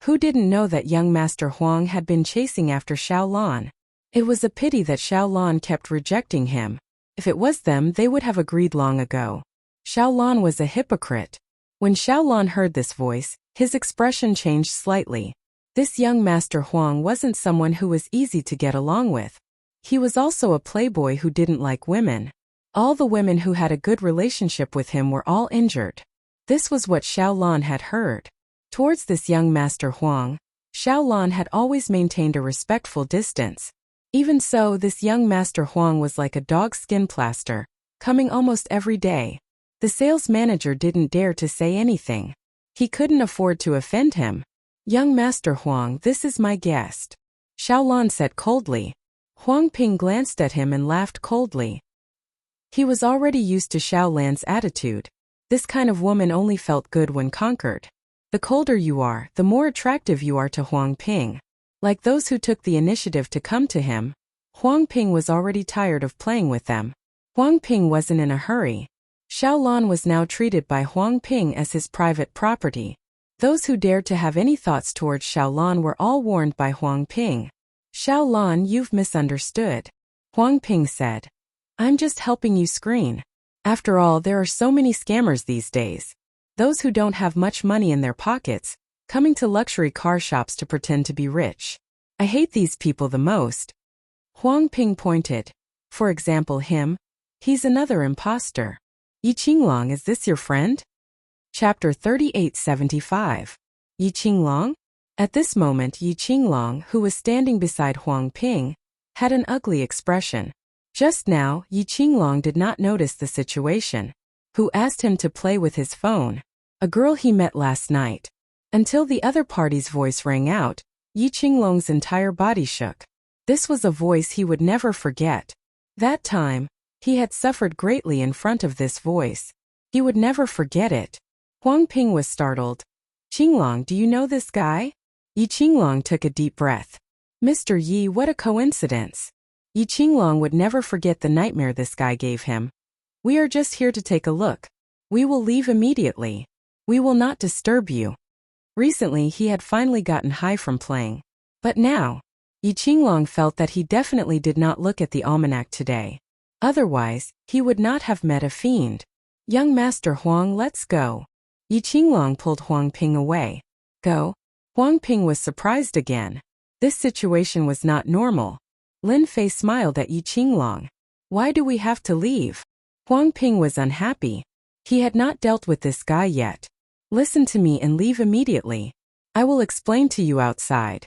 Who didn't know that young Master Huang had been chasing after Xiaolan? It was a pity that Xiaolan kept rejecting him. If it was them, they would have agreed long ago. Xiaolan was a hypocrite. When Xiaolan heard this voice, his expression changed slightly. This young Master Huang wasn't someone who was easy to get along with. He was also a playboy who didn't like women. All the women who had a good relationship with him were all injured. This was what Xiaolan had heard. Towards this young Master Huang, Xiaolan had always maintained a respectful distance. Even so, this young Master Huang was like a dog skin plaster, coming almost every day. The sales manager didn't dare to say anything. He couldn't afford to offend him. Young Master Huang, this is my guest. Xiaolan said coldly. Huang Ping glanced at him and laughed coldly. He was already used to Xiaolan's attitude. This kind of woman only felt good when conquered. The colder you are, the more attractive you are to Huang Ping. Like those who took the initiative to come to him, Huang Ping was already tired of playing with them. Huang Ping wasn't in a hurry. Xiaolan was now treated by Huang Ping as his private property. Those who dared to have any thoughts towards Xiaolan were all warned by Huang Ping. Xiaolan, you've misunderstood. Huang Ping said. I'm just helping you screen. After all, there are so many scammers these days. Those who don't have much money in their pockets, coming to luxury car shops to pretend to be rich. I hate these people the most. Huang Ping pointed. For example, him. He's another imposter. Yi Qinglong, is this your friend? Chapter 3875. Yi Qinglong? At this moment, Yi Qinglong, who was standing beside Huang Ping, had an ugly expression. Just now, Yi Qinglong did not notice the situation. Who asked him to play with his phone? A girl he met last night. Until the other party's voice rang out, Yi Qinglong's entire body shook. This was a voice he would never forget. That time, he had suffered greatly in front of this voice. He would never forget it. Huang Ping was startled. Qinglong, do you know this guy? Yi Qinglong took a deep breath. Mr. Yi, what a coincidence. Yi Qinglong would never forget the nightmare this guy gave him. We are just here to take a look. We will leave immediately. We will not disturb you. Recently he had finally gotten high from playing. But now, Yi Qinglong felt that he definitely did not look at the almanac today. Otherwise, he would not have met a fiend. Young Master Huang, let's go. Yi Qinglong pulled Huang Ping away. Go? Huang Ping was surprised again. This situation was not normal. Lin Fei smiled at Yi Qinglong. Why do we have to leave? Huang Ping was unhappy. He had not dealt with this guy yet. Listen to me and leave immediately. I will explain to you outside.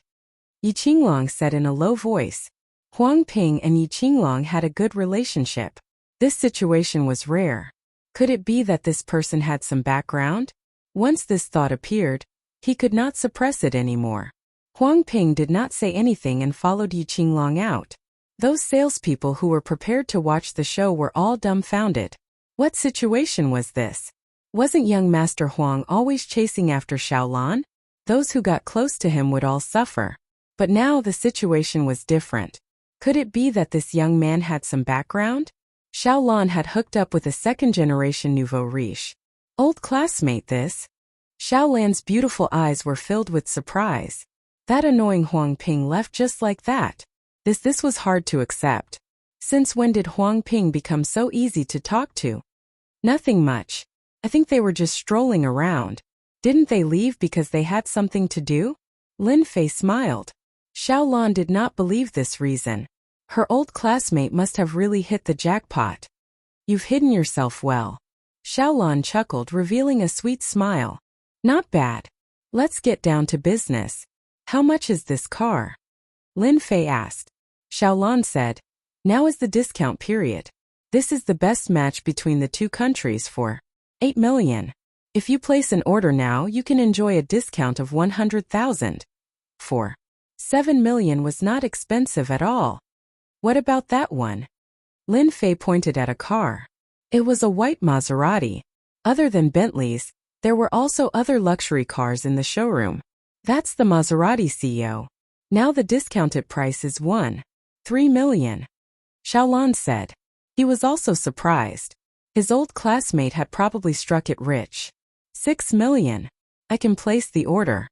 Yi Qinglong said in a low voice. Huang Ping and Yi Qinglong had a good relationship. This situation was rare. Could it be that this person had some background? Once this thought appeared, he could not suppress it anymore. Huang Ping did not say anything and followed Yi Qinglong out. Those salespeople who were prepared to watch the show were all dumbfounded. What situation was this? Wasn't young Master Huang always chasing after Xiaolan? Those who got close to him would all suffer. But now the situation was different. Could it be that this young man had some background? Xiaolan had hooked up with a second-generation nouveau riche. Old classmate this? Xiaolan's beautiful eyes were filled with surprise. That annoying Huang Ping left just like that. This was hard to accept. Since when did Huang Ping become so easy to talk to? Nothing much. I think they were just strolling around. Didn't they leave because they had something to do? Lin Fei smiled. Xiaolan did not believe this reason. Her old classmate must have really hit the jackpot. You've hidden yourself well. Xiaolan chuckled, revealing a sweet smile. Not bad. Let's get down to business. How much is this car? Lin Fei asked. Xiaolan said, now is the discount period. This is the best match between the two countries for 8 million. If you place an order now, you can enjoy a discount of 100,000. For 7 million was not expensive at all. What about that one? Lin Fei pointed at a car. It was a white Maserati. Other than Bentleys, there were also other luxury cars in the showroom. That's the Maserati CEO. Now the discounted price is 3 million. Xiaolan said. He was also surprised. His old classmate had probably struck it rich. 6 million. I can place the order.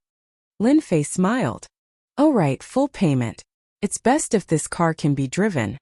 Lin Fei smiled. Oh right, full payment. It's best if this car can be driven.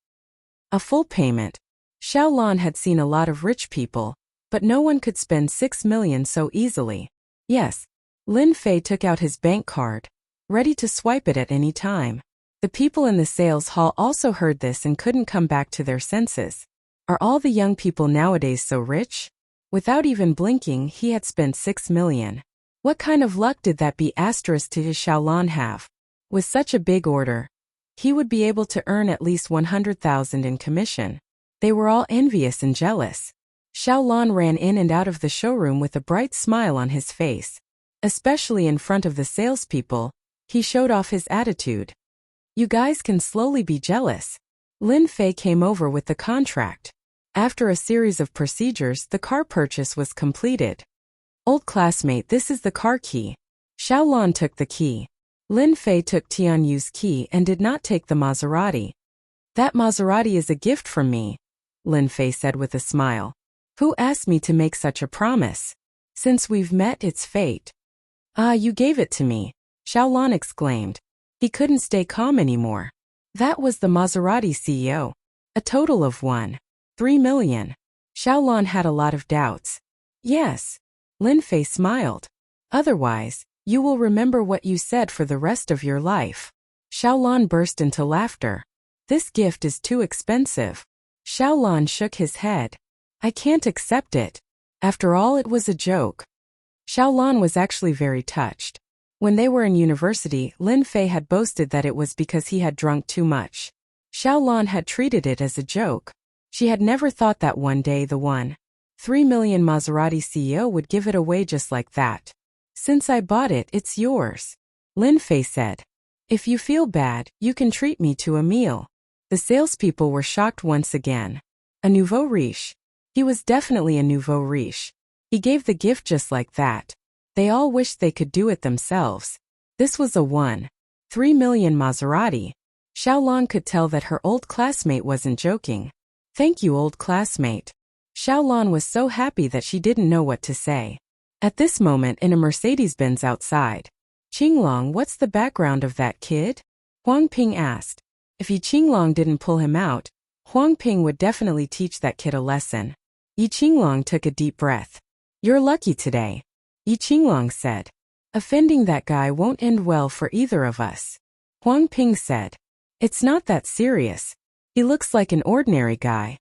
A full payment. Xiaolan had seen a lot of rich people, but no one could spend 6 million so easily. Yes. Lin Fei took out his bank card, ready to swipe it at any time. The people in the sales hall also heard this and couldn't come back to their senses. Are all the young people nowadays so rich? Without even blinking, he had spent 6 million. What kind of luck did that be asterisk to his Xiaolan have? With such a big order, he would be able to earn at least 100,000 in commission. They were all envious and jealous. Xiaolan ran in and out of the showroom with a bright smile on his face. Especially in front of the salespeople, he showed off his attitude. You guys can slowly be jealous. Lin Fei came over with the contract. After a series of procedures, the car purchase was completed. Old classmate, this is the car key. Xiaolan took the key. Lin Fei took Tianyu's key and did not take the Maserati. That Maserati is a gift from me, Lin Fei said with a smile. Who asked me to make such a promise? Since we've met, it's fate. Ah, you gave it to me, Xiaolan exclaimed. He couldn't stay calm anymore. That was the Maserati CEO. A total of 3 million. Xiaolan had a lot of doubts. Yes. Lin Fei smiled. Otherwise, you will remember what you said for the rest of your life. Xiaolan burst into laughter. This gift is too expensive. Xiaolan shook his head. I can't accept it. After all, it was a joke. Xiaolan was actually very touched. When they were in university, Lin Fei had boasted that it was because he had drunk too much. Xiaolan had treated it as a joke. She had never thought that one day the 3 million Maserati CEO would give it away just like that. Since I bought it, it's yours, Lin Fei said. If you feel bad, you can treat me to a meal. The salespeople were shocked once again. A nouveau riche. He was definitely a nouveau riche. He gave the gift just like that. They all wished they could do it themselves. This was a 3 million Maserati. Xiaolan could tell that her old classmate wasn't joking. Thank you, old classmate. Xiaolan was so happy that she didn't know what to say. At this moment, in a Mercedes-Benz outside. Qinglong, what's the background of that kid? Huang Ping asked. If Yi Qinglong didn't pull him out, Huang Ping would definitely teach that kid a lesson. Yi Qinglong took a deep breath. You're lucky today, Yi Qinglong said. Offending that guy won't end well for either of us. Huang Ping said. It's not that serious. He looks like an ordinary guy.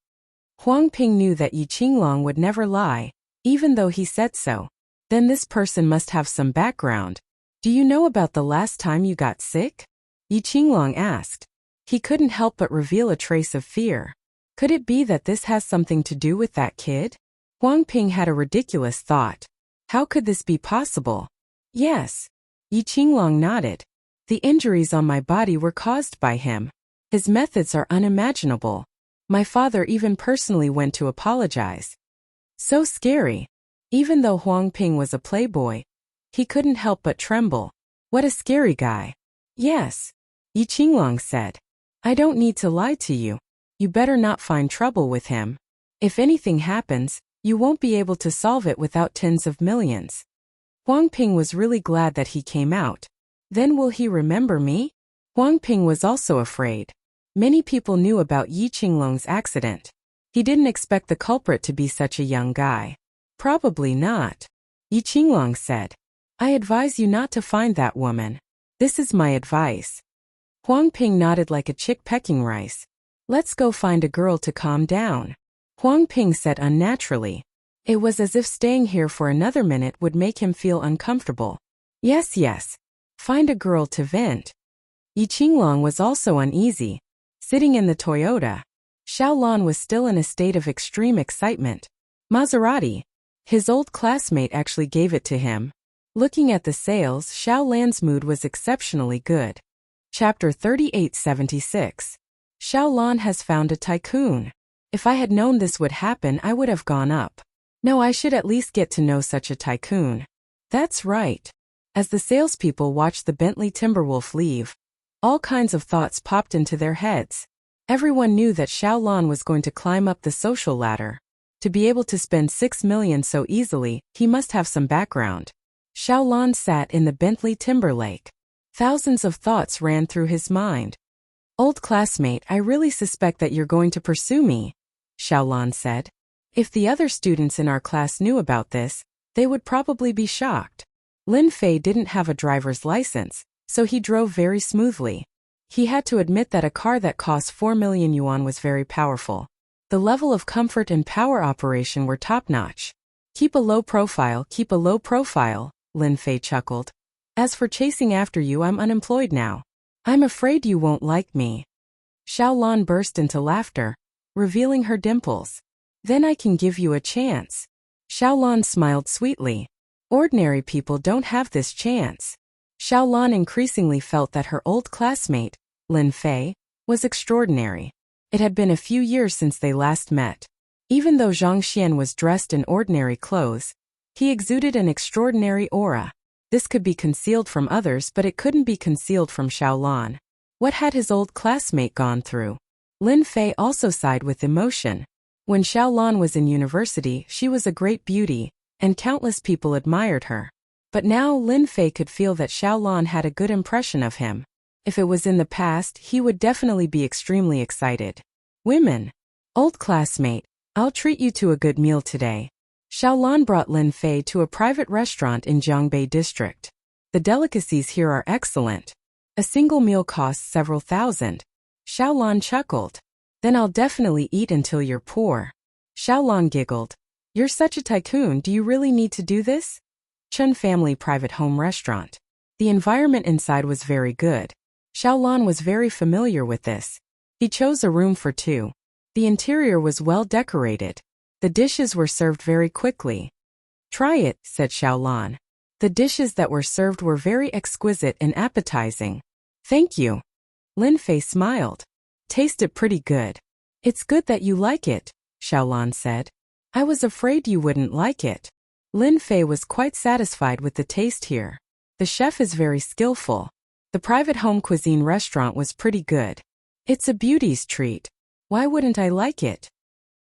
Huang Ping knew that Yi Qinglong would never lie, even though he said so. Then this person must have some background. Do you know about the last time you got sick? Yi Qinglong asked. He couldn't help but reveal a trace of fear. Could it be that this has something to do with that kid? Huang Ping had a ridiculous thought. How could this be possible? Yes. Yi Qinglong nodded. The injuries on my body were caused by him. His methods are unimaginable. My father even personally went to apologize. So scary. Even though Huang Ping was a playboy, he couldn't help but tremble. What a scary guy. Yes. Yi Qinglong said. I don't need to lie to you. You better not find trouble with him. If anything happens, you won't be able to solve it without tens of millions. Huang Ping was really glad that he came out. Then will he remember me? Huang Ping was also afraid. Many people knew about Yi Qinglong's accident. He didn't expect the culprit to be such a young guy. Probably not. Yi Qinglong said. I advise you not to find that woman. This is my advice. Huang Ping nodded like a chick pecking rice. Let's go find a girl to calm down. Huang Ping said unnaturally. It was as if staying here for another minute would make him feel uncomfortable. Yes. Find a girl to vent. Yi Qinglong was also uneasy. Sitting in the Toyota, Xiaolan was still in a state of extreme excitement. Maserati. His old classmate actually gave it to him. Looking at the sales, Xiaolan's mood was exceptionally good. Chapter 3876. Xiaolan has found a tycoon. If I had known this would happen, I would have gone up. No, I should at least get to know such a tycoon. That's right. As the salespeople watched the Bentley Timberwolf leave, all kinds of thoughts popped into their heads. Everyone knew that Xiaolan was going to climb up the social ladder. To be able to spend 6 million so easily, he must have some background. Xiaolan sat in the Bentley Timberlake. Thousands of thoughts ran through his mind. Old classmate, I really suspect that you're going to pursue me, Xiaolan said. If the other students in our class knew about this, they would probably be shocked. Lin Fei didn't have a driver's license, so he drove very smoothly. He had to admit that a car that cost 4 million yuan was very powerful. The level of comfort and power operation were top-notch. Keep a low profile, Lin Fei chuckled. As for chasing after you, I'm unemployed now. I'm afraid you won't like me. Xiaolan burst into laughter, revealing her dimples. Then I can give you a chance. Xiaolan smiled sweetly. Ordinary people don't have this chance. Xiaolan increasingly felt that her old classmate, Lin Fei, was extraordinary. It had been a few years since they last met. Even though Zhang Xian was dressed in ordinary clothes, he exuded an extraordinary aura. This could be concealed from others, but it couldn't be concealed from Xiaolan. What had his old classmate gone through? Lin Fei also sighed with emotion. When Xiaolan was in university, she was a great beauty, and countless people admired her. But now Lin Fei could feel that Xiaolan had a good impression of him. If it was in the past, he would definitely be extremely excited. Women. Old classmate, I'll treat you to a good meal today. Xiaolan brought Lin Fei to a private restaurant in Jiangbei district. The delicacies here are excellent. A single meal costs several thousand. Xiaolan chuckled. Then I'll definitely eat until you're poor. Xiaolan giggled. You're such a tycoon, do you really need to do this? Chun Family Private Home Restaurant. The environment inside was very good. Xiaolan was very familiar with this. He chose a room for two. The interior was well decorated. The dishes were served very quickly. Try it, said Xiaolan. The dishes that were served were very exquisite and appetizing. Thank you. Lin Fei smiled. Tasted pretty good. It's good that you like it, Xiaolan said. I was afraid you wouldn't like it. Lin Fei was quite satisfied with the taste here. The chef is very skillful. The private home cuisine restaurant was pretty good. It's a beauty's treat. Why wouldn't I like it?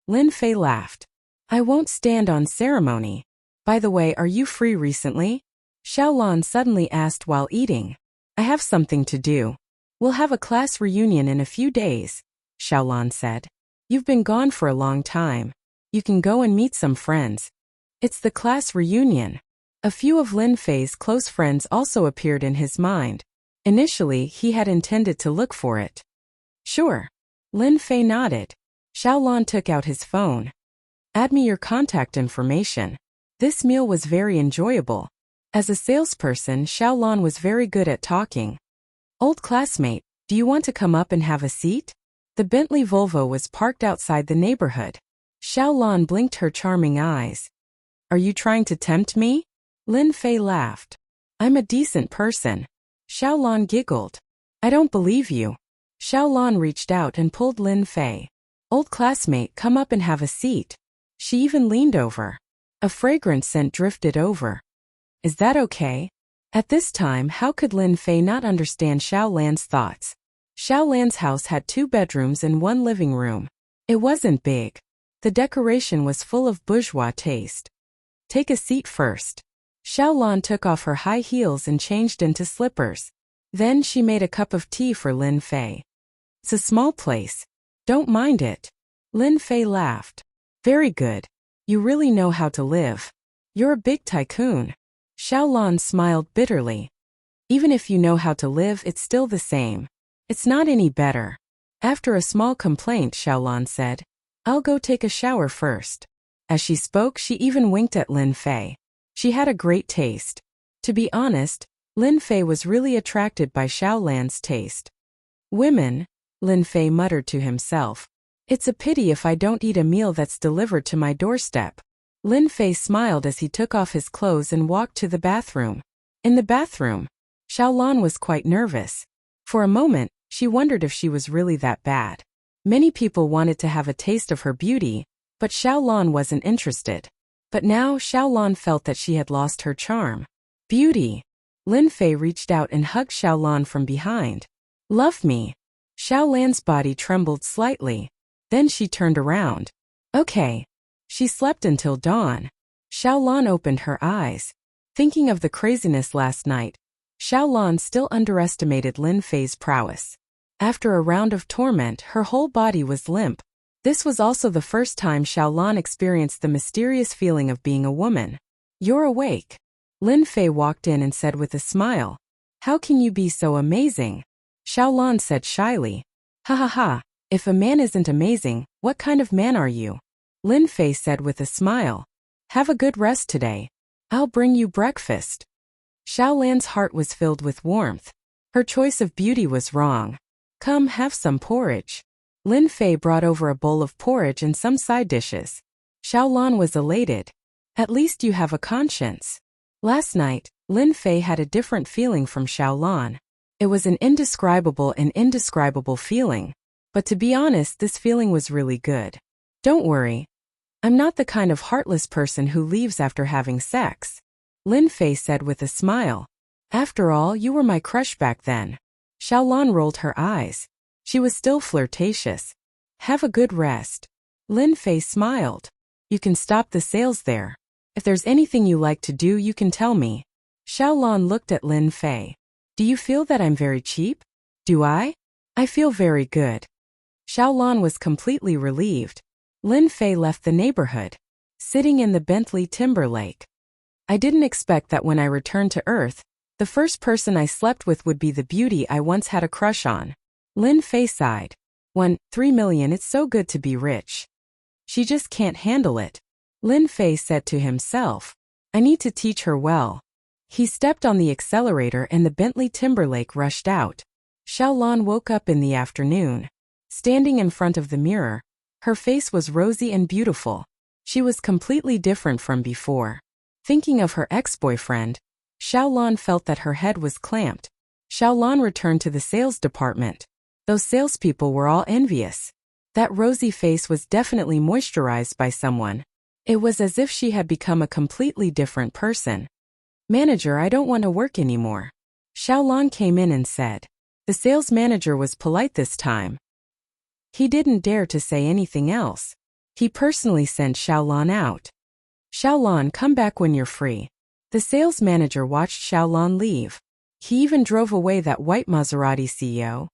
Lin Fei laughed. I won't stand on ceremony. By the way, are you free recently? Xiaolan suddenly asked while eating. I have something to do. We'll have a class reunion in a few days, Xiaolan said. You've been gone for a long time. You can go and meet some friends. It's the class reunion. A few of Lin Fei's close friends also appeared in his mind. Initially, he had intended to look for it. Sure. Lin Fei nodded. Xiaolan took out his phone. Add me your contact information. This meal was very enjoyable. As a salesperson, Xiaolan was very good at talking. Old classmate, do you want to come up and have a seat? The Bentley Volvo was parked outside the neighborhood. Xiaolan blinked her charming eyes. Are you trying to tempt me? Lin Fei laughed. I'm a decent person. Xiaolan giggled. I don't believe you. Xiaolan reached out and pulled Lin Fei. Old classmate, come up and have a seat. She even leaned over. A fragrant scent drifted over. Is that okay? At this time, how could Lin Fei not understand Xiaolan's thoughts? Xiaolan's house had 2 bedrooms and 1 living room. It wasn't big. The decoration was full of bourgeois taste. Take a seat first. Xiaolan took off her high heels and changed into slippers. Then she made a cup of tea for Lin Fei. It's a small place. Don't mind it. Lin Fei laughed. Very good. You really know how to live. You're a big tycoon. Xiaolan smiled bitterly. Even if you know how to live, it's still the same. It's not any better. After a small complaint, Xiaolan said, I'll go take a shower first. As she spoke, she even winked at Lin Fei. She had a great taste. To be honest, Lin Fei was really attracted by Xiaolan's taste. Women, Lin Fei muttered to himself. It's a pity if I don't eat a meal that's delivered to my doorstep. Lin Fei smiled as he took off his clothes and walked to the bathroom. In the bathroom, Xiaolan was quite nervous. For a moment, she wondered if she was really that bad. Many people wanted to have a taste of her beauty, but Xiaolan wasn't interested. But now Xiaolan felt that she had lost her charm. Beauty. Lin Fei reached out and hugged Xiaolan from behind. Love me. Xiaolan's body trembled slightly. Then she turned around. Okay. She slept until dawn. Xiaolan opened her eyes. Thinking of the craziness last night, Xiaolan still underestimated Lin Fei's prowess. After a round of torment, her whole body was limp. This was also the first time Xiaolan experienced the mysterious feeling of being a woman. You're awake. Lin Fei walked in and said with a smile. How can you be so amazing? Xiaolan said shyly. Ha ha ha, if a man isn't amazing, what kind of man are you? Lin Fei said with a smile. Have a good rest today. I'll bring you breakfast. Xiaolan's heart was filled with warmth. Her choice of beauty was wrong. Come have some porridge. Lin Fei brought over a bowl of porridge and some side dishes. Xiaolan was elated. At least you have a conscience. Last night, Lin Fei had a different feeling from Xiaolan. It was an indescribable feeling. But to be honest, this feeling was really good. Don't worry. I'm not the kind of heartless person who leaves after having sex. Lin Fei said with a smile. After all, you were my crush back then. Xiaolan rolled her eyes. She was still flirtatious. Have a good rest. Lin Fei smiled. You can stop the sales there. If there's anything you like to do, you can tell me. Xiaolan looked at Lin Fei. Do you feel that I'm very cheap? Do I? I feel very good. Xiaolan was completely relieved. Lin Fei left the neighborhood. Sitting in the Bentley Timberlake. I didn't expect that when I returned to Earth, the first person I slept with would be the beauty I once had a crush on. Lin Fei sighed. 3 million, it's so good to be rich. She just can't handle it. Lin Fei said to himself. I need to teach her well. He stepped on the accelerator and the Bentley Timberlake rushed out. Xiaolan woke up in the afternoon. Standing in front of the mirror, her face was rosy and beautiful. She was completely different from before. Thinking of her ex-boyfriend, Xiaolan felt that her head was clamped. Xiaolan returned to the sales department. Those salespeople were all envious. That rosy face was definitely moisturized by someone. It was as if she had become a completely different person. Manager, I don't want to work anymore. Xiaolan came in and said. The sales manager was polite this time. He didn't dare to say anything else. He personally sent Xiaolan out. Xiaolan, come back when you're free. The sales manager watched Xiaolan leave. He even drove away that white Maserati CEO.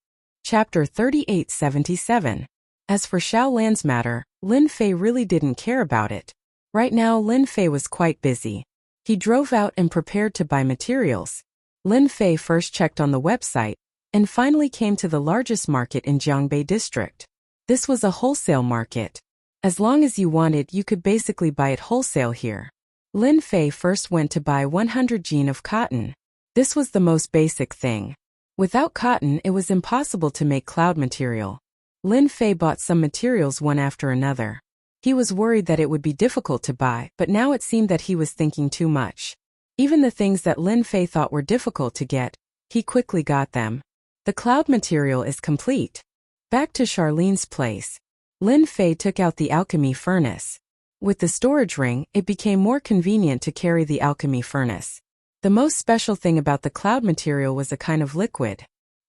Chapter 3877. As for Xiaolan's matter, Lin Fei really didn't care about it. Right now, Lin Fei was quite busy. He drove out and prepared to buy materials. Lin Fei first checked on the website, and finally came to the largest market in Jiangbei district. This was a wholesale market. As long as you wanted, you could basically buy it wholesale here. Lin Fei first went to buy 100 jean of cotton. This was the most basic thing. Without cotton, it was impossible to make cloud material. Lin Fei bought some materials one after another. He was worried that it would be difficult to buy, but now it seemed that he was thinking too much. Even the things that Lin Fei thought were difficult to get, he quickly got them. The cloud material is complete. Back to Charlene's place. Lin Fei took out the alchemy furnace. With the storage ring, it became more convenient to carry the alchemy furnace. The most special thing about the cloud material was a kind of liquid.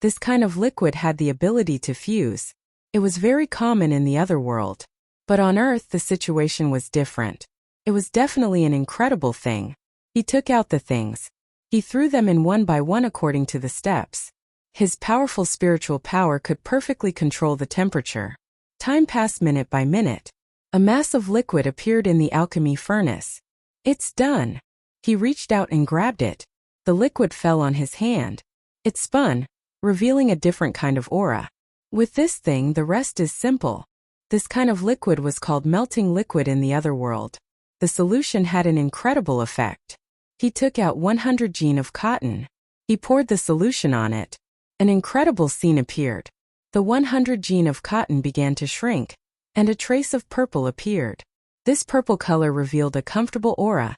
This kind of liquid had the ability to fuse. It was very common in the other world. But on Earth the situation was different. It was definitely an incredible thing. He took out the things. He threw them in one by one according to the steps. His powerful spiritual power could perfectly control the temperature. Time passed minute by minute. A mass of liquid appeared in the alchemy furnace. It's done. He reached out and grabbed it. The liquid fell on his hand. It spun, revealing a different kind of aura. With this thing the rest is simple. This kind of liquid was called melting liquid in the other world. The solution had an incredible effect. He took out 100 jean of cotton. He poured the solution on it. An incredible scene appeared. The 100 jean of cotton began to shrink, and a trace of purple appeared. This purple color revealed a comfortable aura,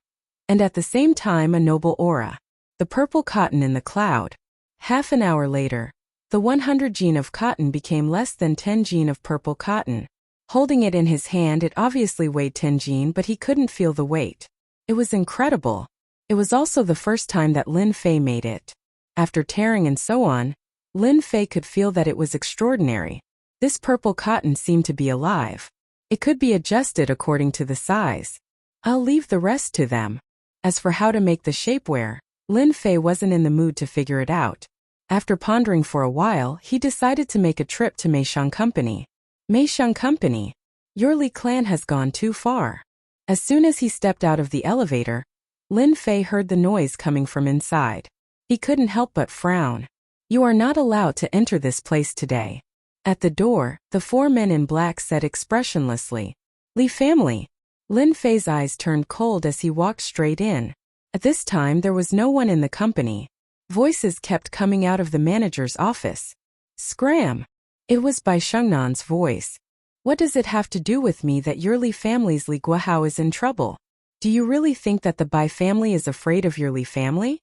and at the same time a noble aura. The purple cotton in the cloud. Half an hour later, the 100 jean of cotton became less than 10 jean of purple cotton. Holding it in his hand, it obviously weighed 10 jean, but he couldn't feel the weight. It was incredible. It was also the first time that Lin Fei made it. After tearing and so on, Lin Fei could feel that it was extraordinary. This purple cotton seemed to be alive. It could be adjusted according to the size. I'll leave the rest to them. As for how to make the shapewear, Lin Fei wasn't in the mood to figure it out. After pondering for a while, he decided to make a trip to Meisheng Company. Meisheng Company? Your Li clan has gone too far. As soon as he stepped out of the elevator, Lin Fei heard the noise coming from inside. He couldn't help but frown. You are not allowed to enter this place today. At the door, the four men in black said expressionlessly, Li family. Lin Fei's eyes turned cold as he walked straight in. At this time there was no one in the company. Voices kept coming out of the manager's office. Scram! It was Bai Shengnan's voice. What does it have to do with me that your Li family's Li Guohao is in trouble? Do you really think that the Bai family is afraid of your Li family?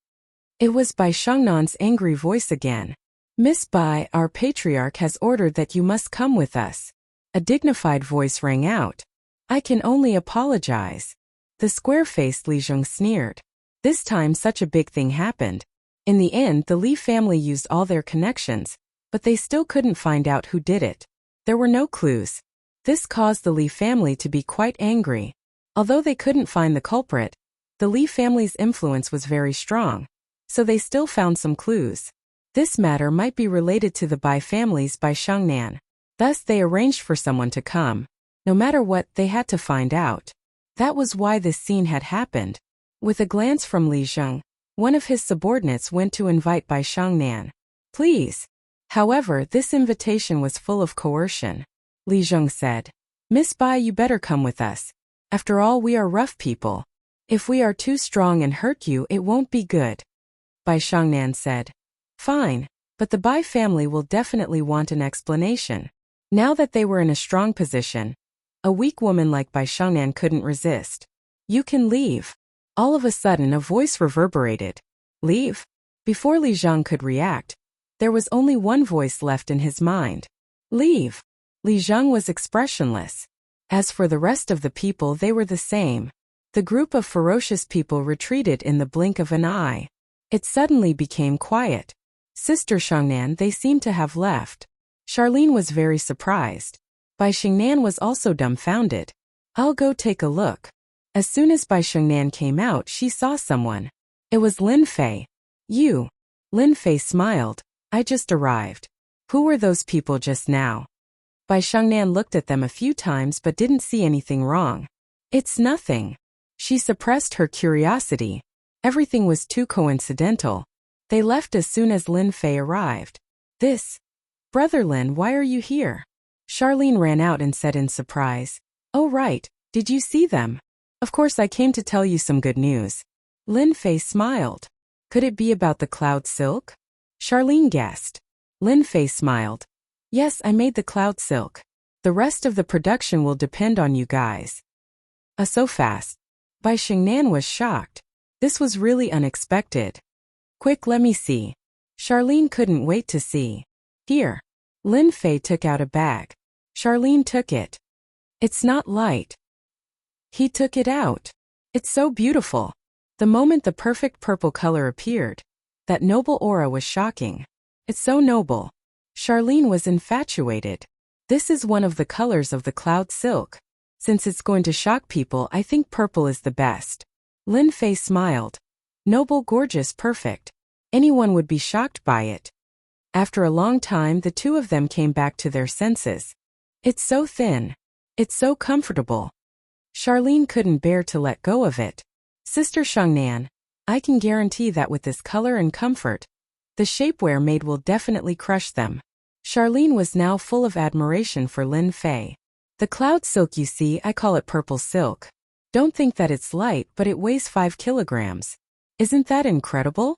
It was Bai Shengnan's angry voice again. Miss Bai, our patriarch has ordered that you must come with us. A dignified voice rang out. I can only apologize. The square-faced Li Zheng sneered. This time such a big thing happened. In the end, the Li family used all their connections, but they still couldn't find out who did it. There were no clues. This caused the Li family to be quite angry. Although they couldn't find the culprit, the Li family's influence was very strong, so they still found some clues. This matter might be related to the Bai families by Shangnan. Thus they arranged for someone to come. No matter what, they had to find out. That was why this scene had happened. With a glance from Li Zheng, one of his subordinates went to invite Bai Shangnan. Please. However, this invitation was full of coercion. Li Zheng said, Miss Bai, you better come with us. After all, we are rough people. If we are too strong and hurt you, it won't be good. Bai Shangnan said, Fine, but the Bai family will definitely want an explanation. Now that they were in a strong position, a weak woman like Bai Shangnan couldn't resist. You can leave. All of a sudden a voice reverberated. Leave? Before Li Zheng could react, there was only one voice left in his mind. Leave. Li Zheng was expressionless. As for the rest of the people, they were the same. The group of ferocious people retreated in the blink of an eye. It suddenly became quiet. Sister Shangnan, they seemed to have left. Charlene was very surprised. Bai Shengnan was also dumbfounded. I'll go take a look. As soon as Bai Shengnan came out, she saw someone. It was Lin Fei. You. Lin Fei smiled. I just arrived. Who were those people just now? Bai Shengnan looked at them a few times but didn't see anything wrong. It's nothing. She suppressed her curiosity. Everything was too coincidental. They left as soon as Lin Fei arrived. Brother Lin, why are you here? Charlene ran out and said in surprise. Oh right, did you see them? Of course I came to tell you some good news. Lin Fei smiled. Could it be about the cloud silk? Charlene guessed. Lin Fei smiled. Yes, I made the cloud silk. The rest of the production will depend on you guys. So fast. Bai Shengnan was shocked. This was really unexpected. Quick, let me see. Charlene couldn't wait to see. Here. Lin Fei took out a bag. Charlene took it. It's not light. He took it out. It's so beautiful. The moment the perfect purple color appeared, that noble aura was shocking. It's so noble. Charlene was infatuated. This is one of the colors of the cloud silk. Since it's going to shock people, I think purple is the best. Lin Fei smiled. Noble, gorgeous, perfect. Anyone would be shocked by it. After a long time, the two of them came back to their senses. It's so thin. It's so comfortable. Charlene couldn't bear to let go of it. Sister Xiangnan, I can guarantee that with this color and comfort, the shapewear made will definitely crush them. Charlene was now full of admiration for Lin Fei. The cloud silk, you see, I call it purple silk. Don't think that it's light, but it weighs 5 kilograms. Isn't that incredible?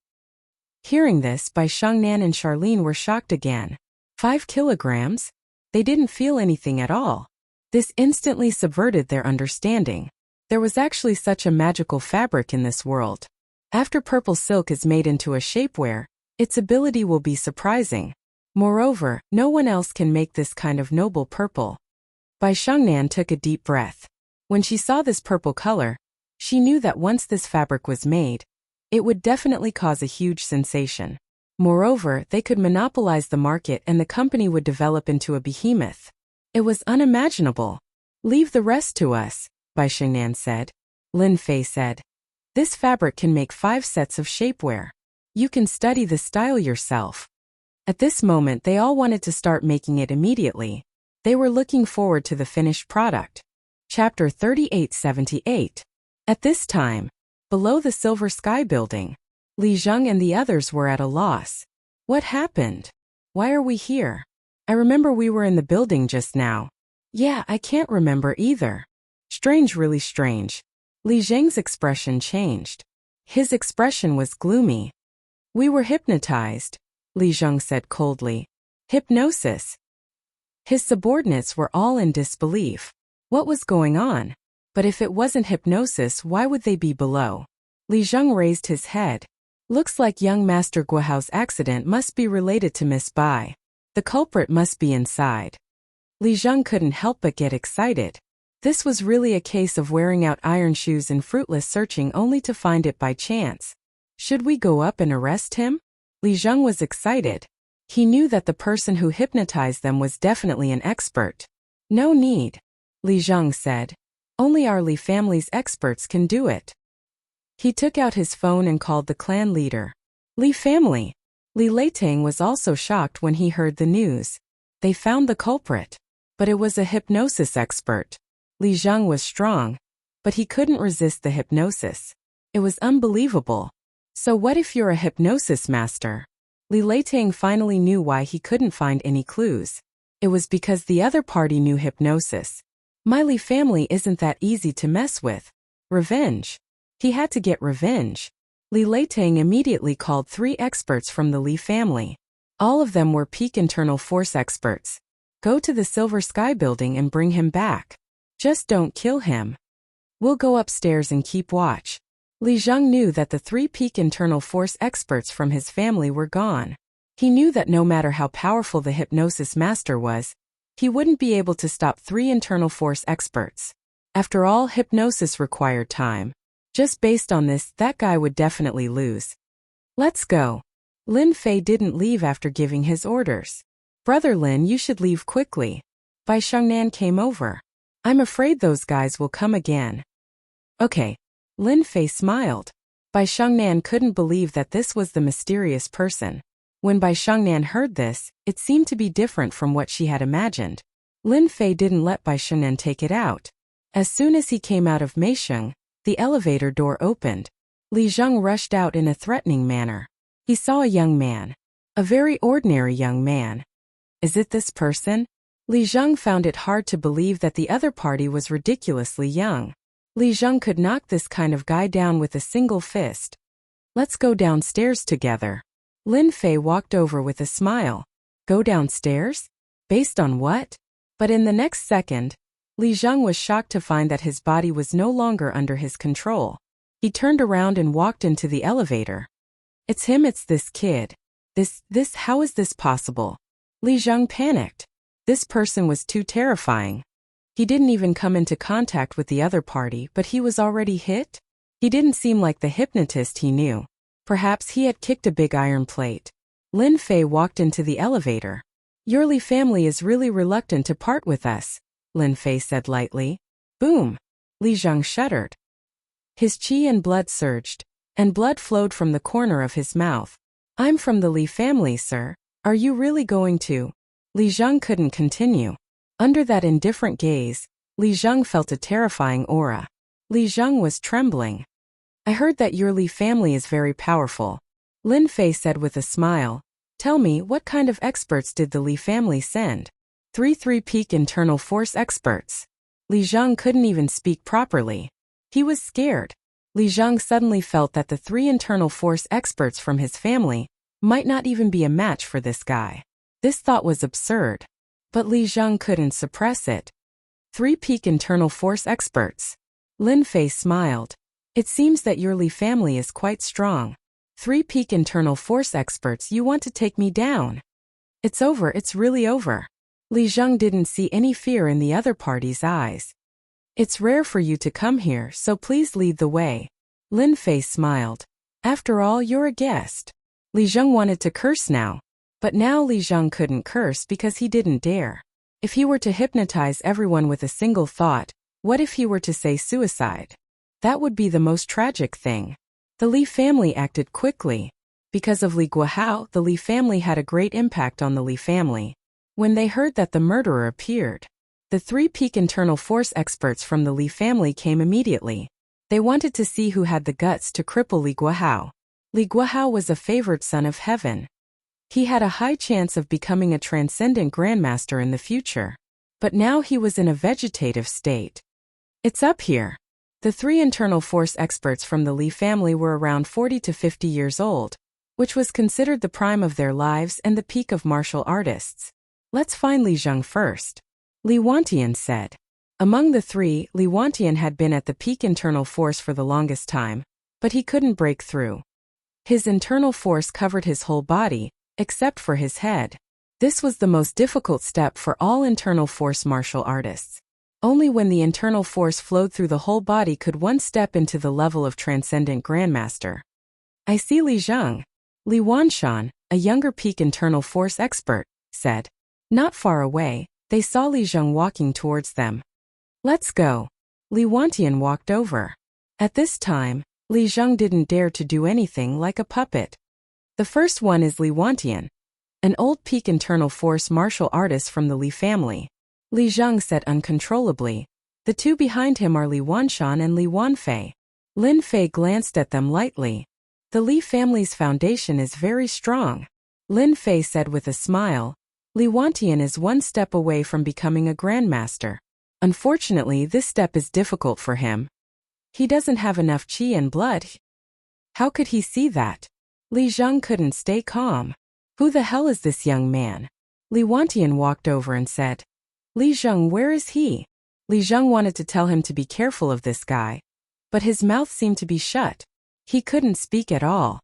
Hearing this, Bai Xiangnan and Charlene were shocked again. 5 kilograms? They didn't feel anything at all. This instantly subverted their understanding. There was actually such a magical fabric in this world. After purple silk is made into a shapewear, its ability will be surprising. Moreover, no one else can make this kind of noble purple. Bai Xiangnan took a deep breath. When she saw this purple color, she knew that once this fabric was made, it would definitely cause a huge sensation. Moreover, they could monopolize the market and the company would develop into a behemoth. It was unimaginable. Leave the rest to us, Bai Xiangnan said. Lin Fei said. This fabric can make 5 sets of shapewear. You can study the style yourself. At this moment, they all wanted to start making it immediately. They were looking forward to the finished product. Chapter 3878. At this time, below the Silver Sky building, Li Zheng and the others were at a loss. What happened? Why are we here? I remember we were in the building just now. Yeah, I can't remember either. Strange, really strange. Li Zheng's expression changed. His expression was gloomy. We were hypnotized, Li Zheng said coldly. Hypnosis. His subordinates were all in disbelief. What was going on? But if it wasn't hypnosis, why would they be below? Li Zheng raised his head. Looks like young Master Guohao's accident must be related to Miss Bai. The culprit must be inside. Li Zheng couldn't help but get excited. This was really a case of wearing out iron shoes and fruitless searching only to find it by chance. Should we go up and arrest him? Li Zheng was excited. He knew that the person who hypnotized them was definitely an expert. No need, Li Zheng said. Only our Li family's experts can do it. He took out his phone and called the clan leader. Li family. Li Leitang was also shocked when he heard the news. They found the culprit. But it was a hypnosis expert. Li Zheng was strong, but he couldn't resist the hypnosis. It was unbelievable. So what if you're a hypnosis master? Li Leitang finally knew why he couldn't find any clues. It was because the other party knew hypnosis. My Li family isn't that easy to mess with. Revenge. He had to get revenge. Li Leitang immediately called 3 experts from the Li family. All of them were peak internal force experts. Go to the Silver Sky building and bring him back. Just don't kill him. We'll go upstairs and keep watch. Li Zheng knew that the 3 peak internal force experts from his family were gone. He knew that no matter how powerful the hypnosis master was, he wouldn't be able to stop 3 internal force experts. After all, hypnosis required time. Just based on this, that guy would definitely lose. Let's go. Lin Fei didn't leave after giving his orders. Brother Lin, you should leave quickly. Bai Xiangnan came over. I'm afraid those guys will come again. Okay. Lin Fei smiled. Bai Xiangnan couldn't believe that this was the mysterious person. When Bai Xiangnan heard this, it seemed to be different from what she had imagined. Lin Fei didn't let Bai Xiangnan take it out. As soon as he came out of Meisheng, the elevator door opened. Li Zheng rushed out in a threatening manner. He saw a young man. A very ordinary young man. Is it this person? Li Zheng found it hard to believe that the other party was ridiculously young. Li Zheng could knock this kind of guy down with a single fist. Let's go downstairs together. Lin Fei walked over with a smile. Go downstairs? Based on what? But in the next second, Li Zheng was shocked to find that his body was no longer under his control. He turned around and walked into the elevator. It's him, it's this kid. How is this possible? Li Zheng panicked. This person was too terrifying. He didn't even come into contact with the other party, but he was already hit? He didn't seem like the hypnotist he knew. Perhaps he had kicked a big iron plate. Lin Fei walked into the elevator. Your Li family is really reluctant to part with us, Lin Fei said lightly. Boom! Li Zhang shuddered. His qi and blood surged, and blood flowed from the corner of his mouth. I'm from the Li family, sir. Are you really going to? Li Zhang couldn't continue. Under that indifferent gaze, Li Zhang felt a terrifying aura. Li Zhang was trembling. I heard that your Li family is very powerful, Lin Fei said with a smile. Tell me, what kind of experts did the Li family send? 3 peak internal force experts. Li Zhang couldn't even speak properly. He was scared. Li Zhang suddenly felt that the 3 internal force experts from his family might not even be a match for this guy. This thought was absurd. But Li Zhang couldn't suppress it. 3 peak internal force experts. Lin Fei smiled. It seems that your Li family is quite strong. 3 peak internal force experts, you want to take me down? It's over, it's really over. Li Zhang didn't see any fear in the other party's eyes. It's rare for you to come here, so please lead the way. Lin Fei smiled. After all, you're a guest. Li Zhang wanted to curse now. But now Li Zhang couldn't curse because he didn't dare. If he were to hypnotize everyone with a single thought, what if he were to say suicide? That would be the most tragic thing. The Li family acted quickly. Because of Li Guohao, the Li family had a great impact on the Li family. When they heard that the murderer appeared, the 3 peak internal force experts from the Li family came immediately. They wanted to see who had the guts to cripple Li Guohao. Li Guohao was a favored son of heaven. He had a high chance of becoming a transcendent grandmaster in the future. But now he was in a vegetative state. It's up here. The 3 internal force experts from the Li family were around 40 to 50 years old, which was considered the prime of their lives and the peak of martial artists. Let's find Li Zhang first, Li Wantian said. Among the 3, Li Wantian had been at the peak internal force for the longest time, but he couldn't break through. His internal force covered his whole body, except for his head. This was the most difficult step for all internal force martial artists. Only when the internal force flowed through the whole body could one step into the level of transcendent grandmaster. I see Li Zhang. Li Wanshan, a younger peak internal force expert, said. Not far away, they saw Li Zhang walking towards them. Let's go. Li Wantian walked over. At this time, Li Zhang didn't dare to do anything like a puppet. The first one is Li Wantian, an old peak internal force martial artist from the Li family. Li Zhang said uncontrollably. The 2 behind him are Li Wanshan and Li Wanfei. Lin Fei glanced at them lightly. The Li family's foundation is very strong. Lin Fei said with a smile. Li Wantian is 1 step away from becoming a grandmaster. Unfortunately, this step is difficult for him. He doesn't have enough qi and blood. How could he see that? Li Zhang couldn't stay calm. Who the hell is this young man? Li Wantian walked over and said. Li Zhang, where is he? Li Zhang wanted to tell him to be careful of this guy. But his mouth seemed to be shut. He couldn't speak at all.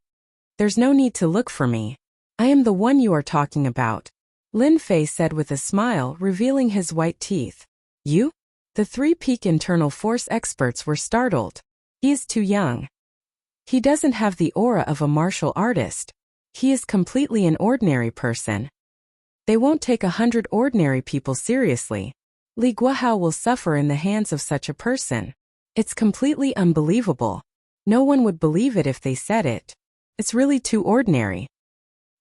There's no need to look for me. I am the one you are talking about, Lin Fei said with a smile, revealing his white teeth. You? The 3 peak internal force experts were startled. He is too young. He doesn't have the aura of a martial artist. He is completely an ordinary person. They won't take 100 ordinary people seriously. Li Guohao will suffer in the hands of such a person. It's completely unbelievable. No one would believe it if they said it. It's really too ordinary.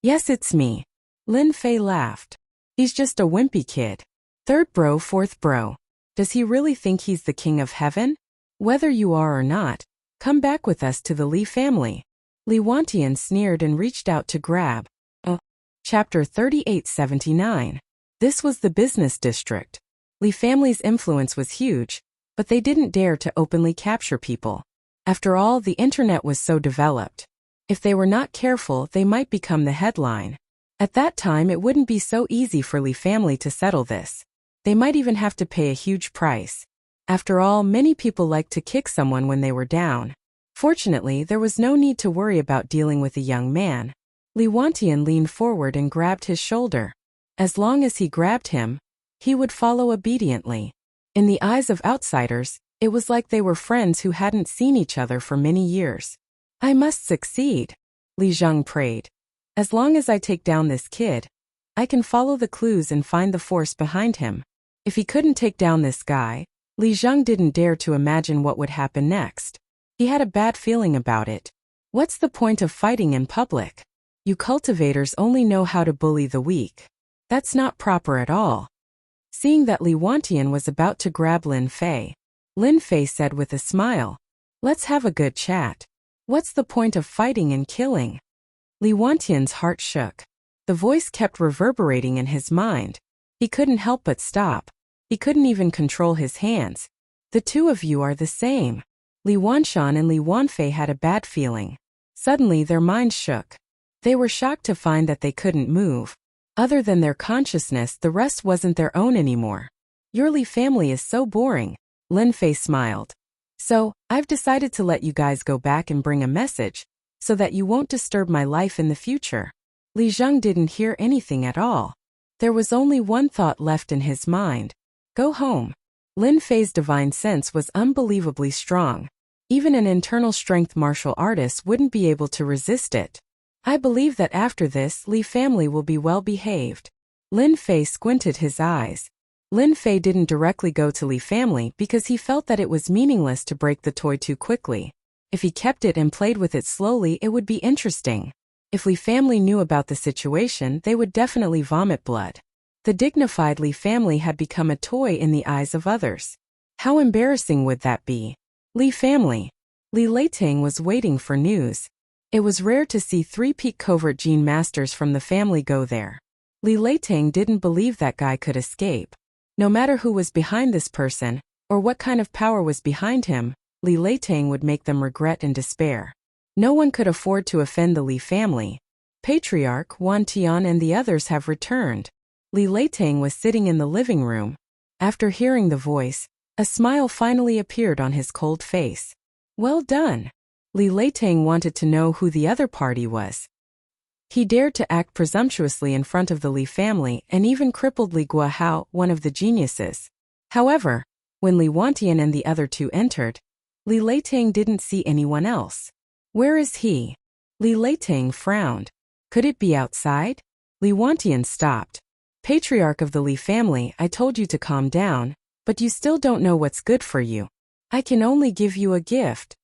Yes, it's me. Lin Fei laughed. He's just a wimpy kid. 3rd bro, 4th bro. Does he really think he's the king of heaven? Whether you are or not, come back with us to the Li family. Li Wantian sneered and reached out to grab. Chapter 3879. This was the business district. Li family's influence was huge, but they didn't dare to openly capture people. After all, the internet was so developed. If they were not careful, they might become the headline. At that time, it wouldn't be so easy for Li family to settle this. They might even have to pay a huge price. After all, many people liked to kick someone when they were down. Fortunately, there was no need to worry about dealing with a young man. Li Wantian leaned forward and grabbed his shoulder. As long as he grabbed him, he would follow obediently. In the eyes of outsiders, it was like they were friends who hadn't seen each other for many years. I must succeed, Li Zhang prayed. As long as I take down this kid, I can follow the clues and find the force behind him. If he couldn't take down this guy, Li Zheng didn't dare to imagine what would happen next. He had a bad feeling about it. What's the point of fighting in public? You cultivators only know how to bully the weak. That's not proper at all. Seeing that Li Wantian was about to grab Lin Fei, Lin Fei said with a smile, "Let's have a good chat. What's the point of fighting and killing?" Li Wantian's heart shook. The voice kept reverberating in his mind. He couldn't help but stop. He couldn't even control his hands. The two of you are the same. Li Wanshan and Li Wanfei had a bad feeling. Suddenly their minds shook. They were shocked to find that they couldn't move. Other than their consciousness, the rest wasn't their own anymore. Your Li family is so boring. Lin Fei smiled. So, I've decided to let you guys go back and bring a message, so that you won't disturb my life in the future. Li Zheng didn't hear anything at all. There was only one thought left in his mind. Go home. Lin Fei's divine sense was unbelievably strong. Even an internal strength martial artist wouldn't be able to resist it. I believe that after this, Li family will be well behaved. Lin Fei squinted his eyes. Lin Fei didn't directly go to Li family because he felt that it was meaningless to break the toy too quickly. If he kept it and played with it slowly, it would be interesting. If Li family knew about the situation, they would definitely vomit blood. The dignified Li family had become a toy in the eyes of others. How embarrassing would that be? Li family. Li Leiting was waiting for news. It was rare to see 3 peak covert gene masters from the family go there. Li Leiting didn't believe that guy could escape. No matter who was behind this person, or what kind of power was behind him, Li Leiting would make them regret and despair. No one could afford to offend the Li family. Patriarch Wan Tian and the others have returned. Li Leiting was sitting in the living room. After hearing the voice, a smile finally appeared on his cold face. Well done. Li Leiting wanted to know who the other party was. He dared to act presumptuously in front of the Li family and even crippled Li Guahao, one of the geniuses. However, when Li Wantian and the other two entered, Li Leiting didn't see anyone else. Where is he? Li Leiting frowned. Could it be outside? Li Wantian stopped. Patriarch of the Li family, I told you to calm down, but you still don't know what's good for you. I can only give you a gift.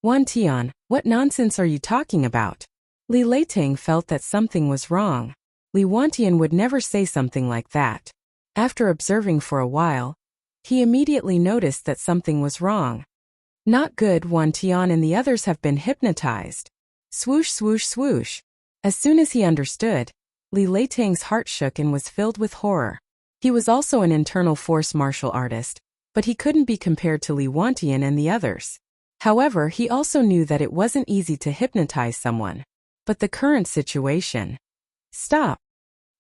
Wan Tian, what nonsense are you talking about? Li Leiting felt that something was wrong. Li Wantian would never say something like that. After observing for a while, he immediately noticed that something was wrong. Not good. Wan Tian and the others have been hypnotized. Swoosh, swoosh, swoosh. As soon as he understood, Li Leiting's heart shook and was filled with horror. He was also an internal force martial artist, but he couldn't be compared to Li Wantian and the others. However, he also knew that it wasn't easy to hypnotize someone. But the current situation... Stop!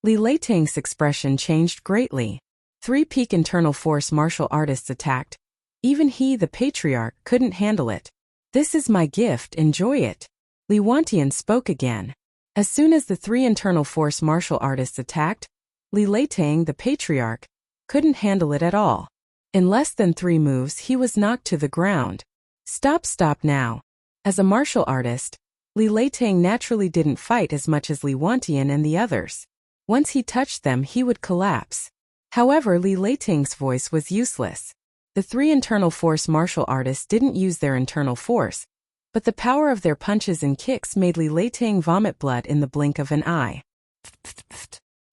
Li Leiting's expression changed greatly. 3 peak internal force martial artists attacked. Even he, the patriarch, couldn't handle it. This is my gift, enjoy it. Li Wantian spoke again. As soon as the 3 internal force martial artists attacked, Li Leiting, the patriarch, couldn't handle it at all. In less than 3 moves, he was knocked to the ground. Stop now. As a martial artist, Li Leiting naturally didn't fight as much as Li Wantian and the others. Once he touched them, he would collapse. However, Li Leiting's voice was useless. The 3 internal force martial artists didn't use their internal force, but the power of their punches and kicks made Li Leiting vomit blood in the blink of an eye.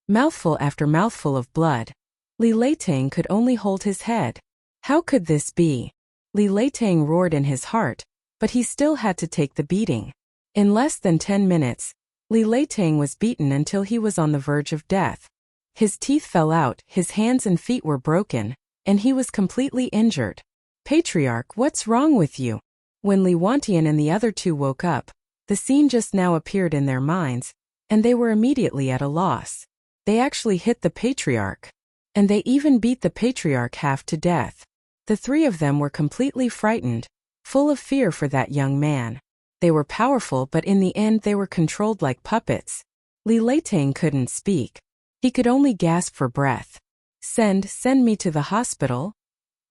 Mouthful after mouthful of blood. Li Leiting could only hold his head. How could this be? Li Leiting roared in his heart, but he still had to take the beating. In less than 10 minutes, Li Leiting was beaten until he was on the verge of death. His teeth fell out, his hands and feet were broken, and he was completely injured. Patriarch, what's wrong with you? When Li Wantian and the other 2 woke up, the scene just now appeared in their minds, and they were immediately at a loss. They actually hit the patriarch. And they even beat the patriarch half to death. The 3 of them were completely frightened, full of fear for that young man. They were powerful, but in the end they were controlled like puppets. Li Leiting couldn't speak. He could only gasp for breath. Send me to the hospital?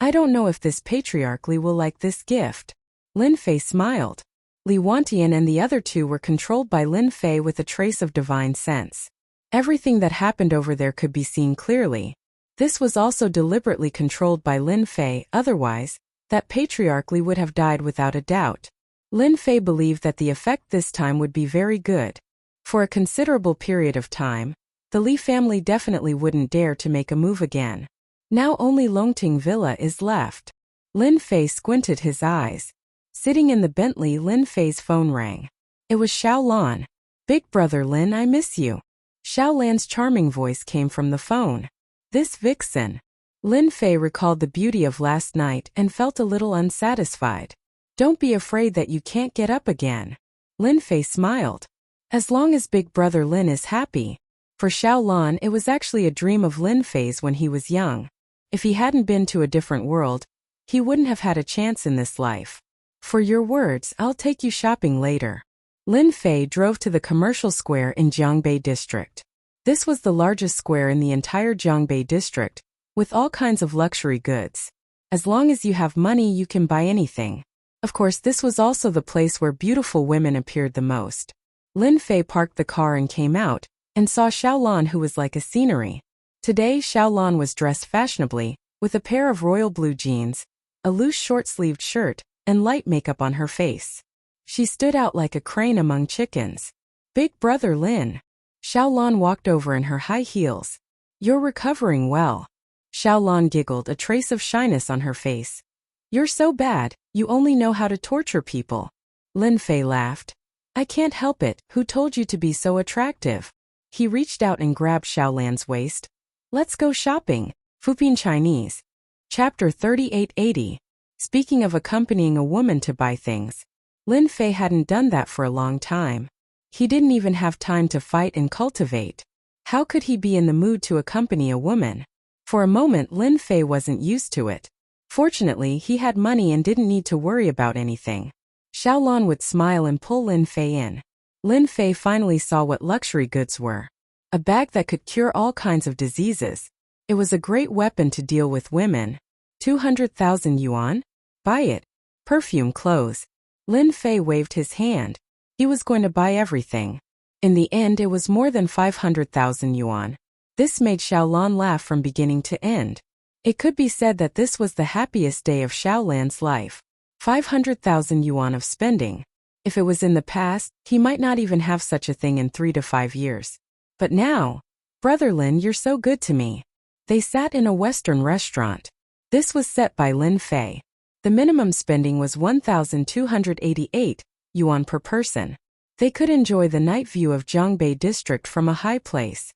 I don't know if this patriarch Li will like this gift. Lin Fei smiled. Li Wantian and the other two were controlled by Lin Fei with a trace of divine sense. Everything that happened over there could be seen clearly. This was also deliberately controlled by Lin Fei, otherwise, that patriarch Li would have died without a doubt. Lin Fei believed that the effect this time would be very good. For a considerable period of time, the Li family definitely wouldn't dare to make a move again. Now only Longting Villa is left. Lin Fei squinted his eyes. Sitting in the Bentley, Lin Fei's phone rang. It was Xiao Lan. "Big brother Lin, I miss you." Xiao Lan's charming voice came from the phone. "This vixen." Lin Fei recalled the beauty of last night and felt a little unsatisfied. "Don't be afraid that you can't get up again." Lin Fei smiled. "As long as big brother Lin is happy." For Xiao Lan, it was actually a dream of Lin Fei's when he was young. If he hadn't been to a different world, he wouldn't have had a chance in this life. "For your words, I'll take you shopping later." Lin Fei drove to the commercial square in Jiangbei district. This was the largest square in the entire Jiangbei district, with all kinds of luxury goods. As long as you have money, you can buy anything. Of course, this was also the place where beautiful women appeared the most. Lin Fei parked the car and came out, and saw Xiao Lan, who was like a scenery. Today Xiao Lan was dressed fashionably, with a pair of royal blue jeans, a loose short-sleeved shirt, and light makeup on her face. She stood out like a crane among chickens. "Big brother Lin." Xiao Lan walked over in her high heels. "You're recovering well." Xiao Lan giggled, a trace of shyness on her face. "You're so bad, you only know how to torture people." Lin Fei laughed. "I can't help it, who told you to be so attractive?" He reached out and grabbed Xiao Lan's waist. "Let's go shopping." Fupin Chinese. Chapter 3880. Speaking of accompanying a woman to buy things, Lin Fei hadn't done that for a long time. He didn't even have time to fight and cultivate. How could he be in the mood to accompany a woman? For a moment Lin Fei wasn't used to it. Fortunately, he had money and didn't need to worry about anything. Xiao Lan would smile and pull Lin Fei in. Lin Fei finally saw what luxury goods were. A bag that could cure all kinds of diseases. It was a great weapon to deal with women. 200,000 yuan? Buy it. Perfume, clothes. Lin Fei waved his hand. He was going to buy everything. In the end, it was more than 500,000 yuan. This made Xiao Lan laugh from beginning to end. It could be said that this was the happiest day of Xiao Lan's life. 500,000 yuan of spending. If it was in the past, he might not even have such a thing in 3 to 5 years. But now, "Brother Lin, you're so good to me." They sat in a Western restaurant. This was set by Lin Fei. The minimum spending was 1,288 yuan per person. They could enjoy the night view of Jiangbei district from a high place.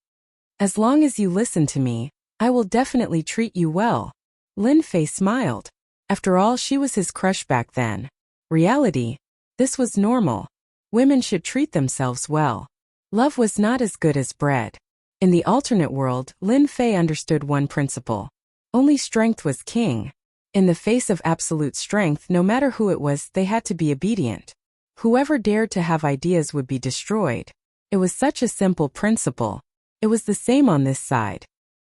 "As long as you listen to me, I will definitely treat you well." Lin Fei smiled. After all, she was his crush back then. Reality, this was normal. Women should treat themselves well. Love was not as good as bread. In the alternate world, Lin Fei understood one principle. Only strength was king. In the face of absolute strength, no matter who it was, they had to be obedient. Whoever dared to have ideas would be destroyed. It was such a simple principle. It was the same on this side.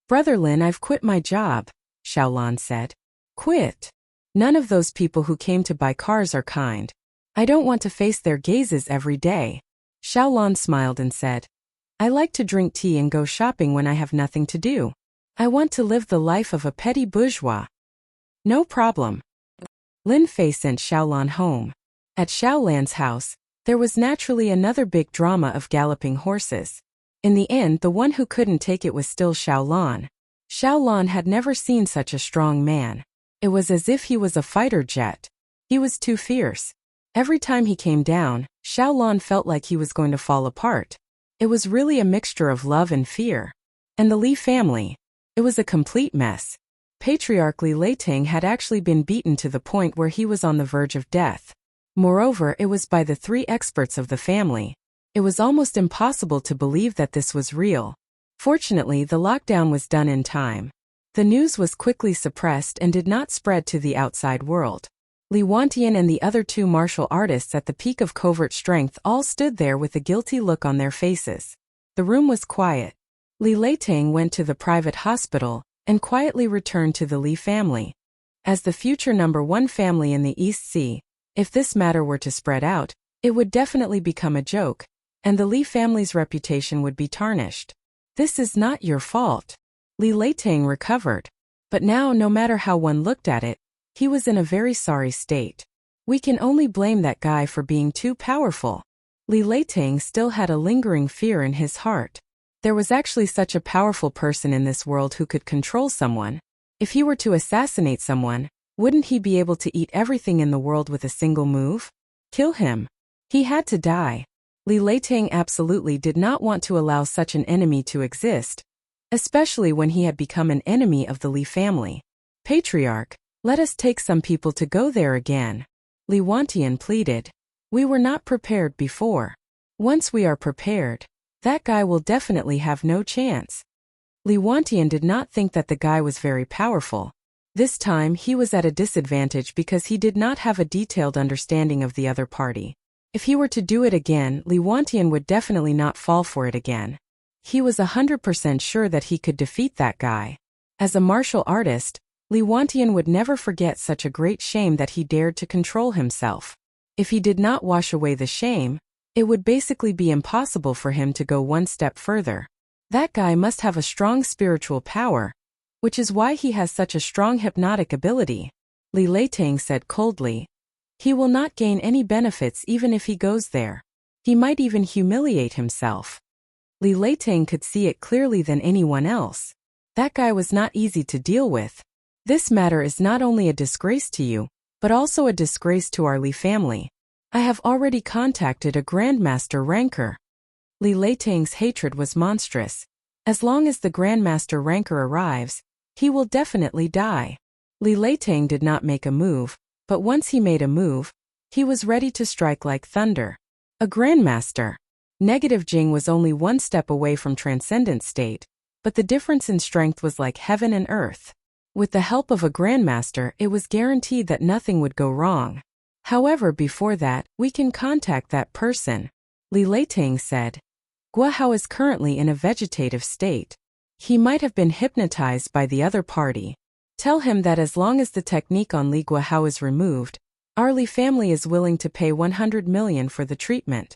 "Brother Lin, I've quit my job," Xiao Lan said. "Quit? None of those people who came to buy cars are kind. I don't want to face their gazes every day." Xiao Lan smiled and said, "I like to drink tea and go shopping when I have nothing to do. I want to live the life of a petty bourgeois." "No problem." Lin Fei sent Xiao Lan home. At Xiao Lan's house, there was naturally another big drama of galloping horses. In the end, the one who couldn't take it was still Xiao Lan. Xiao Lan had never seen such a strong man. It was as if he was a fighter jet. He was too fierce. Every time he came down, Xiao Lan felt like he was going to fall apart. It was really a mixture of love and fear. And the Li family. It was a complete mess. Patriarch Li Leiting had actually been beaten to the point where he was on the verge of death. Moreover, it was by the 3 experts of the family. It was almost impossible to believe that this was real. Fortunately, the lockdown was done in time. The news was quickly suppressed and did not spread to the outside world. Li Wantian and the other 2 martial artists at the peak of covert strength all stood there with a guilty look on their faces. The room was quiet. Li Leiting went to the private hospital and quietly returned to the Li family. As the future #1 family in the East Sea, if this matter were to spread out, It would definitely become a joke, and the Li family's reputation would be tarnished. This is not your fault. Li Leitang recovered. But now, no matter how one looked at it, he was in a very sorry state. We can only blame that guy for being too powerful. Li Leitang still had a lingering fear in his heart. There was actually such a powerful person in this world who could control someone. If he were to assassinate someone, wouldn't he be able to eat everything in the world with a single move? Kill him. He had to die. Li Leitang absolutely did not want to allow such an enemy to exist, especially when he had become an enemy of the Li family. Patriarch, let us take some people to go there again. Li Wantian pleaded. We were not prepared before. Once we are prepared, that guy will definitely have no chance. Li Wantian did not think that the guy was very powerful. This time he was at a disadvantage because he did not have a detailed understanding of the other party. If he were to do it again, Li Wantian would definitely not fall for it again. He was 100% sure that he could defeat that guy. As a martial artist, Li Wantian would never forget such a great shame that he dared to control himself. If he did not wash away the shame, it would basically be impossible for him to go one step further. That guy must have a strong spiritual power, which is why he has such a strong hypnotic ability. Li Leitang said coldly. He will not gain any benefits even if he goes there. He might even humiliate himself. Li Leitang could see it clearly than anyone else. That guy was not easy to deal with. This matter is not only a disgrace to you, but also a disgrace to our Li family. I have already contacted a Grandmaster Ranker. Li Leitang's hatred was monstrous. As long as the Grandmaster Ranker arrives, he will definitely die. Li Leitang did not make a move, but once he made a move, he was ready to strike like thunder. A Grandmaster. Negative Jing was only one step away from Transcendent State, but the difference in strength was like heaven and earth. With the help of a Grandmaster, it was guaranteed that nothing would go wrong. However, before that, we can contact that person. Li Leitang said. Guahao is currently in a vegetative state. He might have been hypnotized by the other party. Tell him that as long as the technique on Li Guahao is removed, our Li family is willing to pay 100 million for the treatment.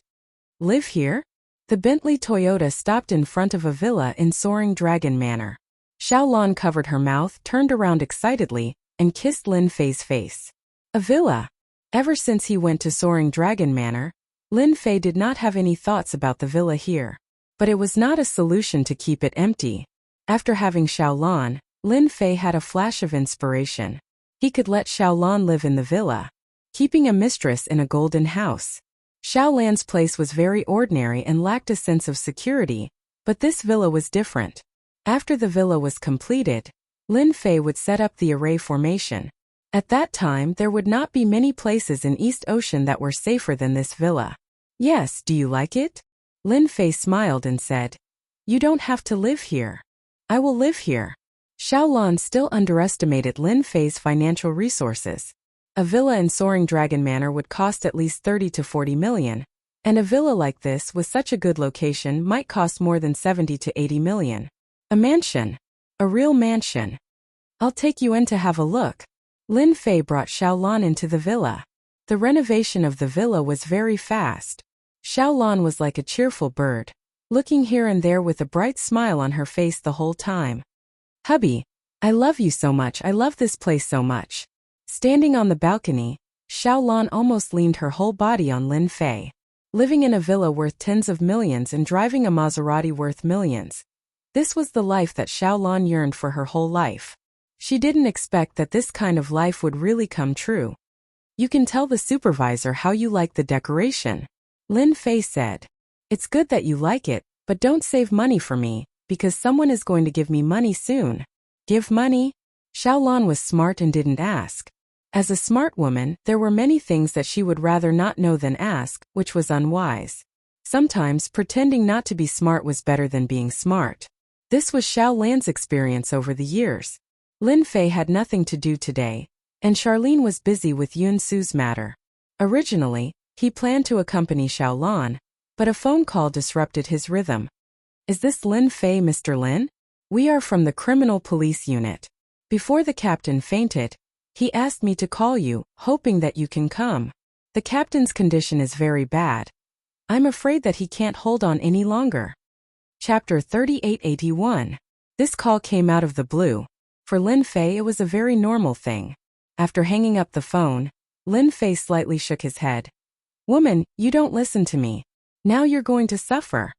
Live here? The Bentley Toyota stopped in front of a villa in Soaring Dragon Manor. Xiaolan covered her mouth, turned around excitedly, and kissed Lin Fei's face. A villa? Ever since he went to Soaring Dragon Manor, Lin Fei did not have any thoughts about the villa here. But it was not a solution to keep it empty. After having Xiaolan, Lin Fei had a flash of inspiration. He could let Xiaolan live in the villa, keeping a mistress in a golden house. Xiaolan's place was very ordinary and lacked a sense of security, but this villa was different. After the villa was completed, Lin Fei would set up the array formation. At that time, there would not be many places in East Ocean that were safer than this villa. Yes, do you like it? Lin Fei smiled and said. You don't have to live here. I will live here. Xiaolan still underestimated Lin Fei's financial resources. A villa in Soaring Dragon Manor would cost at least 30 to 40 million, and a villa like this with such a good location might cost more than 70 to 80 million. A mansion. A real mansion. I'll take you in to have a look. Lin Fei brought Xiaolan into the villa. The renovation of the villa was very fast. Xiaolan was like a cheerful bird, looking here and there with a bright smile on her face the whole time. Hubby, I love you so much. I love this place so much. Standing on the balcony, Xiaolan almost leaned her whole body on Lin Fei. Living in a villa worth tens of millions and driving a Maserati worth millions. This was the life that Xiaolan yearned for her whole life. She didn't expect that this kind of life would really come true. You can tell the supervisor how you like the decoration. Lin Fei said. It's good that you like it, but don't save money for me, because someone is going to give me money soon. Give money? Xiaolan was smart and didn't ask. As a smart woman, there were many things that she would rather not know than ask, which was unwise. Sometimes pretending not to be smart was better than being smart. This was Xiaolan's experience over the years. Lin Fei had nothing to do today, and Charlene was busy with Yun Su's matter. Originally, he planned to accompany Xiaolan, but a phone call disrupted his rhythm. Is this Lin Fei, Mr. Lin? We are from the Criminal Police Unit. Before the captain fainted, he asked me to call you, hoping that you can come. The captain's condition is very bad. I'm afraid that he can't hold on any longer. Chapter 3881. This call came out of the blue. For Lin Fei, it was a very normal thing. After hanging up the phone, Lin Fei slightly shook his head. Woman, you don't listen to me. Now you're going to suffer.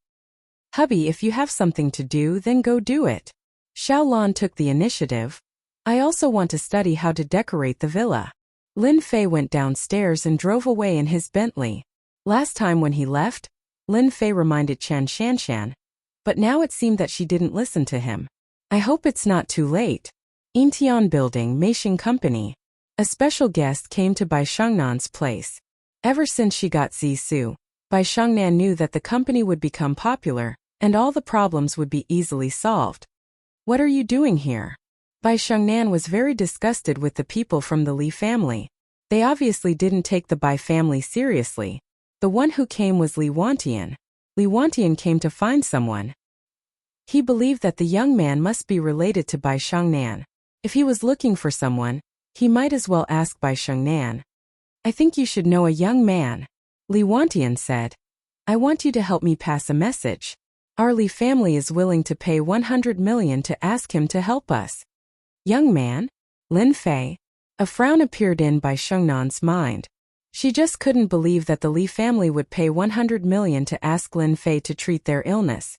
Hubby, if you have something to do, then go do it. Xiao Lan took the initiative. I also want to study how to decorate the villa. Lin Fei went downstairs and drove away in his Bentley. Last time when he left, Lin Fei reminded Chen Shanshan. But now it seemed that she didn't listen to him. I hope it's not too late. Intian Building, Meishing Company. A special guest came to Bai Shangnan's place. Ever since she got Zisu, Bai Shangnan knew that the company would become popular, and all the problems would be easily solved. What are you doing here? Bai Shangnan was very disgusted with the people from the Li family. They obviously didn't take the Bai family seriously. The one who came was Li Wantian. Li Wantian came to find someone. He believed that the young man must be related to Bai Shangnan. If he was looking for someone, he might as well ask Bai Shangnan. I think you should know a young man. Li Wantian said. I want you to help me pass a message. Our Li family is willing to pay 100 million to ask him to help us. Young man? Lin Fei? A frown appeared in Bai Shangnan's mind. She just couldn't believe that the Li family would pay 100 million to ask Lin Fei to treat their illness.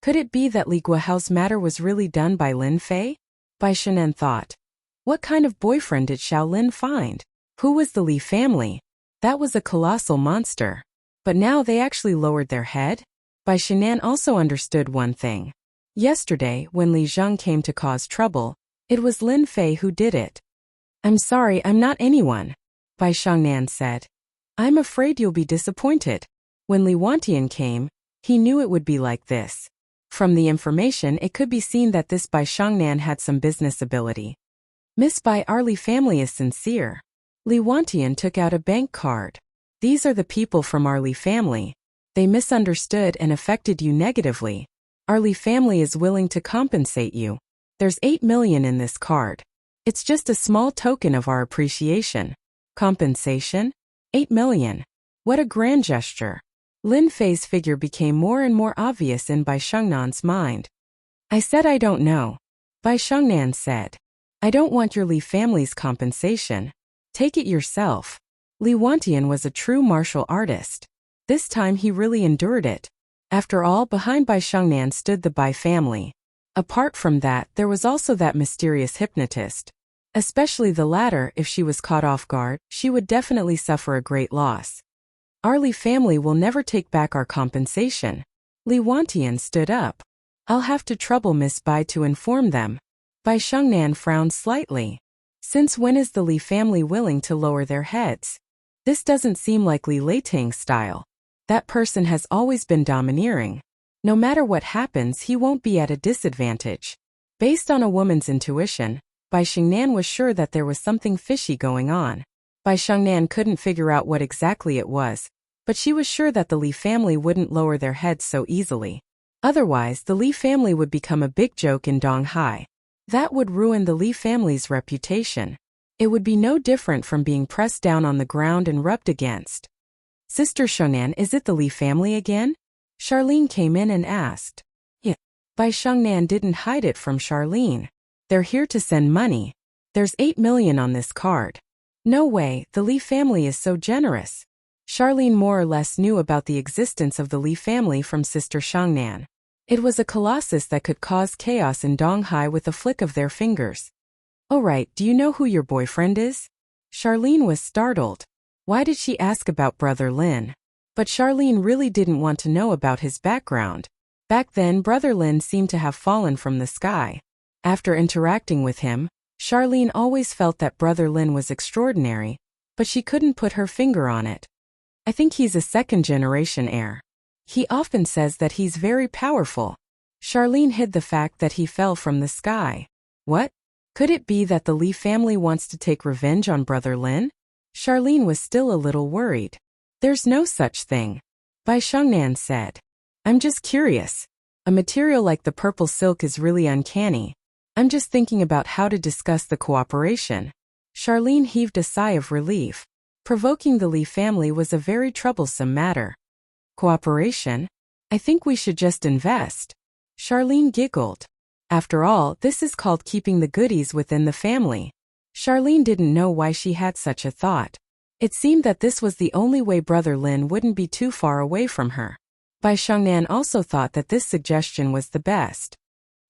Could it be that Li Guohao's matter was really done by Lin Fei? Bai Shannan thought. What kind of boyfriend did Xiao Lin find? Who was the Li family? That was a colossal monster. But now they actually lowered their head? Bai Shannan also understood one thing. Yesterday, when Li Zheng came to cause trouble, it was Lin Fei who did it. I'm sorry, I'm not anyone, Bai Shangnan said. I'm afraid you'll be disappointed. When Li Wantian came, he knew it would be like this. From the information, it could be seen that this Bai Shangnan had some business ability. Miss Bai, our Li family is sincere. Li Wantian took out a bank card. These are the people from our Li family. They misunderstood and affected you negatively. Our Li family is willing to compensate you. There's 8 million in this card. It's just a small token of our appreciation. Compensation? 8 million. What a grand gesture. Lin Fei's figure became more and more obvious in Bai Shangnan's mind. I said I don't know. Bai Shangnan said. I don't want your Li family's compensation. Take it yourself. Li Wantian was a true martial artist. This time he really endured it. After all, behind Bai Shangnan stood the Bai family. Apart from that, there was also that mysterious hypnotist. Especially the latter, if she was caught off guard, she would definitely suffer a great loss. Our Li family will never take back our compensation. Li Wantian stood up. I'll have to trouble Miss Bai to inform them. Bai Shangnan frowned slightly. Since when is the Li family willing to lower their heads? This doesn't seem like Li Leiting's style. That person has always been domineering. No matter what happens, he won't be at a disadvantage. Based on a woman's intuition, Bai Shangnan was sure that there was something fishy going on. Bai Shangnan couldn't figure out what exactly it was, but she was sure that the Li family wouldn't lower their heads so easily. Otherwise, the Li family would become a big joke in Donghai. That would ruin the Li family's reputation. It would be no different from being pressed down on the ground and rubbed against. Sister Shonan, is it the Li family again? Charlene came in and asked. Yeah. Bai Shangnan didn't hide it from Charlene. They're here to send money. There's 8 million on this card. No way, the Li family is so generous. Charlene more or less knew about the existence of the Li family from Sister Shangnan. It was a colossus that could cause chaos in Donghai with a flick of their fingers. Oh right, do you know who your boyfriend is? Charlene was startled. Why did she ask about Brother Lin? But Charlene really didn't want to know about his background. Back then, Brother Lin seemed to have fallen from the sky. After interacting with him, Charlene always felt that Brother Lin was extraordinary, but she couldn't put her finger on it. I think he's a second-generation heir. He often says that he's very powerful. Charlene hid the fact that he fell from the sky. What? Could it be that the Li family wants to take revenge on Brother Lin? Charlene was still a little worried. There's no such thing. Bai Shangnan said. I'm just curious. A material like the purple silk is really uncanny. I'm just thinking about how to discuss the cooperation. Charlene heaved a sigh of relief. Provoking the Li family was a very troublesome matter. Cooperation? I think we should just invest. Charlene giggled. After all, this is called keeping the goodies within the family. Charlene didn't know why she had such a thought. It seemed that this was the only way Brother Lin wouldn't be too far away from her. Bai Shangnan also thought that this suggestion was the best.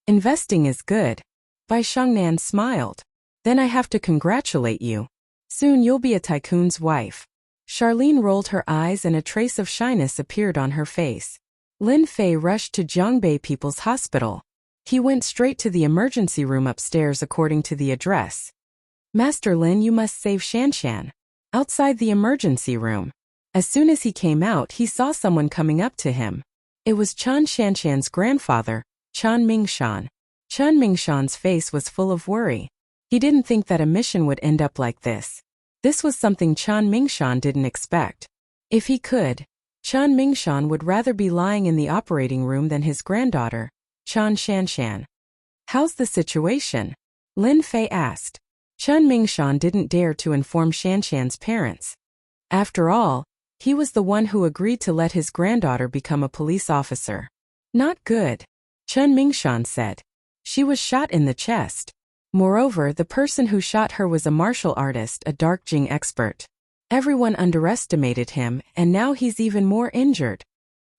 Investing is good. Bai Shangnan smiled. Then I have to congratulate you. Soon you'll be a tycoon's wife. Charlene rolled her eyes and a trace of shyness appeared on her face. Lin Fei rushed to Jiangbei People's Hospital. He went straight to the emergency room upstairs according to the address. Master Lin, you must save Shanshan. Outside the emergency room. As soon as he came out, he saw someone coming up to him. It was Chen Shanshan's grandfather, Chen Mingshan. Chen Mingshan's face was full of worry. He didn't think that a mission would end up like this. This was something Chen Mingshan didn't expect. If he could, Chen Mingshan would rather be lying in the operating room than his granddaughter, Chen Shanshan. How's the situation? Lin Fei asked. Chen Mingshan didn't dare to inform Shanshan's parents. After all, he was the one who agreed to let his granddaughter become a police officer. Not good, Chen Mingshan said. She was shot in the chest. Moreover, the person who shot her was a martial artist, a dark jing expert. Everyone underestimated him, and now he's even more injured.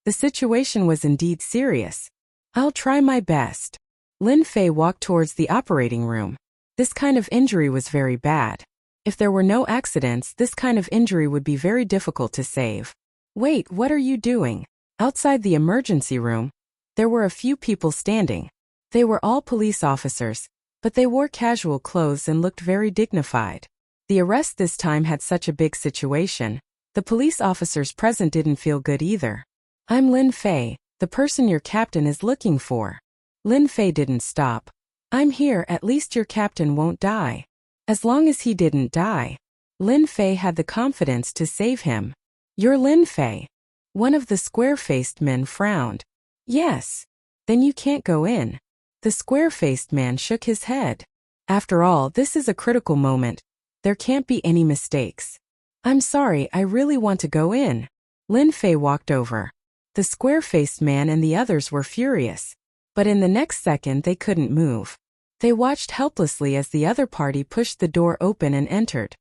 The situation was indeed serious. I'll try my best. Lin Fei walked towards the operating room. This kind of injury was very bad. If there were no accidents, this kind of injury would be very difficult to save. Wait, what are you doing? Outside the emergency room, there were a few people standing. They were all police officers, but they wore casual clothes and looked very dignified. The arrest this time had such a big situation. The police officers present didn't feel good either. I'm Lin Fei, the person your captain is looking for. Lin Fei didn't stop. I'm here, at least your captain won't die. As long as he didn't die. Lin Fei had the confidence to save him. You're Lin Fei. One of the square-faced men frowned. Yes. Then you can't go in. The square-faced man shook his head. After all, this is a critical moment. There can't be any mistakes. I'm sorry, I really want to go in. Lin Fei walked over. The square-faced man and the others were furious. But in the next second they couldn't move. They watched helplessly as the other party pushed the door open and entered.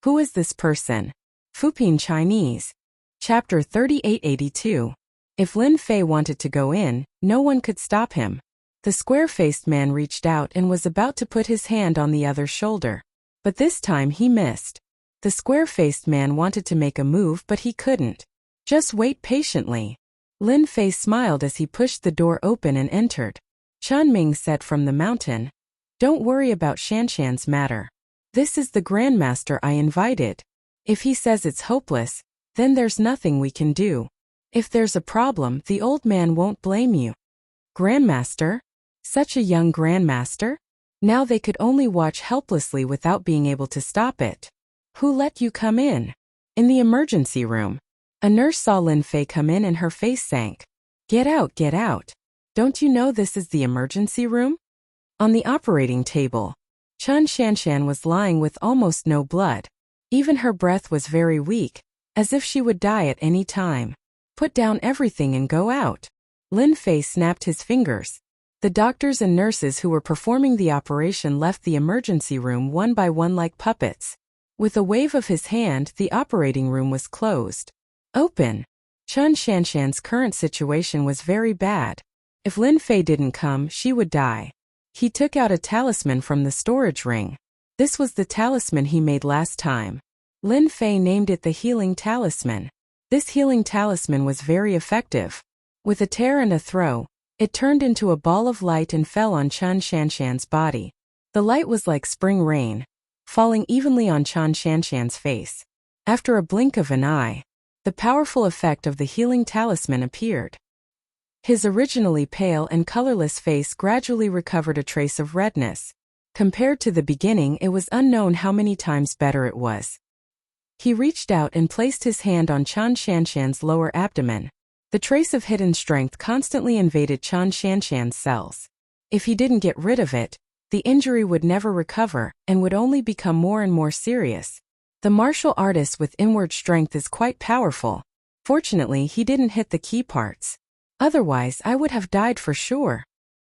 Who is this person? Fuping Chinese. Chapter 3882. If Lin Fei wanted to go in, no one could stop him. The square-faced man reached out and was about to put his hand on the other's shoulder. But this time he missed. The square-faced man wanted to make a move, but he couldn't. Just wait patiently. Lin Fei smiled as he pushed the door open and entered. Chun Ming said from the mountain, "Don't worry about Shanshan's matter. This is the Grandmaster I invited. If he says it's hopeless, then there's nothing we can do. If there's a problem, the old man won't blame you." Grandmaster? Such a young Grandmaster? Now they could only watch helplessly without being able to stop it. Who let you come in? In the emergency room. A nurse saw Lin Fei come in and her face sank. Get out, get out. Don't you know this is the emergency room? On the operating table, Chen Shanshan was lying with almost no blood. Even her breath was very weak, as if she would die at any time. Put down everything and go out. Lin Fei snapped his fingers. The doctors and nurses who were performing the operation left the emergency room one by one like puppets. With a wave of his hand, the operating room was closed. Open. Chen Shanshan's current situation was very bad. If Lin Fei didn't come, she would die. He took out a talisman from the storage ring. This was the talisman he made last time. Lin Fei named it the healing talisman. This healing talisman was very effective. With a tear and a throw, it turned into a ball of light and fell on Chen Shanshan's body. The light was like spring rain, falling evenly on Chen Shanshan's face. After a blink of an eye, the powerful effect of the healing talisman appeared. His originally pale and colorless face gradually recovered a trace of redness. Compared to the beginning, it was unknown how many times better it was. He reached out and placed his hand on Chen Shanshan's lower abdomen. The trace of hidden strength constantly invaded Chen Shanshan's cells. If he didn't get rid of it, the injury would never recover and would only become more and more serious. The martial artist with inward strength is quite powerful. Fortunately, he didn't hit the key parts. Otherwise, I would have died for sure.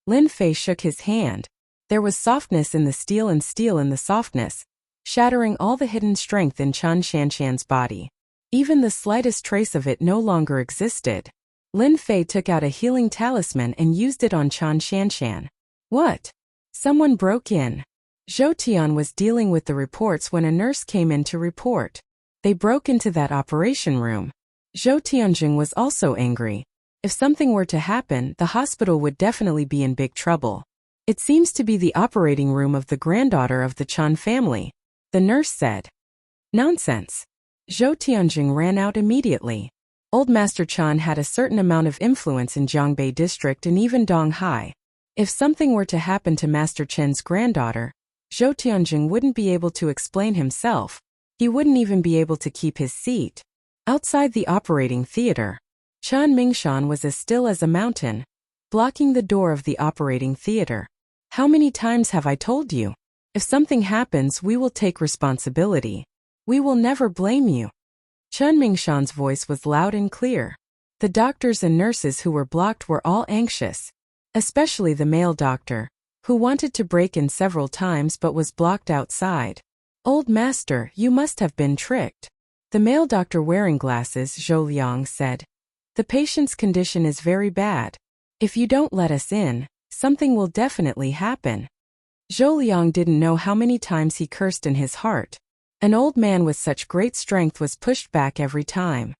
Lin Fei shook his hand. There was softness in the steel and steel in the softness, shattering all the hidden strength in Chen Shanshan's body. Even the slightest trace of it no longer existed. Lin Fei took out a healing talisman and used it on Chen Shanshan. What? Someone broke in. Zhou Tian was dealing with the reports when a nurse came in to report. They broke into that operation room. Zhou Tianjing was also angry. If something were to happen, the hospital would definitely be in big trouble. It seems to be the operating room of the granddaughter of the Chen family, the nurse said. Nonsense. Zhou Tianjing ran out immediately. Old Master Chen had a certain amount of influence in Jiangbei district and even Donghai. If something were to happen to Master Chen's granddaughter, Zhou Tianjing wouldn't be able to explain himself. He wouldn't even be able to keep his seat. Outside the operating theater, Chen Mingshan was as still as a mountain, blocking the door of the operating theater. How many times have I told you? If something happens, we will take responsibility. We will never blame you. Chen Mingshan's voice was loud and clear. The doctors and nurses who were blocked were all anxious, especially the male doctor, who wanted to break in several times but was blocked outside. Old master, you must have been tricked. The male doctor wearing glasses, Zhou Liang, said. The patient's condition is very bad. If you don't let us in, something will definitely happen. Zhou Liang didn't know how many times he cursed in his heart. An old man with such great strength was pushed back every time.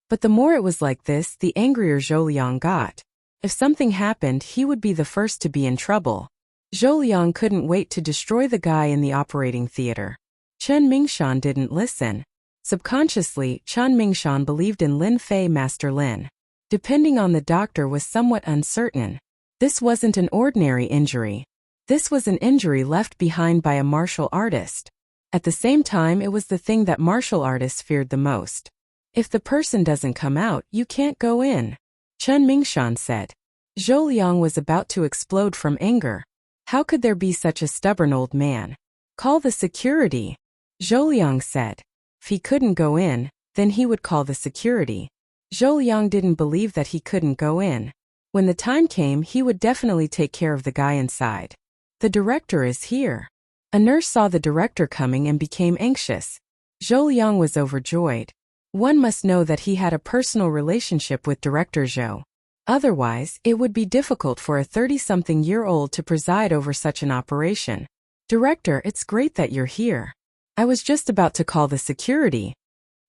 But the more it was like this, the angrier Zhou Liang got. If something happened, he would be the first to be in trouble. Zhou Liang couldn't wait to destroy the guy in the operating theater. Chen Mingshan didn't listen. Subconsciously, Chen Mingshan believed in Lin Fei. Master Lin, depending on the doctor, was somewhat uncertain. This wasn't an ordinary injury. This was an injury left behind by a martial artist. At the same time, it was the thing that martial artists feared the most. If the person doesn't come out, you can't go in, Chen Mingshan said. Zhou Liang was about to explode from anger. How could there be such a stubborn old man? Call the security, Zhou Liang said. If he couldn't go in, then he would call the security. Zhou Liang didn't believe that he couldn't go in. When the time came, he would definitely take care of the guy inside. The director is here. A nurse saw the director coming and became anxious. Zhou Liang was overjoyed. One must know that he had a personal relationship with Director Zhou. Otherwise, it would be difficult for a 30-something-year-old to preside over such an operation. Director, it's great that you're here. I was just about to call the security,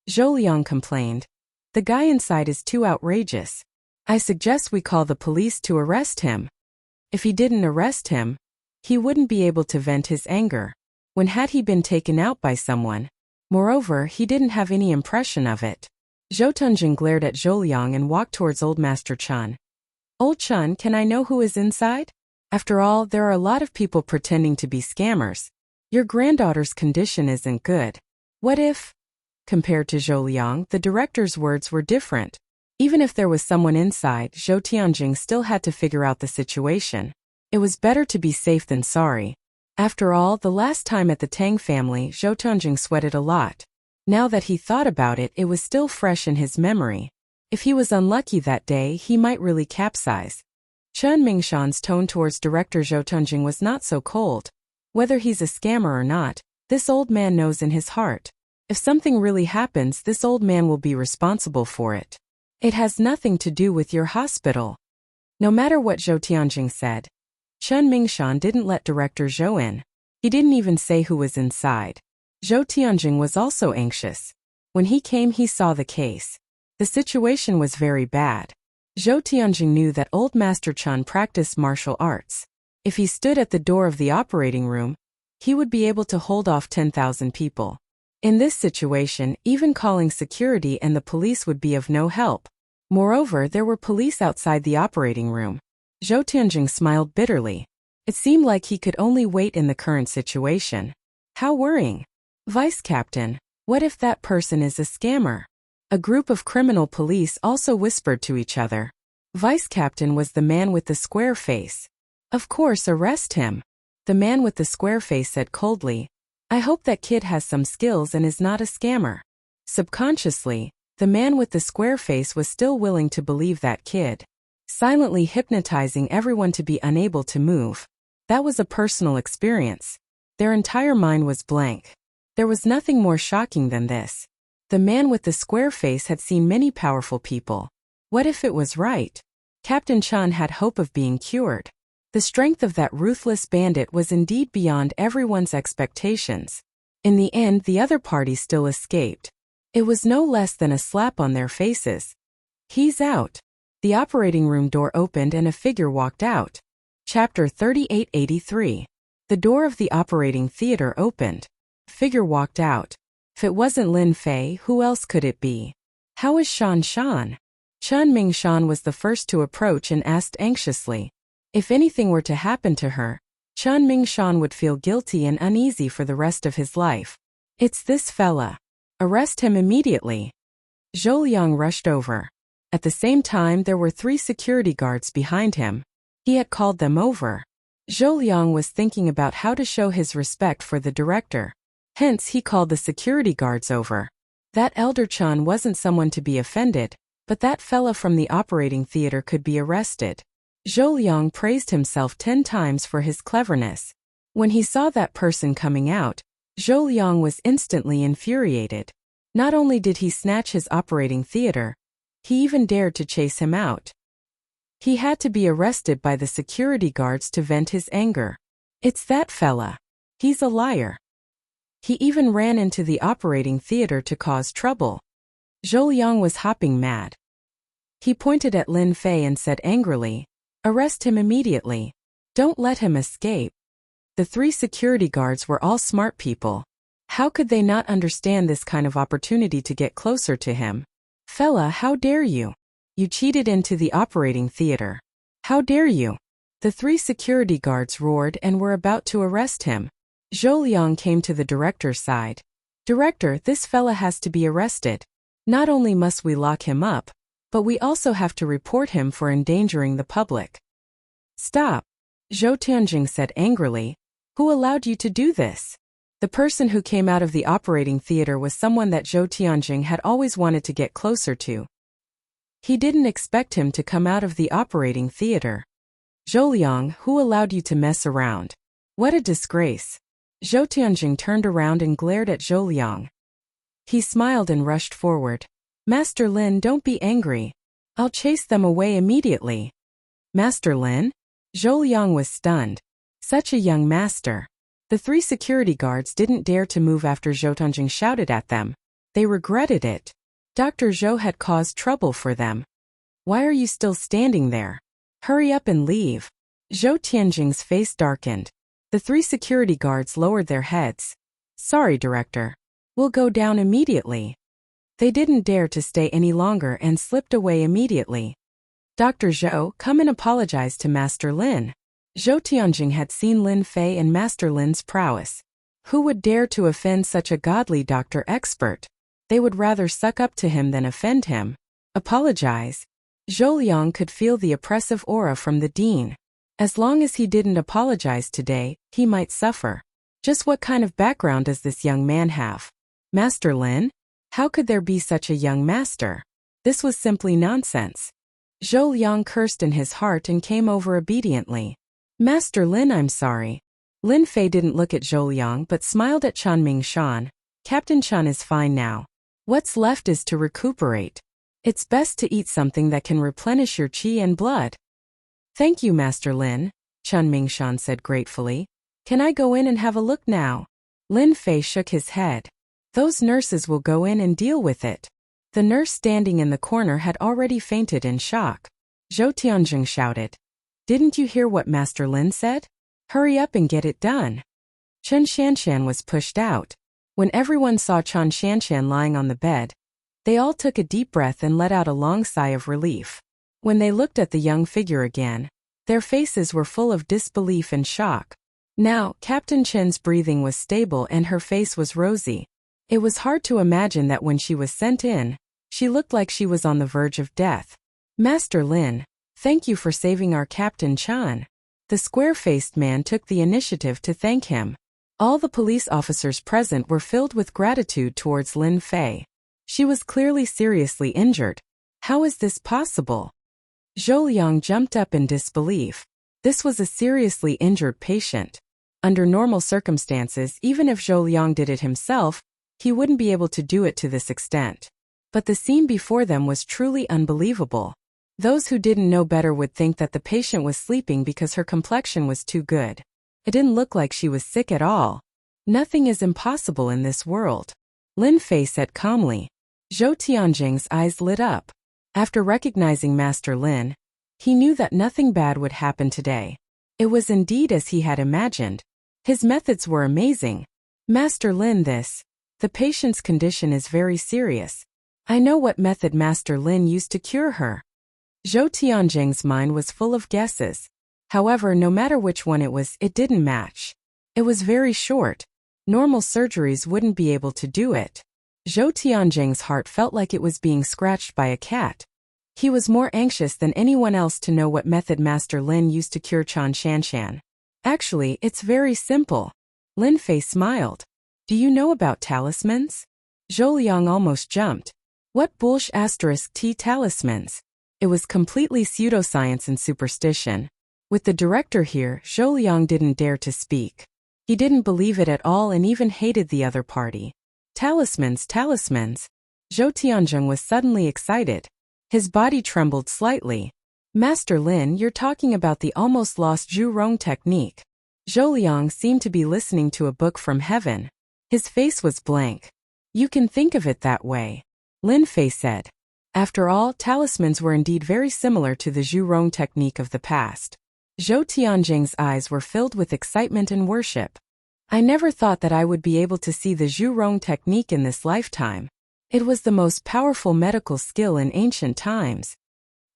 Zhou Liang complained. The guy inside is too outrageous. I suggest we call the police to arrest him. If he didn't arrest him, he wouldn't be able to vent his anger. When had he been taken out by someone? Moreover, he didn't have any impression of it. Zhou Tunjing glared at Zhou Liang and walked towards Old Master Chen. Old Chen, can I know who is inside? After all, there are a lot of people pretending to be scammers. Your granddaughter's condition isn't good. What if? Compared to Zhou Liang, the director's words were different. Even if there was someone inside, Zhou Tianjing still had to figure out the situation. It was better to be safe than sorry. After all, the last time at the Tang family, Zhou Tianjing sweated a lot. Now that he thought about it, it was still fresh in his memory. If he was unlucky that day, he might really capsize. Chen Mingshan's tone towards Director Zhou Tianjing was not so cold. Whether he's a scammer or not, this old man knows in his heart. If something really happens, this old man will be responsible for it. It has nothing to do with your hospital. No matter what Zhou Tianjing said, Chen Mingshan didn't let Director Zhou in. He didn't even say who was inside. Zhou Tianjing was also anxious. When he came, he saw the case. The situation was very bad. Zhou Tianjing knew that old Master Chen practiced martial arts. If he stood at the door of the operating room, he would be able to hold off 10,000 people. In this situation, even calling security and the police would be of no help. Moreover, there were police outside the operating room. Zhou Tianjing smiled bitterly. It seemed like he could only wait in the current situation. How worrying. Vice Captain, what if that person is a scammer? A group of criminal police also whispered to each other. Vice Captain was the man with the square face. Of course, arrest him. The man with the square face said coldly. I hope that kid has some skills and is not a scammer. Subconsciously, the man with the square face was still willing to believe that kid, silently hypnotizing everyone to be unable to move. That was a personal experience. Their entire mind was blank. There was nothing more shocking than this. The man with the square face had seen many powerful people. What if it was right? Captain Chun had hope of being cured. The strength of that ruthless bandit was indeed beyond everyone's expectations. In the end, the other party still escaped. It was no less than a slap on their faces. He's out. The operating room door opened and a figure walked out. Chapter 3883. The door of the operating theater opened. Figure walked out. If it wasn't Lin Fei, who else could it be? How is Shan Shan? Chun Ming Shan was the first to approach and asked anxiously. If anything were to happen to her, Chun Ming Shan would feel guilty and uneasy for the rest of his life. It's this fella. Arrest him immediately. Zhou Liang rushed over. At the same time, there were 3 security guards behind him. He had called them over. Zhou Liang was thinking about how to show his respect for the director. Hence, he called the security guards over. That elder Chun wasn't someone to be offended, but that fella from the operating theater could be arrested. Zhou Liang praised himself 10 times for his cleverness. When he saw that person coming out, Zhou Liang was instantly infuriated. Not only did he snatch his operating theater, he even dared to chase him out. He had to be arrested by the security guards to vent his anger. It's that fella. He's a liar. He even ran into the operating theater to cause trouble. Zhou Liang was hopping mad. He pointed at Lin Fei and said angrily, "Arrest him immediately. Don't let him escape." The 3 security guards were all smart people. How could they not understand this kind of opportunity to get closer to him? "Fella, how dare you? You cheated into the operating theater. How dare you?" The 3 security guards roared and were about to arrest him. Zhou Liang came to the director's side. "Director, this fella has to be arrested. Not only must we lock him up, but we also have to report him for endangering the public." "Stop," Zhou Tianjing said angrily. "Who allowed you to do this?" The person who came out of the operating theater was someone that Zhou Tianjing had always wanted to get closer to. He didn't expect him to come out of the operating theater. "Zhou Liang, who allowed you to mess around? What a disgrace." Zhou Tianjing turned around and glared at Zhou Liang. He smiled and rushed forward. "Master Lin, don't be angry. I'll chase them away immediately." "Master Lin?" Zhou Liang was stunned. Such a young master. The 3 security guards didn't dare to move after Zhou Tianjing shouted at them. They regretted it. Dr. Zhou had caused trouble for them. "Why are you still standing there? Hurry up and leave." Zhou Tianjing's face darkened. The 3 security guards lowered their heads. "Sorry, Director. We'll go down immediately." They didn't dare to stay any longer and slipped away immediately. "Dr. Zhou, come and apologize to Master Lin." Zhou Tianjing had seen Lin Fei and Master Lin's prowess. Who would dare to offend such a godly doctor expert? They would rather suck up to him than offend him. Apologize? Zhou Liang could feel the oppressive aura from the dean. As long as he didn't apologize today, he might suffer. Just what kind of background does this young man have? Master Lin? How could there be such a young master? This was simply nonsense. Zhou Liang cursed in his heart and came over obediently. "Master Lin, I'm sorry." Lin Fei didn't look at Zhou Liang but smiled at Chun Ming Shan. "Captain Chun is fine now. What's left is to recuperate. It's best to eat something that can replenish your qi and blood." "Thank you, Master Lin," Chun Ming Shan said gratefully. "Can I go in and have a look now?" Lin Fei shook his head. "Those nurses will go in and deal with it." The nurse standing in the corner had already fainted in shock. Zhou Tianjing shouted. "Didn't you hear what Master Lin said? Hurry up and get it done." Chen Shanshan was pushed out. When everyone saw Chen Shanshan lying on the bed, they all took a deep breath and let out a long sigh of relief. When they looked at the young figure again, their faces were full of disbelief and shock. Now, Captain Chen's breathing was stable and her face was rosy. It was hard to imagine that when she was sent in, she looked like she was on the verge of death. "Master Lin, thank you for saving our Captain Chen." The square-faced man took the initiative to thank him. All the police officers present were filled with gratitude towards Lin Fei. She was clearly seriously injured. How is this possible? Zhou Liang jumped up in disbelief. This was a seriously injured patient. Under normal circumstances, even if Zhou Liang did it himself, he wouldn't be able to do it to this extent. But the scene before them was truly unbelievable. Those who didn't know better would think that the patient was sleeping because her complexion was too good. It didn't look like she was sick at all. Nothing is impossible in this world, Lin Fei said calmly. Zhou Tianjing's eyes lit up. After recognizing Master Lin, he knew that nothing bad would happen today. It was indeed as he had imagined. His methods were amazing. Master Lin, the patient's condition is very serious. I know what method Master Lin used to cure her. Zhou Tianjing's mind was full of guesses. However, no matter which one it was, it didn't match. It was very short. Normal surgeries wouldn't be able to do it. Zhou Tianjing's heart felt like it was being scratched by a cat. He was more anxious than anyone else to know what method Master Lin used to cure Chen Shanshan. Actually, it's very simple. Lin Fei smiled. Do you know about talismans? Zhou Liang almost jumped. What bullsh *T talismans? It was completely pseudoscience and superstition. With the director here, Zhou Liang didn't dare to speak. He didn't believe it at all and even hated the other party. Talismans. Zhou Tianjing was suddenly excited. His body trembled slightly. Master Lin, you're talking about the almost lost Zhu Rong technique. Zhou Liang seemed to be listening to a book from heaven. His face was blank. You can think of it that way, Lin Fei said. After all, talismans were indeed very similar to the Zhu Rong technique of the past. Zhou Tianjing's eyes were filled with excitement and worship. I never thought that I would be able to see the Zhu Rong technique in this lifetime. It was the most powerful medical skill in ancient times.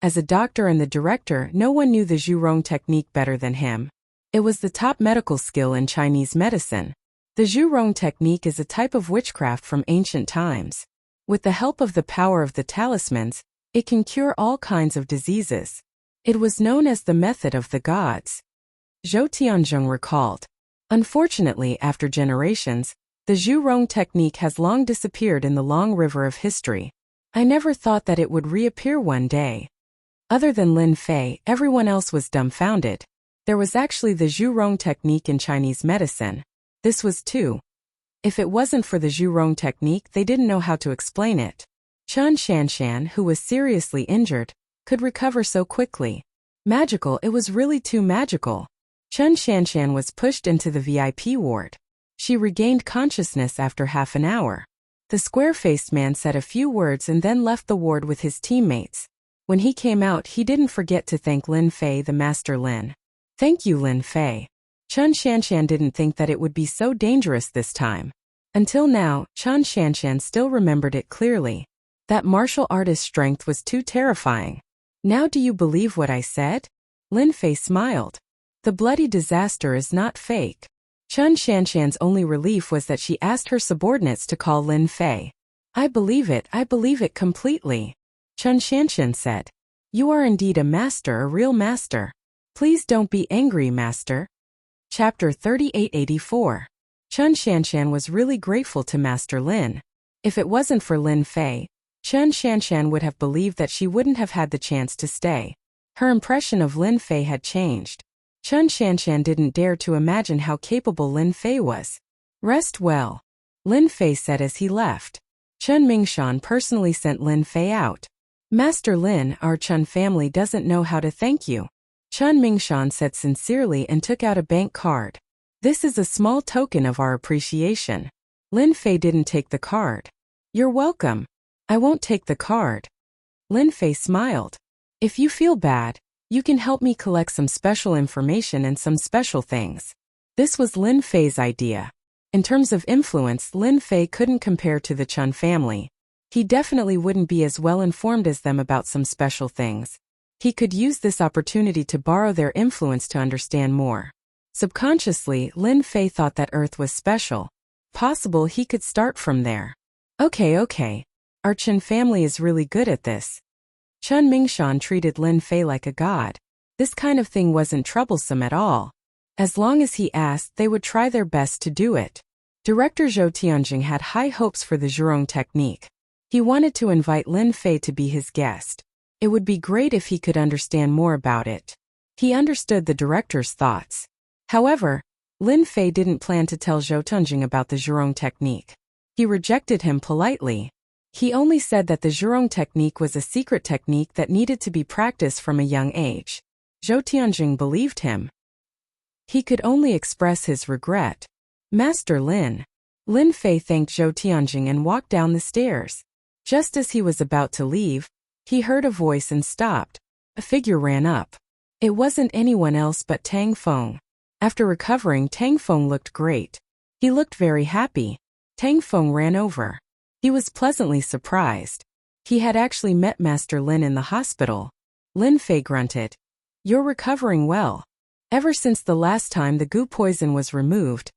As a doctor and the director, no one knew the Zhu Rong technique better than him. It was the top medical skill in Chinese medicine. The Zhu Rong technique is a type of witchcraft from ancient times. With the help of the power of the talismans, it can cure all kinds of diseases. It was known as the method of the gods. Zhou Tianjing recalled. Unfortunately, after generations, the Zhu Rong technique has long disappeared in the long river of history. I never thought that it would reappear one day. Other than Lin Fei, everyone else was dumbfounded. There was actually the Zhu Rong technique in Chinese medicine. This was too. If it wasn't for the Zhu Rong technique, they didn't know how to explain it. Chen Shanshan, who was seriously injured, could recover so quickly. Magical, it was really too magical. Chen Shanshan was pushed into the VIP ward. She regained consciousness after half an hour. The square-faced man said a few words and then left the ward with his teammates. When he came out, he didn't forget to thank Lin Fei, the Master Lin. Thank you, Lin Fei. Chen Shanshan didn't think that it would be so dangerous this time. Until now, Chen Shanshan still remembered it clearly. That martial artist's strength was too terrifying. Now do you believe what I said? Lin Fei smiled. The bloody disaster is not fake. Chen Shanshan's only relief was that she asked her subordinates to call Lin Fei. I believe it completely, Chen Shanshan said. You are indeed a master, a real master. Please don't be angry, master. Chapter 3884. Chen Shanshan was really grateful to Master Lin. If it wasn't for Lin Fei, Chen Shanshan would have believed that she wouldn't have had the chance to stay. Her impression of Lin Fei had changed. Chen Shanshan didn't dare to imagine how capable Lin Fei was. Rest well, Lin Fei said as he left. Chen Mingshan personally sent Lin Fei out. Master Lin, our Chen family doesn't know how to thank you, Chen Mingshan said sincerely and took out a bank card. This is a small token of our appreciation. Lin Fei didn't take the card. You're welcome. I won't take the card. Lin Fei smiled. If you feel bad, you can help me collect some special information and some special things. This was Lin Fei's idea. In terms of influence, Lin Fei couldn't compare to the Chen family. He definitely wouldn't be as well informed as them about some special things. He could use this opportunity to borrow their influence to understand more. Subconsciously, Lin Fei thought that Earth was special. Possible he could start from there. Okay. Our Chen family is really good at this. Chen Mingshan treated Lin Fei like a god. This kind of thing wasn't troublesome at all. As long as he asked, they would try their best to do it. Director Zhou Tianjing had high hopes for the zhurong technique. He wanted to invite Lin Fei to be his guest. It would be great if he could understand more about it. He understood the director's thoughts. However, Lin Fei didn't plan to tell Zhou Tianjing about the zhurong technique. He rejected him politely. He only said that the zhurong technique was a secret technique that needed to be practiced from a young age. Zhou Tianjing believed him. He could only express his regret. Master Lin. Lin Fei thanked Zhou Tianjing and walked down the stairs. Just as he was about to leave, he heard a voice and stopped. A figure ran up. It wasn't anyone else but Tang Feng. After recovering, Tang Feng looked great. He looked very happy. Tang Feng ran over. He was pleasantly surprised. He had actually met Master Lin in the hospital. Lin Fei grunted. "You're recovering well." Ever since the last time the goo poison was removed,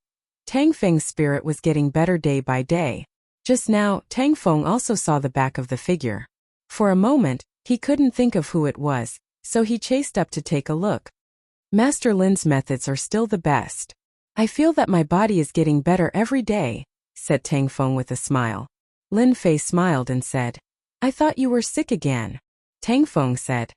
Tang Feng's spirit was getting better day by day. Just now, Tang Feng also saw the back of the figure. For a moment, he couldn't think of who it was, so he chased up to take a look. Master Lin's methods are still the best. "I feel that my body is getting better every day," said Tang Feng with a smile. Lin Fei smiled and said, "I thought you were sick again." Tang Feng said,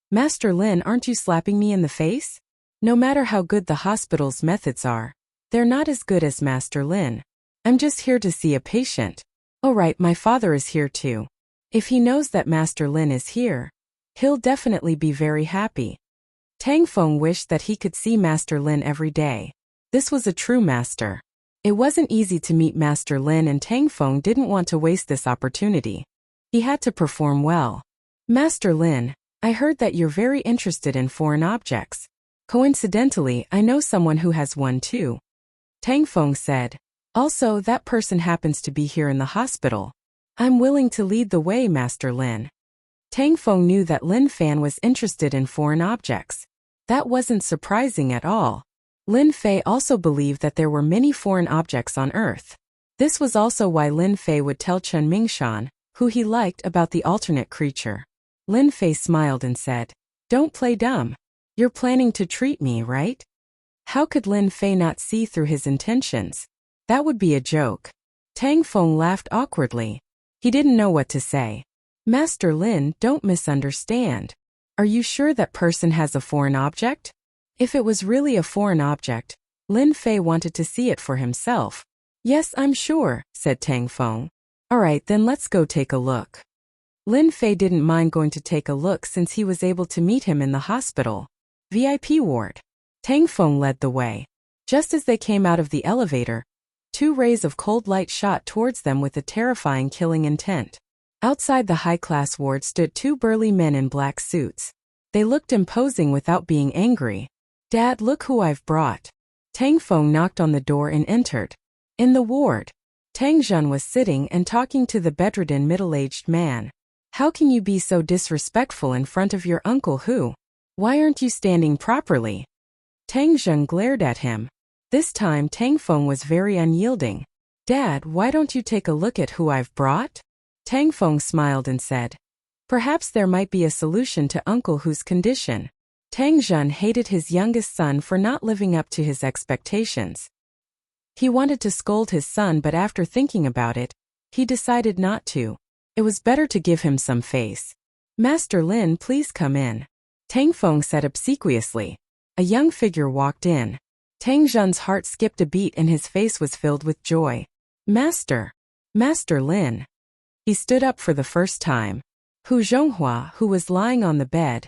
"Master Lin, aren't you slapping me in the face? No matter how good the hospital's methods are, they're not as good as Master Lin. I'm just here to see a patient." "Oh right, my father is here too. If he knows that Master Lin is here, he'll definitely be very happy." Tang Feng wished that he could see Master Lin every day. This was a true master. It wasn't easy to meet Master Lin, and Tang Feng didn't want to waste this opportunity. He had to perform well. "Master Lin, I heard that you're very interested in foreign objects. Coincidentally, I know someone who has one too." Tang Feng said, "Also, that person happens to be here in the hospital. I'm willing to lead the way, Master Lin." Tang Feng knew that Lin Fan was interested in foreign objects. That wasn't surprising at all. Lin Fei also believed that there were many foreign objects on Earth. This was also why Lin Fei would tell Chen Mingshan, who he liked, about the alternate creature. Lin Fei smiled and said, "Don't play dumb. You're planning to treat me, right?" How could Lin Fei not see through his intentions? That would be a joke. Tang Feng laughed awkwardly. He didn't know what to say. "Master Lin, don't misunderstand. Are you sure that person has a foreign object?" If it was really a foreign object, Lin Fei wanted to see it for himself. "Yes, I'm sure," said Tang Feng. "Alright, then let's go take a look." Lin Fei didn't mind going to take a look since he was able to meet him in the hospital. VIP ward. Tang Feng led the way. Just as they came out of the elevator, 2 rays of cold light shot towards them with a terrifying killing intent. Outside the high-class ward stood 2 burly men in black suits. They looked imposing without being angry. "Dad, look who I've brought." Tang Feng knocked on the door and entered. In the ward, Tang Zhen was sitting and talking to the bedridden middle-aged man. "How can you be so disrespectful in front of your uncle who? Why aren't you standing properly?" Tang Zhen glared at him. This time Tang Feng was very unyielding. "Dad, why don't you take a look at who I've brought?" Tang Feng smiled and said, "Perhaps there might be a solution to Uncle Hu's condition." Tang Zhen hated his youngest son for not living up to his expectations. He wanted to scold his son, but after thinking about it, he decided not to. It was better to give him some face. "Master Lin, please come in." Tang Feng said obsequiously. A young figure walked in. Tang Zhen's heart skipped a beat and his face was filled with joy. "Master! Master Lin!" He stood up for the first time. Hu Zhonghua, who was lying on the bed,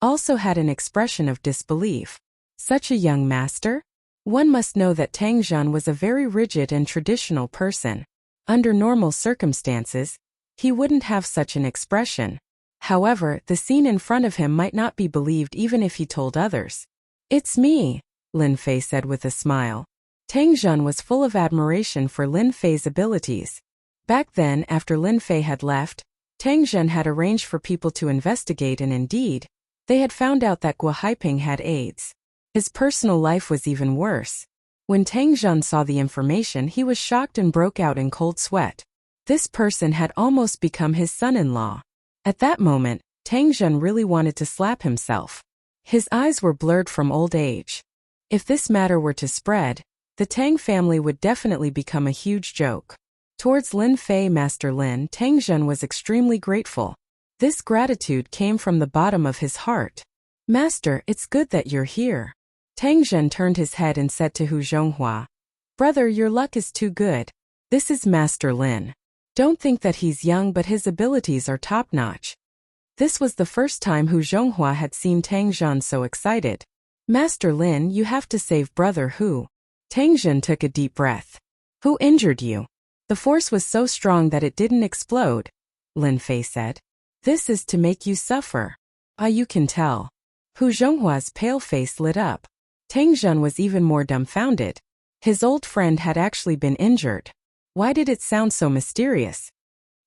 also had an expression of disbelief. Such a young master? One must know that Tang Zhen was a very rigid and traditional person. Under normal circumstances, he wouldn't have such an expression. However, the scene in front of him might not be believed even if he told others. "It's me," Lin Fei said with a smile. Tang Zhen was full of admiration for Lin Fei's abilities. Back then, after Lin Fei had left, Tang Zhen had arranged for people to investigate, and indeed, they had found out that Guo Haiping had AIDS. His personal life was even worse. When Tang Zhen saw the information, he was shocked and broke out in cold sweat. This person had almost become his son-in-law. At that moment, Tang Zhen really wanted to slap himself. His eyes were blurred from old age. If this matter were to spread, the Tang family would definitely become a huge joke. Towards Lin Fei Master Lin, Tang Zhen was extremely grateful. This gratitude came from the bottom of his heart. Master, it's good that you're here. Tang Zhen turned his head and said to Hu Zhonghua, Brother, your luck is too good. This is Master Lin. Don't think that he's young, but his abilities are top-notch. This was the first time Hu Zhonghua had seen Tang Zhen so excited. Master Lin, you have to save Brother Hu. Tang Zhen took a deep breath. Who injured you? The force was so strong that it didn't explode, Lin Fei said. This is to make you suffer. Ah, you can tell. Hu Zhonghua's pale face lit up. Tang Zhen was even more dumbfounded. His old friend had actually been injured. Why did it sound so mysterious?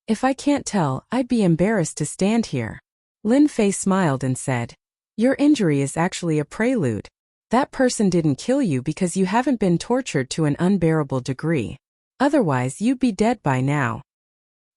If I can't tell, I'd be embarrassed to stand here. Lin Fei smiled and said, Your injury is actually a prelude. That person didn't kill you because you haven't been tortured to an unbearable degree. Otherwise, you'd be dead by now.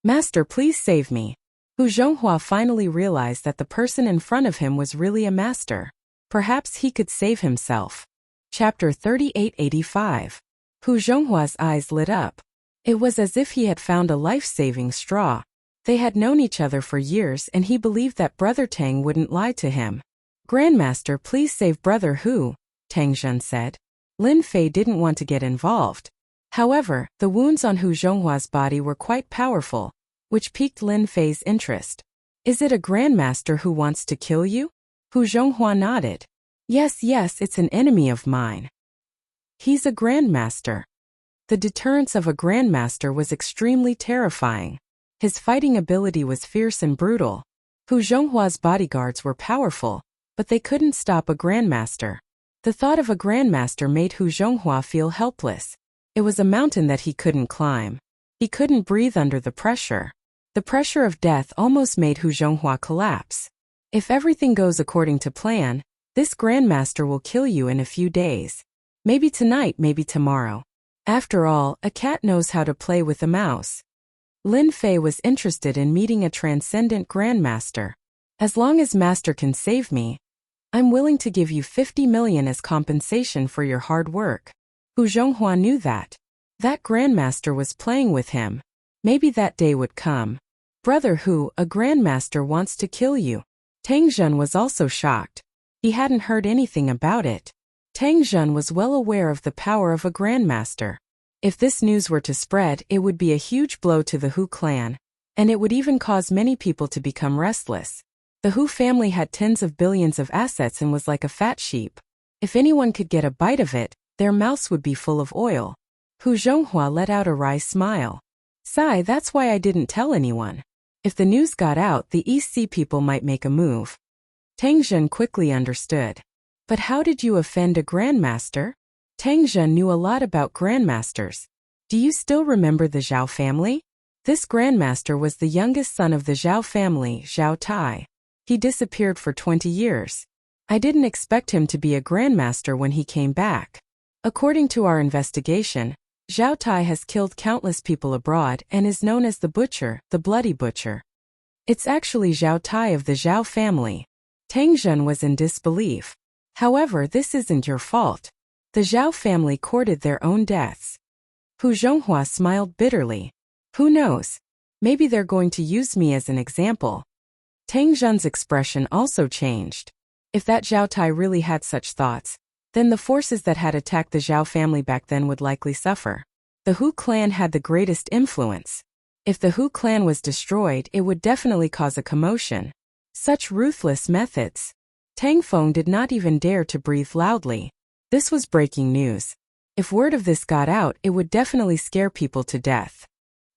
Master, please save me. Hu Zhonghua finally realized that the person in front of him was really a master. Perhaps he could save himself. Chapter 3885. Hu Zhonghua's eyes lit up. It was as if he had found a life-saving straw. They had known each other for years and he believed that Brother Tang wouldn't lie to him. Grandmaster, please save Brother Hu, Tang Zhen said. Lin Fei didn't want to get involved. However, the wounds on Hu Zhonghua's body were quite powerful, which piqued Lin Fei's interest. Is it a grandmaster who wants to kill you? Hu Zhonghua nodded. Yes, it's an enemy of mine. He's a grandmaster. The deterrence of a grandmaster was extremely terrifying. His fighting ability was fierce and brutal. Hu Zhonghua's bodyguards were powerful, but they couldn't stop a grandmaster. The thought of a grandmaster made Hu Zhonghua feel helpless. It was a mountain that he couldn't climb. He couldn't breathe under the pressure. The pressure of death almost made Hu Zhonghua collapse. If everything goes according to plan, this grandmaster will kill you in a few days. Maybe tonight, maybe tomorrow. After all, a cat knows how to play with a mouse. Lin Fei was interested in meeting a transcendent grandmaster. As long as Master can save me, I'm willing to give you 50 million as compensation for your hard work. Hu Zhonghua knew that. That grandmaster was playing with him. Maybe that day would come. Brother Hu, a grandmaster wants to kill you. Tang Zhen was also shocked. He hadn't heard anything about it. Tang Zhen was well aware of the power of a grandmaster. If this news were to spread, it would be a huge blow to the Hu clan, and it would even cause many people to become restless. The Hu family had tens of billions of assets and was like a fat sheep. If anyone could get a bite of it, their mouths would be full of oil. Hu Zhonghua let out a wry smile. Sigh, that's why I didn't tell anyone. If the news got out, the EC people might make a move. Tang Zhen quickly understood. But how did you offend a grandmaster? Tang Zhen knew a lot about grandmasters. Do you still remember the Zhao family? This grandmaster was the youngest son of the Zhao family, Zhao Tai. He disappeared for 20 years. I didn't expect him to be a grandmaster when he came back. According to our investigation, Zhao Tai has killed countless people abroad and is known as the Butcher, the Bloody Butcher. It's actually Zhao Tai of the Zhao family. Tang Zhen was in disbelief. However, this isn't your fault. The Zhao family courted their own deaths. Hu Zhonghua smiled bitterly. Who knows? Maybe they're going to use me as an example. Tang Zhen's expression also changed. If that Zhao Tai really had such thoughts, then the forces that had attacked the Zhao family back then would likely suffer. The Hu clan had the greatest influence. If the Hu clan was destroyed, it would definitely cause a commotion. Such ruthless methods. Tang Feng did not even dare to breathe loudly. This was breaking news. If word of this got out, it would definitely scare people to death.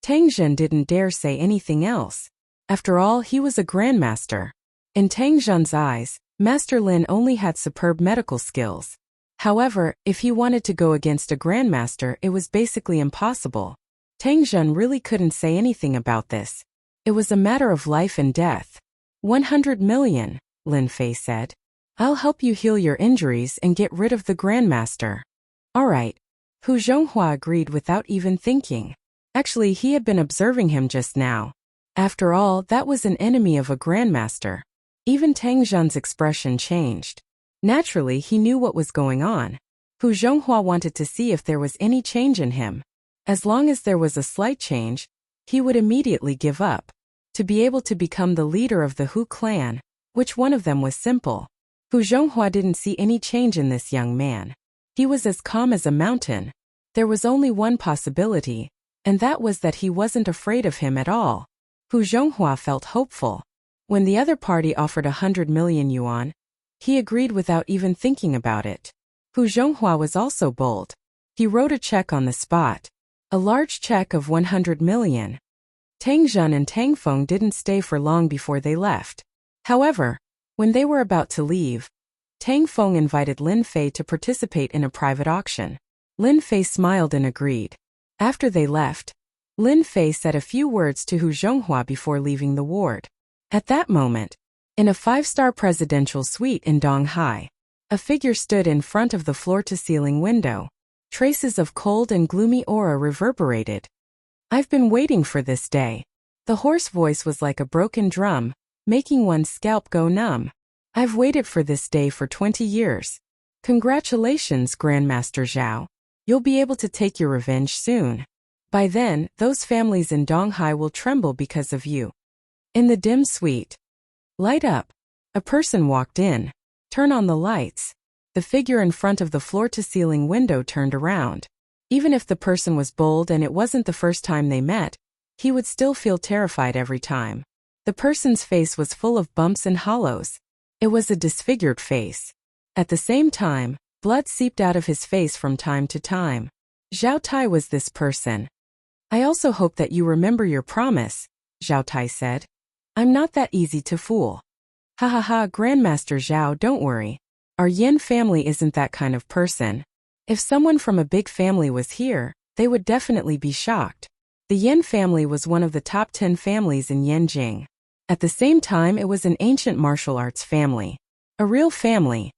Tang Zhen didn't dare say anything else. After all, he was a grandmaster. In Tang Zhen's eyes, Master Lin only had superb medical skills. However, if he wanted to go against a grandmaster, it was basically impossible. Tang Zhen really couldn't say anything about this. It was a matter of life and death. 100 million, Lin Fei said. I'll help you heal your injuries and get rid of the grandmaster. All right. Hu Zhonghua agreed without even thinking. Actually, he had been observing him just now. After all, that was an enemy of a grandmaster. Even Tang Zhen's expression changed. Naturally, he knew what was going on. Hu Zhonghua wanted to see if there was any change in him. As long as there was a slight change, he would immediately give up. To be able to become the leader of the Hu clan, which one of them was simple. Hu Zhonghua didn't see any change in this young man. He was as calm as a mountain. There was only one possibility, and that was that he wasn't afraid of him at all. Hu Zhonghua felt hopeful. When the other party offered 100 million yuan, he agreed without even thinking about it. Hu Zhonghua was also bold. He wrote a check on the spot. A large check of 100 million. Tang Zhen and Tang Feng didn't stay for long before they left. However, when they were about to leave, Tang Feng invited Lin Fei to participate in a private auction. Lin Fei smiled and agreed. After they left, Lin Fei said a few words to Hu Zhonghua before leaving the ward. At that moment, in a 5-star presidential suite in Donghai, a figure stood in front of the floor-to-ceiling window. Traces of cold and gloomy aura reverberated. "I've been waiting for this day." The hoarse voice was like a broken drum, making one's scalp go numb. "I've waited for this day for 20 years. Congratulations, Grandmaster Zhao. You'll be able to take your revenge soon. By then, those families in Donghai will tremble because of you." In the dim suite, "Light up." A person walked in. "Turn on the lights." The figure in front of the floor-to-ceiling window turned around. Even if the person was bold and it wasn't the first time they met, he would still feel terrified every time. The person's face was full of bumps and hollows. It was a disfigured face. At the same time, blood seeped out of his face from time to time. Zhao Tai was this person. "I also hope that you remember your promise," Zhao Tai said. "I'm not that easy to fool." "Ha ha ha, Grandmaster Zhao, don't worry. Our Yin family isn't that kind of person. If someone from a big family was here, they would definitely be shocked." The Yin family was one of the top 10 families in Yanjing. At the same time, it was an ancient martial arts family. A real family.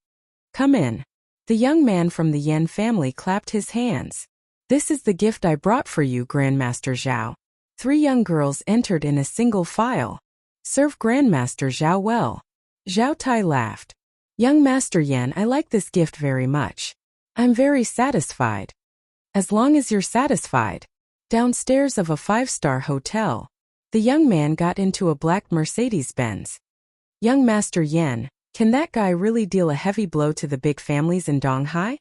"Come in." The young man from the Yin family clapped his hands. "This is the gift I brought for you, Grandmaster Zhao." 3 young girls entered in a single file. "Serve Grandmaster Zhao well." Zhao Tai laughed. "Young Master Yan, I like this gift very much. I'm very satisfied." "As long as you're satisfied." Downstairs of a 5-star hotel, the young man got into a black Mercedes-Benz. "Young Master Yan, can that guy really deal a heavy blow to the big families in Donghai?"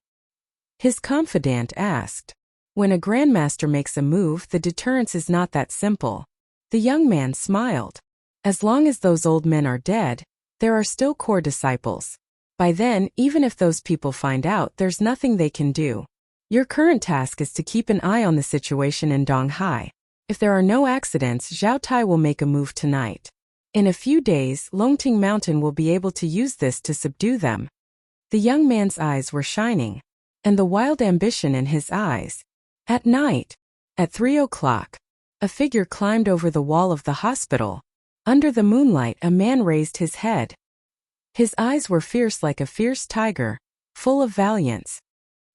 His confidant asked. When a grandmaster makes a move, the deterrence is not that simple. The young man smiled. "As long as those old men are dead, there are still core disciples. By then, even if those people find out, there's nothing they can do. Your current task is to keep an eye on the situation in Donghai. If there are no accidents, Zhao Tai will make a move tonight. In a few days, Longting Mountain will be able to use this to subdue them." The young man's eyes were shining, and the wild ambition in his eyes. At night, at 3 o'clock, a figure climbed over the wall of the hospital. Under the moonlight, a man raised his head. His eyes were fierce like a fierce tiger, full of valiance.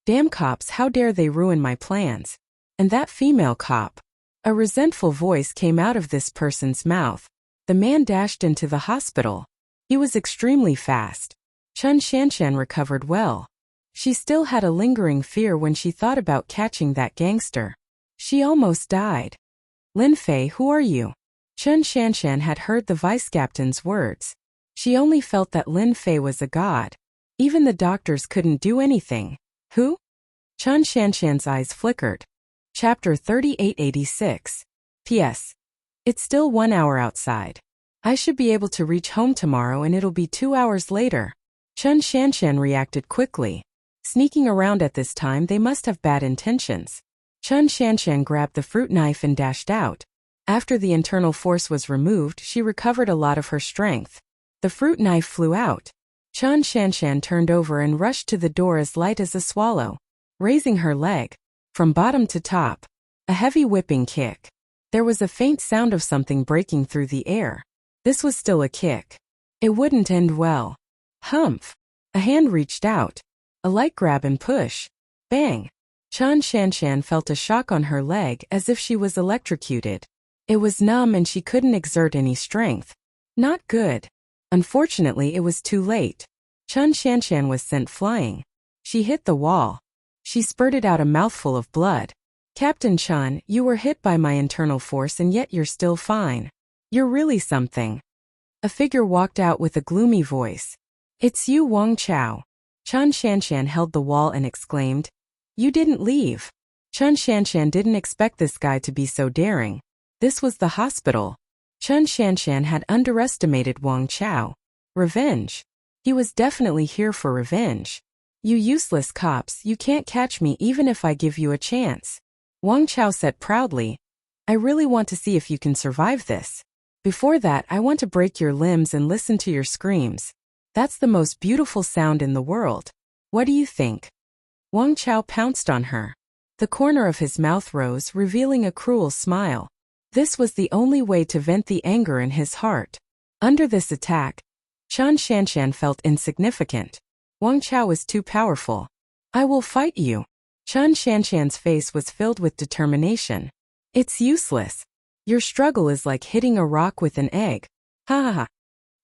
"Damn cops, how dare they ruin my plans? And that female cop." A resentful voice came out of this person's mouth. The man dashed into the hospital. He was extremely fast. Chun Shanshan recovered well. She still had a lingering fear when she thought about catching that gangster. She almost died. "Lin Fei, who are you?" Chun Shanshan had heard the vice-captain's words. She only felt that Lin Fei was a god. Even the doctors couldn't do anything. "Who?" Chun Shanshan's eyes flickered. Chapter 3886. P.S. It's still 1 hour outside. I should be able to reach home tomorrow and it'll be 2 hours later. Chun Shanshan reacted quickly. Sneaking around at this time, they must have bad intentions. Chun Shanshan grabbed the fruit knife and dashed out. After the internal force was removed, she recovered a lot of her strength. The fruit knife flew out. Chun Shanshan turned over and rushed to the door as light as a swallow, raising her leg. From bottom to top, a heavy whipping kick. There was a faint sound of something breaking through the air. This was still a kick. It wouldn't end well. Humph! A hand reached out. A light grab and push. Bang! Chun Shanshan felt a shock on her leg as if she was electrocuted. It was numb and she couldn't exert any strength. Not good. Unfortunately, it was too late. Chun Shanshan was sent flying. She hit the wall. She spurted out a mouthful of blood. Captain Chun, you were hit by my internal force and yet you're still fine. You're really something. A figure walked out with a gloomy voice. It's you, Wang Chao. Chun Shanshan held the wall and exclaimed. You didn't leave. Chun Shanshan didn't expect this guy to be so daring. This was the hospital. Chun Shanshan had underestimated Wang Chao. Revenge. He was definitely here for revenge. You useless cops, you can't catch me even if I give you a chance. Wang Chao said proudly. I really want to see if you can survive this. Before that, I want to break your limbs and listen to your screams. That's the most beautiful sound in the world. What do you think? Wang Chao pounced on her. The corner of his mouth rose, revealing a cruel smile. This was the only way to vent the anger in his heart. Under this attack, Chun Shanshan felt insignificant. Wang Chao was too powerful. I will fight you. Chun Shanshan's face was filled with determination. It's useless. Your struggle is like hitting a rock with an egg. Ha ha ha.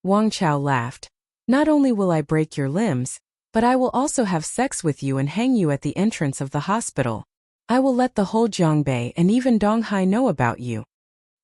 Wang Chao laughed. Not only will I break your limbs, but I will also have sex with you and hang you at the entrance of the hospital. I will let the whole Jiangbei and even Donghai know about you.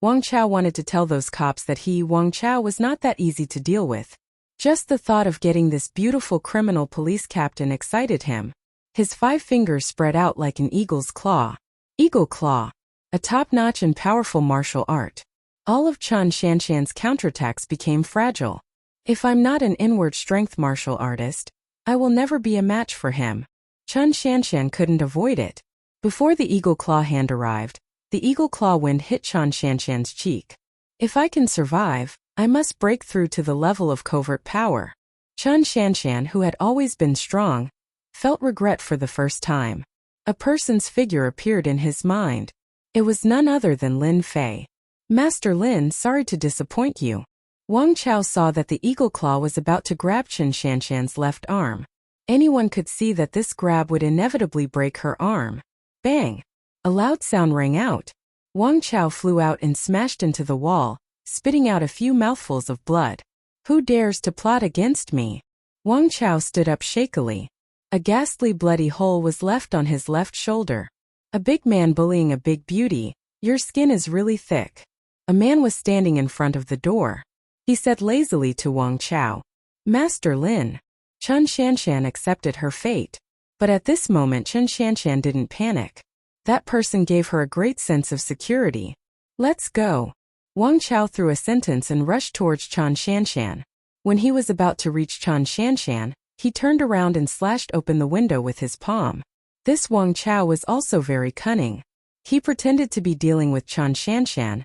Wang Chao wanted to tell those cops that he, Wang Chao, was not that easy to deal with. Just the thought of getting this beautiful criminal police captain excited him. His 5 fingers spread out like an eagle's claw. Eagle claw. A top-notch and powerful martial art. All of Chun Shanshan's counterattacks became fragile. If I'm not an inward strength martial artist, I will never be a match for him. Chun Shanshan couldn't avoid it. Before the eagle claw hand arrived, the eagle claw wind hit Chun Shanshan's cheek. If I can survive, I must break through to the level of covert power. Chun Shanshan, who had always been strong, felt regret for the first time. A person's figure appeared in his mind. It was none other than Lin Fei. Master Lin, sorry to disappoint you. Wang Chao saw that the eagle claw was about to grab Chun Shanshan's left arm. Anyone could see that this grab would inevitably break her arm. Bang! A loud sound rang out. Wang Chao flew out and smashed into the wall, spitting out a few mouthfuls of blood. Who dares to plot against me? Wang Chao stood up shakily. A ghastly bloody hole was left on his left shoulder. A big man bullying a big beauty. Your skin is really thick. A man was standing in front of the door. He said lazily to Wang Chao. Master Lin. Chun Shanshan accepted her fate. But at this moment Chun Shanshan didn't panic. That person gave her a great sense of security. Let's go. Wang Chao threw a sentence and rushed towards Chun Shanshan. When he was about to reach Chun Shanshan, he turned around and slashed open the window with his palm. This Wang Chao was also very cunning. He pretended to be dealing with Chun Shanshan,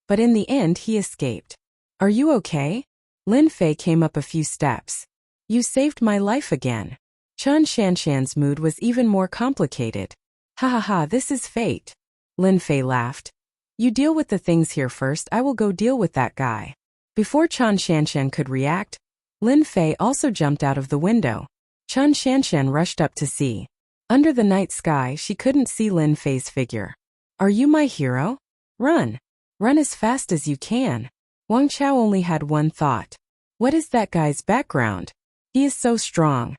but in the end he escaped. Are you okay? Lin Fei came up a few steps. You saved my life again. Chun Shanshan's mood was even more complicated. Ha ha ha, this is fate. Lin Fei laughed. You deal with the things here first, I will go deal with that guy. Before Chun Shanshan could react, Lin Fei also jumped out of the window. Chun Shanshan rushed up to see. Under the night sky, she couldn't see Lin Fei's figure. Are you my hero? Run. Run as fast as you can. Wang Chao only had one thought. What is that guy's background? He is so strong.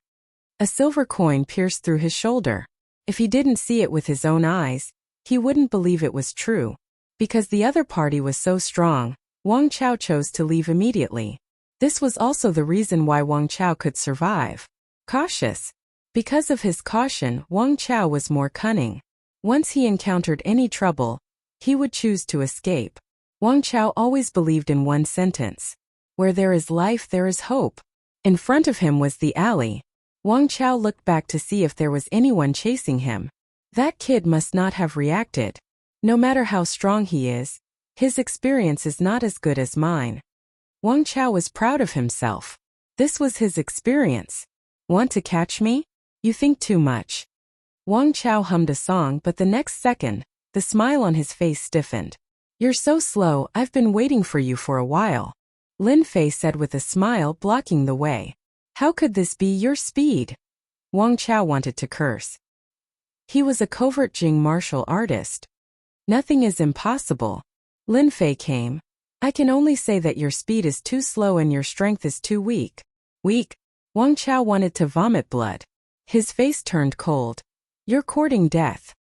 A silver coin pierced through his shoulder. If he didn't see it with his own eyes, he wouldn't believe it was true. Because the other party was so strong, Wang Chao chose to leave immediately. This was also the reason why Wang Chao could survive. Cautious. Because of his caution, Wang Chao was more cunning. Once he encountered any trouble, he would choose to escape. Wang Chao always believed in one sentence. Where there is life, there is hope. In front of him was the alley. Wang Chao looked back to see if there was anyone chasing him. That kid must not have reacted. No matter how strong he is, his experience is not as good as mine. Wang Chao was proud of himself. This was his experience. Want to catch me? You think too much. Wang Chao hummed a song, but the next second, the smile on his face stiffened. You're so slow, I've been waiting for you for a while. Lin Fei said with a smile, blocking the way. How could this be your speed? Wang Chao wanted to curse. He was a covert Jing martial artist. Nothing is impossible. Lin Fei came. I can only say that your speed is too slow and your strength is too weak. Weak? Wang Chao wanted to vomit blood. His face turned cold. You're courting death.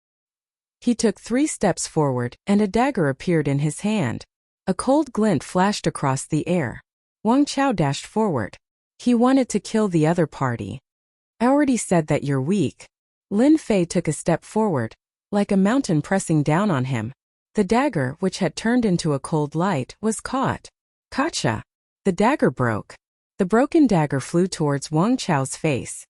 He took 3 steps forward, and a dagger appeared in his hand. A cold glint flashed across the air. Wang Chao dashed forward. He wanted to kill the other party. I already said that you're weak. Lin Fei took a step forward, like a mountain pressing down on him. The dagger, which had turned into a cold light, was caught. Gotcha! The dagger broke. The broken dagger flew towards Wang Chao's face.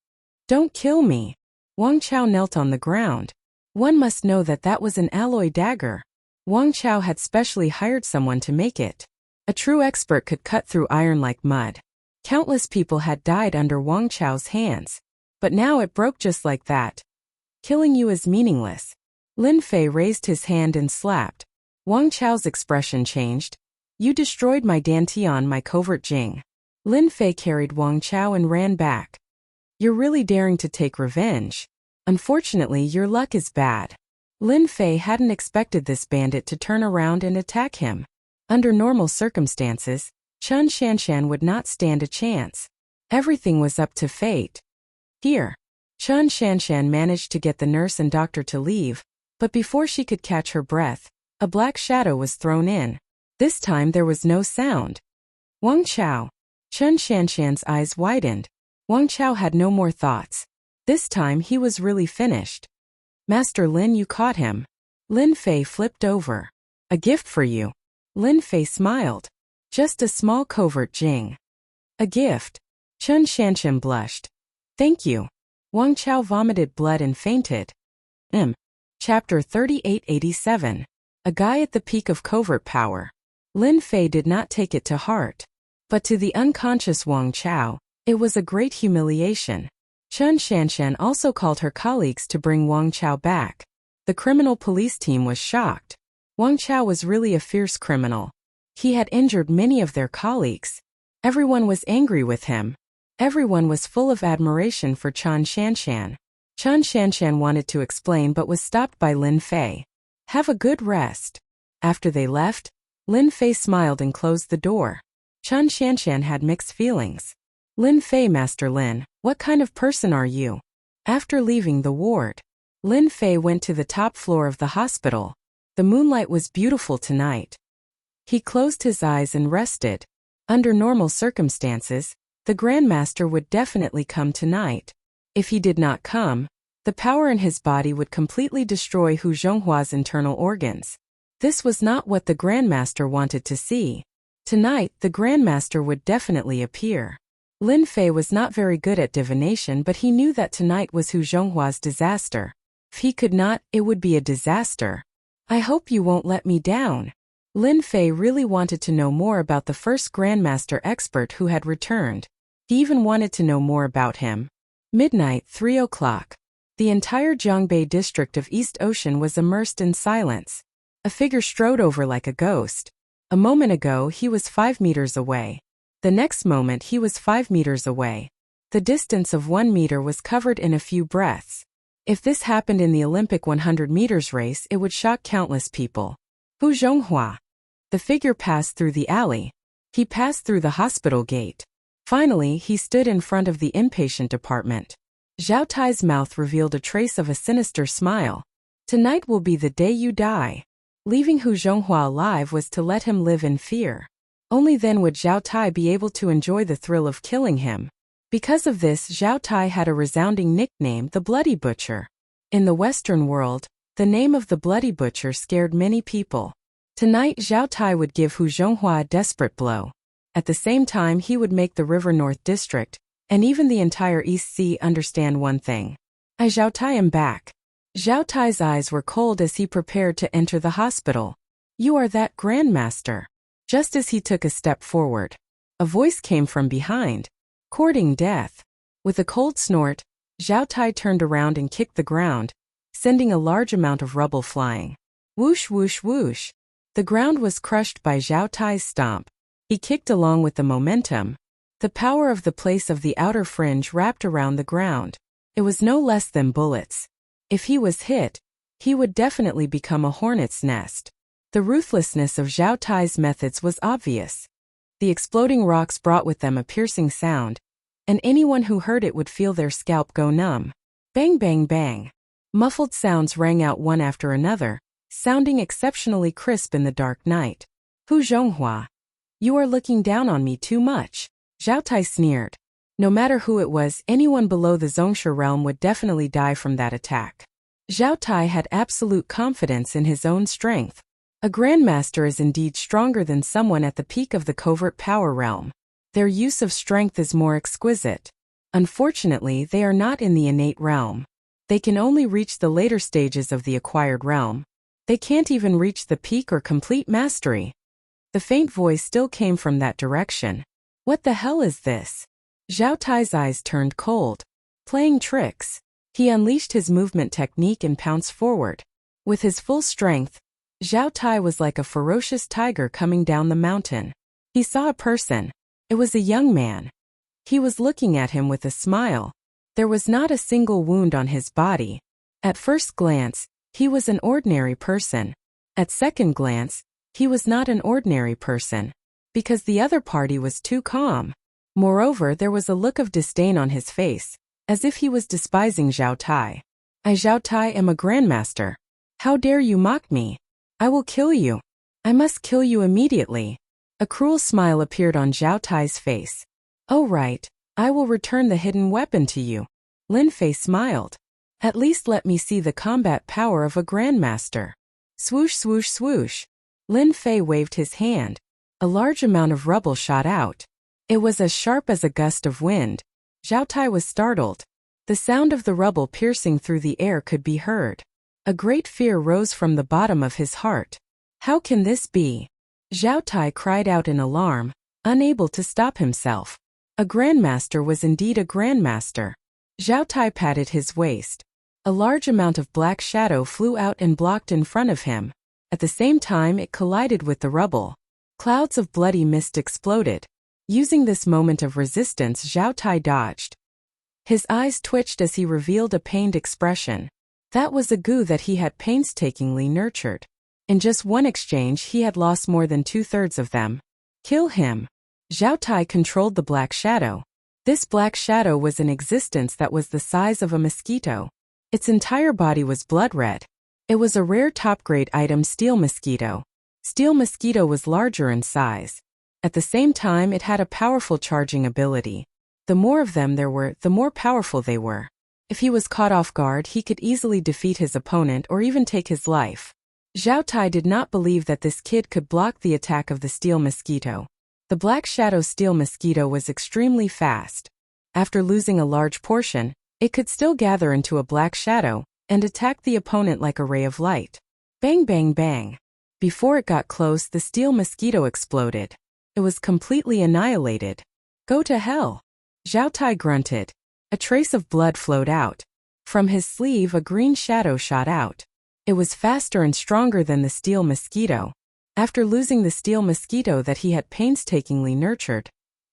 Don't kill me. Wang Chao knelt on the ground. One must know that that was an alloy dagger. Wang Chao had specially hired someone to make it. A true expert could cut through iron like mud. Countless people had died under Wang Chao's hands. But now it broke just like that. Killing you is meaningless. Lin Fei raised his hand and slapped. Wang Chao's expression changed. You destroyed my Dantian, my covert Jing. Lin Fei carried Wang Chao and ran back. You're really daring to take revenge. Unfortunately, your luck is bad. Lin Fei hadn't expected this bandit to turn around and attack him. Under normal circumstances, Chun Shanshan would not stand a chance. Everything was up to fate. Here. Chun Shanshan managed to get the nurse and doctor to leave, but before she could catch her breath, a black shadow was thrown in. This time there was no sound. Wang Chao. Chun Shanshan's eyes widened. Wang Chao had no more thoughts. This time he was really finished. Master Lin, you caught him. Lin Fei flipped over. A gift for you. Lin Fei smiled. Just a small covert Jing. A gift. Chun Shanshan blushed. Thank you. Wang Chao vomited blood and fainted. Chapter 3887. A guy at the peak of covert power. Lin Fei did not take it to heart. But to the unconscious Wang Chao, it was a great humiliation. Chun Shanshan also called her colleagues to bring Wang Chao back. The criminal police team was shocked. Wang Chao was really a fierce criminal. He had injured many of their colleagues. Everyone was angry with him. Everyone was full of admiration for Chun Shanshan. Chun Shanshan wanted to explain but was stopped by Lin Fei. Have a good rest. After they left, Lin Fei smiled and closed the door. Chun Shanshan had mixed feelings. Lin Fei, Master Lin, what kind of person are you? After leaving the ward, Lin Fei went to the top floor of the hospital. The moonlight was beautiful tonight. He closed his eyes and rested. Under normal circumstances, the Grandmaster would definitely come tonight. If he did not come, the power in his body would completely destroy Hu Zhonghua's internal organs. This was not what the Grandmaster wanted to see. Tonight, the Grandmaster would definitely appear. Lin Fei was not very good at divination, but he knew that tonight was Hu Zhonghua's disaster. If he could not, it would be a disaster. I hope you won't let me down. Lin Fei really wanted to know more about the first Grandmaster expert who had returned. He even wanted to know more about him. Midnight, 3 o'clock. The entire Jiangbei district of East Ocean was immersed in silence. A figure strode over like a ghost. A moment ago he was 5 meters away. The next moment he was 5 meters away. The distance of 1 meter was covered in a few breaths. If this happened in the Olympic 100 meters race, it would shock countless people. Hu Zhonghua. The figure passed through the alley. He passed through the hospital gate. Finally, he stood in front of the inpatient department. Zhao Tai's mouth revealed a trace of a sinister smile. Tonight will be the day you die. Leaving Hu Zhonghua alive was to let him live in fear. Only then would Zhao Tai be able to enjoy the thrill of killing him. Because of this, Zhao Tai had a resounding nickname, the Bloody Butcher. In the Western world, the name of the Bloody Butcher scared many people. Tonight Zhao Tai would give Hu Zhonghua a desperate blow. At the same time he would make the River North District, and even the entire East Sea, understand one thing. I Zhao Tai am back. Zhao Tai's eyes were cold as he prepared to enter the hospital. You are that Grandmaster. Just as he took a step forward, a voice came from behind. Courting death. With a cold snort, Zhao Tai turned around and kicked the ground, sending a large amount of rubble flying. Whoosh whoosh whoosh. The ground was crushed by Zhao Tai's stomp. He kicked along with the momentum. The power of the place of the outer fringe wrapped around the ground. It was no less than bullets. If he was hit, he would definitely become a hornet's nest. The ruthlessness of Zhao Tai's methods was obvious. The exploding rocks brought with them a piercing sound, and anyone who heard it would feel their scalp go numb. Bang bang bang. Muffled sounds rang out one after another, sounding exceptionally crisp in the dark night. Hu Zhonghua. You are looking down on me too much. Zhao Tai sneered. No matter who it was, anyone below the Zhongshe realm would definitely die from that attack. Zhao Tai had absolute confidence in his own strength. A grandmaster is indeed stronger than someone at the peak of the covert power realm. Their use of strength is more exquisite. Unfortunately, they are not in the innate realm. They can only reach the later stages of the acquired realm. They can't even reach the peak or complete mastery. The faint voice still came from that direction. What the hell is this? Zhao Tai's eyes turned cold. Playing tricks. He unleashed his movement technique and pounced forward. With his full strength, Zhao Tai was like a ferocious tiger coming down the mountain. He saw a person. It was a young man. He was looking at him with a smile. There was not a single wound on his body. At first glance, he was an ordinary person. At second glance, he was not an ordinary person, because the other party was too calm. Moreover, there was a look of disdain on his face, as if he was despising Zhao Tai. I, Zhao Tai, am a grandmaster. How dare you mock me? I will kill you. I must kill you immediately. A cruel smile appeared on Zhao Tai's face. Oh right, I will return the hidden weapon to you. Lin Fei smiled. At least let me see the combat power of a grandmaster. Swoosh swoosh swoosh. Lin Fei waved his hand. A large amount of rubble shot out. It was as sharp as a gust of wind. Zhao Tai was startled. The sound of the rubble piercing through the air could be heard. A great fear rose from the bottom of his heart. How can this be? Zhao Tai cried out in alarm, unable to stop himself. A grandmaster was indeed a grandmaster. Zhao Tai patted his waist. A large amount of black shadow flew out and blocked in front of him. At the same time, it collided with the rubble. Clouds of bloody mist exploded. Using this moment of resistance, Zhao Tai dodged. His eyes twitched as he revealed a pained expression. That was a goo that he had painstakingly nurtured. In just one exchange, he had lost more than 2/3 of them. Kill him. Zhao Tai controlled the black shadow. This black shadow was an existence that was the size of a mosquito. Its entire body was blood red. It was a rare top-grade item, steel mosquito. Steel mosquito was larger in size. At the same time, it had a powerful charging ability. The more of them there were, the more powerful they were. If he was caught off guard, he could easily defeat his opponent or even take his life. Zhao Tai did not believe that this kid could block the attack of the steel mosquito. The black shadow steel mosquito was extremely fast. After losing a large portion, it could still gather into a black shadow and attack the opponent like a ray of light. Bang bang bang. Before it got close, the steel mosquito exploded. It was completely annihilated. Go to hell. Zhao Tai grunted. A trace of blood flowed out. From his sleeve, a green shadow shot out. It was faster and stronger than the steel mosquito. After losing the steel mosquito that he had painstakingly nurtured,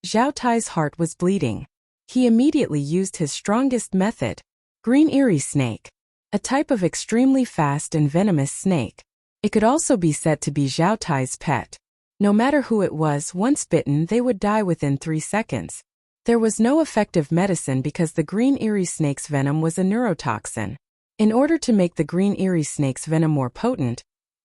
Zhao Tai's heart was bleeding. He immediately used his strongest method. Green Eerie Snake. A type of extremely fast and venomous snake. It could also be said to be Zhao Tai's pet. No matter who it was, once bitten, they would die within 3 seconds. There was no effective medicine because the green eerie snake's venom was a neurotoxin. In order to make the green eerie snake's venom more potent,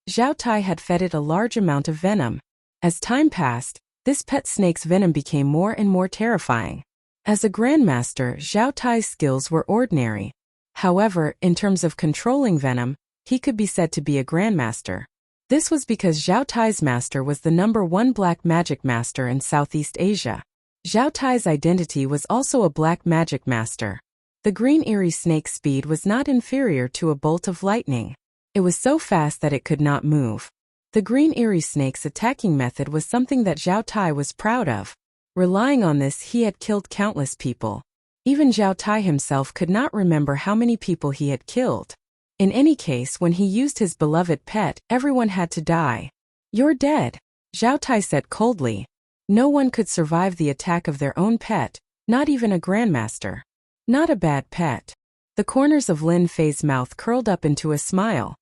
Zhao Tai had fed it a large amount of venom. As time passed, this pet snake's venom became more and more terrifying. As a grandmaster, Zhao Tai's skills were ordinary. However, in terms of controlling venom, he could be said to be a grandmaster. This was because Zhao Tai's master was the #1 black magic master in Southeast Asia. Zhao Tai's identity was also a black magic master. The green eerie snake's speed was not inferior to a bolt of lightning. It was so fast that it could not move. The green eerie snake's attacking method was something that Zhao Tai was proud of. Relying on this, he had killed countless people. Even Zhao Tai himself could not remember how many people he had killed. In any case, when he used his beloved pet, everyone had to die. You're dead, Zhao Tai said coldly. No one could survive the attack of their own pet, not even a grandmaster. Not a bad pet. The corners of Lin Fei's mouth curled up into a smile.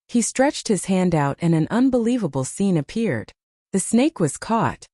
He stretched his hand out and an unbelievable scene appeared. The snake was caught.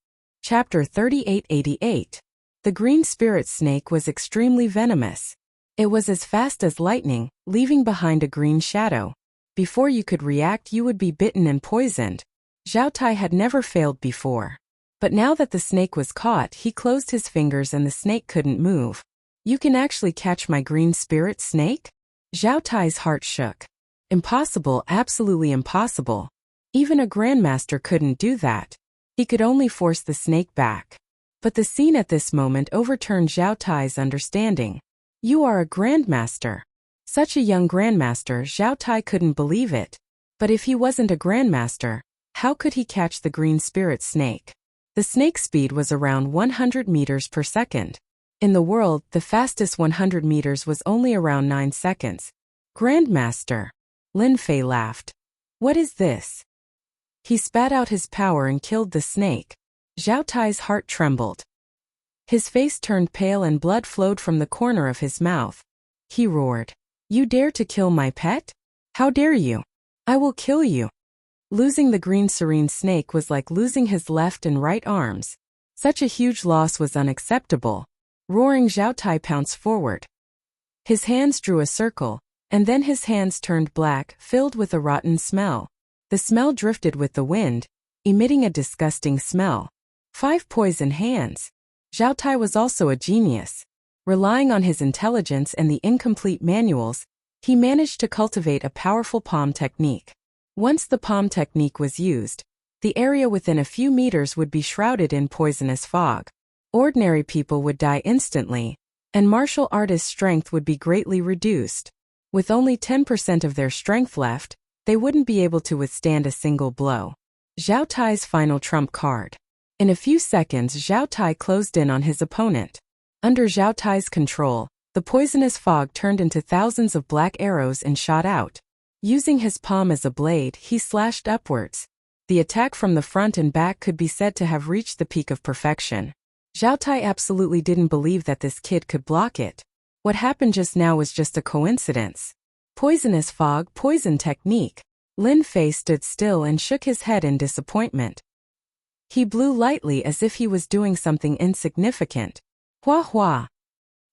Chapter 3888. The green spirit snake was extremely venomous. It was as fast as lightning, leaving behind a green shadow. Before you could react, you would be bitten and poisoned. Zhao Tai had never failed before. But now that the snake was caught, he closed his fingers and the snake couldn't move. You can actually catch my green spirit snake? Zhao Tai's heart shook. Impossible, absolutely impossible. Even a grandmaster couldn't do that. He could only force the snake back. But the scene at this moment overturned Zhao Tai's understanding. You are a grandmaster. Such a young grandmaster, Zhao Tai couldn't believe it. But if he wasn't a grandmaster, how could he catch the green spirit snake? The snake's speed was around 100 meters per second. In the world, the fastest 100 meters was only around 9 seconds. Grandmaster. Lin Fei laughed. What is this? He spat out his power and killed the snake. Zhao Tai's heart trembled. His face turned pale and blood flowed from the corner of his mouth. He roared. You dare to kill my pet? How dare you? I will kill you. Losing the green serene snake was like losing his left and right arms. Such a huge loss was unacceptable. Roaring, Zhao Tai pounced forward. His hands drew a circle, and then his hands turned black, filled with a rotten smell. The smell drifted with the wind, emitting a disgusting smell. 5 poison hands. Zhao Tai was also a genius. Relying on his intelligence and the incomplete manuals, he managed to cultivate a powerful palm technique. Once the palm technique was used, the area within a few meters would be shrouded in poisonous fog. Ordinary people would die instantly, and martial artists' strength would be greatly reduced. With only 10% of their strength left, they wouldn't be able to withstand a single blow. Zhao Tai's final trump card. In a few seconds, Zhao Tai closed in on his opponent. Under Zhao Tai's control, the poisonous fog turned into thousands of black arrows and shot out. Using his palm as a blade, he slashed upwards. The attack from the front and back could be said to have reached the peak of perfection. Zhao Tai absolutely didn't believe that this kid could block it. What happened just now was just a coincidence. Poisonous fog, poison technique. Lin Fei stood still and shook his head in disappointment. He blew lightly as if he was doing something insignificant. Hua hua.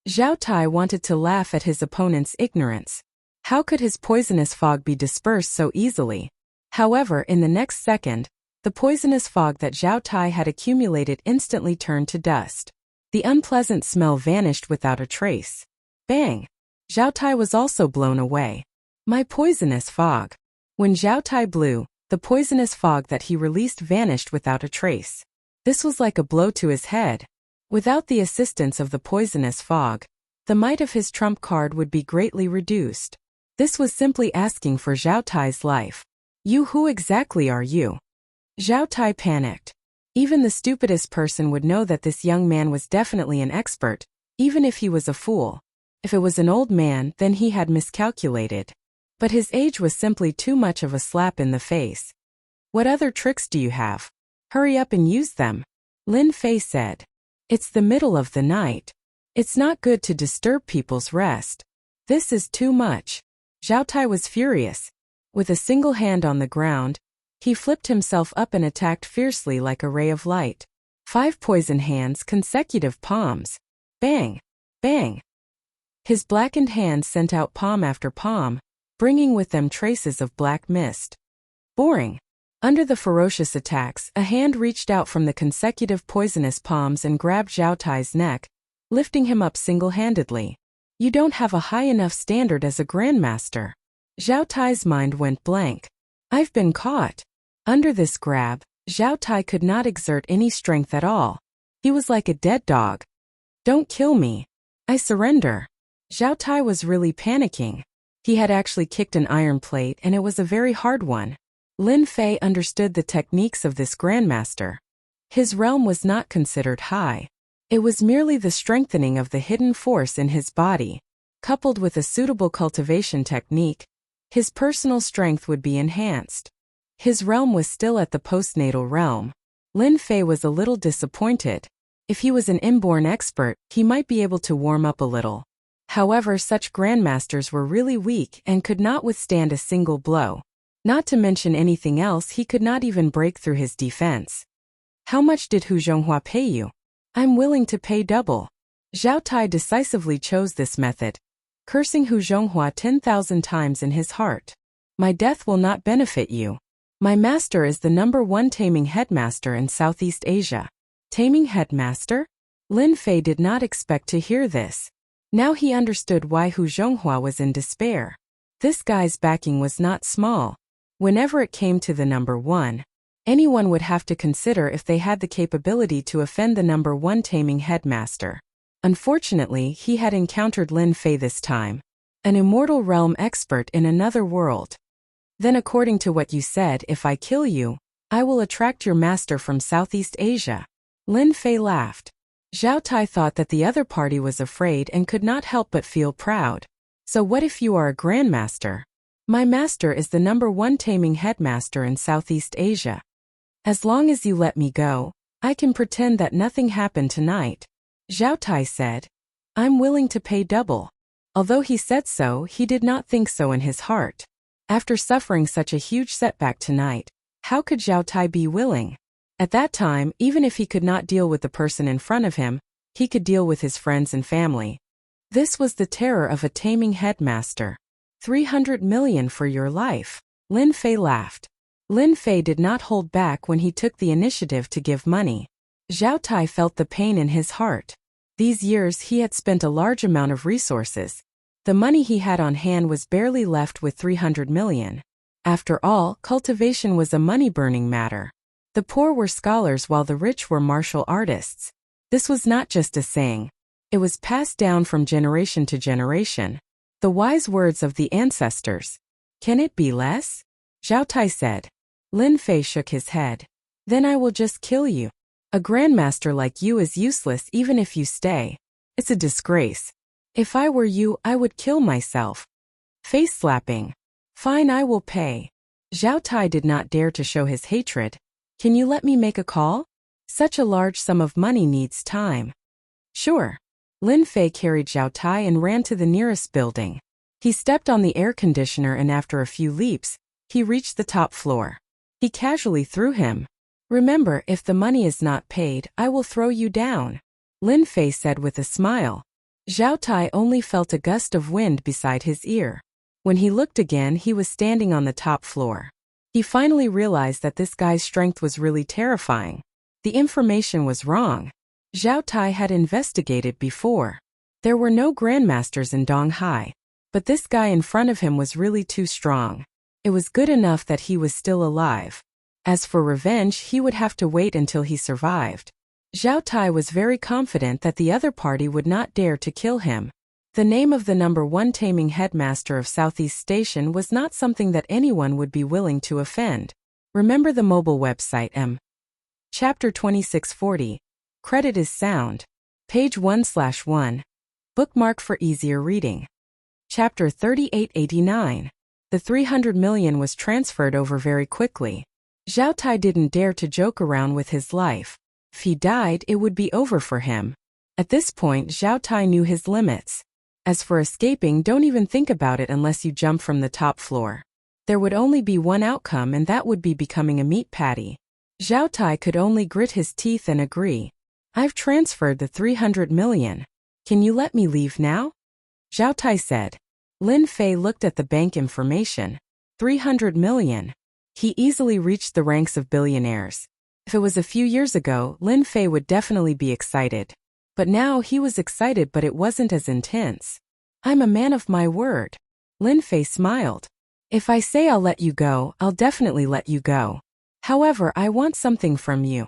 Zhao Tai wanted to laugh at his opponent's ignorance. How could his poisonous fog be dispersed so easily? However, in the next second, the poisonous fog that Zhao Tai had accumulated instantly turned to dust. The unpleasant smell vanished without a trace. Bang! Zhao Tai was also blown away. My poisonous fog. When Zhao Tai blew, the poisonous fog that he released vanished without a trace. This was like a blow to his head. Without the assistance of the poisonous fog, the might of his trump card would be greatly reduced. This was simply asking for Zhao Tai's life. You, who exactly are you? Zhao Tai panicked. Even the stupidest person would know that this young man was definitely an expert, even if he was a fool. If it was an old man, then he had miscalculated. But his age was simply too much of a slap in the face. What other tricks do you have? Hurry up and use them. Lin Fei said. It's the middle of the night. It's not good to disturb people's rest. This is too much. Zhao Tai was furious. With a single hand on the ground, he flipped himself up and attacked fiercely like a ray of light. 5 poison hands, consecutive palms. Bang! Bang! His blackened hands sent out palm after palm, bringing with them traces of black mist. Boring. Under the ferocious attacks, a hand reached out from the consecutive poisonous palms and grabbed Zhao Tai's neck, lifting him up single-handedly. You don't have a high enough standard as a grandmaster. Zhao Tai's mind went blank. I've been caught. Under this grab, Zhao Tai could not exert any strength at all. He was like a dead dog. Don't kill me. I surrender. Zhao Tai was really panicking. He had actually kicked an iron plate and it was a very hard one. Lin Fei understood the techniques of this grandmaster. His realm was not considered high. It was merely the strengthening of the hidden force in his body. Coupled with a suitable cultivation technique, his personal strength would be enhanced. His realm was still at the postnatal realm. Lin Fei was a little disappointed. If he was an inborn expert, he might be able to warm up a little. However, such grandmasters were really weak and could not withstand a single blow. Not to mention anything else, he could not even break through his defense. How much did Hu Zhonghua pay you? I'm willing to pay double. Zhao Tai decisively chose this method. cursing Hu Zhonghua 10,000 times in his heart. My death will not benefit you. My master is the #1 taming headmaster in Southeast Asia. Taming headmaster? Lin Fei did not expect to hear this. Now he understood why Hu Zhonghua was in despair. This guy's backing was not small. Whenever it came to the #1, anyone would have to consider if they had the capability to offend the #1 taming headmaster. Unfortunately, he had encountered Lin Fei this time, an immortal realm expert in another world. Then according to what you said, if I kill you, I will attract your master from Southeast Asia. Lin Fei laughed. Zhao Tai thought that the other party was afraid and could not help but feel proud. So what if you are a grandmaster? My master is the #1 taming headmaster in Southeast Asia. As long as you let me go, I can pretend that nothing happened tonight. Zhao Tai said. I'm willing to pay double. Although he said so, he did not think so in his heart. After suffering such a huge setback tonight, how could Zhao Tai be willing? At that time, even if he could not deal with the person in front of him, he could deal with his friends and family. This was the terror of a taming headmaster. 300 million for your life. Lin Fei laughed. Lin Fei did not hold back when he took the initiative to give money. Zhao Tai felt the pain in his heart. These years he had spent a large amount of resources. The money he had on hand was barely left with 300 million. After all, cultivation was a money-burning matter. The poor were scholars while the rich were martial artists. This was not just a saying. It was passed down from generation to generation. The wise words of the ancestors. Can it be less? Zhao Tai said. Lin Fei shook his head. Then I will just kill you. A grandmaster like you is useless even if you stay. It's a disgrace. If I were you, I would kill myself. Face slapping. Fine, I will pay. Zhao Tai did not dare to show his hatred. Can you let me make a call? Such a large sum of money needs time. Sure. Lin Fei carried Zhao Tai and ran to the nearest building. He stepped on the air conditioner and after a few leaps, he reached the top floor. He casually threw him. Remember, if the money is not paid, I will throw you down. Lin Fei said with a smile. Zhao Tai only felt a gust of wind beside his ear. When he looked again, he was standing on the top floor. He finally realized that this guy's strength was really terrifying. The information was wrong. Zhao Tai had investigated before. There were no grandmasters in Donghai, but this guy in front of him was really too strong. It was good enough that he was still alive. As for revenge, he would have to wait until he survived. Zhao Tai was very confident that the other party would not dare to kill him. The name of the #1 taming headmaster of Southeast Station was not something that anyone would be willing to offend. Remember the mobile website Chapter 2640. Credit is sound. Page 1/1. Bookmark for easier reading. Chapter 3889. The 300 million was transferred over very quickly. Zhao Tai didn't dare to joke around with his life. If he died, it would be over for him. At this point, Zhao Tai knew his limits. As for escaping, don't even think about it unless you jump from the top floor. There would only be one outcome and that would be becoming a meat patty. Zhao Tai could only grit his teeth and agree. I've transferred the 300 million. Can you let me leave now? Zhao Tai said. Lin Fei looked at the bank information. 300 million. He easily reached the ranks of billionaires. If it was a few years ago, Lin Fei would definitely be excited. But now he was excited, but it wasn't as intense. I'm a man of my word. Lin Fei smiled. If I say I'll let you go, I'll definitely let you go. However, I want something from you.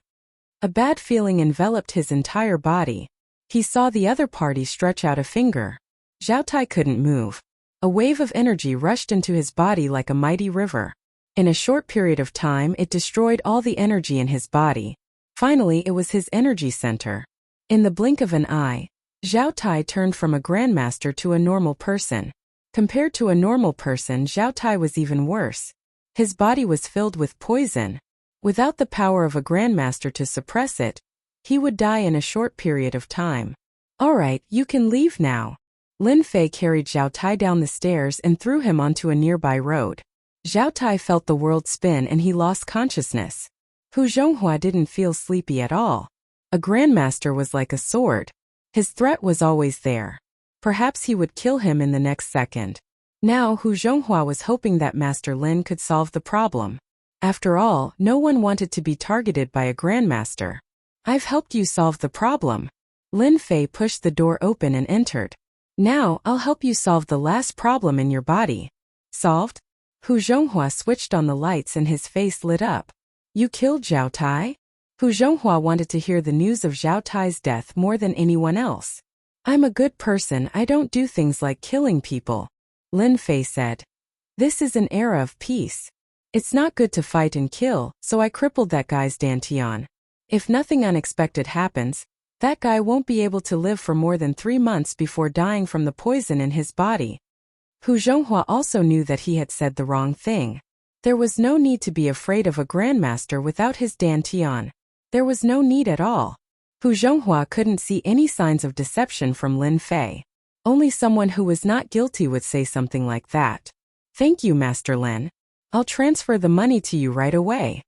A bad feeling enveloped his entire body. He saw the other party stretch out a finger. Zhao Tai couldn't move. A wave of energy rushed into his body like a mighty river. In a short period of time, it destroyed all the energy in his body. Finally, it was his energy center. In the blink of an eye, Zhao Tai turned from a grandmaster to a normal person. Compared to a normal person, Zhao Tai was even worse. His body was filled with poison. Without the power of a grandmaster to suppress it, he would die in a short period of time. All right, you can leave now. Lin Fei carried Zhao Tai down the stairs and threw him onto a nearby road. Zhao Tai felt the world spin and he lost consciousness. Hu Zhonghua didn't feel sleepy at all. A grandmaster was like a sword. His threat was always there. Perhaps he would kill him in the next second. Now Hu Zhonghua was hoping that Master Lin could solve the problem. After all, no one wanted to be targeted by a grandmaster. I've helped you solve the problem. Lin Fei pushed the door open and entered. Now, I'll help you solve the last problem in your body. Solved? Hu Zhonghua switched on the lights and his face lit up. You killed Zhao Tai? Hu Zhonghua wanted to hear the news of Zhao Tai's death more than anyone else. I'm a good person, I don't do things like killing people. Lin Fei said. This is an era of peace. It's not good to fight and kill, so I crippled that guy's dantian. If nothing unexpected happens, that guy won't be able to live for more than 3 months before dying from the poison in his body. Hu Zhonghua also knew that he had said the wrong thing. There was no need to be afraid of a grandmaster without his dantian. There was no need at all. Hu Zhonghua couldn't see any signs of deception from Lin Fei. Only someone who was not guilty would say something like that. Thank you, Master Lin. I'll transfer the money to you right away.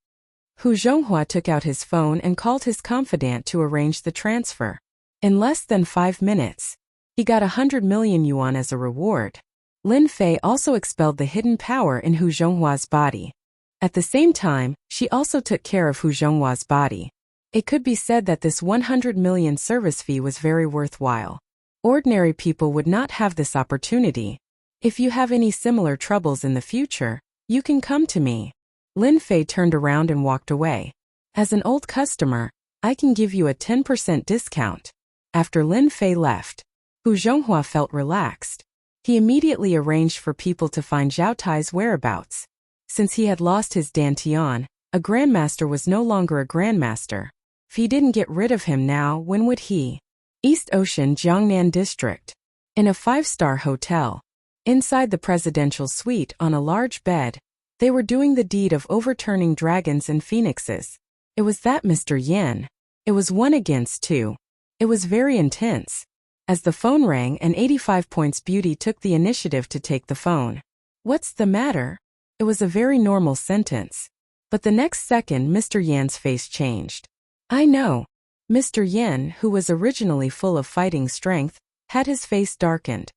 Hu Zhonghua took out his phone and called his confidant to arrange the transfer. In less than 5 minutes, he got 100 million yuan as a reward. Lin Fei also expelled the hidden power in Hu Zhonghua's body. At the same time, she also took care of Hu Zhonghua's body. It could be said that this 100 million service fee was very worthwhile. Ordinary people would not have this opportunity. If you have any similar troubles in the future, you can come to me. Lin Fei turned around and walked away. As an old customer, I can give you a 10% discount. After Lin Fei left, Hu Zhonghua felt relaxed. He immediately arranged for people to find Zhao Tai's whereabouts. Since he had lost his dantian, a grandmaster was no longer a grandmaster. If he didn't get rid of him now, when would he? East Ocean, Jiangnan District. In a 5-star hotel. Inside the presidential suite on a large bed, they were doing the deed of overturning dragons and phoenixes. It was that Mr. Yen. It was 1 against 2. It was very intense. As the phone rang, an 85 points beauty took the initiative to take the phone. What's the matter? It was a very normal sentence. But the next second Mr. Yan's face changed. I know. Mr. Yen, who was originally full of fighting strength, had his face darkened.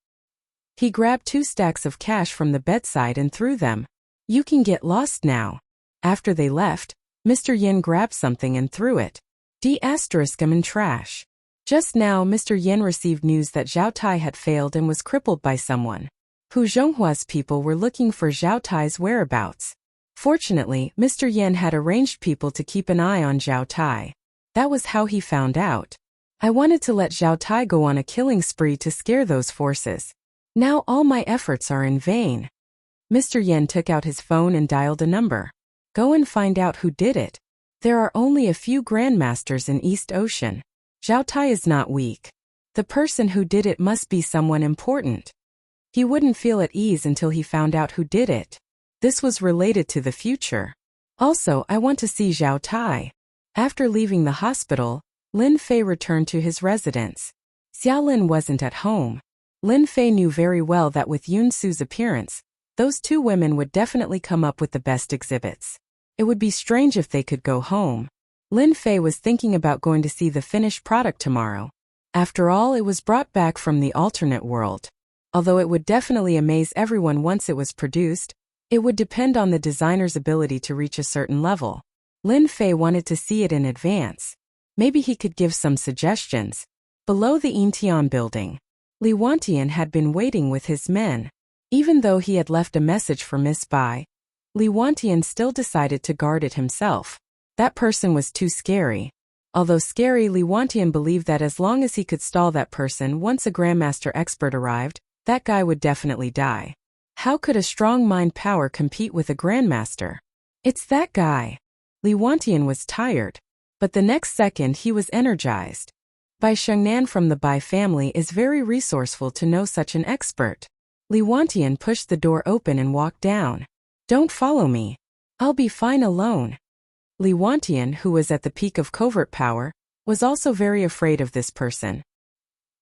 He grabbed 2 stacks of cash from the bedside and threw them. You can get lost now. After they left, Mr. Yen grabbed something and threw it. I'm in trash. Just now Mr. Yen received news that Zhao Tai had failed and was crippled by someone. Hu Zhonghua's people were looking for Zhao Tai's whereabouts. Fortunately, Mr. Yen had arranged people to keep an eye on Zhao Tai. That was how he found out. I wanted to let Zhao Tai go on a killing spree to scare those forces. Now all my efforts are in vain. Mr. Yen took out his phone and dialed a number. Go and find out who did it. There are only a few grandmasters in East Ocean. Zhao Tai is not weak. The person who did it must be someone important. He wouldn't feel at ease until he found out who did it. This was related to the future. Also, I want to see Zhao Tai. After leaving the hospital, Lin Fei returned to his residence. Xiaolin wasn't at home. Lin Fei knew very well that with Yun Su's appearance, those 2 women would definitely come up with the best exhibits. It would be strange if they could go home. Lin Fei was thinking about going to see the finished product tomorrow. After all, it was brought back from the alternate world. Although it would definitely amaze everyone once it was produced, it would depend on the designer's ability to reach a certain level. Lin Fei wanted to see it in advance. Maybe he could give some suggestions. Below the Intian building, Li Wantian had been waiting with his men. Even though he had left a message for Miss Bai, Li Wantian still decided to guard it himself. That person was too scary. Although scary, Li Wantian believed that as long as he could stall that person once a Grandmaster expert arrived, that guy would definitely die. How could a strong mind power compete with a Grandmaster? It's that guy. Li Wantian was tired. But the next second he was energized. Bai Shengnan from the Bai family is very resourceful to know such an expert. Li Wantian pushed the door open and walked down. Don't follow me. I'll be fine alone. Li Wantian, who was at the peak of covert power, was also very afraid of this person.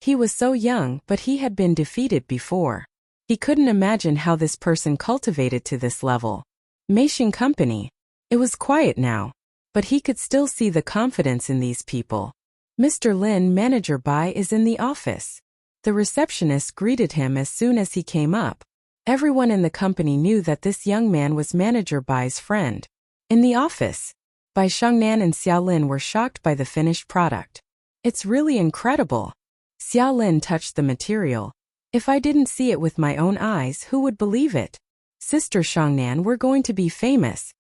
He was so young, but he had been defeated before. He couldn't imagine how this person cultivated to this level. Meishing Company. It was quiet now, but he could still see the confidence in these people. Mr. Lin, Manager Bai, is in the office. The receptionist greeted him as soon as he came up. Everyone in the company knew that this young man was Manager Bai's friend. In the office, Bai Shengnan and Xiao Lin were shocked by the finished product. It's really incredible. Xiao Lin touched the material. If I didn't see it with my own eyes, who would believe it? Sister Shengnan, we're going to be famous.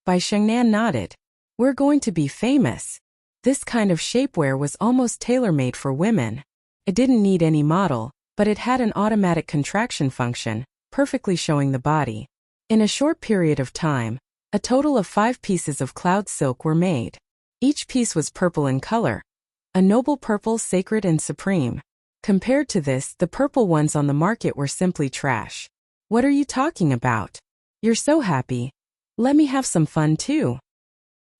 Bai Shengnan nodded. We're going to be famous. This kind of shapewear was almost tailor-made for women. It didn't need any model, but it had an automatic contraction function, perfectly showing the body. In a short period of time, a total of 5 pieces of cloud silk were made. Each piece was purple in color. A noble purple, sacred and supreme. Compared to this, the purple ones on the market were simply trash. What are you talking about? You're so happy. Let me have some fun too.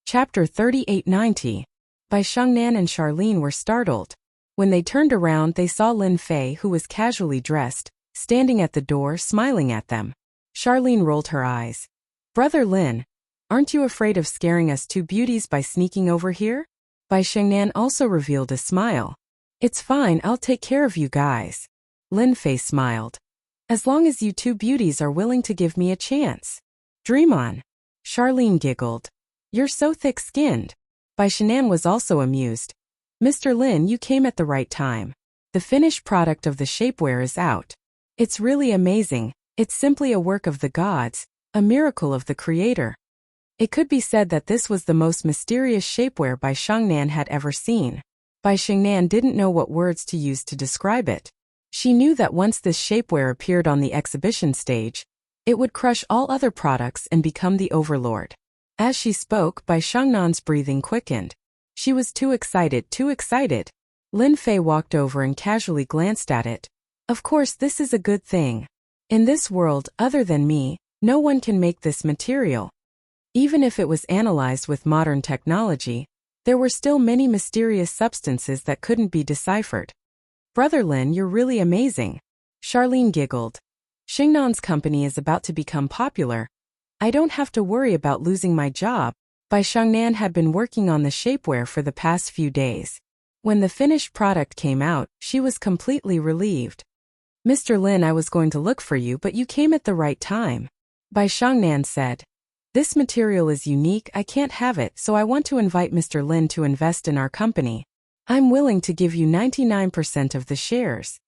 Chapter 3890. Bai Shengnan and Charlene were startled. When they turned around, they saw Lin Fei, who was casually dressed, standing at the door, smiling at them. Charlene rolled her eyes. Brother Lin, aren't you afraid of scaring us two beauties by sneaking over here? Bai Shengnan also revealed a smile. It's fine, I'll take care of you guys. Lin Fei smiled. As long as you two beauties are willing to give me a chance. Dream on. Charlene giggled. You're so thick-skinned. Bai Shengnan was also amused. Mr. Lin, you came at the right time. The finished product of the shapewear is out. It's really amazing. It's simply a work of the gods, a miracle of the creator. It could be said that this was the most mysterious shapewear Bai Shengnan had ever seen. Bai Shengnan didn't know what words to use to describe it. She knew that once this shapewear appeared on the exhibition stage, it would crush all other products and become the overlord. As she spoke, Bai Shengnan's breathing quickened. She was too excited, too excited. Lin Fei walked over and casually glanced at it. Of course, this is a good thing. In this world, other than me, no one can make this material. Even if it was analyzed with modern technology, there were still many mysterious substances that couldn't be deciphered. Brother Lin, you're really amazing. Charlene giggled. Shengnan's company is about to become popular. I don't have to worry about losing my job. Bai Shengnan had been working on the shapewear for the past few days. When the finished product came out, she was completely relieved. Mr. Lin, I was going to look for you, but you came at the right time. Bai Shengnan said. This material is unique, I can't have it, so I want to invite Mr. Lin to invest in our company. I'm willing to give you 99% of the shares.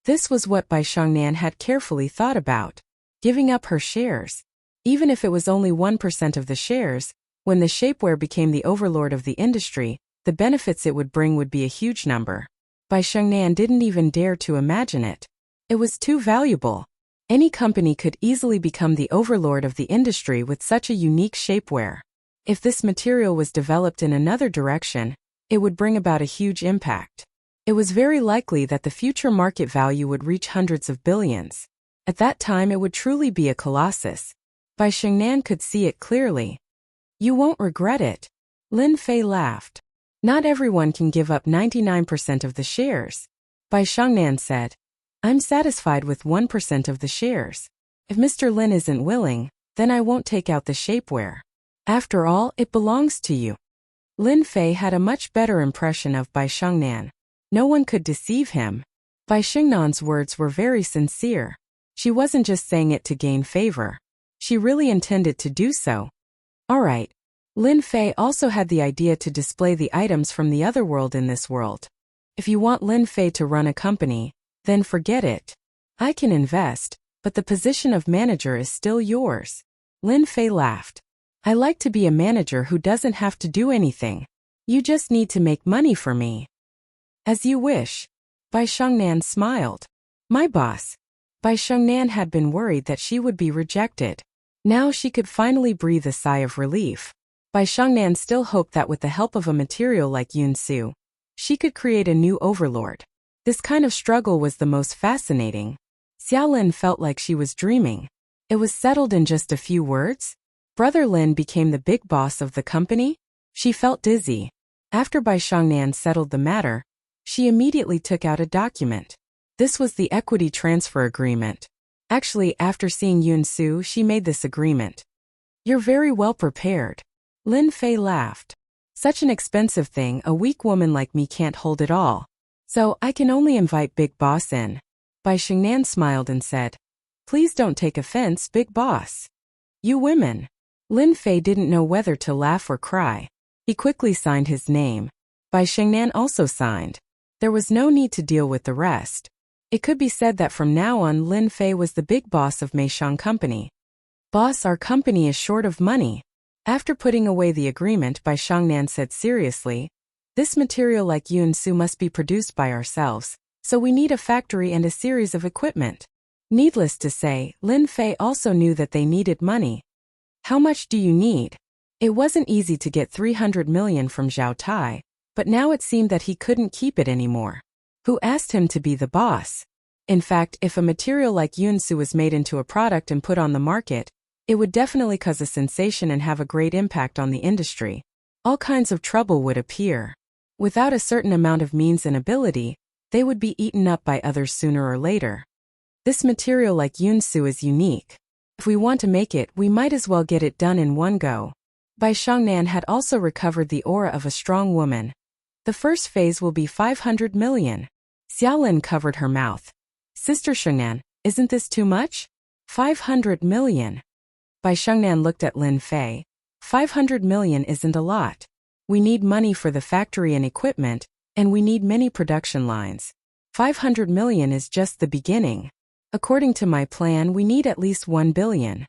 This was what Bai Shengnan had carefully thought about. Giving up her shares. Even if it was only 1% of the shares, when the shapewear became the overlord of the industry, the benefits it would bring would be a huge number. Bai Shengnan didn't even dare to imagine it. It was too valuable. Any company could easily become the overlord of the industry with such a unique shapewear. If this material was developed in another direction, it would bring about a huge impact. It was very likely that the future market value would reach hundreds of billions. At that time it would truly be a colossus. Bai Shengnan could see it clearly. You won't regret it. Lin Fei laughed. Not everyone can give up 99% of the shares. Bai Shengnan said. I'm satisfied with 1% of the shares. If Mr. Lin isn't willing, then I won't take out the shapewear. After all, it belongs to you. Lin Fei had a much better impression of Bai Shengnan. No one could deceive him. Bai Shengnan's words were very sincere. She wasn't just saying it to gain favor. She really intended to do so. Alright. Lin Fei also had the idea to display the items from the other world in this world. If you want Lin Fei to run a company, then forget it. I can invest, but the position of manager is still yours. Lin Fei laughed. I like to be a manager who doesn't have to do anything. You just need to make money for me. As you wish. Bai Shengnan smiled. My boss. Bai Shengnan had been worried that she would be rejected. Now she could finally breathe a sigh of relief. Bai Shengnan still hoped that with the help of a material like Yun Su, she could create a new overlord. This kind of struggle was the most fascinating. Xiao Lin felt like she was dreaming. It was settled in just a few words. Brother Lin became the big boss of the company. She felt dizzy. After Bai Shengnan settled the matter, she immediately took out a document. This was the equity transfer agreement. Actually, after seeing Yun Su, she made this agreement. You're very well prepared. Lin Fei laughed. Such an expensive thing, a weak woman like me can't hold it all. So I can only invite Big Boss in. Bai Xingnan smiled and said, "Please don't take offense, Big Boss. You women." Lin Fei didn't know whether to laugh or cry. He quickly signed his name. Bai Xingnan also signed. There was no need to deal with the rest. It could be said that from now on Lin Fei was the big boss of Meishang Company. "Boss, our company is short of money." After putting away the agreement, Bai Xingnan said seriously, "This material like Yunsu must be produced by ourselves, so we need a factory and a series of equipment." Needless to say, Lin Fei also knew that they needed money. "How much do you need?" It wasn't easy to get 300 million from Zhao Tai, but now it seemed that he couldn't keep it anymore. Who asked him to be the boss? In fact, if a material like Yunsu was made into a product and put on the market, it would definitely cause a sensation and have a great impact on the industry. All kinds of trouble would appear. Without a certain amount of means and ability, they would be eaten up by others sooner or later. This material like Yunsu is unique. If we want to make it, we might as well get it done in one go. Bai Xingnan had also recovered the aura of a strong woman. The first phase will be 500 million. Xiaolin covered her mouth. "Sister Xingnan, isn't this too much? 500 million. Bai Xingnan looked at Lin Fei. 500 million isn't a lot. We need money for the factory and equipment, and we need many production lines. 500 million is just the beginning. According to my plan, we need at least 1 billion.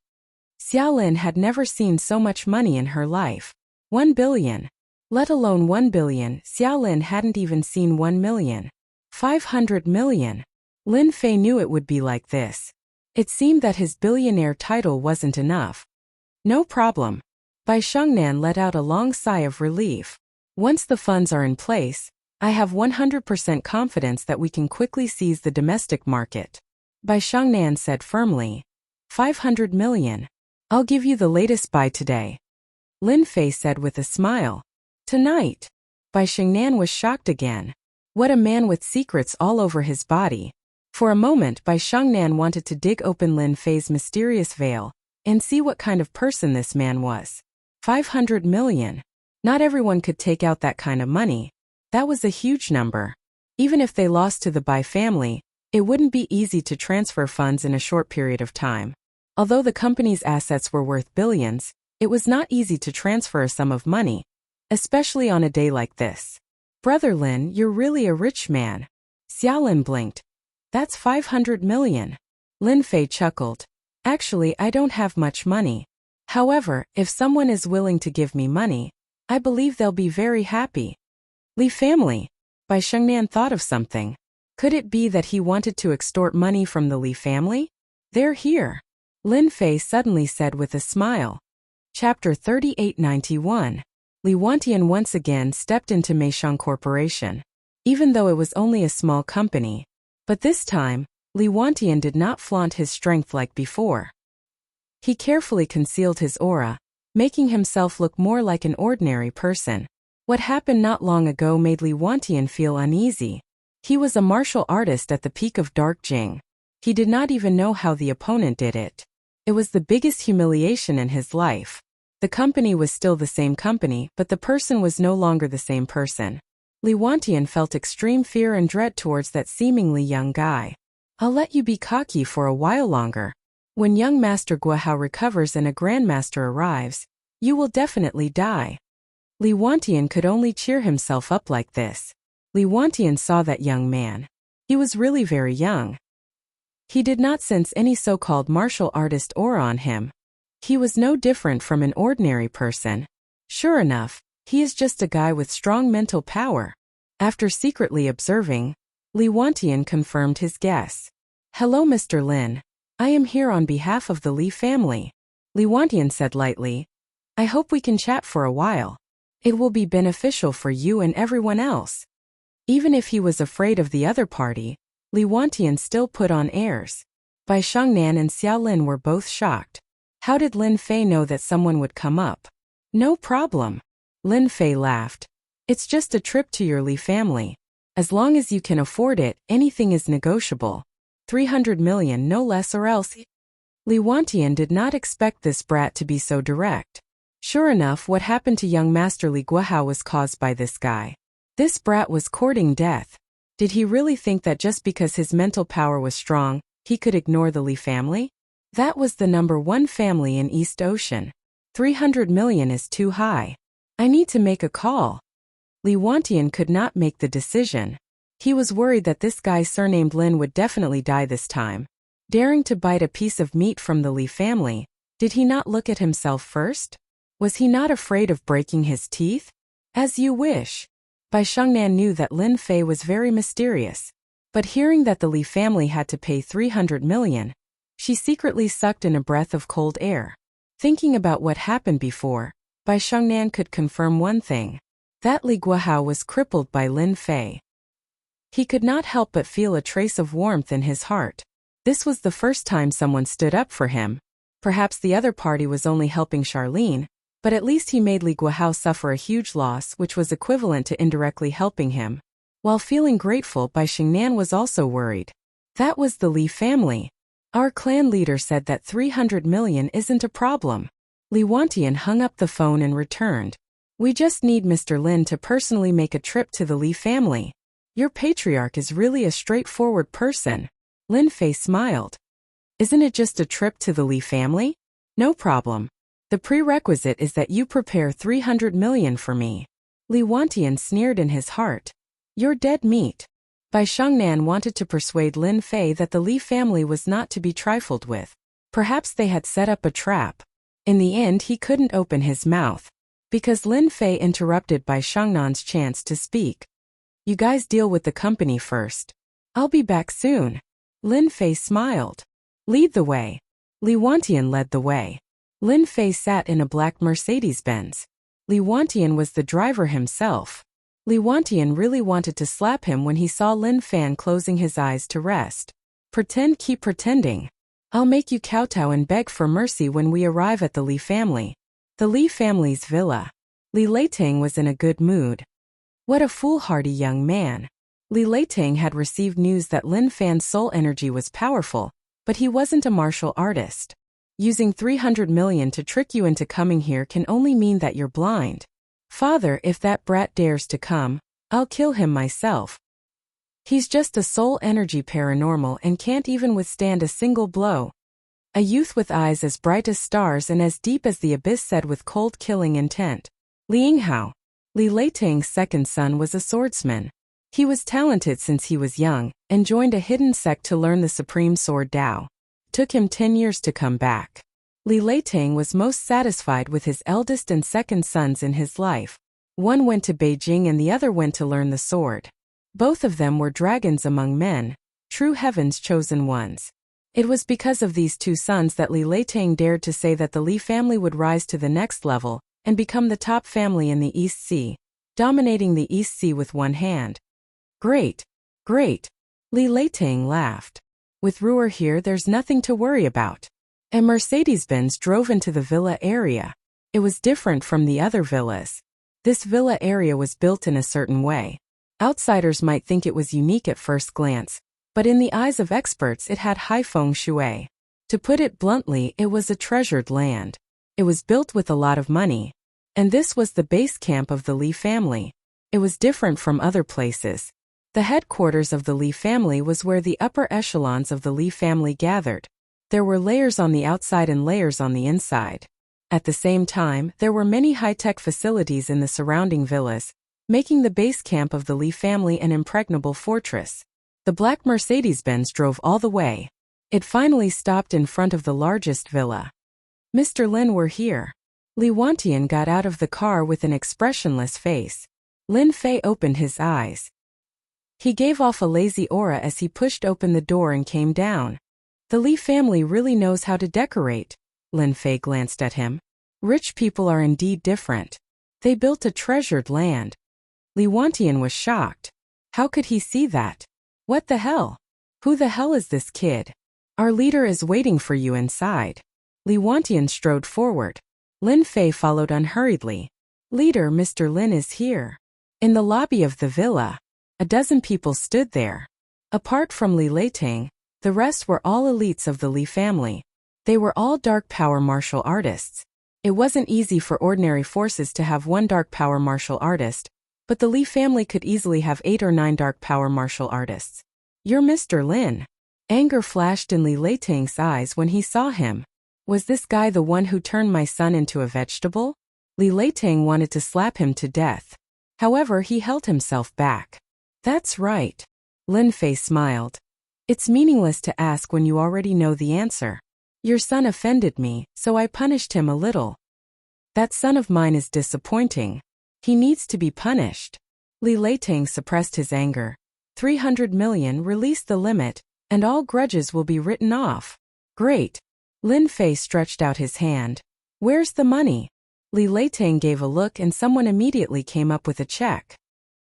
Xiaolin had never seen so much money in her life. 1 billion. Let alone 1 billion, Xiaolin hadn't even seen 1 million. 500 million. Lin Fei knew it would be like this. It seemed that his billionaire title wasn't enough. "No problem." Bai Xingnan let out a long sigh of relief. "Once the funds are in place, I have 100% confidence that we can quickly seize the domestic market." Bai Xingnan said firmly. 500 million. I'll give you the latest buy today. Lin Fei said with a smile. "Tonight." Bai Xingnan was shocked again. What a man with secrets all over his body. For a moment Bai Xingnan wanted to dig open Lin Fei's mysterious veil and see what kind of person this man was. 500 million. Not everyone could take out that kind of money. That was a huge number. Even if they lost to the Bai family, it wouldn't be easy to transfer funds in a short period of time. Although the company's assets were worth billions, it was not easy to transfer a sum of money, especially on a day like this. "Brother Lin, you're really a rich man." Xiaolin blinked. "That's 500 million. Lin Fei chuckled. "Actually, I don't have much money. However, if someone is willing to give me money, I believe they'll be very happy." Li family. Bai Xingnan thought of something. Could it be that he wanted to extort money from the Li family? "They're here," Lin Fei suddenly said with a smile. Chapter 3891. Li Wantian once again stepped into Meishang Corporation. Even though it was only a small company. But this time, Li Wantian did not flaunt his strength like before. He carefully concealed his aura, making himself look more like an ordinary person. What happened not long ago made Li Wantian feel uneasy. He was a martial artist at the peak of Dark Jing. He did not even know how the opponent did it. It was the biggest humiliation in his life. The company was still the same company, but the person was no longer the same person. Li Wantian felt extreme fear and dread towards that seemingly young guy. "I'll let you be cocky for a while longer. When young Master Guohao recovers and a Grandmaster arrives, you will definitely die." Li Wantian could only cheer himself up like this. Li Wantian saw that young man. He was really very young. He did not sense any so-called martial artist aura on him. He was no different from an ordinary person. Sure enough, he is just a guy with strong mental power. After secretly observing, Li Wantian confirmed his guess. "Hello, Mr. Lin. I am here on behalf of the Li family," Li Wantian said lightly. "I hope we can chat for a while. It will be beneficial for you and everyone else." Even if he was afraid of the other party, Li Wantian still put on airs. Bai Xingnan and Xiaolin were both shocked. How did Lin Fei know that someone would come up? "No problem." Lin Fei laughed. "It's just a trip to your Li family. As long as you can afford it, anything is negotiable. 300 million no less or else." Li Wantian did not expect this brat to be so direct. Sure enough, what happened to young Master Li Guohao was caused by this guy. This brat was courting death. Did he really think that just because his mental power was strong, he could ignore the Lee family? That was the #1 family in East Ocean. 300 million is too high. I need to make a call. Lee Wantian could not make the decision. He was worried that this guy surnamed Lin would definitely die this time. Daring to bite a piece of meat from the Lee family, did he not look at himself first? Was he not afraid of breaking his teeth? As you wish. Bai Shengnan knew that Lin Fei was very mysterious. But hearing that the Lee family had to pay 300 million, she secretly sucked in a breath of cold air. Thinking about what happened before, Bai Shengnan could confirm one thing. That Li Guohao was crippled by Lin Fei. He could not help but feel a trace of warmth in his heart. This was the first time someone stood up for him. Perhaps the other party was only helping Charlene, but at least he made Li Guohao suffer a huge loss which was equivalent to indirectly helping him. While feeling grateful, Bai Shengnan was also worried. That was the Li family. Our clan leader said that 300 million isn't a problem. Li Wantian hung up the phone and returned. We just need Mr. Lin to personally make a trip to the Li family. Your patriarch is really a straightforward person. Lin Fei smiled. Isn't it just a trip to the Li family? No problem. The prerequisite is that you prepare 300 million for me. Li Wantian sneered in his heart. You're dead meat. Bai Shengnan wanted to persuade Lin Fei that the Li family was not to be trifled with. Perhaps they had set up a trap. In the end, he couldn't open his mouth, because Lin Fei interrupted Bai Shengnan's chance to speak. You guys deal with the company first. I'll be back soon. Lin Fei smiled. Lead the way. Li Wantian led the way. Lin Fei sat in a black Mercedes-Benz. Li Wantian was the driver himself. Li Wantian really wanted to slap him when he saw Lin Fan closing his eyes to rest. Keep pretending. I'll make you kowtow and beg for mercy when we arrive at the Li family. The Li family's villa. Li Leitang was in a good mood. What a foolhardy young man. Li Leitang had received news that Lin Fan's soul energy was powerful, but he wasn't a martial artist. Using 300 million to trick you into coming here can only mean that you're blind. Father, if that brat dares to come, I'll kill him myself. He's just a soul energy paranormal and can't even withstand a single blow. A youth with eyes as bright as stars and as deep as the abyss said with cold killing intent. Li Yinghao. Li Leitang's second son was a swordsman. He was talented since he was young, and joined a hidden sect to learn the supreme sword Dao. Took him 10 years to come back. Li Leitang was most satisfied with his eldest and second sons in his life. One went to Beijing and the other went to learn the sword. Both of them were dragons among men, true heaven's chosen ones. It was because of these two sons that Li Leitang dared to say that the Li family would rise to the next level and become the top family in the East Sea, dominating the East Sea with one hand. Great. Great. Li Leitang laughed. With Ruhr here, there's nothing to worry about. A Mercedes-Benz drove into the villa area. It was different from the other villas. This villa area was built in a certain way. Outsiders might think it was unique at first glance, but in the eyes of experts it had high feng shui. To put it bluntly, it was a treasured land. It was built with a lot of money. And this was the base camp of the Li family. It was different from other places. The headquarters of the Li family was where the upper echelons of the Li family gathered. There were layers on the outside and layers on the inside. At the same time, there were many high-tech facilities in the surrounding villas, making the base camp of the Li family an impregnable fortress. The black Mercedes-Benz drove all the way. It finally stopped in front of the largest villa. Mr. Lin, we're here. Li Wantian got out of the car with an expressionless face. Lin Fei opened his eyes. He gave off a lazy aura as he pushed open the door and came down. The Li family really knows how to decorate. Lin Fei glanced at him. Rich people are indeed different. They built a treasured land. Li Wantian was shocked. How could he see that? What the hell? Who the hell is this kid? Our leader is waiting for you inside. Li Wantian strode forward. Lin Fei followed unhurriedly. Leader, Mr. Lin is here. In the lobby of the villa, a dozen people stood there. Apart from Li Leitang, the rest were all elites of the Li family. They were all dark power martial artists. It wasn't easy for ordinary forces to have one dark power martial artist, But the Lee family could easily have 8 or 9 dark power martial artists. You're Mr. Lin. Anger flashed in Li Leiting's eyes when he saw him. Was this guy the one who turned my son into a vegetable? Li Leiting wanted to slap him to death. However, he held himself back. That's right. Lin Fei smiled. It's meaningless to ask when you already know the answer. Your son offended me, so I punished him a little. That son of mine is disappointing. He needs to be punished. Li Leiting suppressed his anger. 300 million, release the limit, and all grudges will be written off. Great. Lin Fei stretched out his hand. Where's the money? Li Leiting gave a look and someone immediately came up with a check.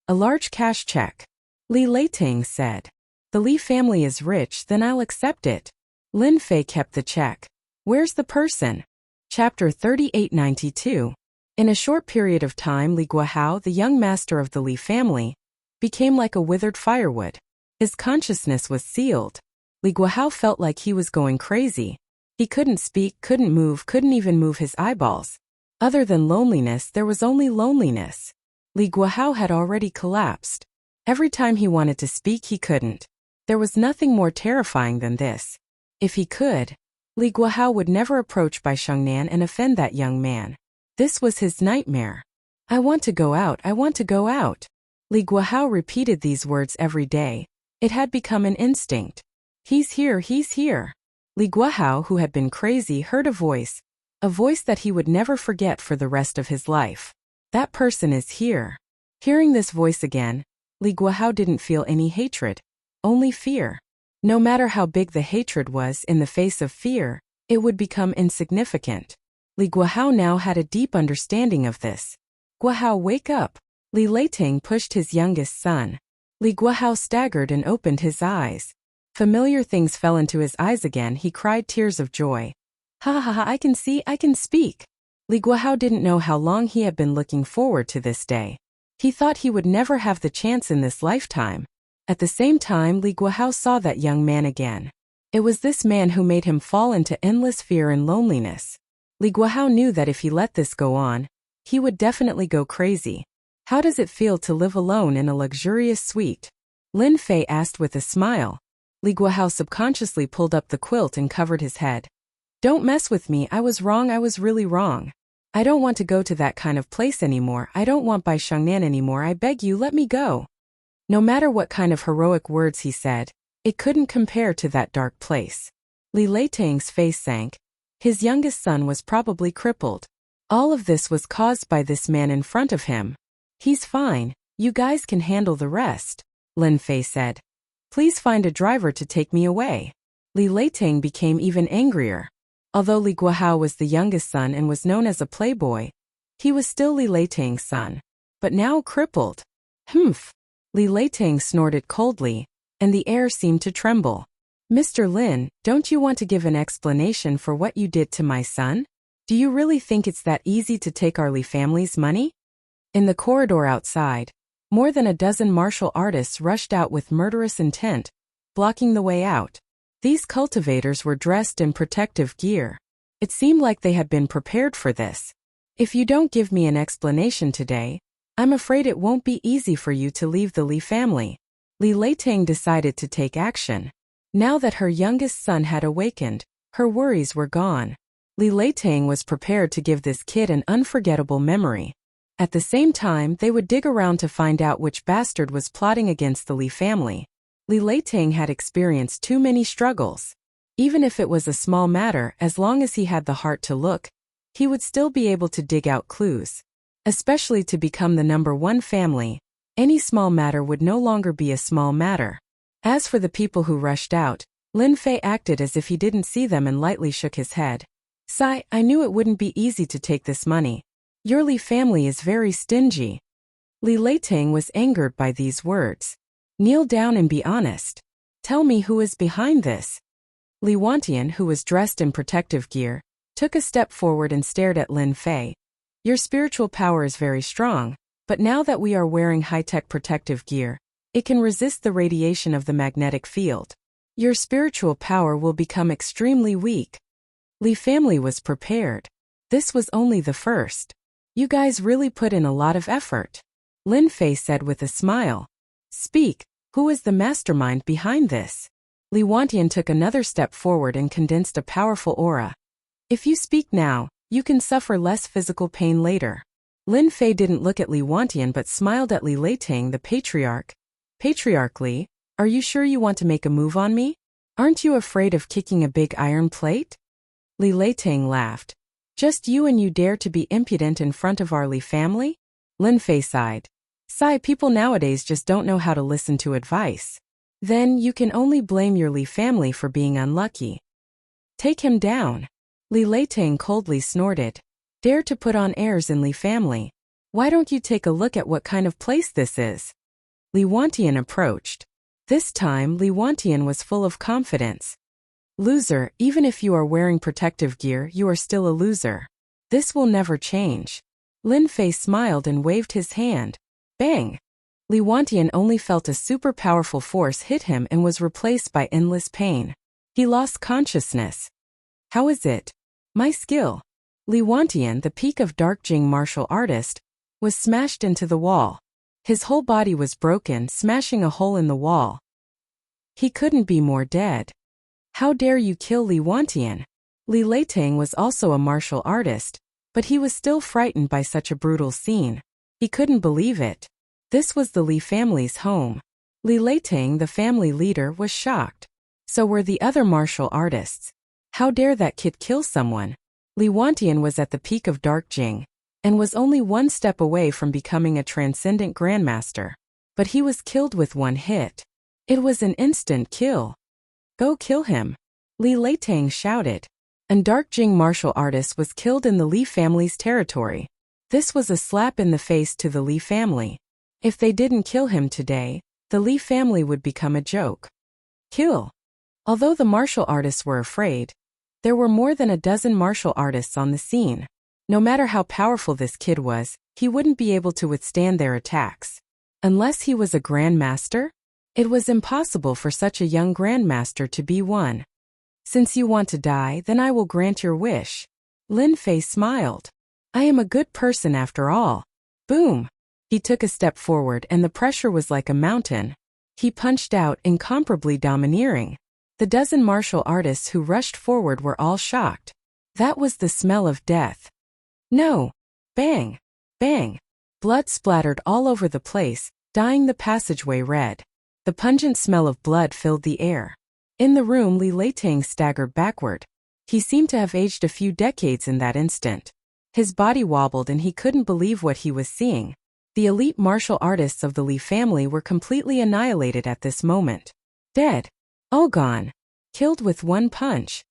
A large cash check. Li Leiting said. The Li family is rich, then I'll accept it. Lin Fei kept the check. Where's the person? Chapter 3892. In a short period of time, Li Guohao, the young master of the Li family, became like a withered firewood. His consciousness was sealed. Li Guohao felt like he was going crazy. He couldn't speak, couldn't move, couldn't even move his eyeballs. Other than loneliness, there was only loneliness. Li Guohao had already collapsed. Every time he wanted to speak, he couldn't. There was nothing more terrifying than this. If he could, Li Guohao would never approach Bai Shengnan and offend that young man. This was his nightmare. I want to go out, I want to go out. Li Guohao repeated these words every day. It had become an instinct. He's here, he's here. Li Guohao, who had been crazy, heard a voice that he would never forget for the rest of his life. That person is here. Hearing this voice again, Li Guohao didn't feel any hatred, only fear. No matter how big the hatred was, in the face of fear, it would become insignificant. Li Guohao now had a deep understanding of this. Guohao, wake up. Li Leiting pushed his youngest son. Li Guohao staggered and opened his eyes. Familiar things fell into his eyes again. He cried tears of joy. Ha ha ha, I can see, I can speak. Li Guohao didn't know how long he had been looking forward to this day. He thought he would never have the chance in this lifetime. At the same time, Li Guohao saw that young man again. It was this man who made him fall into endless fear and loneliness. Li Guohao knew that if he let this go on, he would definitely go crazy. How does it feel to live alone in a luxurious suite? Lin Fei asked with a smile. Li Guohao subconsciously pulled up the quilt and covered his head. Don't mess with me, I was wrong, I was really wrong. I don't want to go to that kind of place anymore, I don't want Bai Shengnan anymore, I beg you, let me go. No matter what kind of heroic words he said, it couldn't compare to that dark place. Li Leiting's face sank. His youngest son was probably crippled. All of this was caused by this man in front of him. He's fine, you guys can handle the rest, Lin Fei said. Please find a driver to take me away. Li Leiting became even angrier. Although Li Guohao was the youngest son and was known as a playboy, he was still Li Leiting's son. But now crippled. Humph. Li Leiting snorted coldly, and the air seemed to tremble. Mr. Lin, don't you want to give an explanation for what you did to my son? Do you really think it's that easy to take our Li family's money? In the corridor outside, more than a dozen martial artists rushed out with murderous intent, blocking the way out. These cultivators were dressed in protective gear. It seemed like they had been prepared for this. If you don't give me an explanation today, I'm afraid it won't be easy for you to leave the Li family. Li Leiting decided to take action. Now that her youngest son had awakened, her worries were gone. Li Leiting was prepared to give this kid an unforgettable memory. At the same time, they would dig around to find out which bastard was plotting against the Li family. Li Leiting had experienced too many struggles. Even if it was a small matter, as long as he had the heart to look, he would still be able to dig out clues. Especially to become the #1 family, any small matter would no longer be a small matter. As for the people who rushed out, Lin Fei acted as if he didn't see them and lightly shook his head. Sigh, I knew it wouldn't be easy to take this money. Your Li family is very stingy. Li Leiting was angered by these words. Kneel down and be honest. Tell me who is behind this. Li Wantian, who was dressed in protective gear, took a step forward and stared at Lin Fei. Your spiritual power is very strong, but now that we are wearing high-tech protective gear, it can resist the radiation of the magnetic field. Your spiritual power will become extremely weak. Li family was prepared. This was only the first. You guys really put in a lot of effort. Lin Fei said with a smile. Speak, who is the mastermind behind this? Li Wantian took another step forward and condensed a powerful aura. If you speak now, you can suffer less physical pain later. Lin Fei didn't look at Li Wantian but smiled at Li Leitang, the patriarch. Patriarch Li, are you sure you want to make a move on me? Aren't you afraid of kicking a big iron plate? Li Leitang laughed. Just you and you dare to be impudent in front of our Li family? Lin Fei sighed. Sigh, people nowadays just don't know how to listen to advice. Then you can only blame your Li family for being unlucky. Take him down. Li Leitang coldly snorted. Dare to put on airs in Li family. Why don't you take a look at what kind of place this is? Li Wantian approached. This time Li Wantian was full of confidence. Loser, even if you are wearing protective gear, you are still a loser. This will never change. Lin Fei smiled and waved his hand. Bang! Li Wantian only felt a super powerful force hit him and was replaced by endless pain. He lost consciousness. How is it? My skill. Li Wantian, the peak of Dark Jing martial artist, was smashed into the wall. His whole body was broken, smashing a hole in the wall. He couldn't be more dead. How dare you kill Li Wantian? Li Leitang was also a martial artist, but he was still frightened by such a brutal scene. He couldn't believe it. This was the Li family's home. Li Leitang, the family leader, was shocked. So were the other martial artists. How dare that kid kill someone? Li Wantian was at the peak of Dark Jing, and was only one step away from becoming a transcendent grandmaster. But he was killed with one hit. It was an instant kill. Go kill him. Li Leitang shouted. An Dark Jing martial artist was killed in the Li family's territory. This was a slap in the face to the Li family. If they didn't kill him today, the Li family would become a joke. Kill. Although the martial artists were afraid, there were more than a dozen martial artists on the scene. No matter how powerful this kid was, he wouldn't be able to withstand their attacks. Unless he was a grandmaster? It was impossible for such a young grandmaster to be one. Since you want to die, then I will grant your wish. Lin Fei smiled. I am a good person after all. Boom! He took a step forward and the pressure was like a mountain. He punched out, incomparably domineering. The dozen martial artists who rushed forward were all shocked. That was the smell of death. No! Bang! Bang! Blood splattered all over the place, dyeing the passageway red. The pungent smell of blood filled the air. In the room, Li Leitang staggered backward. He seemed to have aged a few decades in that instant. His body wobbled and he couldn't believe what he was seeing. The elite martial artists of the Li family were completely annihilated at this moment. Dead. All gone. Killed with one punch.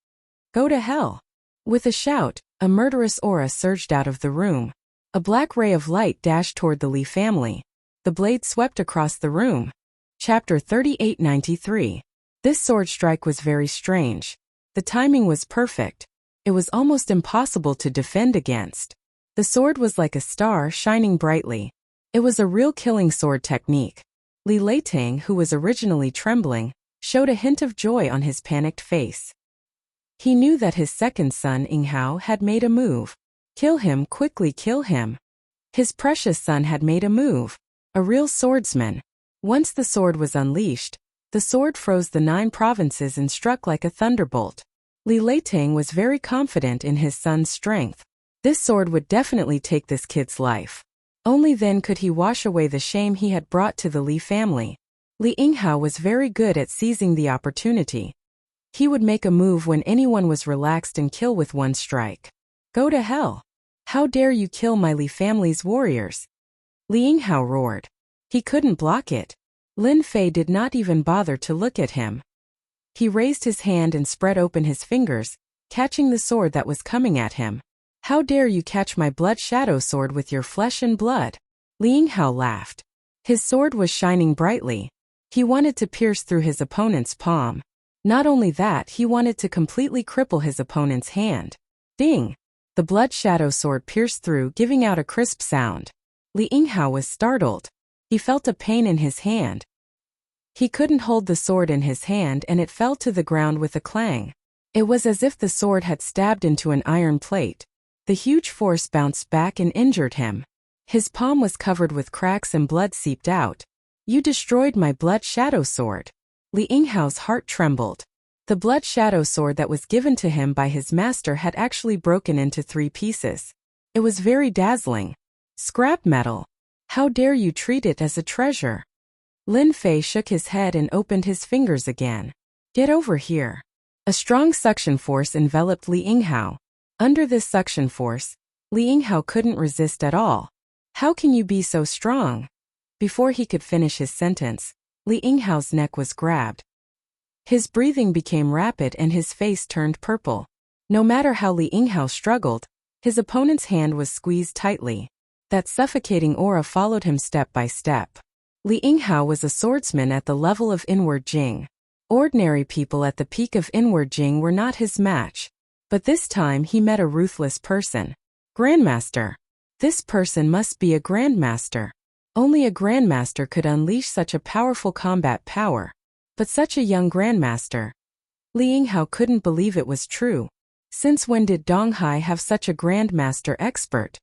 Go to hell. With a shout, a murderous aura surged out of the room. A black ray of light dashed toward the Li family. The blade swept across the room. Chapter 3893. This sword strike was very strange. The timing was perfect. It was almost impossible to defend against. The sword was like a star shining brightly. It was a real killing sword technique. Li Leitang, who was originally trembling, showed a hint of joy on his panicked face. He knew that his second son Yinghao had made a move. Kill him, quickly kill him. His precious son had made a move. A real swordsman. Once the sword was unleashed, the sword froze the 9 provinces and struck like a thunderbolt. Li Leitang was very confident in his son's strength. This sword would definitely take this kid's life. Only then could he wash away the shame he had brought to the Li family. Li Yinghao was very good at seizing the opportunity. He would make a move when anyone was relaxed and kill with one strike. Go to hell. How dare you kill my Li family's warriors? Li Yinghao roared. He couldn't block it. Lin Fei did not even bother to look at him. He raised his hand and spread open his fingers, catching the sword that was coming at him. How dare you catch my blood shadow sword with your flesh and blood? Li Yinghao laughed. His sword was shining brightly. He wanted to pierce through his opponent's palm. Not only that, he wanted to completely cripple his opponent's hand. Ding! The blood shadow sword pierced through, giving out a crisp sound. Li Yinghao was startled. He felt a pain in his hand. He couldn't hold the sword in his hand and it fell to the ground with a clang. It was as if the sword had stabbed into an iron plate. The huge force bounced back and injured him. His palm was covered with cracks and blood seeped out. You destroyed my blood shadow sword. Li Yinghao's heart trembled. The blood shadow sword that was given to him by his master had actually broken into 3 pieces. It was very dazzling. Scrap metal. How dare you treat it as a treasure? Lin Fei shook his head and opened his fingers again. Get over here. A strong suction force enveloped Li Yinghao. Under this suction force, Li Yinghao couldn't resist at all. How can you be so strong? Before he could finish his sentence, Li Yinghao's neck was grabbed. His breathing became rapid and his face turned purple. No matter how Li Yinghao struggled, his opponent's hand was squeezed tightly. That suffocating aura followed him step by step. Li Yinghao was a swordsman at the level of Inward Jing. Ordinary people at the peak of Inward Jing were not his match. But this time he met a ruthless person. Grandmaster. This person must be a grandmaster. Only a grandmaster could unleash such a powerful combat power. But such a young grandmaster. Li Yinghao couldn't believe it was true. Since when did Donghai have such a grandmaster expert?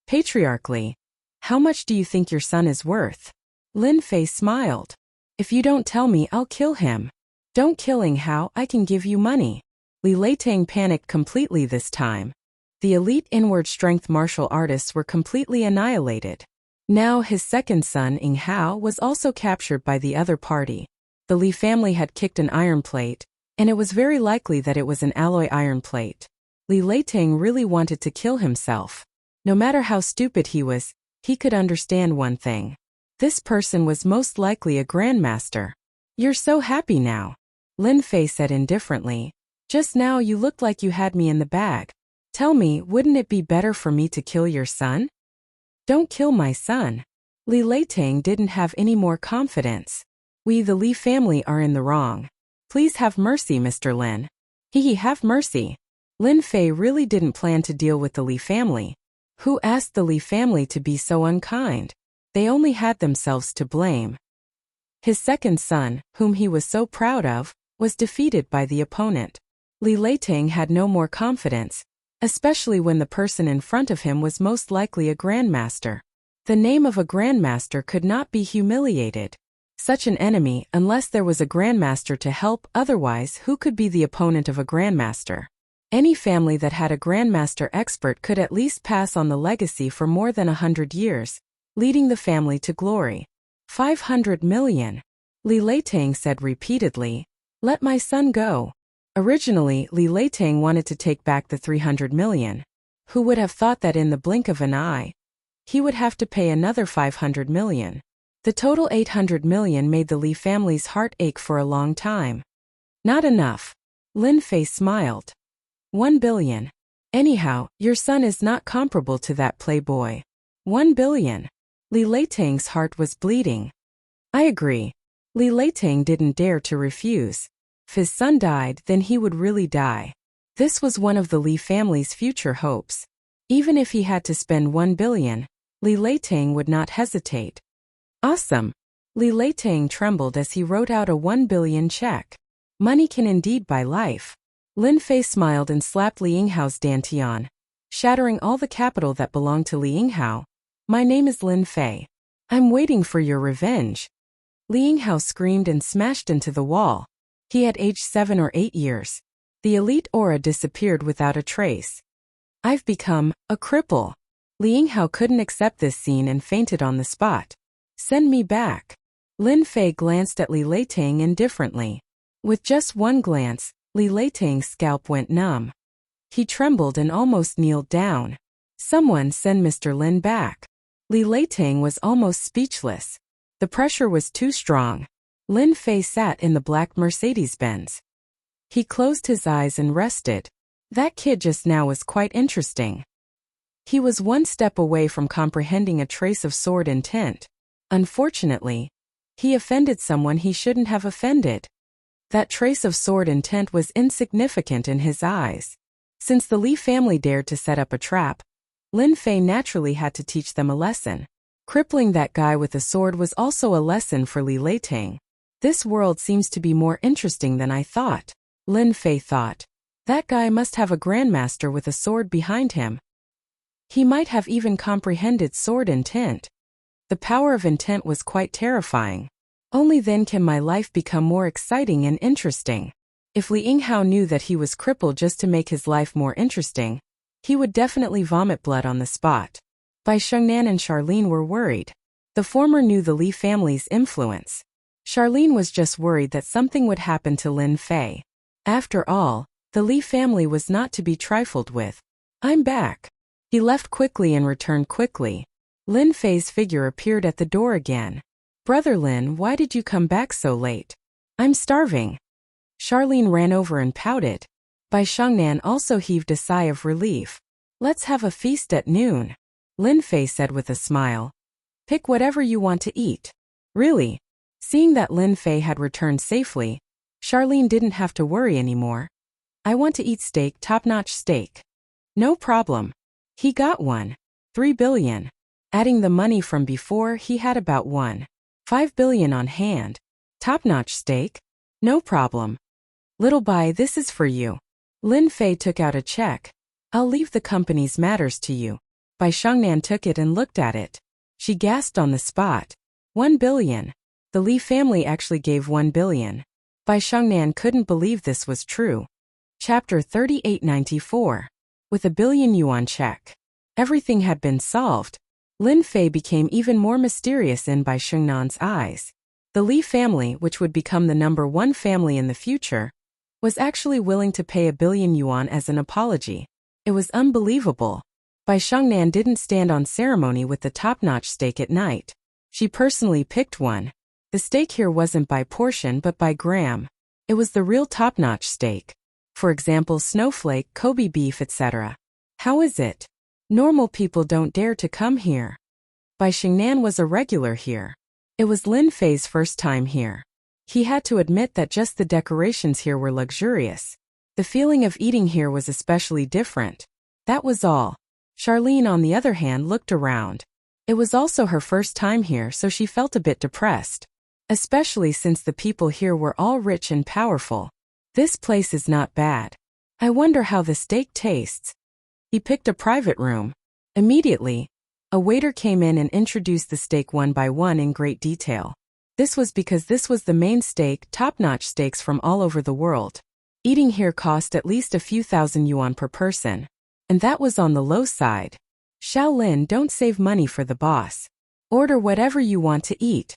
Patriarchally. How much do you think your son is worth? Lin Fei smiled. If you don't tell me, I'll kill him. Don't kill Yinghao, I can give you money. Li Leitang panicked completely this time. The elite inward strength martial artists were completely annihilated. Now his second son Yinghao was also captured by the other party. The Li family had kicked an iron plate, and it was very likely that it was an alloy iron plate. Li Leitang really wanted to kill himself. No matter how stupid he was, he could understand one thing. This person was most likely a grandmaster. You're so happy now. Lin Fei said indifferently. Just now you looked like you had me in the bag. Tell me, wouldn't it be better for me to kill your son? Don't kill my son. Li Leitang didn't have any more confidence. We the Li family are in the wrong. Please have mercy, Mr. Lin. Have mercy. Lin Fei really didn't plan to deal with the Li family. Who asked the Li family to be so unkind? They only had themselves to blame. His second son, whom he was so proud of, was defeated by the opponent. Li Leitang had no more confidence, especially when the person in front of him was most likely a grandmaster. The name of a grandmaster could not be humiliated. Such an enemy unless there was a grandmaster to help, otherwise who could be the opponent of a grandmaster? Any family that had a grandmaster expert could at least pass on the legacy for more than 100 years, leading the family to glory. 500 million. Li Leitang said repeatedly, let my son go. Originally, Li Leitang wanted to take back the 300 million. Who would have thought that in the blink of an eye, he would have to pay another 500 million. The total 800 million made the Li family's heart ache for a long time. Not enough. Lin Fei smiled. 1 billion. Anyhow, your son is not comparable to that playboy. 1 billion. Li Leitang's heart was bleeding. I agree. Li Leitang didn't dare to refuse. If his son died, then he would really die. This was one of the Li family's future hopes. Even if he had to spend 1 billion, Li Leitang would not hesitate. Awesome. Li Leitang trembled as he wrote out a 1 billion check. Money can indeed buy life. Lin Fei smiled and slapped Li Yinghao's dantian, shattering all the capital that belonged to Li Yinghao. My name is Lin Fei. I'm waiting for your revenge. Li Yinghao screamed and smashed into the wall. He had aged 7 or 8 years. The elite aura disappeared without a trace. I've become a cripple. Li Yinghao couldn't accept this scene and fainted on the spot. Send me back. Lin Fei glanced at Li Leitang indifferently. With just one glance, Li Leitang's scalp went numb. He trembled and almost kneeled down. Someone send Mr. Lin back. Li Leitang was almost speechless. The pressure was too strong. Lin Fei sat in the black Mercedes-Benz. He closed his eyes and rested. That kid just now was quite interesting. He was one step away from comprehending a trace of sword intent. Unfortunately, he offended someone he shouldn't have offended. That trace of sword intent was insignificant in his eyes. Since the Li family dared to set up a trap, Lin Fei naturally had to teach them a lesson. Crippling that guy with a sword was also a lesson for Li Leitang. This world seems to be more interesting than I thought. Lin Fei thought. That guy must have a grandmaster with a sword behind him. He might have even comprehended sword intent. The power of intent was quite terrifying. Only then can my life become more exciting and interesting. If Li Yinghao knew that he was crippled just to make his life more interesting, he would definitely vomit blood on the spot. Bai Shengnan and Charlene were worried. The former knew the Li family's influence. Charlene was just worried that something would happen to Lin Fei. After all, the Li family was not to be trifled with. I'm back. He left quickly and returned quickly. Lin Fei's figure appeared at the door again. Brother Lin, why did you come back so late? I'm starving. Charlene ran over and pouted. Bai Shengnan also heaved a sigh of relief. Let's have a feast at noon, Lin Fei said with a smile. Pick whatever you want to eat. Really? Seeing that Lin Fei had returned safely, Charlene didn't have to worry anymore. I want to eat steak, top-notch steak. No problem. He got 3 billion. Adding the money from before, he had about 5 billion on hand. Top-notch steak? No problem. Little Bai, this is for you. Lin Fei took out a check. I'll leave the company's matters to you. Bai Shengnan took it and looked at it. She gasped on the spot. 1 billion. The Li family actually gave 1 billion. Bai Shengnan couldn't believe this was true. Chapter 3894. With a billion yuan check. Everything had been solved. Lin Fei became even more mysterious in Bai Shengnan's eyes. The Li family, which would become the #1 family in the future, was actually willing to pay 1 billion yuan as an apology. It was unbelievable. Bai Shengnan didn't stand on ceremony with the top-notch steak at night. She personally picked one. The steak here wasn't by portion but by gram. It was the real top-notch steak. For example, snowflake, Kobe beef, etc. How is it? Normal people don't dare to come here. Bai Shengnan was a regular here. It was Lin Fei's first time here. He had to admit that just the decorations here were luxurious. The feeling of eating here was especially different. That was all. Charlene, on the other hand, looked around. It was also her first time here, so she felt a bit depressed. Especially since the people here were all rich and powerful. This place is not bad. I wonder how the steak tastes. He picked a private room. Immediately, a waiter came in and introduced the steak one by one in great detail. This was because this was the main steak, top-notch steaks from all over the world. Eating here cost at least a few thousand yuan per person. And that was on the low side. Shaolin, don't save money for the boss. Order whatever you want to eat.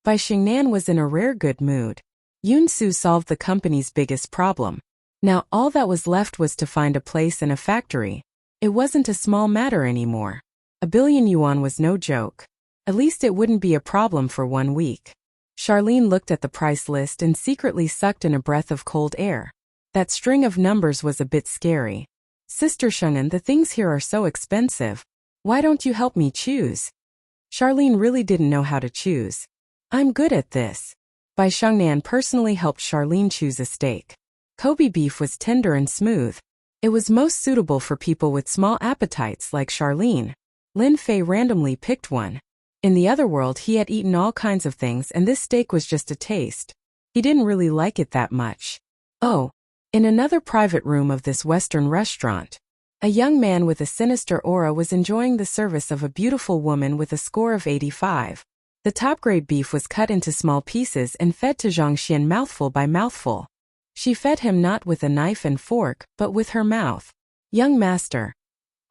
Bai Shengnan was in a rare good mood. Yun Su solved the company's biggest problem. Now all that was left was to find a place and a factory. It wasn't a small matter anymore. 1 billion yuan was no joke. At least it wouldn't be a problem for 1 week. Charlene looked at the price list and secretly sucked in a breath of cold air. That string of numbers was a bit scary. Sister Shengnan, the things here are so expensive. Why don't you help me choose? Charlene really didn't know how to choose. I'm good at this. Bai Shengnan personally helped Charlene choose a steak. Kobe beef was tender and smooth. It was most suitable for people with small appetites like Charlene. Lin Fei randomly picked one. In the other world, he had eaten all kinds of things and this steak was just a taste. He didn't really like it that much. Oh, in another private room of this Western restaurant, a young man with a sinister aura was enjoying the service of a beautiful woman with a score of 85. The top-grade beef was cut into small pieces and fed to Zhang Xian mouthful by mouthful. She fed him not with a knife and fork, but with her mouth. Young master,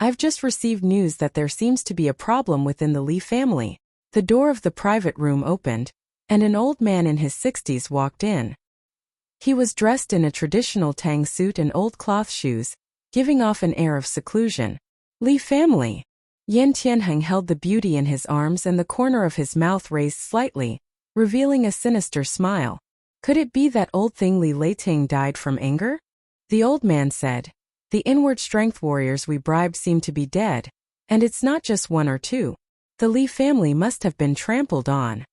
I've just received news that there seems to be a problem within the Li family. The door of the private room opened, and an old man in his 60s walked in. He was dressed in a traditional Tang suit and old cloth shoes, giving off an air of seclusion. Li family. Yan Tianheng held the beauty in his arms and the corner of his mouth raised slightly, revealing a sinister smile. Could it be that old thing Li Leiting died from anger? The old man said, the inward strength warriors we bribed seem to be dead, and it's not just 1 or 2. The Li family must have been trampled on.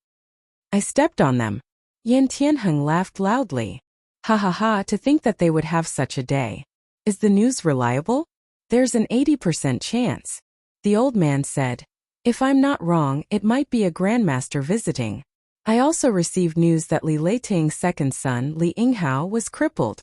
I stepped on them. Yan Tianheng laughed loudly. Ha ha ha, to think that they would have such a day. Is the news reliable? There's an 80% chance. The old man said, if I'm not wrong, it might be a grandmaster visiting. I also received news that Li Leiting's second son, Li Yinghao, was crippled.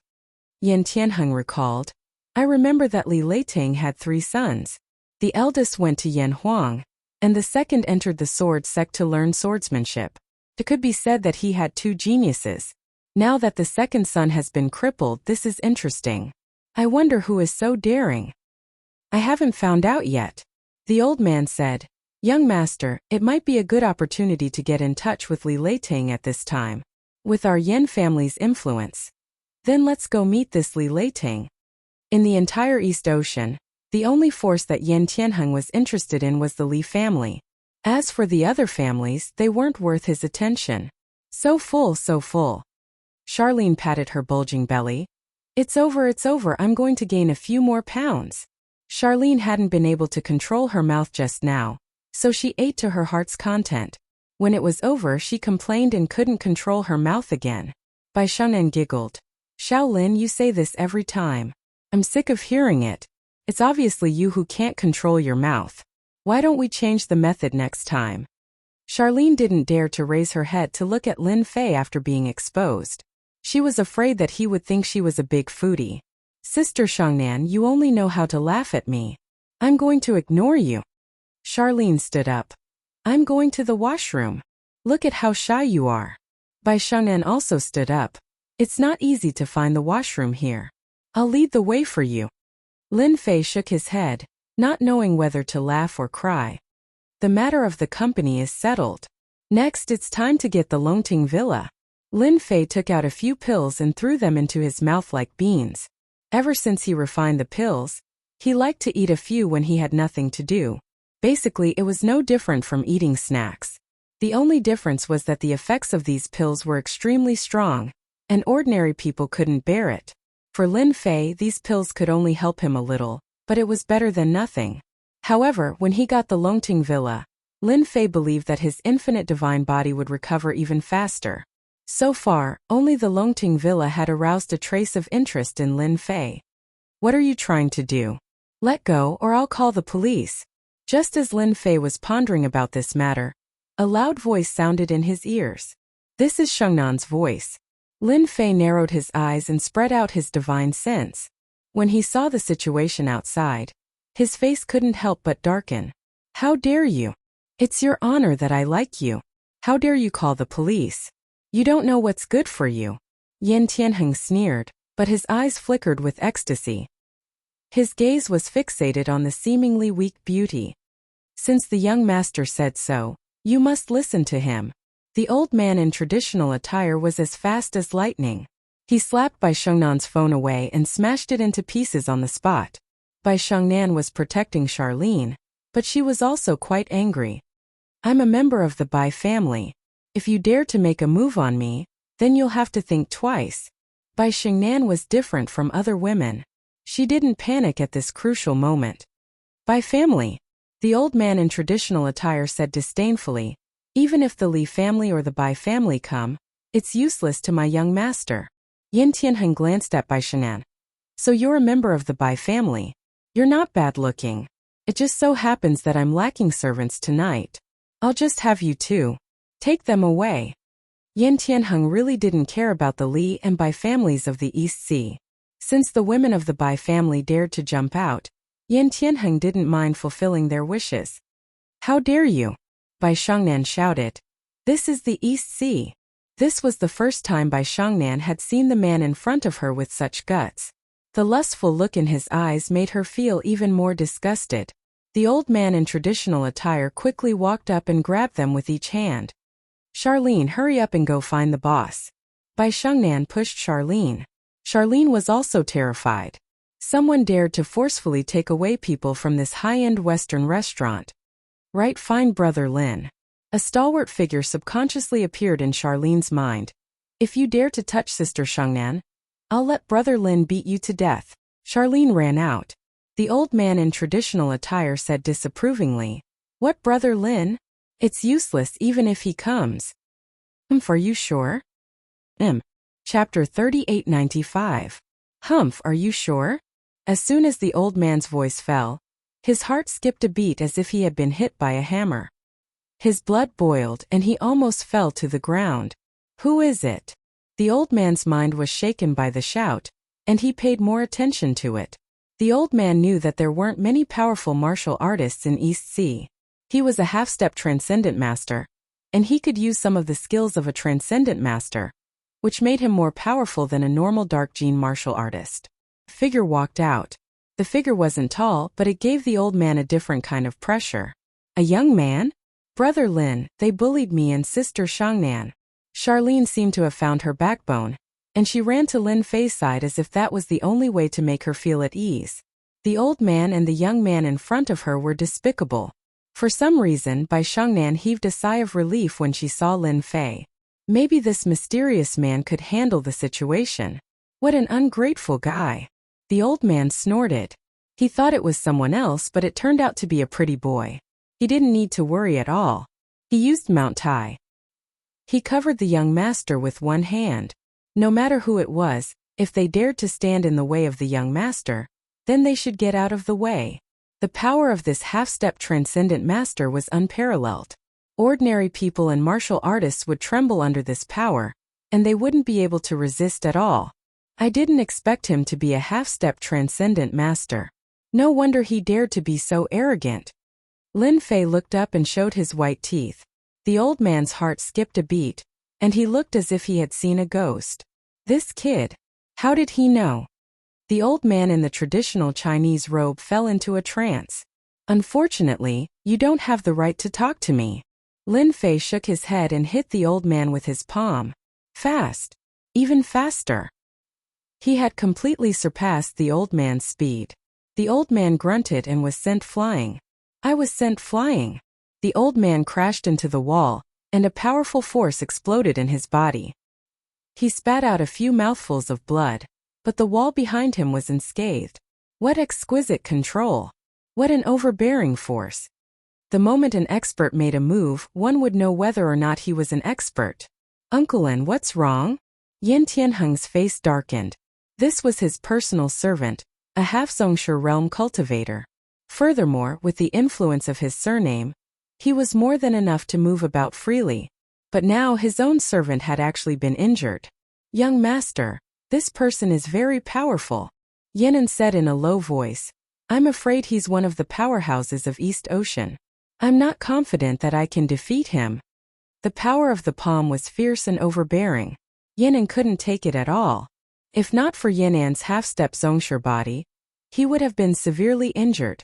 Yan Tianheng recalled, I remember that Li Leiting had 3 sons. The eldest went to Yan Huang, and the second entered the sword sect to learn swordsmanship. It could be said that he had two geniuses. Now that the second son has been crippled, this is interesting. I wonder who is so daring. I haven't found out yet. The old man said, Young master, it might be a good opportunity to get in touch with Li Leiting at this time. With our Yan family's influence. Then let's go meet this Li Leiting. In the entire East Ocean, the only force that Yan Tianheng was interested in was the Li family. As for the other families, they weren't worth his attention. So full, so full. Charlene patted her bulging belly. It's over, I'm going to gain a few more pounds. Charlene hadn't been able to control her mouth just now, so she ate to her heart's content. When it was over, she complained and couldn't control her mouth again. Bai Shengnan giggled. Shaolin, you say this every time. I'm sick of hearing it. It's obviously you who can't control your mouth. Why don't we change the method next time? Charlene didn't dare to raise her head to look at Lin Fei after being exposed. She was afraid that he would think she was a big foodie. Sister Shengnan, you only know how to laugh at me. I'm going to ignore you. Charlene stood up. I'm going to the washroom. Look at how shy you are. Bai Shengnan also stood up. It's not easy to find the washroom here. I'll lead the way for you. Lin Fei shook his head, not knowing whether to laugh or cry. The matter of the company is settled. Next, it's time to get the Longting Villa. Lin Fei took out a few pills and threw them into his mouth like beans. Ever since he refined the pills, he liked to eat a few when he had nothing to do. Basically, it was no different from eating snacks. The only difference was that the effects of these pills were extremely strong, and ordinary people couldn't bear it. For Lin Fei, these pills could only help him a little, but it was better than nothing. However, when he got the Longting Villa, Lin Fei believed that his infinite divine body would recover even faster. So far, only the Longting Villa had aroused a trace of interest in Lin Fei. What are you trying to do? Let go or I'll call the police. Just as Lin Fei was pondering about this matter, a loud voice sounded in his ears. This is Shengnan's voice. Lin Fei narrowed his eyes and spread out his divine sense. When he saw the situation outside, his face couldn't help but darken. How dare you? It's your honor that I like you. How dare you call the police? You don't know what's good for you. Yan Tianheng sneered, but his eyes flickered with ecstasy. His gaze was fixated on the seemingly weak beauty. Since the young master said so, you must listen to him. The old man in traditional attire was as fast as lightning. He slapped Bai Shengnan's phone away and smashed it into pieces on the spot. Bai Shengnan was protecting Charlene, but she was also quite angry. I'm a member of the Bai family. If you dare to make a move on me, then you'll have to think twice. Bai Shengnan was different from other women. She didn't panic at this crucial moment. Bai family, the old man in traditional attire said disdainfully. Even if the Li family or the Bai family come, it's useless to my young master. Yan Tianheng glanced at Bai Shengnan. So you're a member of the Bai family. You're not bad looking. It just so happens that I'm lacking servants tonight. I'll just have you two. Take them away. Yan Tianheng really didn't care about the Li and Bai families of the East Sea. Since the women of the Bai family dared to jump out, Yan Tianheng didn't mind fulfilling their wishes. How dare you? Bai Shengnan shouted. This is the East Sea. This was the first time Bai Shengnan had seen the man in front of her with such guts. The lustful look in his eyes made her feel even more disgusted. The old man in traditional attire quickly walked up and grabbed them with each hand. Charlene, hurry up and go find the boss. Bai Shengnan pushed Charlene. Charlene was also terrified. Someone dared to forcefully take away people from this high-end Western restaurant. Right, fine, Brother Lin. A stalwart figure subconsciously appeared in Charlene's mind. If you dare to touch Sister Shengnan, I'll let Brother Lin beat you to death. Charlene ran out. The old man in traditional attire said disapprovingly. What, Brother Lin? It's useless even if he comes. Are you sure? Chapter 3895. Humph, are you sure? As soon as the old man's voice fell, his heart skipped a beat as if he had been hit by a hammer. His blood boiled and he almost fell to the ground. Who is it? The old man's mind was shaken by the shout, and he paid more attention to it. The old man knew that there weren't many powerful martial artists in East Sea. He was a half-step transcendent master, and he could use some of the skills of a transcendent master, which made him more powerful than a normal dark gene martial artist. Figure walked out. The figure wasn't tall, but it gave the old man a different kind of pressure. A young man? Brother Lin, they bullied me and sister Shangnan. Charlene seemed to have found her backbone, and she ran to Lin Fei's side as if that was the only way to make her feel at ease. The old man and the young man in front of her were despicable. For some reason, Bai Shangnan heaved a sigh of relief when she saw Lin Fei. Maybe this mysterious man could handle the situation. What an ungrateful guy. The old man snorted. He thought it was someone else, but it turned out to be a pretty boy. He didn't need to worry at all. He used Mount Tai. He covered the young master with one hand. No matter who it was, if they dared to stand in the way of the young master, then they should get out of the way. The power of this half-step transcendent master was unparalleled. Ordinary people and martial artists would tremble under this power, and they wouldn't be able to resist at all. I didn't expect him to be a half-step transcendent master. No wonder he dared to be so arrogant. Lin Fei looked up and showed his white teeth. The old man's heart skipped a beat, and he looked as if he had seen a ghost. This kid. How did he know? The old man in the traditional Chinese robe fell into a trance. Unfortunately, you don't have the right to talk to me. Lin Fei shook his head and hit the old man with his palm. Fast. Even faster. He had completely surpassed the old man's speed. The old man grunted and was sent flying. I was sent flying. The old man crashed into the wall, and a powerful force exploded in his body. He spat out a few mouthfuls of blood, but the wall behind him was unscathed. What exquisite control! What an overbearing force! The moment an expert made a move, one would know whether or not he was an expert. Uncle Lin, what's wrong? Yin Tianheng's face darkened. This was his personal servant, a half-Zhongshe realm cultivator. Furthermore, with the influence of his surname, he was more than enough to move about freely. But now his own servant had actually been injured. Young master, this person is very powerful. Yinan said in a low voice. I'm afraid he's one of the powerhouses of East Ocean. I'm not confident that I can defeat him. The power of the palm was fierce and overbearing. Yinan couldn't take it at all. If not for Yinan's half-step Zhongshe body, he would have been severely injured.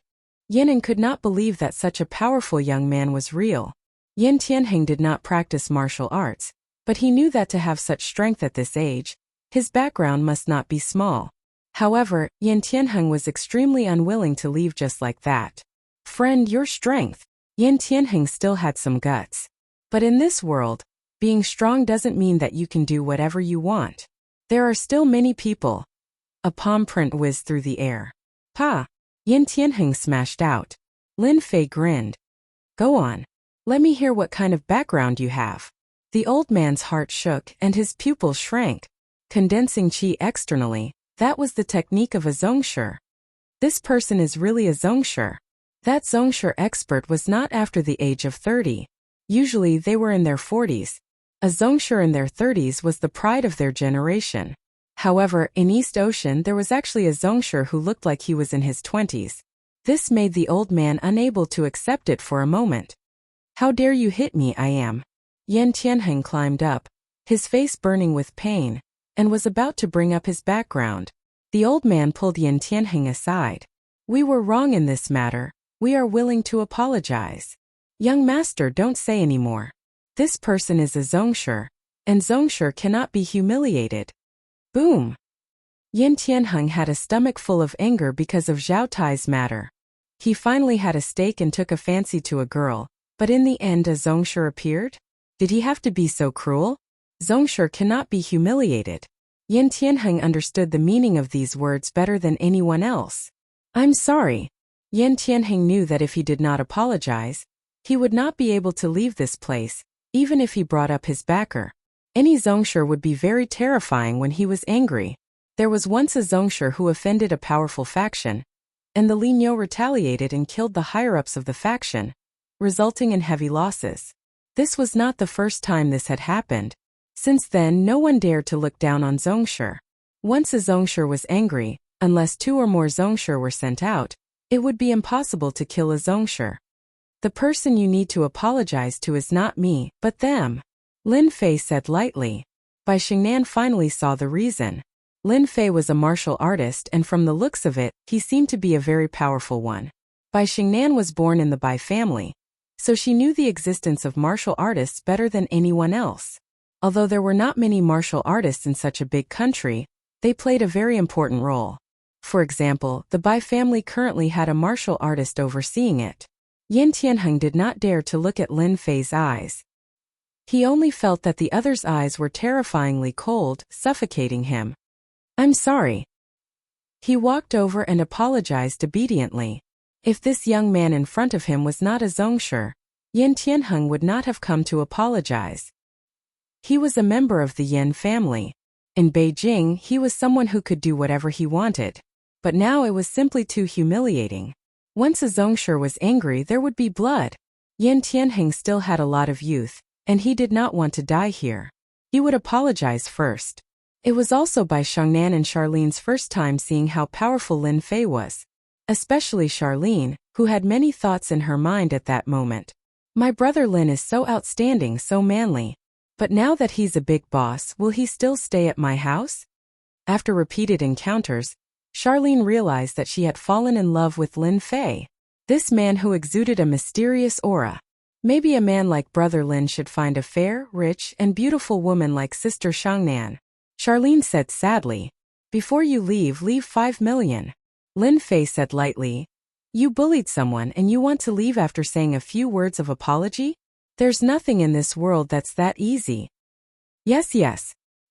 Yinan could not believe that such a powerful young man was real. Yin Tianheng did not practice martial arts, but he knew that to have such strength at this age, his background must not be small. However, Yin Tianheng was extremely unwilling to leave just like that. Friend, your strength. Yin Tianheng still had some guts. But in this world, being strong doesn't mean that you can do whatever you want. There are still many people. A palm print whizzed through the air. Pa! Yin Tianheng smashed out. Lin Fei grinned. Go on. Let me hear what kind of background you have. The old man's heart shook and his pupils shrank. Condensing qi externally, that was the technique of a Zhongshe. This person is really a Zhongshe. That Zhongshe expert was not after the age of 30. Usually they were in their 40s. A Zhongshe in their 30s was the pride of their generation. However, in East Ocean there was actually a Zhongshe who looked like he was in his 20s. This made the old man unable to accept it for a moment. How dare you hit me, I am. Yin Tianheng climbed up, his face burning with pain, and was about to bring up his background. The old man pulled Yin Tianheng aside. We were wrong in this matter. We are willing to apologize. Young master, don't say any more. This person is a Zhongshe, and Zhongshe cannot be humiliated. Boom! Yin Tianheng had a stomach full of anger because of Zhao Tai's matter. He finally had a stake and took a fancy to a girl, but in the end a Zhongshe appeared? Did he have to be so cruel? Zhongshe cannot be humiliated. Yin Tianheng understood the meaning of these words better than anyone else. I'm sorry. Yin Tianheng knew that if he did not apologize, he would not be able to leave this place, even if he brought up his backer. Any Zhongshe would be very terrifying when he was angry. There was once a Zhongshe who offended a powerful faction, and the Lignyo retaliated and killed the higher-ups of the faction, resulting in heavy losses. This was not the first time this had happened. Since then no one dared to look down on Zhongshe. Once a Zhongshe was angry, Unless 2 or more zongshi were sent out, it would be impossible to kill a zongshi. The person you need to apologize to is not me, but them, Lin Fei said lightly. Bai Xingnan finally saw the reason. Lin Fei was a martial artist, and from the looks of it, he seemed to be a very powerful one. Bai Xingnan was born in the Bai family, so she knew the existence of martial artists better than anyone else. Although there were not many martial artists in such a big country, they played a very important role. For example, the Bai family currently had a martial artist overseeing it. Yin Tianheng did not dare to look at Lin Fei's eyes. He only felt that the other's eyes were terrifyingly cold, suffocating him. I'm sorry. He walked over and apologized obediently. If this young man in front of him was not a zongshi, Yin Tianheng would not have come to apologize. He was a member of the Yin family. In Beijing, he was someone who could do whatever he wanted. But now it was simply too humiliating. Once a zongshi was angry, there would be blood. Yin Tianheng still had a lot of youth, and he did not want to die here. He would apologize first. It was also Bai Xingnan and Charlene's first time seeing how powerful Lin Fei was. Especially Charlene, who had many thoughts in her mind at that moment. My brother Lin is so outstanding, so manly. But now that he's a big boss, will he still stay at my house? After repeated encounters, Charlene realized that she had fallen in love with Lin Fei. This man who exuded a mysterious aura. Maybe a man like brother Lin should find a fair, rich, and beautiful woman like sister Xiangnan. Charlene said sadly. Before you leave 5 million. Lin Fei said lightly. You bullied someone and you want to leave after saying a few words of apology? There's nothing in this world that's that easy. Yes.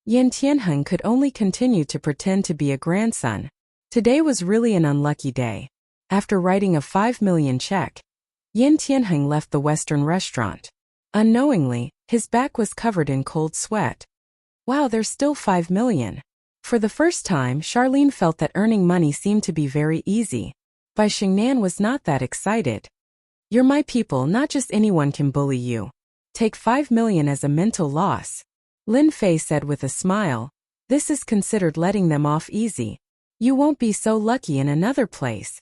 Yin Tianheng could only continue to pretend to be a grandson. Today was really an unlucky day. After writing a 5 million check, Yin Tianheng left the Western restaurant. Unknowingly, his back was covered in cold sweat. Wow, there's still 5 million. For the first time, Charlene felt that earning money seemed to be very easy. Bai Xingnan was not that excited. You're my people, not just anyone can bully you. Take 5 million as a mental loss. Lin Fei said with a smile. This is considered letting them off easy. You won't be so lucky in another place.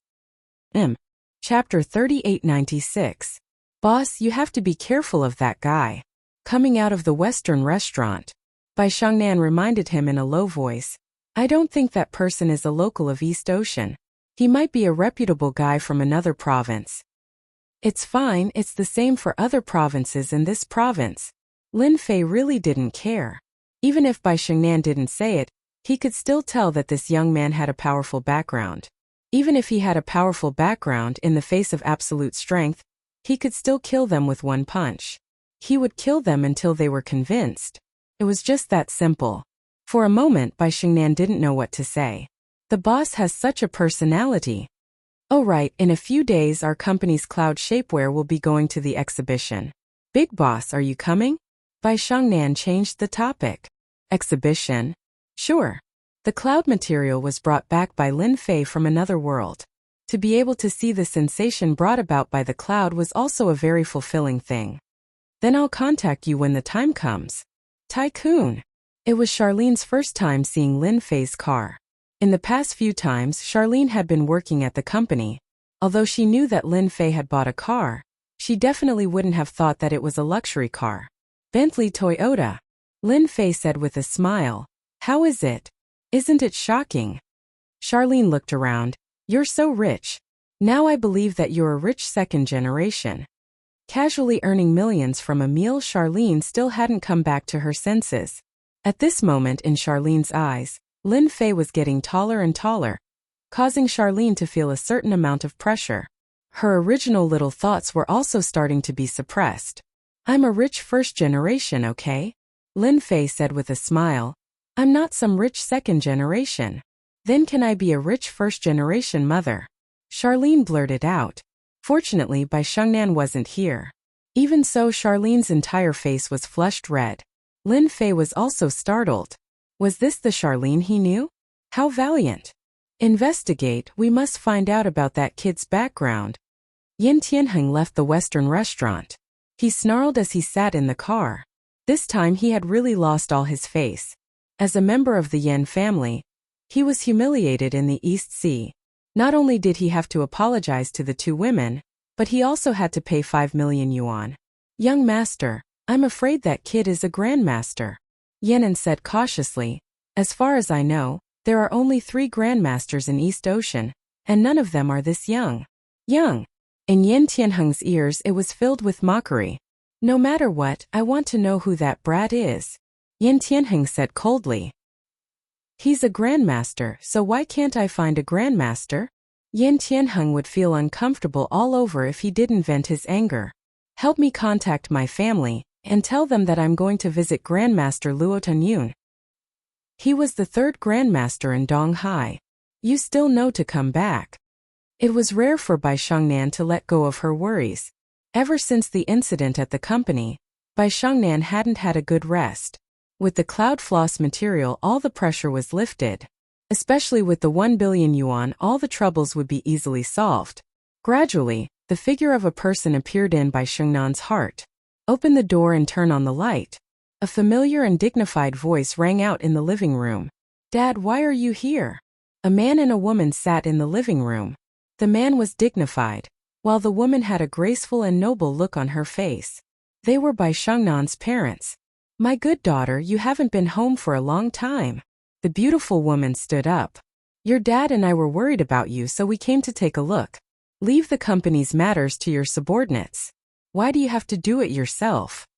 Chapter 3896. Boss, you have to be careful of that guy. Coming out of the Western restaurant, Bai Xingnan reminded him in a low voice. I don't think that person is a local of East Ocean. He might be a reputable guy from another province. It's fine, it's the same for other provinces in this province. Lin Fei really didn't care. Even if Bai Xingnan didn't say it, he could still tell that this young man had a powerful background. Even if he had a powerful background in the face of absolute strength, he could still kill them with one punch. He would kill them until they were convinced. It was just that simple. For a moment, Bai Xingnan didn't know what to say. The boss has such a personality. Oh right, in a few days our company's cloud shapewear will be going to the exhibition. Big boss, are you coming? Bai Xingnan changed the topic. Exhibition? Sure. The cloud material was brought back by Lin Fei from another world. To be able to see the sensation brought about by the cloud was also a very fulfilling thing. Then I'll contact you when the time comes. Tycoon. It was Charlene's first time seeing Lin Fei's car. In the past few times, Charlene had been working at the company. Although she knew that Lin Fei had bought a car, she definitely wouldn't have thought that it was a luxury car. Bentley Toyota. Lin Fei said with a smile. How is it? Isn't it shocking? Charlene looked around. You're so rich. Now I believe that you're a rich second generation. Casually earning millions from a meal, Charlene still hadn't come back to her senses. At this moment in Charlene's eyes, Lin Fei was getting taller and taller, causing Charlene to feel a certain amount of pressure. Her original little thoughts were also starting to be suppressed. I'm a rich first generation, okay? Lin Fei said with a smile. I'm not some rich second generation. Then can I be a rich first generation mother? Charlene blurted out. Fortunately, Bai Xingnan wasn't here. Even so, Charlene's entire face was flushed red. Lin Fei was also startled. Was this the Charlene he knew? How valiant. Investigate, we must find out about that kid's background. Yin Tianheng left the Western restaurant. He snarled as he sat in the car. This time he had really lost all his face. As a member of the Yin family, He was humiliated in the East Sea. Not only did he have to apologize to the two women, but he also had to pay 5 million yuan. Young master, I'm afraid that kid is a grandmaster. Yenin said cautiously. As far as I know, there are only 3 grandmasters in East Ocean, and none of them are this young. Young. In Yin Tianheng's ears it was filled with mockery. No matter what, I want to know who that brat is. Yin Tianheng said coldly. He's a grandmaster, so why can't I find a grandmaster? Yin Tianheng would feel uncomfortable all over if he didn't vent his anger. Help me contact my family, and tell them that I'm going to visit Grandmaster Luo Tanyun. He was the 3rd grandmaster in Donghai. You still know to come back. It was rare for Bai Shengnan to let go of her worries. Ever since the incident at the company, Bai Shengnan hadn't had a good rest. With the cloud floss material, all the pressure was lifted. Especially with the 1 billion yuan, all the troubles would be easily solved. Gradually, the figure of a person appeared in Bai Shengnan's heart. Open the door and turn on the light. A familiar and dignified voice rang out in the living room. Dad, why are you here? A man and a woman sat in the living room. The man was dignified, while the woman had a graceful and noble look on her face. They were Bai Shengnan's parents. My good daughter, you haven't been home for a long time. The beautiful woman stood up. Your dad and I were worried about you, so we came to take a look. Leave the company's matters to your subordinates. Why do you have to do it yourself?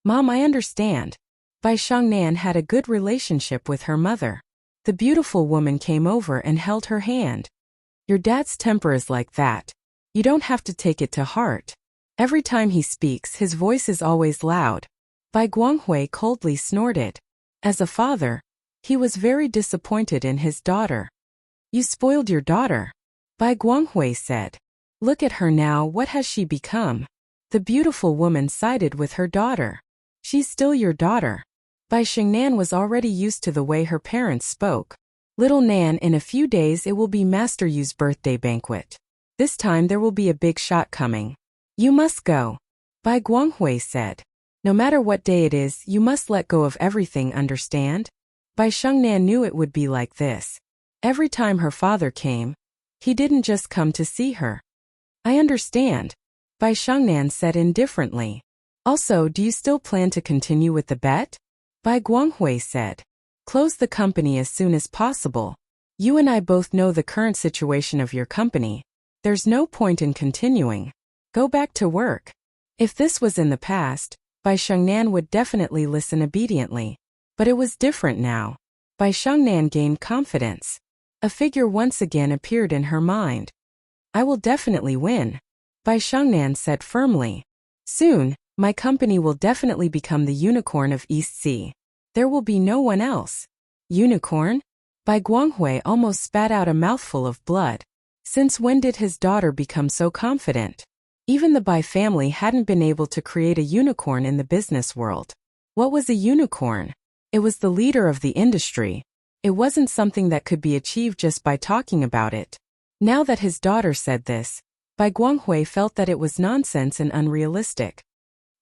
Mom, I understand. Bai Shengnan had a good relationship with her mother. The beautiful woman came over and held her hand. Your dad's temper is like that. You don't have to take it to heart. Every time he speaks, his voice is always loud. Bai Guanghui coldly snorted. As a father, he was very disappointed in his daughter. You spoiled your daughter. Bai Guanghui said. Look at her now, what has she become? The beautiful woman sided with her daughter. She's still your daughter. Bai Shengnan was already used to the way her parents spoke. Little Nan, in a few days it will be Master Yu's birthday banquet. This time there will be a big shot coming. You must go. Bai Guanghui said. No matter what day it is, you must let go of everything, understand? Bai Shengnan knew it would be like this. Every time her father came, he didn't just come to see her. I understand. Bai Shengnan said indifferently. Also, do you still plan to continue with the bet? Bai Guanghui said. Close the company as soon as possible. You and I both know the current situation of your company. There's no point in continuing. Go back to work. If this was in the past, Bai Shengnan would definitely listen obediently. But it was different now. Bai Shengnan gained confidence. A figure once again appeared in her mind. I will definitely win. Bai Shengnan said firmly. Soon, my company will definitely become the unicorn of East Sea. There will be no one else. Unicorn? Bai Guanghui almost spat out a mouthful of blood. Since when did his daughter become so confident? Even the Bai family hadn't been able to create a unicorn in the business world. What was a unicorn? It was the leader of the industry. It wasn't something that could be achieved just by talking about it. Now that his daughter said this, Bai Guanghui felt that it was nonsense and unrealistic.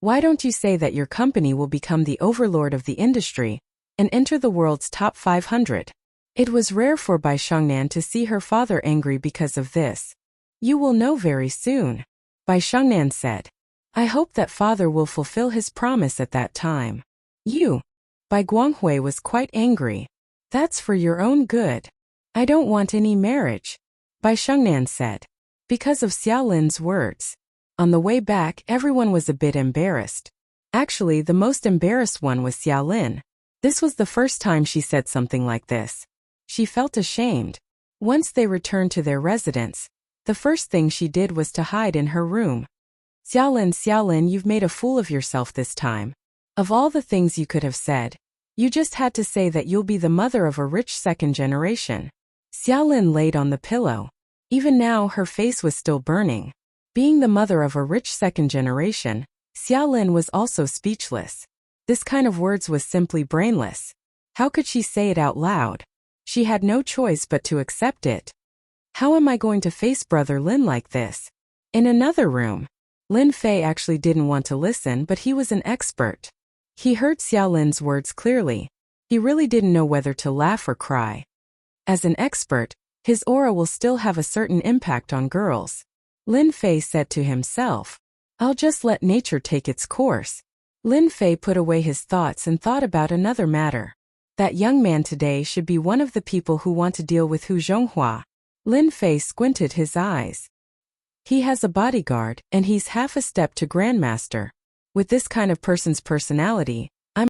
Why don't you say that your company will become the overlord of the industry and enter the world's top 500? It was rare for Bai Shengnan to see her father angry because of this. You will know very soon. Bai Shengnan said. I hope that father will fulfill his promise at that time. You. Bai Guanghui was quite angry. That's for your own good. I don't want any marriage. Bai Shengnan said. Because of Xiaolin's words. On the way back, everyone was a bit embarrassed. Actually, the most embarrassed one was Xiaolin. This was the first time she said something like this. She felt ashamed. Once they returned to their residence, the first thing she did was to hide in her room. Xiaolin, you've made a fool of yourself this time. Of all the things you could have said, you just had to say that you'll be the mother of a rich second generation. Xiaolin laid on the pillow. Even now, her face was still burning. Being the mother of a rich second generation, Xiaolin was also speechless. This kind of words was simply brainless. How could she say it out loud? She had no choice but to accept it. How am I going to face Brother Lin like this? In another room, Lin Fei actually didn't want to listen, but he was an expert. He heard Xiaolin's words clearly. He really didn't know whether to laugh or cry. As an expert, his aura will still have a certain impact on girls. Lin Fei said to himself, I'll just let nature take its course. Lin Fei put away his thoughts and thought about another matter. That young man today should be one of the people who want to deal with Hu Zhonghua. Lin Fei squinted his eyes. He has a bodyguard, and he's half a step to Grandmaster. With this kind of person's personality,